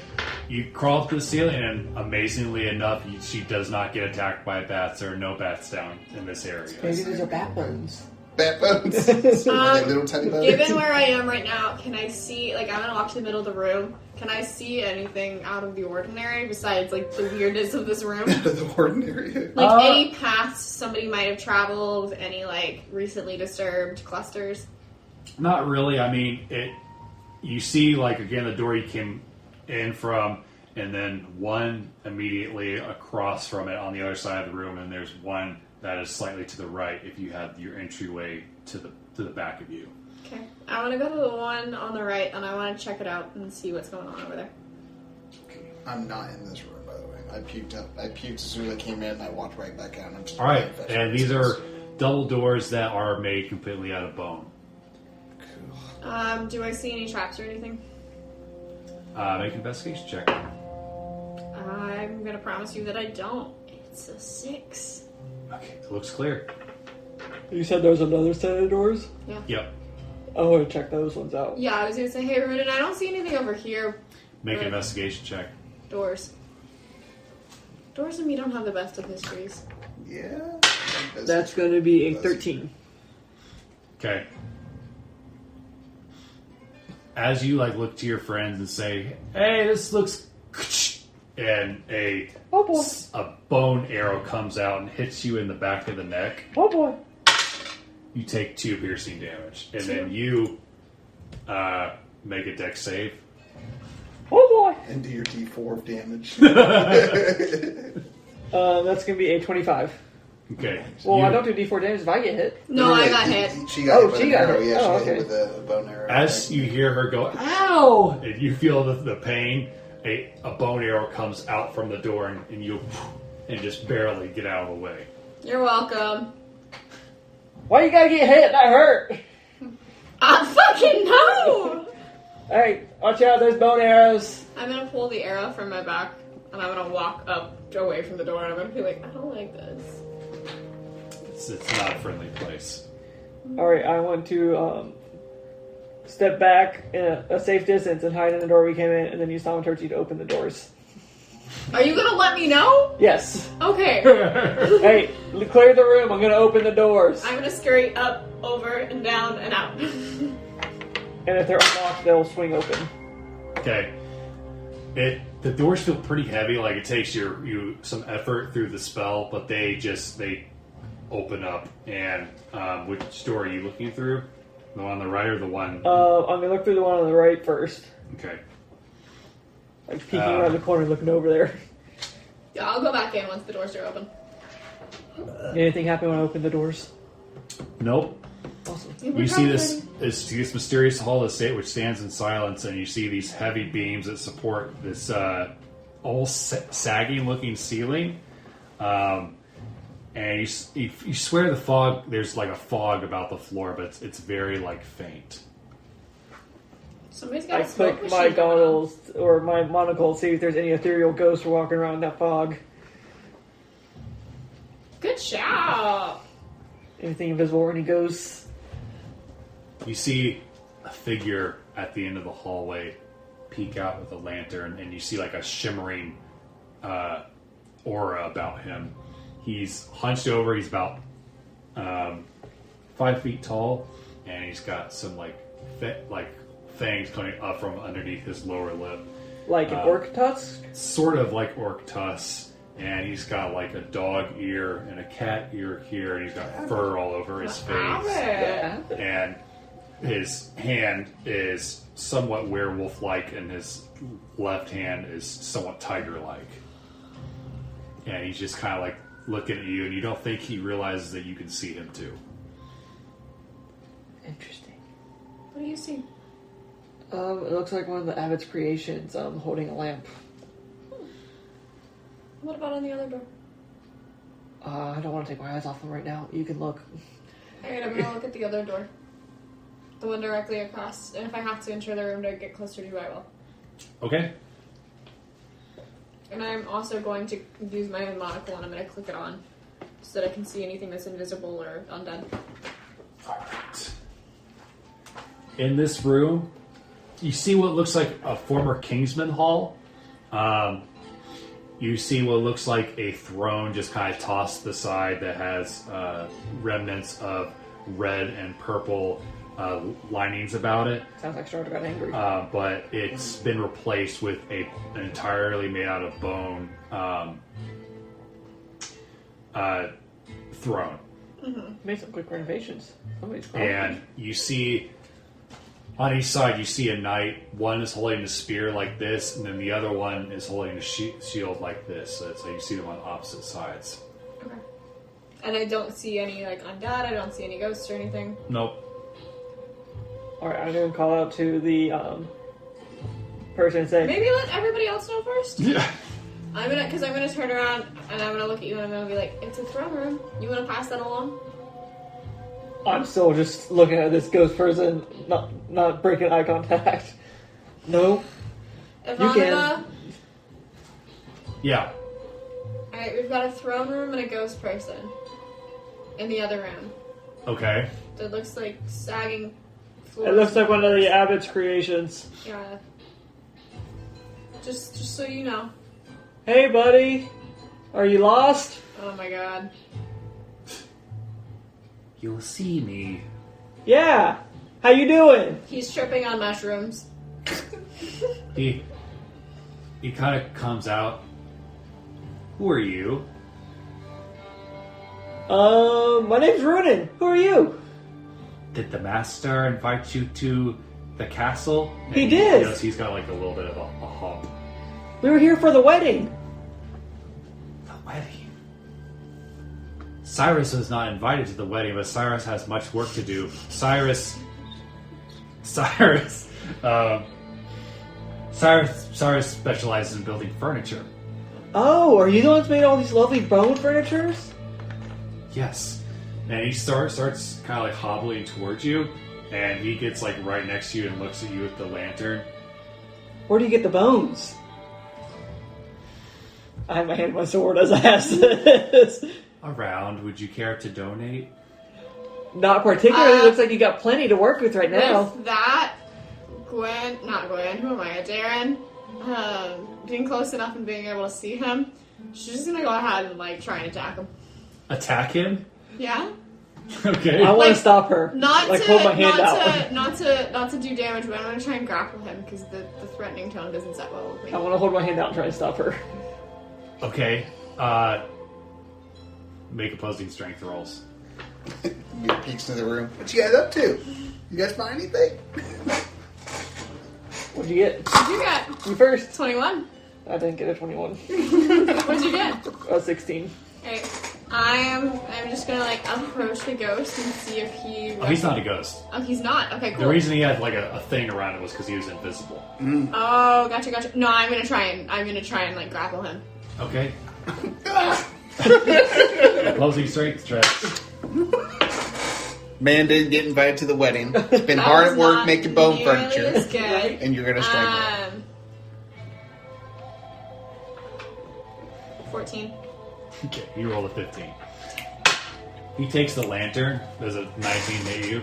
You crawl up to the ceiling, and amazingly enough, she does not get attacked by bats. There are no bats down in this area. Maybe these are bat bones. Bat bones. Little tiny bones. Given where I am right now, can I see, like, I'm gonna walk to the middle of the room. Can I see anything out of the ordinary besides, like, the weirdness of this room? Out of the ordinary. Like, any paths somebody might have traveled, any, like, recently disturbed clusters? Not really. I mean, you see, like, again, the door you came in from, and then one immediately across from it on the other side of the room, and there's one that is slightly to the right if you had your entryway to the back of you. Okay. I want to go to the one on the right, and I want to check it out and see what's going on over there. I'm not in this room, by the way. I puked as soon as I came in, and I walked right back out. I'm just All right, and these are double doors that are made completely out of bone. Cool. Do I see any traps or anything? Make an investigation check. I'm gonna promise you that I don't. It's a 6. Okay, it looks clear. You said there was another set of doors? Yep. I want to check those ones out. Yeah, I was gonna say, hey, Ruden, I don't see anything over here. Make an investigation check. Doors. Doors and me don't have the best of histories. Yeah. That's going to be a 13. Okay. As you like look to your friends and say, "Hey, this looks," and a bone arrow comes out and hits you in the back of the neck. Oh boy. You take 2 piercing damage, and then you make a dex save. Oh boy. And do your D4 of damage. That's going to be a 25. Okay. Well, I don't do D4 damage if I get hit. No, I got hit. She got hit with she an got arrow. hit. Yeah, Oh, she got hit okay. with a bone arrow. As you hear her go, "Ow!" and you feel the pain, a bone arrow comes out from the door, and you just barely get out of the way. You're welcome. Why you gotta get hit? That hurt. I fucking know! Hey, watch out, there's bone arrows. I'm gonna pull the arrow from my back, and I'm gonna walk up away from the door, and I'm gonna be like, I don't like this. It's not a friendly place. Alright, I want to step back in a safe distance and hide in the door we came in, and then use thaumaturgy to open the doors. Are you gonna let me know? Yes. Okay. Hey, clear the room. I'm gonna open the doors. I'm gonna scurry up, over, and down, and out. And if they're unlocked, they'll swing open. Okay. The doors feel pretty heavy, like it takes you some effort through the spell, but they open up. And which door are you looking through? The one on the right or the one? I'm gonna look through the one on the right first. Okay. Like peeking around the corner, looking over there. Yeah, I'll go back in once the doors are open. Anything happen when I open the doors? Nope. Awesome. You see this mysterious hall of state which stands in silence, and you see these heavy beams that support this almost sagging looking ceiling. And you swear the fog, there's like a fog about the floor, but it's very like faint. Somebody's got I a smoke click machine my going on. goggles or my monocle to see if there's any ethereal ghosts walking around in that fog. Good job. Anything invisible or any ghosts? You see a figure at the end of the hallway peek out with a lantern, and you see like a shimmering aura about him. He's hunched over. He's about 5 feet tall, and he's got some fangs coming up from underneath his lower lip, Like an orc tusk? sort of like orc tusks. And he's got like a dog ear and a cat ear here, and he's got fur all over his face. And his hand is somewhat werewolf-like, and his left hand is somewhat tiger-like. And he's just kind of like looking at you, and you don't think he realizes that you can see him too. Interesting. What do you see? It looks like one of the Abbot's creations holding a lamp. What about on the other door? I don't want to take my eyes off them right now. You can look. Alright, I'm gonna look at the other door. The one directly across. And if I have to enter the room to get closer to you, I will. Okay. And I'm also going to use my monocle and I'm going to click it on so that I can see anything that's invisible or undead. Alright. in this room, you see what looks like a former Kingsman Hall. You see what looks like a throne just kind of tossed to the side that has remnants of red and purple linings about it. Sounds like Strahd got angry. But it's been replaced with an entirely made out of bone throne. Made some quick renovations. Somebody's grown. And you see, on each side, you see a knight. One is holding a spear like this, and then the other one is holding a shield like this. So you see them on opposite sides. Okay. And I don't see any like undead. I don't see any ghosts or anything. Nope. Alright, I'm going to call out to the person and say, Maybe let everybody else know first. Yeah. I'm gonna turn around and I'm gonna look at you and I'm gonna be like, it's a throne room. You wanna pass that along? I'm still just looking at this ghost person, not breaking eye contact. No. Ivanova? Yeah. Alright, we've got a throne room and a ghost person in the other room. Okay. That looks like sagging floors. It looks like one of the Abbott's creations. Yeah. Just so you know. Hey, buddy. Are you lost? Oh my god. You'll see me. Yeah. How you doing? He's tripping on mushrooms. He kind of comes out. Who are you? My name's Runin. Who are you? Did the master invite you to the castle? And He did. Yes, he's got like a little bit of a hump. We were here for the wedding. The wedding. Cyrus was not invited to the wedding, but Cyrus has much work to do. Cyrus specializes in building furniture. Oh, are you the ones who made all these lovely bone furnitures? Yes. And he starts kind of like hobbling towards you, and he gets like right next to you and looks at you with the lantern. Where do you get the bones? I have my hand on my sword as I ask this. Around, would you care to donate? Not particularly. Looks like you got plenty to work with right now. With that, who am I? Darren, being close enough and being able to see him, she's just gonna go ahead and like try and attack him. Attack him? Yeah? Okay. I want Like, to stop her. Hold my hand out. Not to do damage, but I'm gonna try and grapple him because the threatening tone doesn't set well with me. I want to hold my hand out and try and stop her. Okay. Make opposing strength rolls. He peeks into the room. What you guys up to? You guys find anything? What'd you get? What'd you get? You first. 21. I didn't get a 21. What'd you get? 16. Alright. I'm just gonna like approach the ghost and see if he. Oh, he's not a ghost. Oh, he's not. Okay, cool. The reason he had like a thing around him was because he was invisible. Oh, gotcha. No, I'm gonna try and like grapple him. Okay. Opposing strength check. Man didn't get invited to the wedding. It's been hard at work making bone nearly furniture. as good. And you're gonna strike 14. Okay, you roll a 15. He takes the lantern. There's a 19 to you.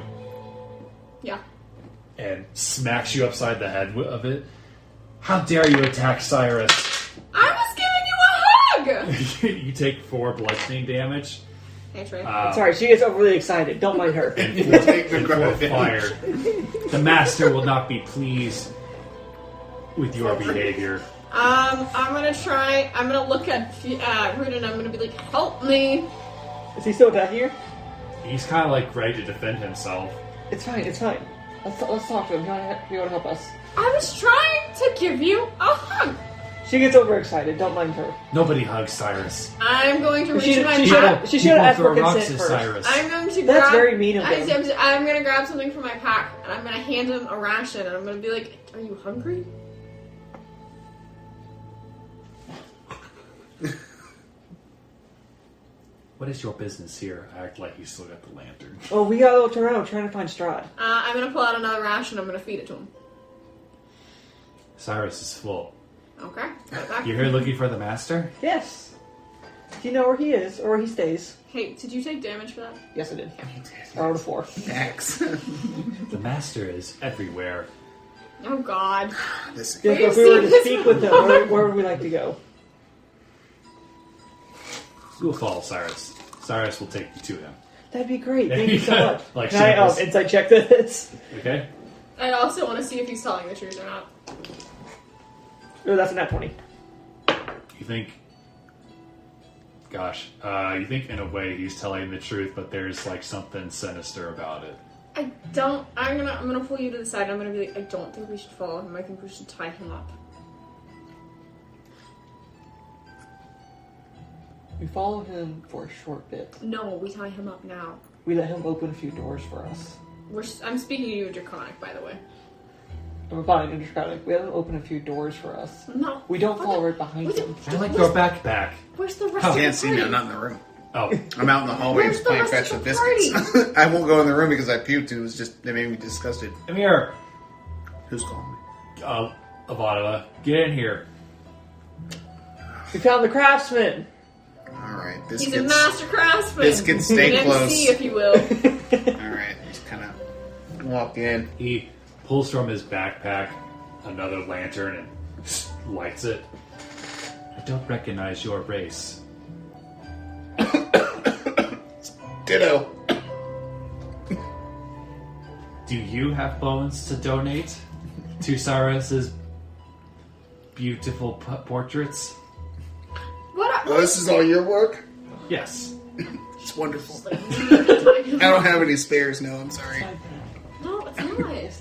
Yeah. And smacks you upside the head of it. How dare you attack Cyrus? I was giving you a hug! You take 4 bludgeoning damage. Hey, Trey. Sorry, she gets overly excited. Don't mind her. And Take the 4 grab. fire. The master will not be pleased with your behavior. I'm gonna look at Rude and I'm gonna be like, help me! Is he still attacking her? He's kind of like ready to defend himself. It's fine. Let's talk to him. He want to help us. I was trying to give you a hug! She gets overexcited. Don't mind her. Nobody hugs Cyrus. I'm going to reach She my should pack. have. She should have asked for People throw rocks consent at first. Cyrus. I'm going to That's grab... very mean of them. I'm going to grab something from my pack, and I'm going to hand him a ration, and I'm going to be like, are you hungry? What is your business here? Act like you still got the lantern. Oh, we got a little turn around trying to find Strahd. I'm going to pull out another ration, I'm going to feed it to him. Cyrus is full. Okay. Right back. You're here looking for the master? Yes. Do you know where he is or where he stays? Hey, did you take damage for that? Yes, I did. I rolled a 4. Axe. The master is everywhere. Oh God. This If We've we were seen to this speak with him, where would we like to go? We'll follow Cyrus. Cyrus will take you to him. That'd be great. Thank you so much. Like Can I shambles. insight check this? Okay? I also want to see if he's telling the truth or not. Oh, that's a nat 20. You think... Gosh. You think in a way he's telling the truth, but there's like something sinister about it. I don't. I'm gonna pull you to the side. And I'm gonna be like, I don't think we should follow him. I think we should tie him up. We follow him for a short bit. No, we tie him up now. We let him open a few doors for us. I'm speaking to you, Draconic, by the way. I'm fine, Intercratic. We let him open a few doors for us. No. We don't What follow the- right behind what the- him. I like your backpack. Where's the rest Oh, of You the can't see me. party? I'm not in the room. Oh, I'm out in the hallway Where's the playing rest fetch of the the party? biscuits. I won't go in the room because I puked. It was just, it made me disgusted. come here. Who's calling me? Avada, get in here. We found the craftsman! Alright, He's a biscuits. master craftsman. Biscuits, stay An close. MC, if you will. Alright, just kind of walk in. He pulls from his backpack another lantern and lights it. I don't recognize your race. Ditto. Do you have bones to donate to Cyrus's beautiful portraits? What? Oh, this is all your work? Yes. It's wonderful. I I don't have any spares, no, I'm sorry. No, it's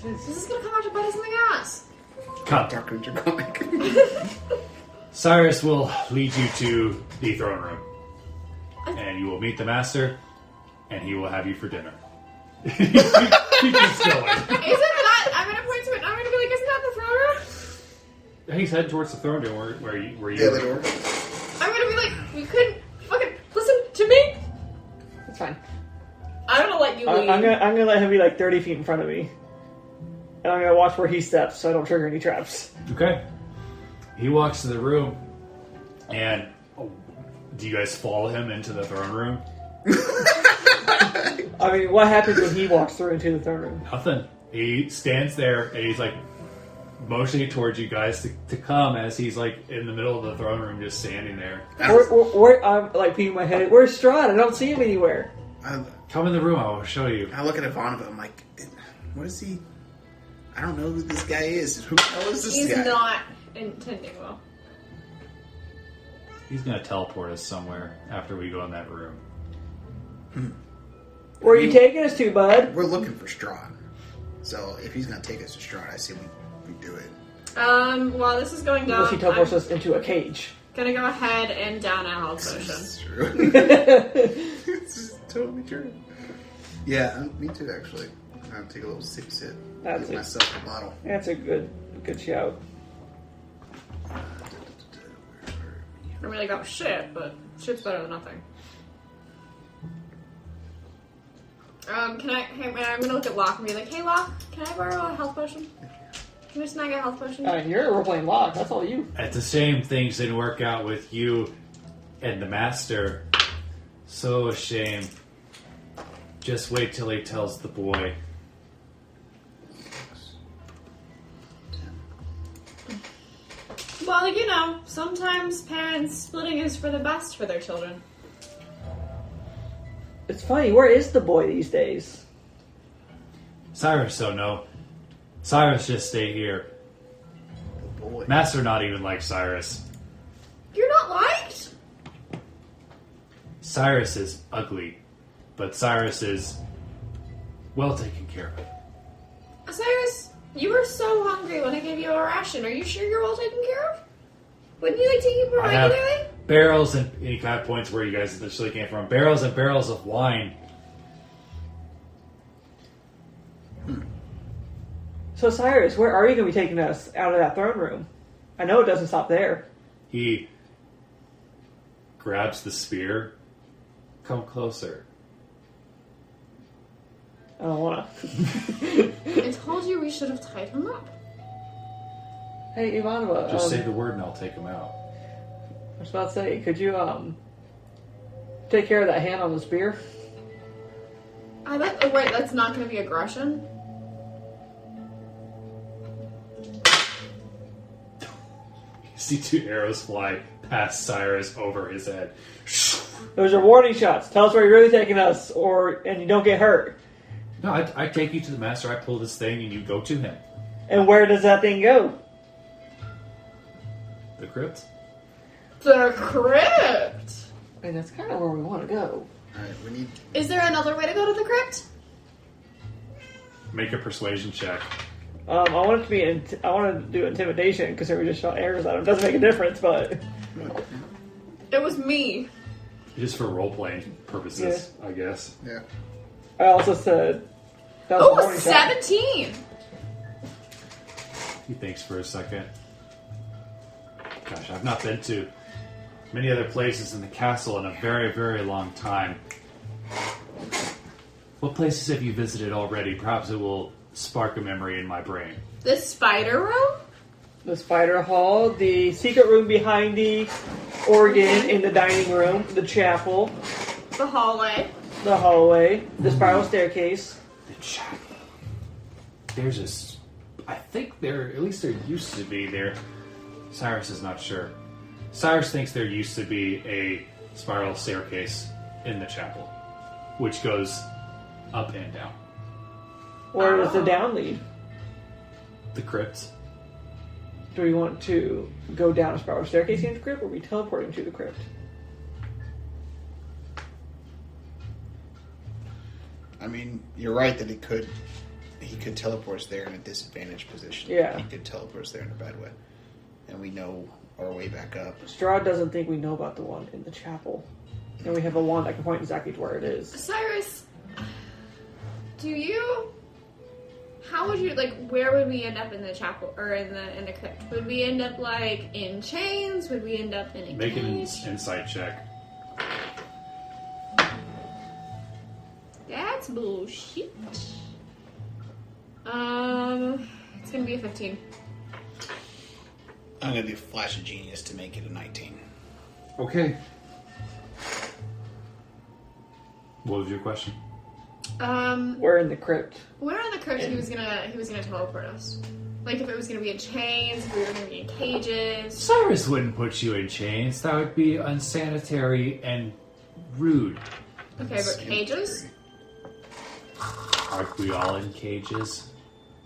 not. This is gonna come out to bite us in the ass. Come. Darker Draconic. Cyrus will lead you to the throne room. And you will meet the master, and he will have you for dinner. He keeps going. Isn't that? I'm gonna point to it. And I'm gonna be like, isn't that the throne room? He's heading towards the throne room where you Yeah, they were. I'm gonna be like, we couldn't fucking listen to me. It's fine. I'm gonna let you lead. I'm gonna let him be like 30 feet in front of me. And I'm gonna watch where he steps so I don't trigger any traps. Okay. He walks to the room, and do you guys follow him into the throne room? I mean, what happens when he walks through into the throne room? Nothing. He stands there, and he's like motioning towards you guys to come as he's like in the middle of the throne room, just standing there. I'm like peeking my head. Where's Strahd? I don't see him anywhere. Come in the room. I will show you. I look at Ivanova, I'm like, what is he? I don't know who this guy is. Who the hell is this He's guy? not intending well. He's gonna teleport us somewhere after we go in that room. Where are you taking us to, bud? We're looking for Strahd. So if he's going to take us to Strahd, I say we do it. While this is going down, Unless he teleports I'm us into a cage. gonna go ahead and down a health potion. It's true. It's totally true. Yeah, me too, actually. I'll take a little sip. That's Give it. myself a bottle. That's a good shout. I'm really like, oh shit, but shit's better than nothing. Can I? Hey, man, I'm gonna look at Locke and be like, hey, Locke, can I borrow a health potion? Can I snag a health potion? You're role-playing Locke. That's all you. It's a shame things didn't work out with you and the master. So a shame. Just wait till he tells the boy. Well, you know, sometimes parents splitting is for the best for their children. It's funny. Where is the boy these days? Cyrus don't know. Cyrus just stay here. Oh boy. Master not even like Cyrus. You're not liked? Cyrus is ugly, but Cyrus is well taken care of. Cyrus, you were so hungry when I gave you a ration. Are you sure you're well taken care of? Wouldn't you like to eat more I have regularly? barrels and he kind of points where you guys initially came from. Barrels and barrels of wine. So, Cyrus, where are you going to be taking us out of that throne room? I know it doesn't stop there. He grabs the spear. Come closer. I don't want to. I told you we should have tied him up. Hey, Ivanova. Just say the word and I'll take him out. I was about to say, could you take care of that hand on the spear? I bet. Oh wait, that's not going to be aggression. see 2 arrows fly past Cyrus over his head. Those are warning shots. Tell us where you're really taking us, and you don't get hurt. No, I take you to the master. I pull this thing, and you go to him. And where does that thing go? The crypt. The crypt. I mean, that's kind of where we want to go. Alright, we need. Is there another way to go to the crypt? Make a persuasion check. I want it to be. I want to do intimidation because we just shot arrows at him. Doesn't make a difference, but It was me. Just for role playing purposes, I guess. Yeah. I also said that was a Oh, warning shot. 17. He thinks for a second. Gosh, I've not been to many other places in the castle in a very, very long time. What places have you visited already? Perhaps it will spark a memory in my brain. The spider room? The spider hall, the secret room behind the organ in the dining room, the chapel, The hallway. the hallway, the spiral staircase. The chapel. There's a... I think there... At least there used to be there. Cyrus is not sure. Cyrus thinks there used to be a spiral staircase in the chapel, which goes up and down. Where does the down lead? The crypt. Do we want to go down a spiral staircase into the crypt, or are we teleporting to the crypt? I mean, you're right that he could teleport us there in a disadvantaged position. Yeah. He could teleport us there in a bad way. And we know our way back up. Strahd doesn't think we know about the one in the chapel. And we have a wand that can point exactly to where it is. Cyrus, how would you, where would we end up in the chapel, or in the crypt? Would we end up, in chains? Would we end up in a Make an cage? insight check. That's bullshit. It's gonna be a 15. I'm going to do Flash of Genius to make it a 19. Okay. What was your question? We're in the crypt. Where in the crypt he was gonna teleport us? Like if it was gonna be in chains, if we were gonna be in cages. Cyrus wouldn't put you in chains. That would be unsanitary and rude. Okay, but cages? Aren't we all in cages?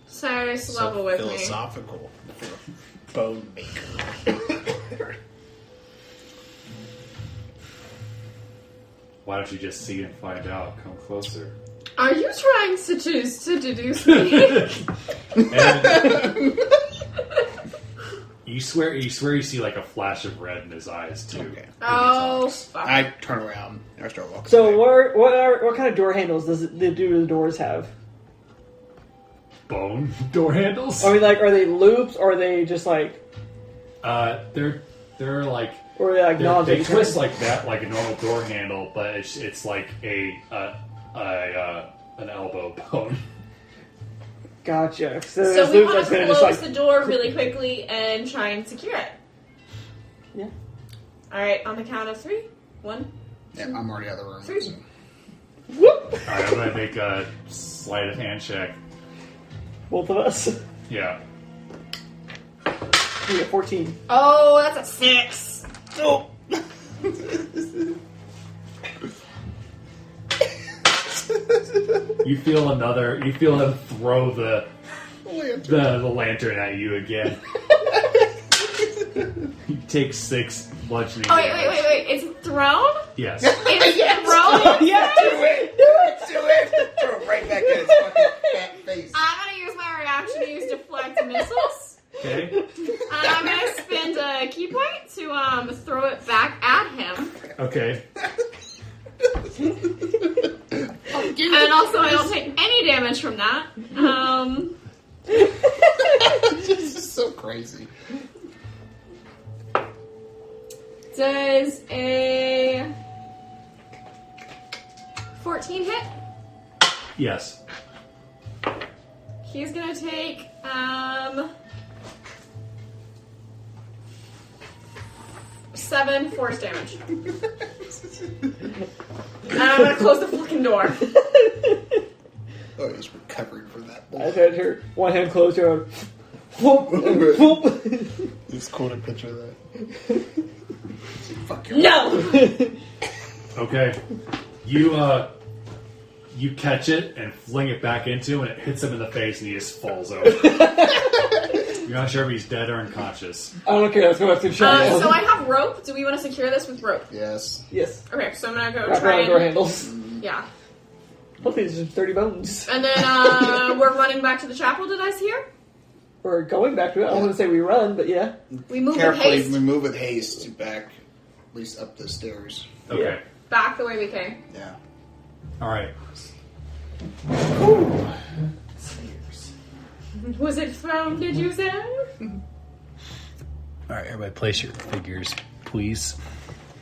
Cyrus, level with me. Philosophical. Bone maker. Why don't you just see and find out? Come closer. Are you trying to deduce me? And you swear you see like a flash of red in his eyes too. Okay. Oh, fuck. I turn around and I start walking. So away. what kind of door handles do the doors have? Bone door handles? I mean, are they loops, or are they just like... They're like... Or are they like knobs? They twist like that, like a normal door handle, but it's like an elbow bone. Gotcha. So there's we loops want that's to gonna close just the door really quickly and try and secure it. Yeah. Alright, on the count of 3. 1. Yeah, I'm already out of the room. 3. So. Whoop! Alright, I'm gonna make a sleight of hand check. Both of us. Yeah. We got 14. Oh, that's a 6. Oh! You feel him throw the lantern at you again. You take 6 bludgeoning Oh, damage. wait. It's thrown? Yes. It's thrown? Yeah! Do it! Throw it right back in his fucking fat face. I'm gonna use my reaction to use deflect missiles. Okay. And I'm gonna spend a key point to throw it back at him. Okay. And also I don't take any damage from that. This is so crazy. Does a 14 hit? Yes. He's gonna take 7 force damage. And I'm gonna close the fucking door. Oh, he's recovering from that. I had her one hand closed, her Whoop, whoop. It's cool to picture that. Fuck you. No! Okay. You catch it and fling it back into him, and it hits him in the face, and he just falls over. You're not sure if he's dead or unconscious. I don't care. Let's go back to the shop. So I have rope. Do we want to secure this with rope? Yes. Yes. Okay, so I'm gonna go Wrap try around door and handles. yeah. Hopefully there's just 30 bones. And then we're running back to the chapel. Did I hear? We're going back to it. I don't want to say we run, but yeah. We move with Carefully, haste we move with haste back, at least up the stairs. Okay. back the way we came. Yeah. All right. Was it found? Did you say? All right, everybody, place your figures, please.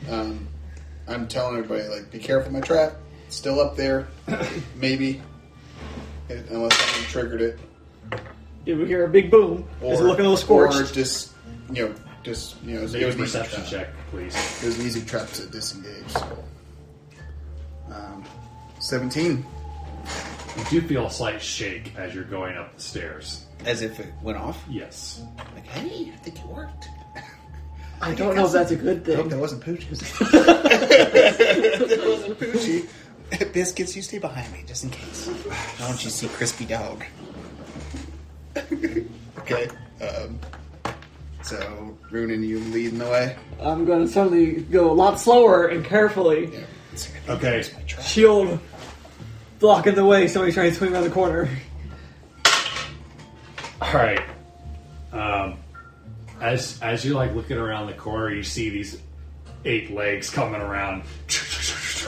I'm telling everybody, like, be careful, my trap. It's still up there. Maybe. Unless someone triggered it. Did we hear a big boom? Is it looking a little scorched? Or just, it was Make a an easy perception trap. check, please. It was an easy trap to disengage. So. 17. You do feel a slight shake as you're going up the stairs. As if it went off. Yes. Like, hey, I think it worked. I don't know if that's a good I hope thing. that wasn't Poochie. That wasn't Poochie. Biscuits, you stay behind me, just in case. I want you to see Crispy Dog. Okay. So, Runin, you leading the way? I'm going to suddenly go a lot slower and carefully. Yeah. Okay. My trap. Shield blocking the way. Somebody's trying to swing around the corner. All right. As you're like looking around the corner, you see these 8 legs coming around.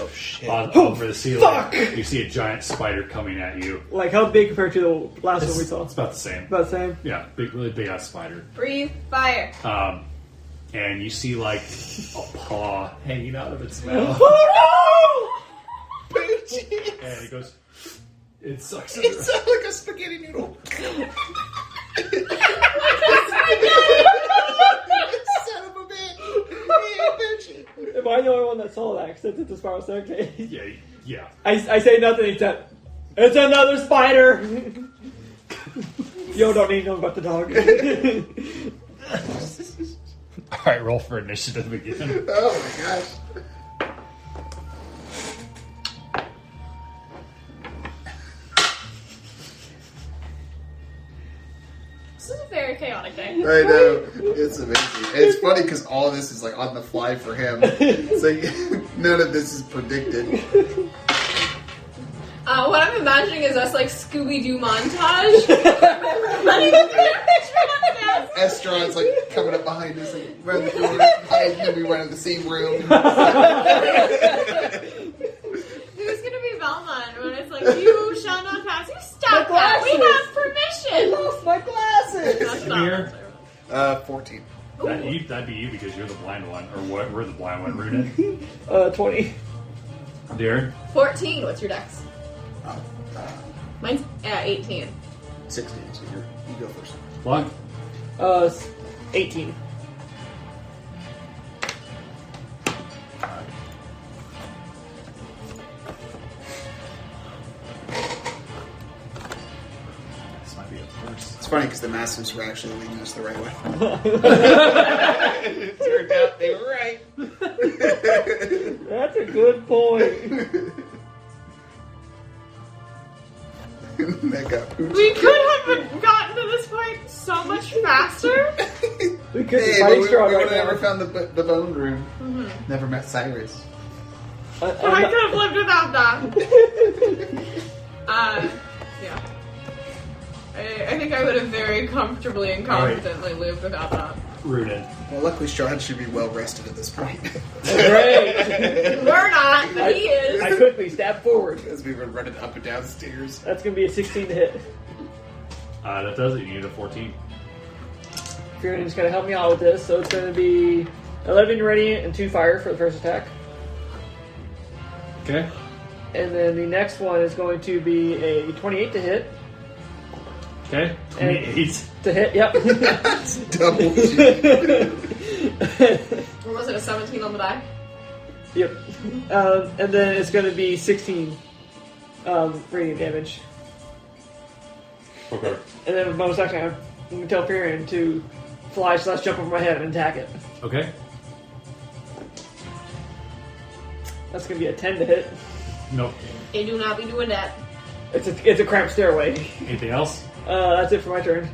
Oh, shit. Over the ceiling. Fuck! You see a giant spider coming at you. Like, how big compared to the last one we saw? It's about the same. About the same? Yeah, big, really big ass spider. Breathe fire. And you see like a paw hanging out of its mouth, Poochie! and it goes. It sucks. It sounds like a spaghetti noodle. Son of a bitch. Yeah, Poochie. Am I the only one that saw that? Because it's a spiral staircase. Yeah. I say nothing except, it's another spider! Yo, don't need to know about the dog. All right, roll for initiative again. Oh my gosh. This is a very chaotic day. I know. It's amazing. It's funny because all of this is like on the fly for him. It's like none of this is predicted. What I'm imagining is us like Scooby-Doo montage. Running through the desk. Estron's like coming up behind us, like run the door behind him. We run in the same room. Who's gonna be Velma? And when it's like, you shall not pass. You stop My that. We glasses. have permission. lost my glasses! That's not Here. 14. That'd be you because you're the blind one, or what? We're the blind one, Runin. 20. Darren. 14. What's your dex? Mine's 18. 16. So you go first. Log. 18. This might be a first. It's funny because the masters were actually leading us the right way. It turned out they were right. That's a good point. That got Poochie. We could have gotten to this point so much faster. We could Hey, be but fighting we strong would right have never now. found the bone room. Never met Cyrus. I could have lived without that. Yeah. I think I would have very comfortably and confidently lived without that. Runin. Well, luckily Strahd should be well rested at this point. Great! We're not, but he is. I quickly stab forward. As we were running up and down stairs. That's gonna be a 16 to hit. That does it. You need a 14. Fiona's gonna help me out with this, so it's gonna be 11 radiant and 2 fire for the first attack. Okay. And then the next one is going to be a 28 to hit. Okay. 28. To hit, yep. Double G. Or was it a 17 on the die? Yep. And then it's going to be 16 radiant damage. Okay. And then bonus action, I'm gonna tell Furion to fly/jump over my head and attack it. Okay. That's gonna be a 10 to hit. Nope. They do not be doing that. It's a cramped stairway. Anything else? That's it for my turn.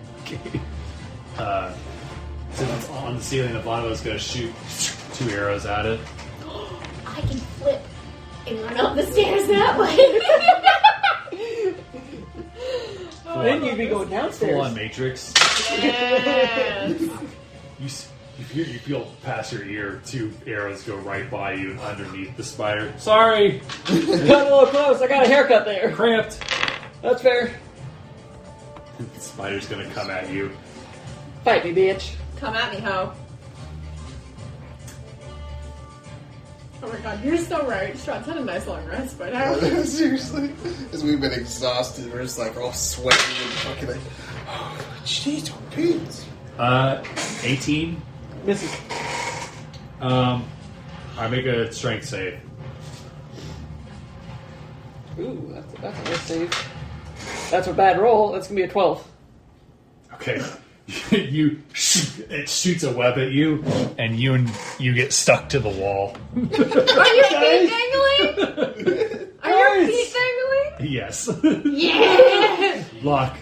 Since it's on the ceiling, the Bonobo's going to shoot 2 arrows at it. I can flip and run up the stairs that way. Then you'd be going downstairs. Full on Matrix. Yes. You feel past your ear 2 arrows go right by you and underneath the spider. Sorry! Got a little close. I got a haircut there. Cramped! That's fair. The spider's going to come at you. Fight me, bitch. Come at me, ho. Oh my god, you're so right. Strahd's had a nice long rest by now. Seriously, as we've been exhausted, we're just like all sweating and fucking like, oh, jeez, Pete. 18. Misses. I make a strength save. Ooh, that's a nice save. That's a bad roll. That's gonna be a 12. Okay. It shoots a web at you, and you get stuck to the wall. Are your feet dangling? Are your feet dangling? Yes. Yeah! Luck.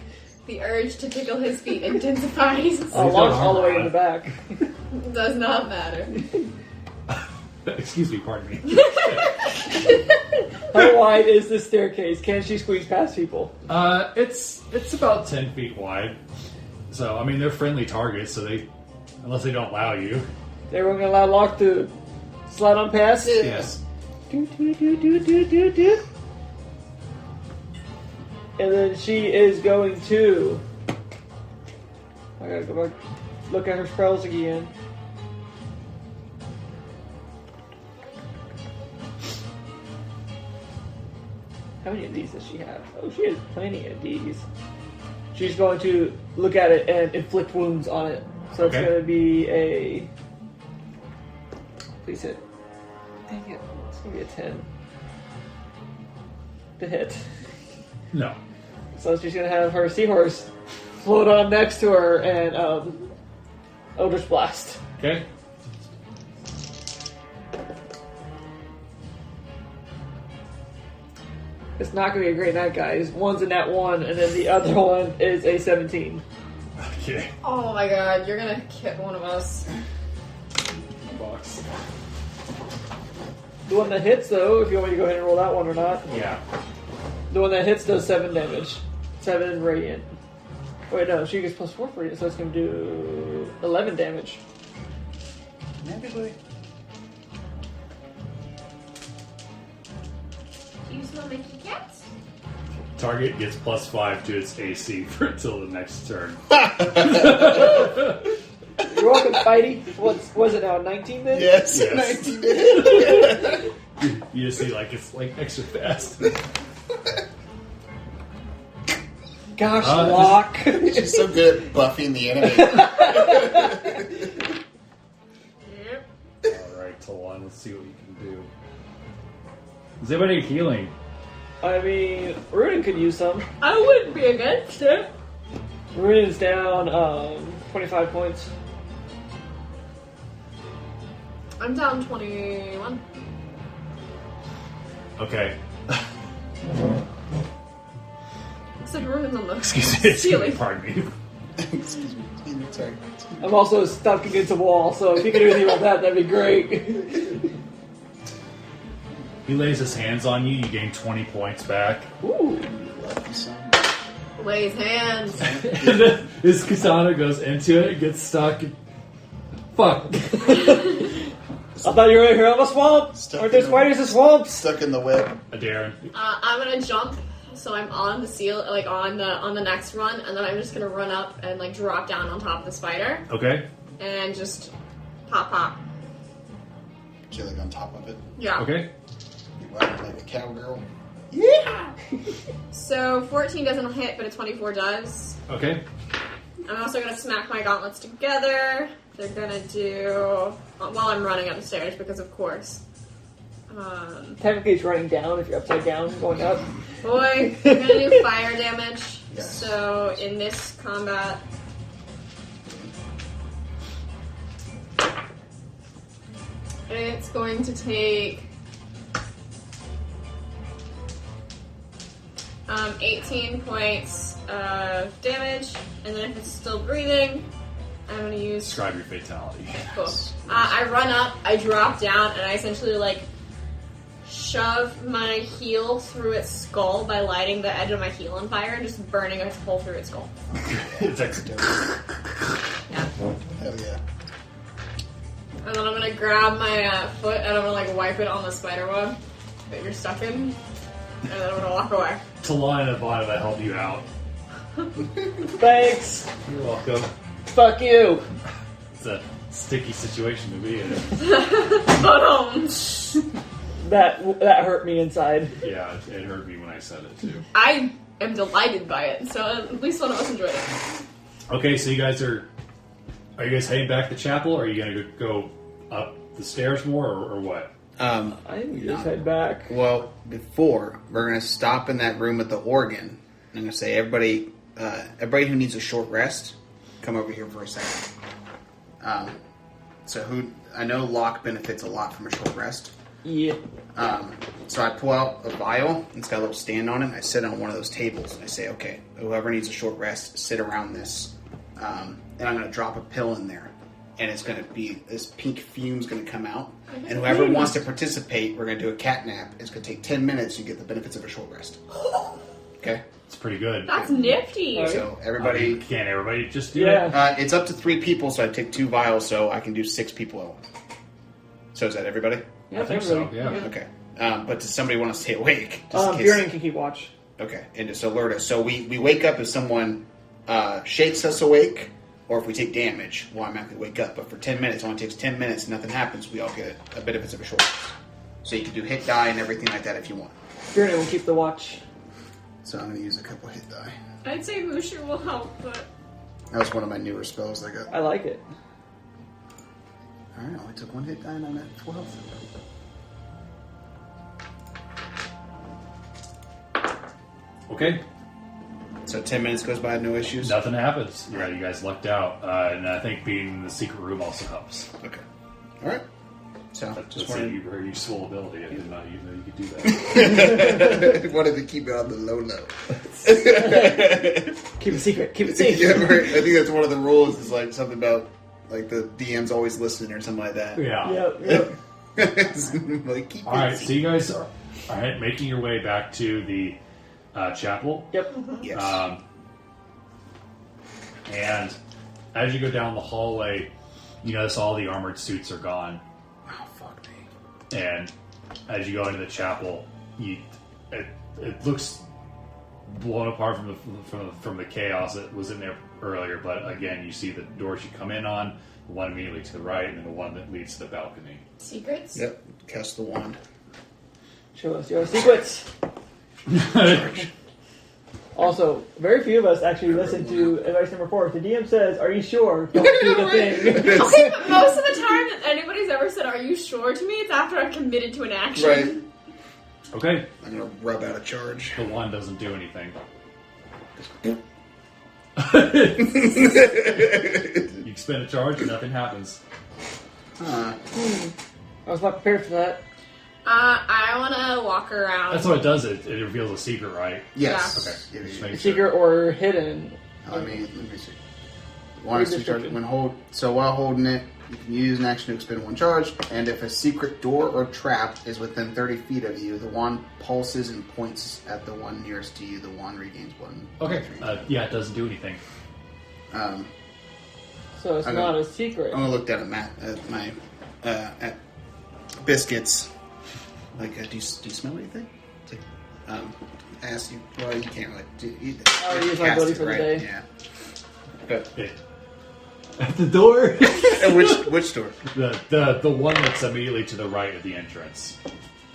The urge to tickle his feet intensifies. I'll launch all the way in the back. Does not matter. Excuse me, pardon me. How wide is this staircase? Can she squeeze past people? It's about 10 feet wide. So, I mean, they're friendly targets, so unless they don't allow you. Everyone gonna allow Locke to slide on past? Yes. And then she is going to... I gotta go back, look at her spells again. How many of these does she have? Oh, she has plenty of these. She's going to look at it and inflict wounds on it. So it's Okay. going to be a... Please hit. Dang it. It's going to be a 10. To hit. No. So she's going to have her seahorse float on next to her and Eldritch Blast. Okay. It's not going to be a great night, guys. One's a nat 1, and then the other one is a 17. Okay. Oh my god, you're gonna kick one of us. Box. The one that hits, though, if you want me to go ahead and roll that one or not, Yeah. the one that hits does 7 damage. 7 radiant. Wait, no, she gets plus 4 for radiant, so it's going to do 11 damage. Maybe. Do you smell Mickey cats? Target gets plus 5 to its AC for until the next turn. You're welcome, Spidey. What was it now, 19 then? Yes, Yes. 19 to hit. You just see, it's extra fast. Gosh, Locke. She's so good at buffing the enemy. Yep. Alright, Talon, let's see what you can do. Is anybody healing? I mean, Ruden could use some. I wouldn't be against it. Ruden's down 25 points. I'm down 21. Okay. Said ruins on the Excuse me. ceiling. Pardon me. Excuse me. Sorry. I'm also stuck against a wall, so if you could do anything with that, that'd be great. He lays his hands on you, you gain 20 points back. Ooh. Lucky son. Lays hands. And then his katana goes into it, gets stuck. Fuck. I thought you were right here on the swamp. Stuck Aren't there in the- spiders in swamps? Stuck in the web. Darren. I'm gonna jump, so I'm on the seal, like on the next run, and then I'm just gonna run up and like drop down on top of the spider Okay. and just pop. She like on top of it. Yeah. Okay. You ride like a cowgirl. So 14 doesn't hit, but a 24 does. Okay. I'm also gonna smack my gauntlets together. They're gonna do while I'm running up the stairs because of course. Technically, it's running down if you're upside down, going up. Boy, we're gonna do fire damage. Yes. So in this combat, It's going to take 18 points of damage, and then if it's still breathing, I'm going to use... Describe your fatality. Cool. I run up, I drop down, and I essentially, like, shove my heel through its skull by lighting the edge of my heel on fire and just burning a hole through its skull. It's accidental. Yeah. Hell yeah. And then I'm going to grab my foot, and I'm going to, like, wipe it on the spider web that you're stuck in, and then I'm going to walk away. Talon and Vana that helped you out. Thanks. You're welcome. Fuck you. It's a sticky situation to be in. That hurt me inside. Yeah, it hurt me when I said it too. I am delighted by it, so at least one of us enjoyed it. Okay, so you guys are you guys heading back to chapel, or are you going to go up the stairs more, or what? I think we just head back. Well, before, we're going to stop in that room with the organ. I'm going to say, everybody who needs a short rest, come over here for a second. I know Locke benefits a lot from a short rest. Yeah. So I pull out a vial, and it's got a little stand on it, and I sit on one of those tables, and I say, okay, whoever needs a short rest, sit around this. And I'm going to drop a pill in there, and it's going to be, this pink fume's going to come out, and whoever wants to participate, we're going to do a cat nap. It's going to take 10 minutes, you get the benefits of a short rest. Okay? It's pretty good. That's nifty. So everybody... Can't everybody just do it? Yeah. it's up to 3 people, so I take 2 vials, so I can do 6 people at once. So is that everybody? I think so, yeah. Okay. But does somebody want to stay awake? Just in case? Bjorn can keep watch. Okay, and just alert us. So we wake up if someone shakes us awake, or if we take damage, we'll automatically wake up. But for 10 minutes, it only takes 10 minutes, nothing happens, we all get a benefits of a short rest. So you can do hit die and everything like that if you want. Bjorn will keep the watch. So I'm going to use a couple hit die. I'd say Mushu will help, but... That was one of my newer spells I got. I like it. Alright, I only took 1 hit die and I'm at 12. Okay. So 10 minutes goes by, no issues? Nothing happens. Yeah, you guys lucked out. And I think being in the secret room also helps. Okay. Alright. So, Just just wanted, a very useful ability. I did not even know you could do that. wanted to keep it on the low. Keep it secret. Keep it safe. Yeah, right. I think that's one of the rules, is like something about like the DM's always listening or something like that. Yeah. Yep. Like, keep All right, so you guys are making your way back to the chapel. Yep. Yes. And as you go down the hallway, you notice all the armored suits are gone. Oh, fuck me. And as you go into the chapel, it looks blown apart from the chaos that was in there earlier. But again, you see the doors you come in on, the one immediately to the right, and then the one that leads to the balcony. Secrets? Yep. Cast the wand. Show us your secrets. Also, very few of us actually listen to advice number 4. If the DM says, "Are you sure?" Don't do the thing. Okay, but most of the time that anybody's ever said, "Are you sure?" to me, it's after I've committed to an action. Right. Okay, I'm gonna rub out a charge. the wand doesn't do anything. You spend a charge and nothing happens. Huh. I was not prepared for that. I want to walk around. That's what it does. It reveals a secret, right? Yes. Okay. Yeah, Just yeah, making Secret or hidden. let me see. One is charge when while holding it, you can use an action to expend 1 charge, and if a secret door or trap is within 30 feet of you, the wand pulses and points at the one nearest to you. The wand regains 1. Okay. Yeah, it doesn't do anything. So it's I not know. a secret. I'm gonna look down at my at biscuits. Like, do you smell anything? It's like, I asked you. Well, you can't really. You already used my cast ability it, for the right? day. Yeah. But At the door? which door? The one that's immediately to the right of the entrance.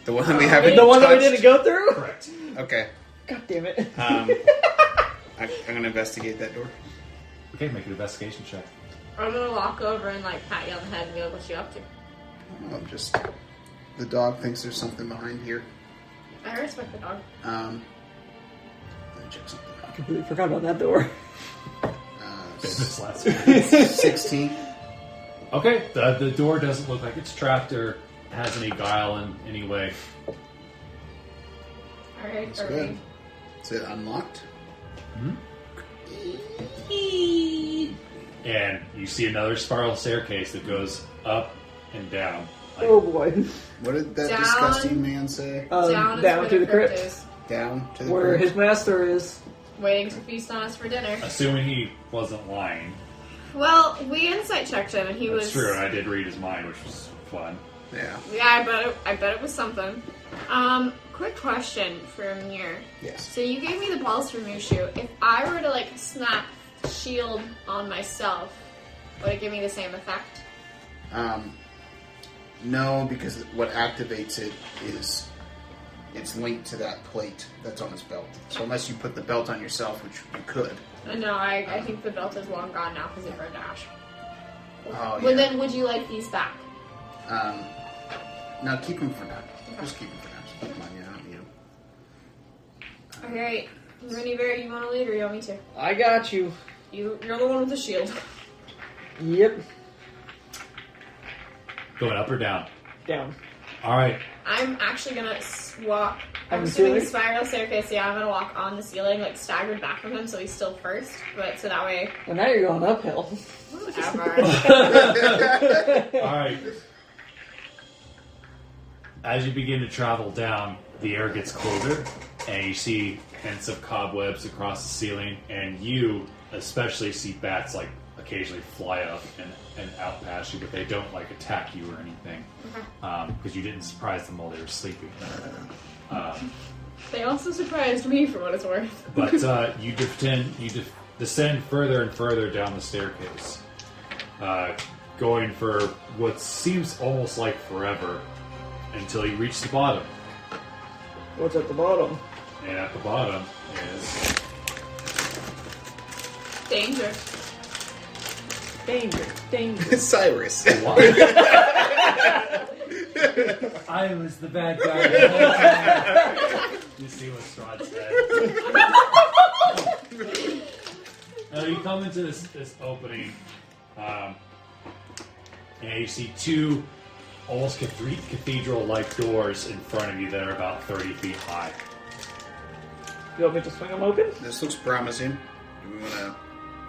The one that we haven't. The one that we touched? didn't go through? Correct. Okay. God damn it. I'm gonna investigate that door. Okay, make an investigation check. I'm gonna walk over and like pat you on the head and be like, "What you up to?" I'm just. The dog thinks there's something behind here. I respect the dog. Let me check something I out. completely forgot about that door. This last one. 16. Okay, the door doesn't look like it's trapped or has any guile in any way. Alright, That's are good. Is it unlocked? And you see another spiral staircase that goes up and down. Oh boy. What did that Down. disgusting man say? down, Down is to where the crypt crypt, is, Down to the where crypt? his master is. waiting to feast on us for dinner. Assuming he wasn't lying. Well, we insight checked him, and he That's was. true, and I did read his mind, which was fun. Yeah. Yeah, I bet it was something. Quick question for Amir. Yes. So you gave me the balls from Mushu. If I were to like snap shield on myself, would it give me the same effect? No, because what activates it is it's linked to that plate that's on his belt. So unless you put the belt on yourself, which you could. No, I think the belt is long gone now because it burned Ash. Oh, Well, yeah. then would you like these back? No, keep them for now. Just keep them for now. Just keep them on you. I don't need them. Alright. Reniver, you want to lead or you want me to? I got you. You're the one with the shield. Yep. Going up or down? Down. Alright. I'm actually gonna walk. On I'm the assuming ceiling? spiral staircase. Yeah, I'm gonna walk on the ceiling, like staggered back from him, so he's still first. But so that way, Well, now you're going uphill. whatever. Alright. As you begin to travel down, the air gets colder, and you see hints of cobwebs across the ceiling, and you especially see bats like occasionally fly up and out past you, but they don't like attack you or anything because you didn't surprise them while they were sleeping. They also surprised me for what it's worth. But you descend further and further down the staircase, going for what seems almost like forever until you reach the bottom. What's at the bottom? And at the bottom is Danger. Danger. Danger. Cyrus. I was the bad guy the whole time. You see what Strahd said. Now you come into this opening, and you see two almost cathedral-like doors in front of you that are about 30 feet high. You want me to swing them open? This looks promising. Do we want to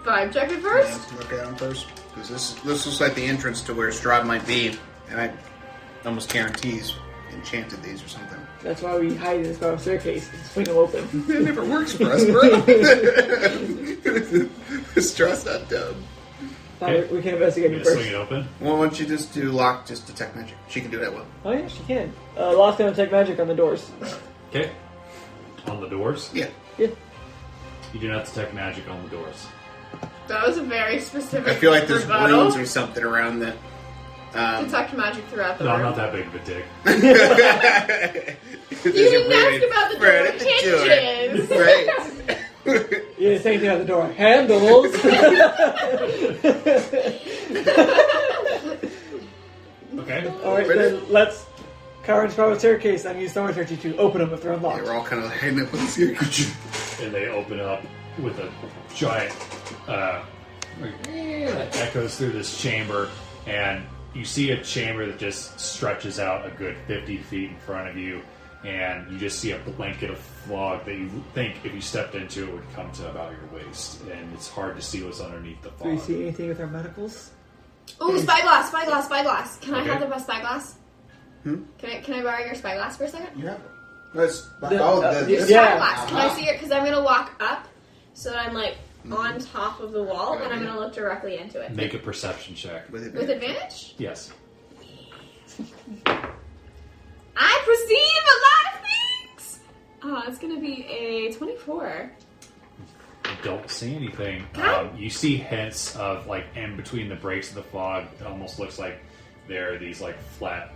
Vibe check it first. look at them first? Because this looks like the entrance to where Strahd might be. And I almost guarantee he's enchanted these or something. That's why we hide in this spiral staircase and swing them open. It never works for us, bro. Strahd's not dumb. Okay. We can investigate You it gonna swing first. it open? Well, why don't you just do lock, just detect magic? She can do that well. Oh yeah, she can. Lost gonna take magic on the doors. Okay. On the doors? Yeah. Yeah. You do not detect magic on the doors. That was a very specific. I feel like there's rebuttal. runes or something around that. Detect magic throughout the No, I'm room. not that big of a dick. You didn't ask about the door hinges. Right. Yeah, same thing on the door. Handles. Okay. Alright, then let's cover and spiral staircase and use Thorn Searchy to open them if they're Yeah, unlocked. we're all kind of heading up with this here. And they open up with a giant that echoes through this chamber, and you see a chamber that just stretches out a good 50 feet in front of you, and you just see a blanket of fog that you think if you stepped into it would come to about your waist, and it's hard to see what's underneath the Do we fog. see anything with our medicals? Ooh, spyglass, spyglass, spyglass. Can I Okay. have the spyglass? Can I borrow your spyglass for a second? Yeah. Let's, The- this yeah. Spyglass. Can I see it? Because I'm gonna walk up so that I'm like on top of the wall, and I'm gonna look directly into it. Make a perception check. With it. With advantage? Yes. I perceive a lot of things! Oh, it's gonna be a 24. You don't see anything. Okay. You see hints of, like, in between the breaks of the fog, it almost looks like there are these, like, flat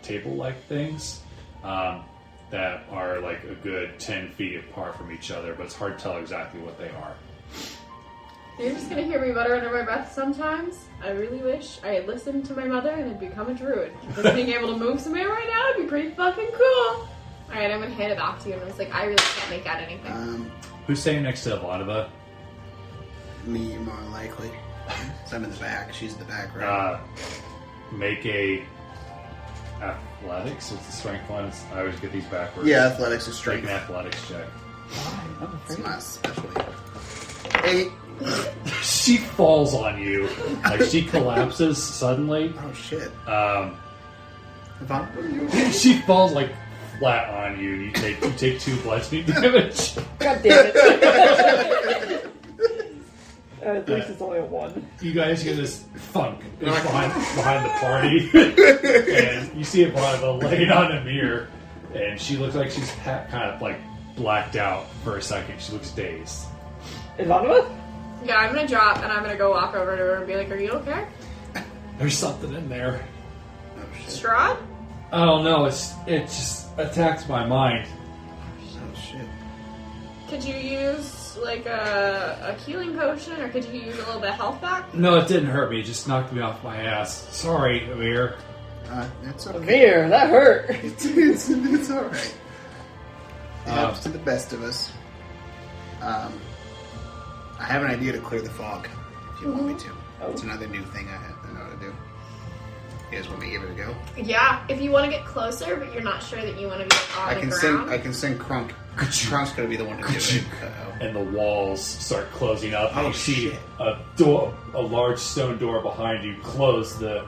table-like things that are, like, a good 10 feet apart from each other, but it's hard to tell exactly what they are. You're just gonna hear me mutter under my breath sometimes. I really wish I had listened to my mother and had become a druid. Because being able to move somewhere right now would be pretty fucking cool. Alright, I'm gonna hand it back to you, and it's like, I really can't make out anything. Who's staying next to Ivanova? Me, more likely. So I'm in the back. She's in the back, right? Make a athletics? Is the strength one? I always get these backwards. Yeah, athletics is Make strength. an athletics check. It's my specialty. 8. She falls on you. Like, she collapses suddenly. Oh shit. Um, Yvonne, what are you? she falls, like, flat on you. You take 2 bludgeoning damage. God damn it. At least it's only a 1. You guys hear this thunk behind the party. And you see Ivanova laying on a mirror. And she looks like she's kind of, like, blacked out for a second. She looks dazed. Ivanova? Yeah, I'm gonna drop and I'm gonna go walk over to her and be like, "Are you okay, There's something in there. Oh shit. Strahd?" I don't know. It just attacks my mind. Oh shit. Could you use like a healing potion, or could you use a little bit of health back? No, it didn't hurt me. It just knocked me off my ass. Sorry, Amir. It's okay. Amir, that hurt. It's alright. It happens to the best of us. I have an idea to clear the fog, if you want me to. Oh. It's another new thing I know how to do. You guys want me to give it a go? Yeah, if you want to get closer, but you're not sure that you want to be on I the can ground. send Crunk. Crunk's gonna be the one to do it. And the walls start closing up. Oh, you see shit. a large stone door behind you close the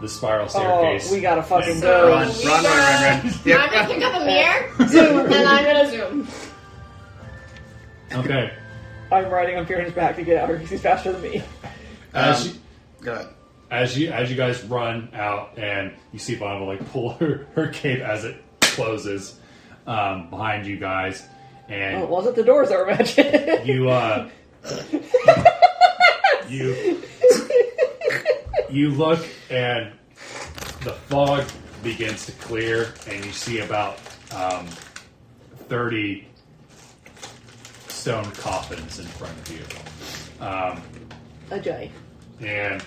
spiral staircase. Oh, we gotta fucking And- go. Run. I'm Yep. gonna pick up a mirror and I'm gonna zoom. Okay. I'm riding on Kieran's back to get out because he's faster than me. Go ahead. As you guys run out and you see Ivanova like pull her cape as it closes behind you guys, and Oh, was it the doors that were magic? you look and the fog begins to clear and you see about 30 stone coffins in front of you. Ajay. And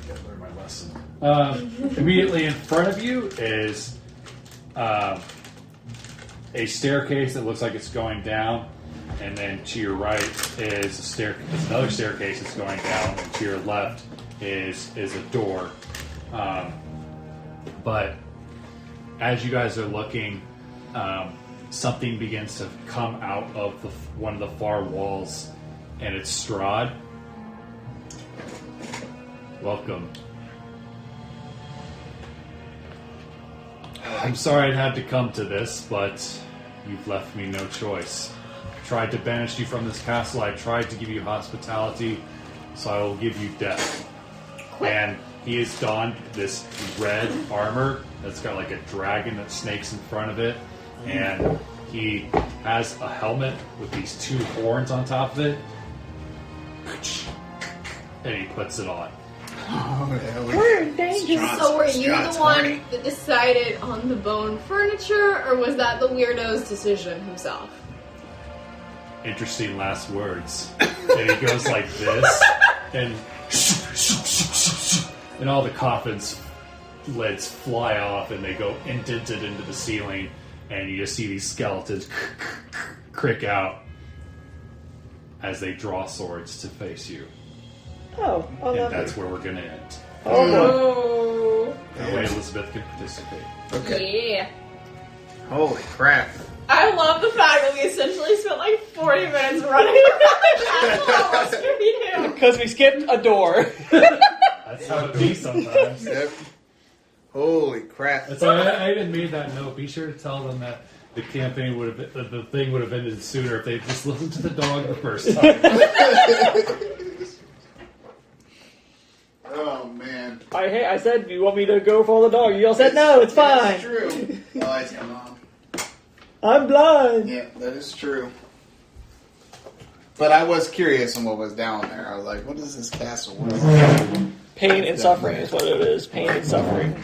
I learned my lesson. Immediately in front of you is a staircase that looks like it's going down, and then to your right is another staircase that's going down, and to your left is a door. But as you guys are looking, something begins to come out of one of the far walls, and it's Strahd. Welcome. I'm sorry it had to come to this, but you've left me no choice. I tried to banish you from this castle. I tried to give you hospitality, so I will give you death. And he has donned this red armor that's got like a dragon that snakes in front of it, and he has a helmet with these 2 horns on top of it, and he puts it on. Oh, We're in danger. So were you Strahd's the one horny. that decided on the bone furniture, or was that the weirdo's decision himself? Interesting last words. And he goes like this, and all the coffins lids fly off, and they go indented into the ceiling, and you just see these skeletons crick out as they draw swords to face you. Oh, I And love that's it. where we're going to end. Oh, boy. Oh, That way Elizabeth can participate. Okay. yeah. Holy crap. I love the fact that we essentially spent like 40 minutes running around the castle. What else could we do? Because we skipped a door. That's how it be sometimes. Yep. Holy crap. That's why I even made that note. Be sure to tell them that the campaign would have been, the thing would have ended sooner if they just listened to the dog the first time. Oh, man. I said, do you want me to go follow the dog? You all said, no, it's fine. That's true. Lights come on. I'm blind. Yeah, that is true. But I was curious on what was down there. I was like, what is this castle? What is this? Pain and suffering is what it is. Pain and suffering.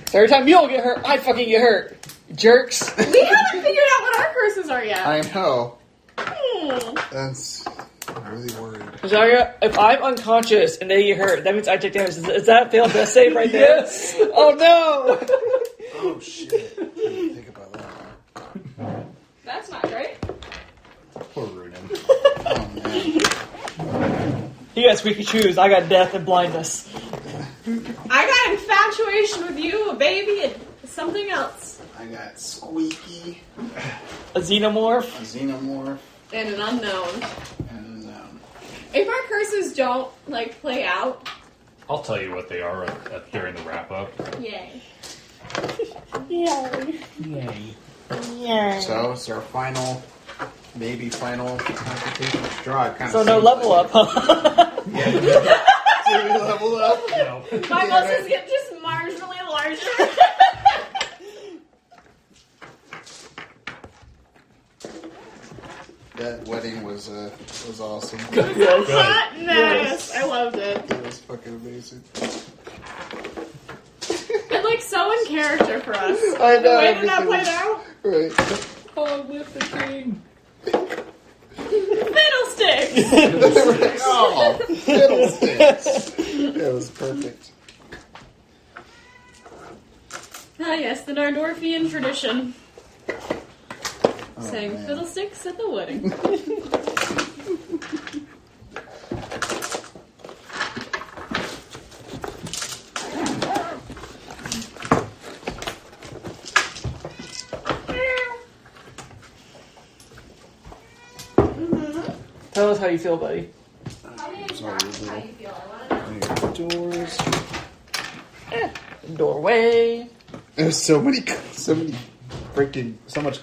So every time you all get hurt, I fucking get hurt. Jerks. We haven't figured out what our curses are yet. I know. Hmm. That's I'm really worried. Zarya, if I'm unconscious and they get hurt, that means I take damage. Is that failed death save right there? Yes. Oh no! Oh, shit. I didn't think about that. That's not great. Poor Runen. Oh, man. He got squeaky shoes. I got death and blindness. I got infatuation with you, a baby, and something else. I got Squeaky, A xenomorph. a Xenomorph, And an unknown. and If our curses don't, like, play out, I'll tell you what they are during the wrap up. yay. Yay. Yay. Yay. so it's our final complication. Strahd kind So of. no level up, huh? Yeah. So we level up. No. My muscles get just marginally larger. That wedding was awesome. Yes. Hot mess. I loved it. It was fucking amazing. And, like, so in character for us. I know. The way that everything played out. Right. Oh, with the king. Fiddlesticks! Oh, fiddlesticks. That was perfect. Ah, yes, the Nardorfian tradition. Oh, Saying man. fiddlesticks at the wedding. Tell us how you feel, buddy. Doors. Doorway. There's so much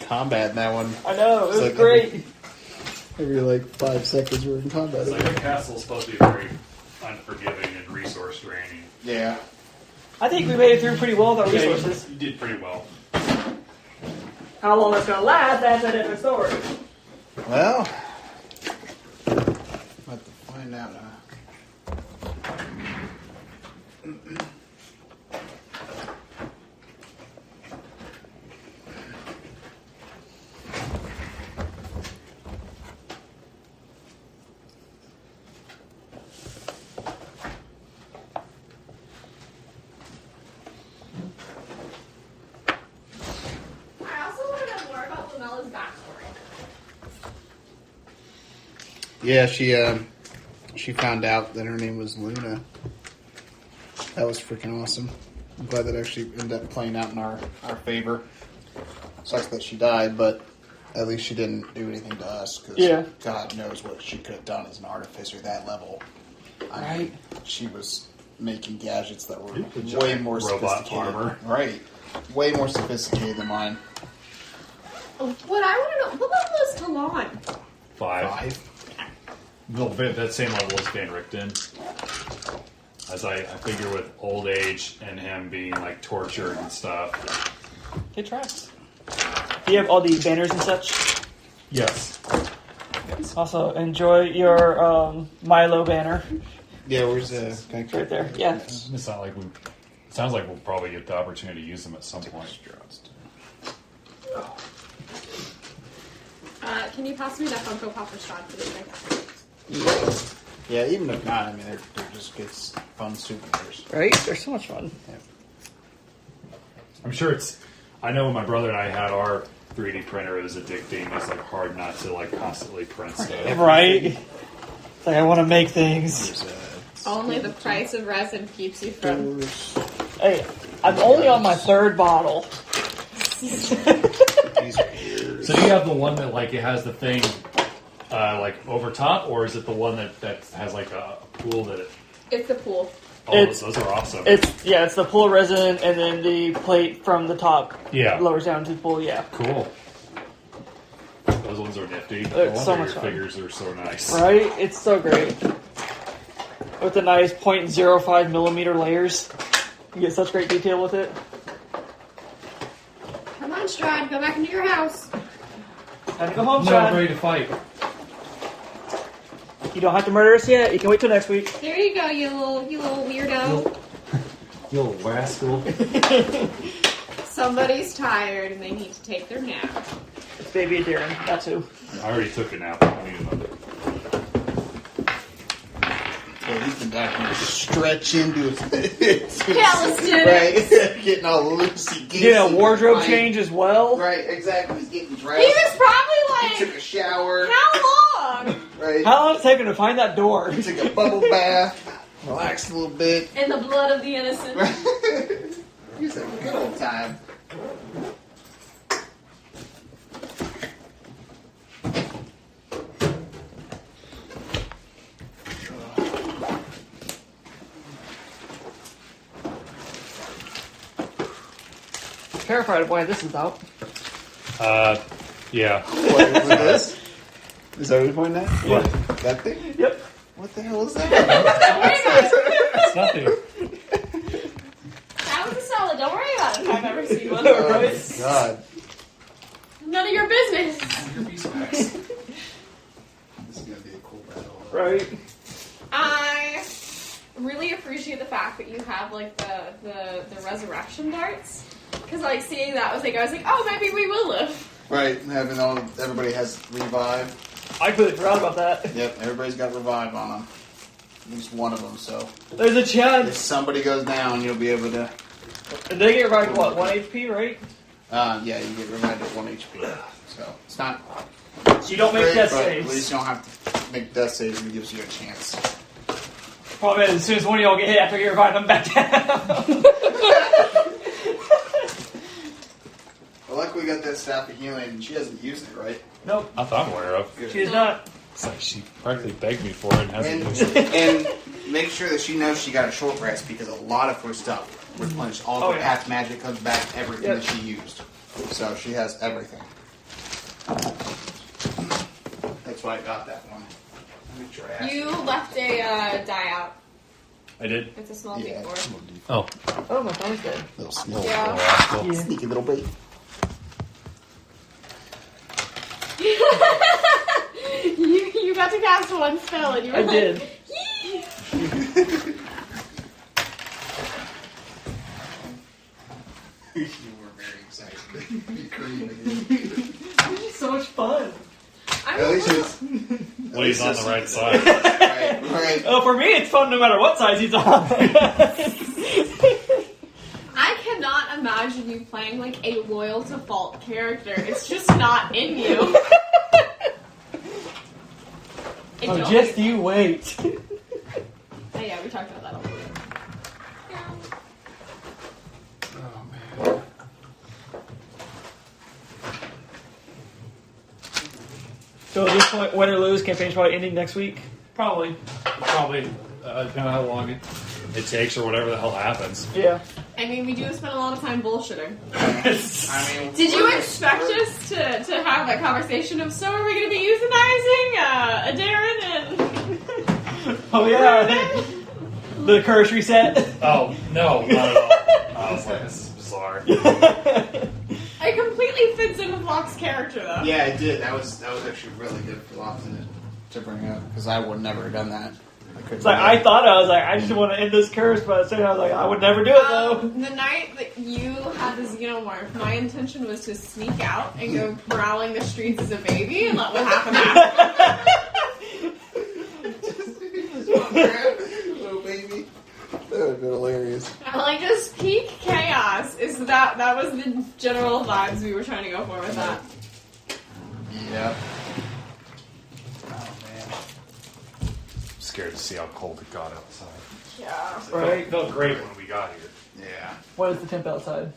combat in that one. I know, it It's was like great. Every like 5 seconds we're in combat. It's like the castle's supposed to be very unforgiving and resource draining. Yeah. I think we made it through pretty well with our resources. You did pretty well. How long it's gonna last, that's a different story. Well, we'll have to find out. I also want to know more about Lumella's backstory. Yeah, she found out that her name was Luna. That was freaking awesome. I'm glad that actually ended up playing out in our favor. Sucks that she died, but at least she didn't do anything to us. Cause Yeah. God knows what she could have done as an artificer that level. I Right. mean, she was making gadgets that were The way giant more robot sophisticated. armor. Right. Way more sophisticated than mine. What I want to know, what level is Talon? 5. That same level as Van Richten. As I figure with old age and him being like tortured and stuff. Good tracks. Do you have all the banners and such? Yes. Also, enjoy your Milo banner. Yeah, where's the Right there. Yeah. It's not like sounds like we'll probably get the opportunity to use them at some point. Can you pass me that Funko Pop for Strahd for this thing? Yeah, even if not, I mean, they're just good, fun souvenirs. Right? They're so much fun. I'm sure it's. I know when my brother and I had our 3D printer, it was addicting. It's like hard not to like constantly print stuff. Right? It's like, I want to make things. There's Only the price of resin keeps you from. doors. Hey, I'm only on my 3rd bottle. These are ears. So do you have the one that like it has the thing like over top, or is it the one that has like a pool that it? It's the pool. Oh, It's- those are awesome. It's the pull resin and then the plate from the top Yeah. lowers down to the pull, yeah. Cool. Those ones are nifty. It's The ones so that much your fun. figures are so nice. Right? It's so great. With the nice 0.05 millimeter layers. You get such great detail with it. Come on, Strahd, go back into your house. Time to go home, No, I'm Sean. ready to fight. You don't have to murder us yet. You can wait till next week. There you go, you little weirdo. You little rascal. Somebody's tired and they need to take their nap. It's baby and Darren. That's who. I already took a nap. I need another. Yeah, he's been back and stretch into his Calisthenics. right? Getting all loosey goosey. Get a wardrobe Right. change as well. Right, exactly. He's getting He dressed. was probably He took like, a shower. how long? Right. How long did it take him to find that door? He took a bubble bath. relax a little bit. In the blood of the innocent. He's having a good old time. Terrified of why this is out. Yeah. What is this? Is that what you're pointing at? Yeah. That thing? Yep. What the hell is that? It's nothing. That was a solid. Don't worry about it if I've ever seen one. Oh Right. my god. None of your business. This is gonna be a cool battle. Right. I really appreciate the fact that you have like the resurrection darts. Because like seeing that was like I was like, oh, maybe we will live. Right, everybody has revive. I completely forgot about that. Yep, everybody's got revive on them. At least one of them, so There's a if chance. somebody goes down, you'll be able to. And they get revived, what, 1 HP, right? Yeah, you get revived at 1 HP. So it's not. You don't make great, death but saves. At least you don't have to make death saves, and it gives you a chance. Problem is, as soon as one of y'all get hit after you revive them back down. Well, like we got that staff of healing, and she hasn't used it, right? Nope, Not that I'm aware of. she's not. It's like she practically begged me for it and hasn't And, used it. and make sure that she knows she got a short rest because a lot of her stuff replenished. All of Oh, her yeah. half magic comes back, everything Yep. that she used. So she has everything. That's why I got that one. Make sure I asked You her. left a die out. I did. It's a small Yeah. D4. Oh, Oh, my phone's dead. Little snow. Yeah. Yeah. Sneaky little bait. you got to cast one spell and you were I like, did. "Yee." You were very excited. You created This is so much fun. I'm At a least little- it's. Well, he's on the right side. Right, right. Oh, for me, it's fun no matter what size he's on. I cannot imagine you playing like a loyal to fault character. It's just not in you. I Oh, don't- just you wait. Oh, yeah, we talked about that a little bit. Oh, man. So at this point, win or lose, campaign's probably ending next week. Probably. Probably, depending on how long it takes or whatever the hell happens. Yeah. I mean, we do spend a lot of time bullshitting. I mean, Did you we're- expect us to have that conversation of, so are we going to be euthanizing Darren and... Oh, yeah. The curse reset. Oh, no, not at all. I was like, this is bizarre. It completely fits in with Locke's character, though. Yeah, it did. That was actually really good for Lofton to bring up because I would never have done that. I couldn't. It's like, I thought I was like, I just want to end this curse, but at the same time, I was like, I would never do it, though. The night that you had the xenomorph, my intention was to sneak out and go prowling the streets as a baby and let what happened happen. Little baby. That would have been hilarious. Like, just peak chaos is that was the general vibes we were trying to go for with that. Yeah. Oh man. I'm scared to see how cold it got outside. Yeah. Right. It felt great when we got here. Yeah. What is the temp outside?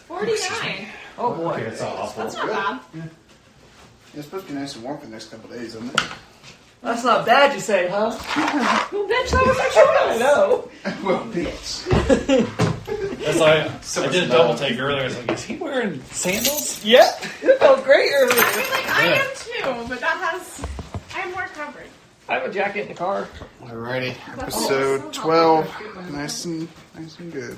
49. Oh, boy. Okay, it's not awful. That's not bad. It's supposed to be nice and warm for the next couple of days, isn't it? That's not bad, you say, huh? Well, bitch, that was your I choice. know. Well, bitch. As I So did a much double love. take earlier. I was like, is he wearing sandals? Yep. It felt great I earlier. mean, like, I am too, but I am more covered. I have a jacket in the car. Alrighty. That's Episode so 12. helpful. Nice and good.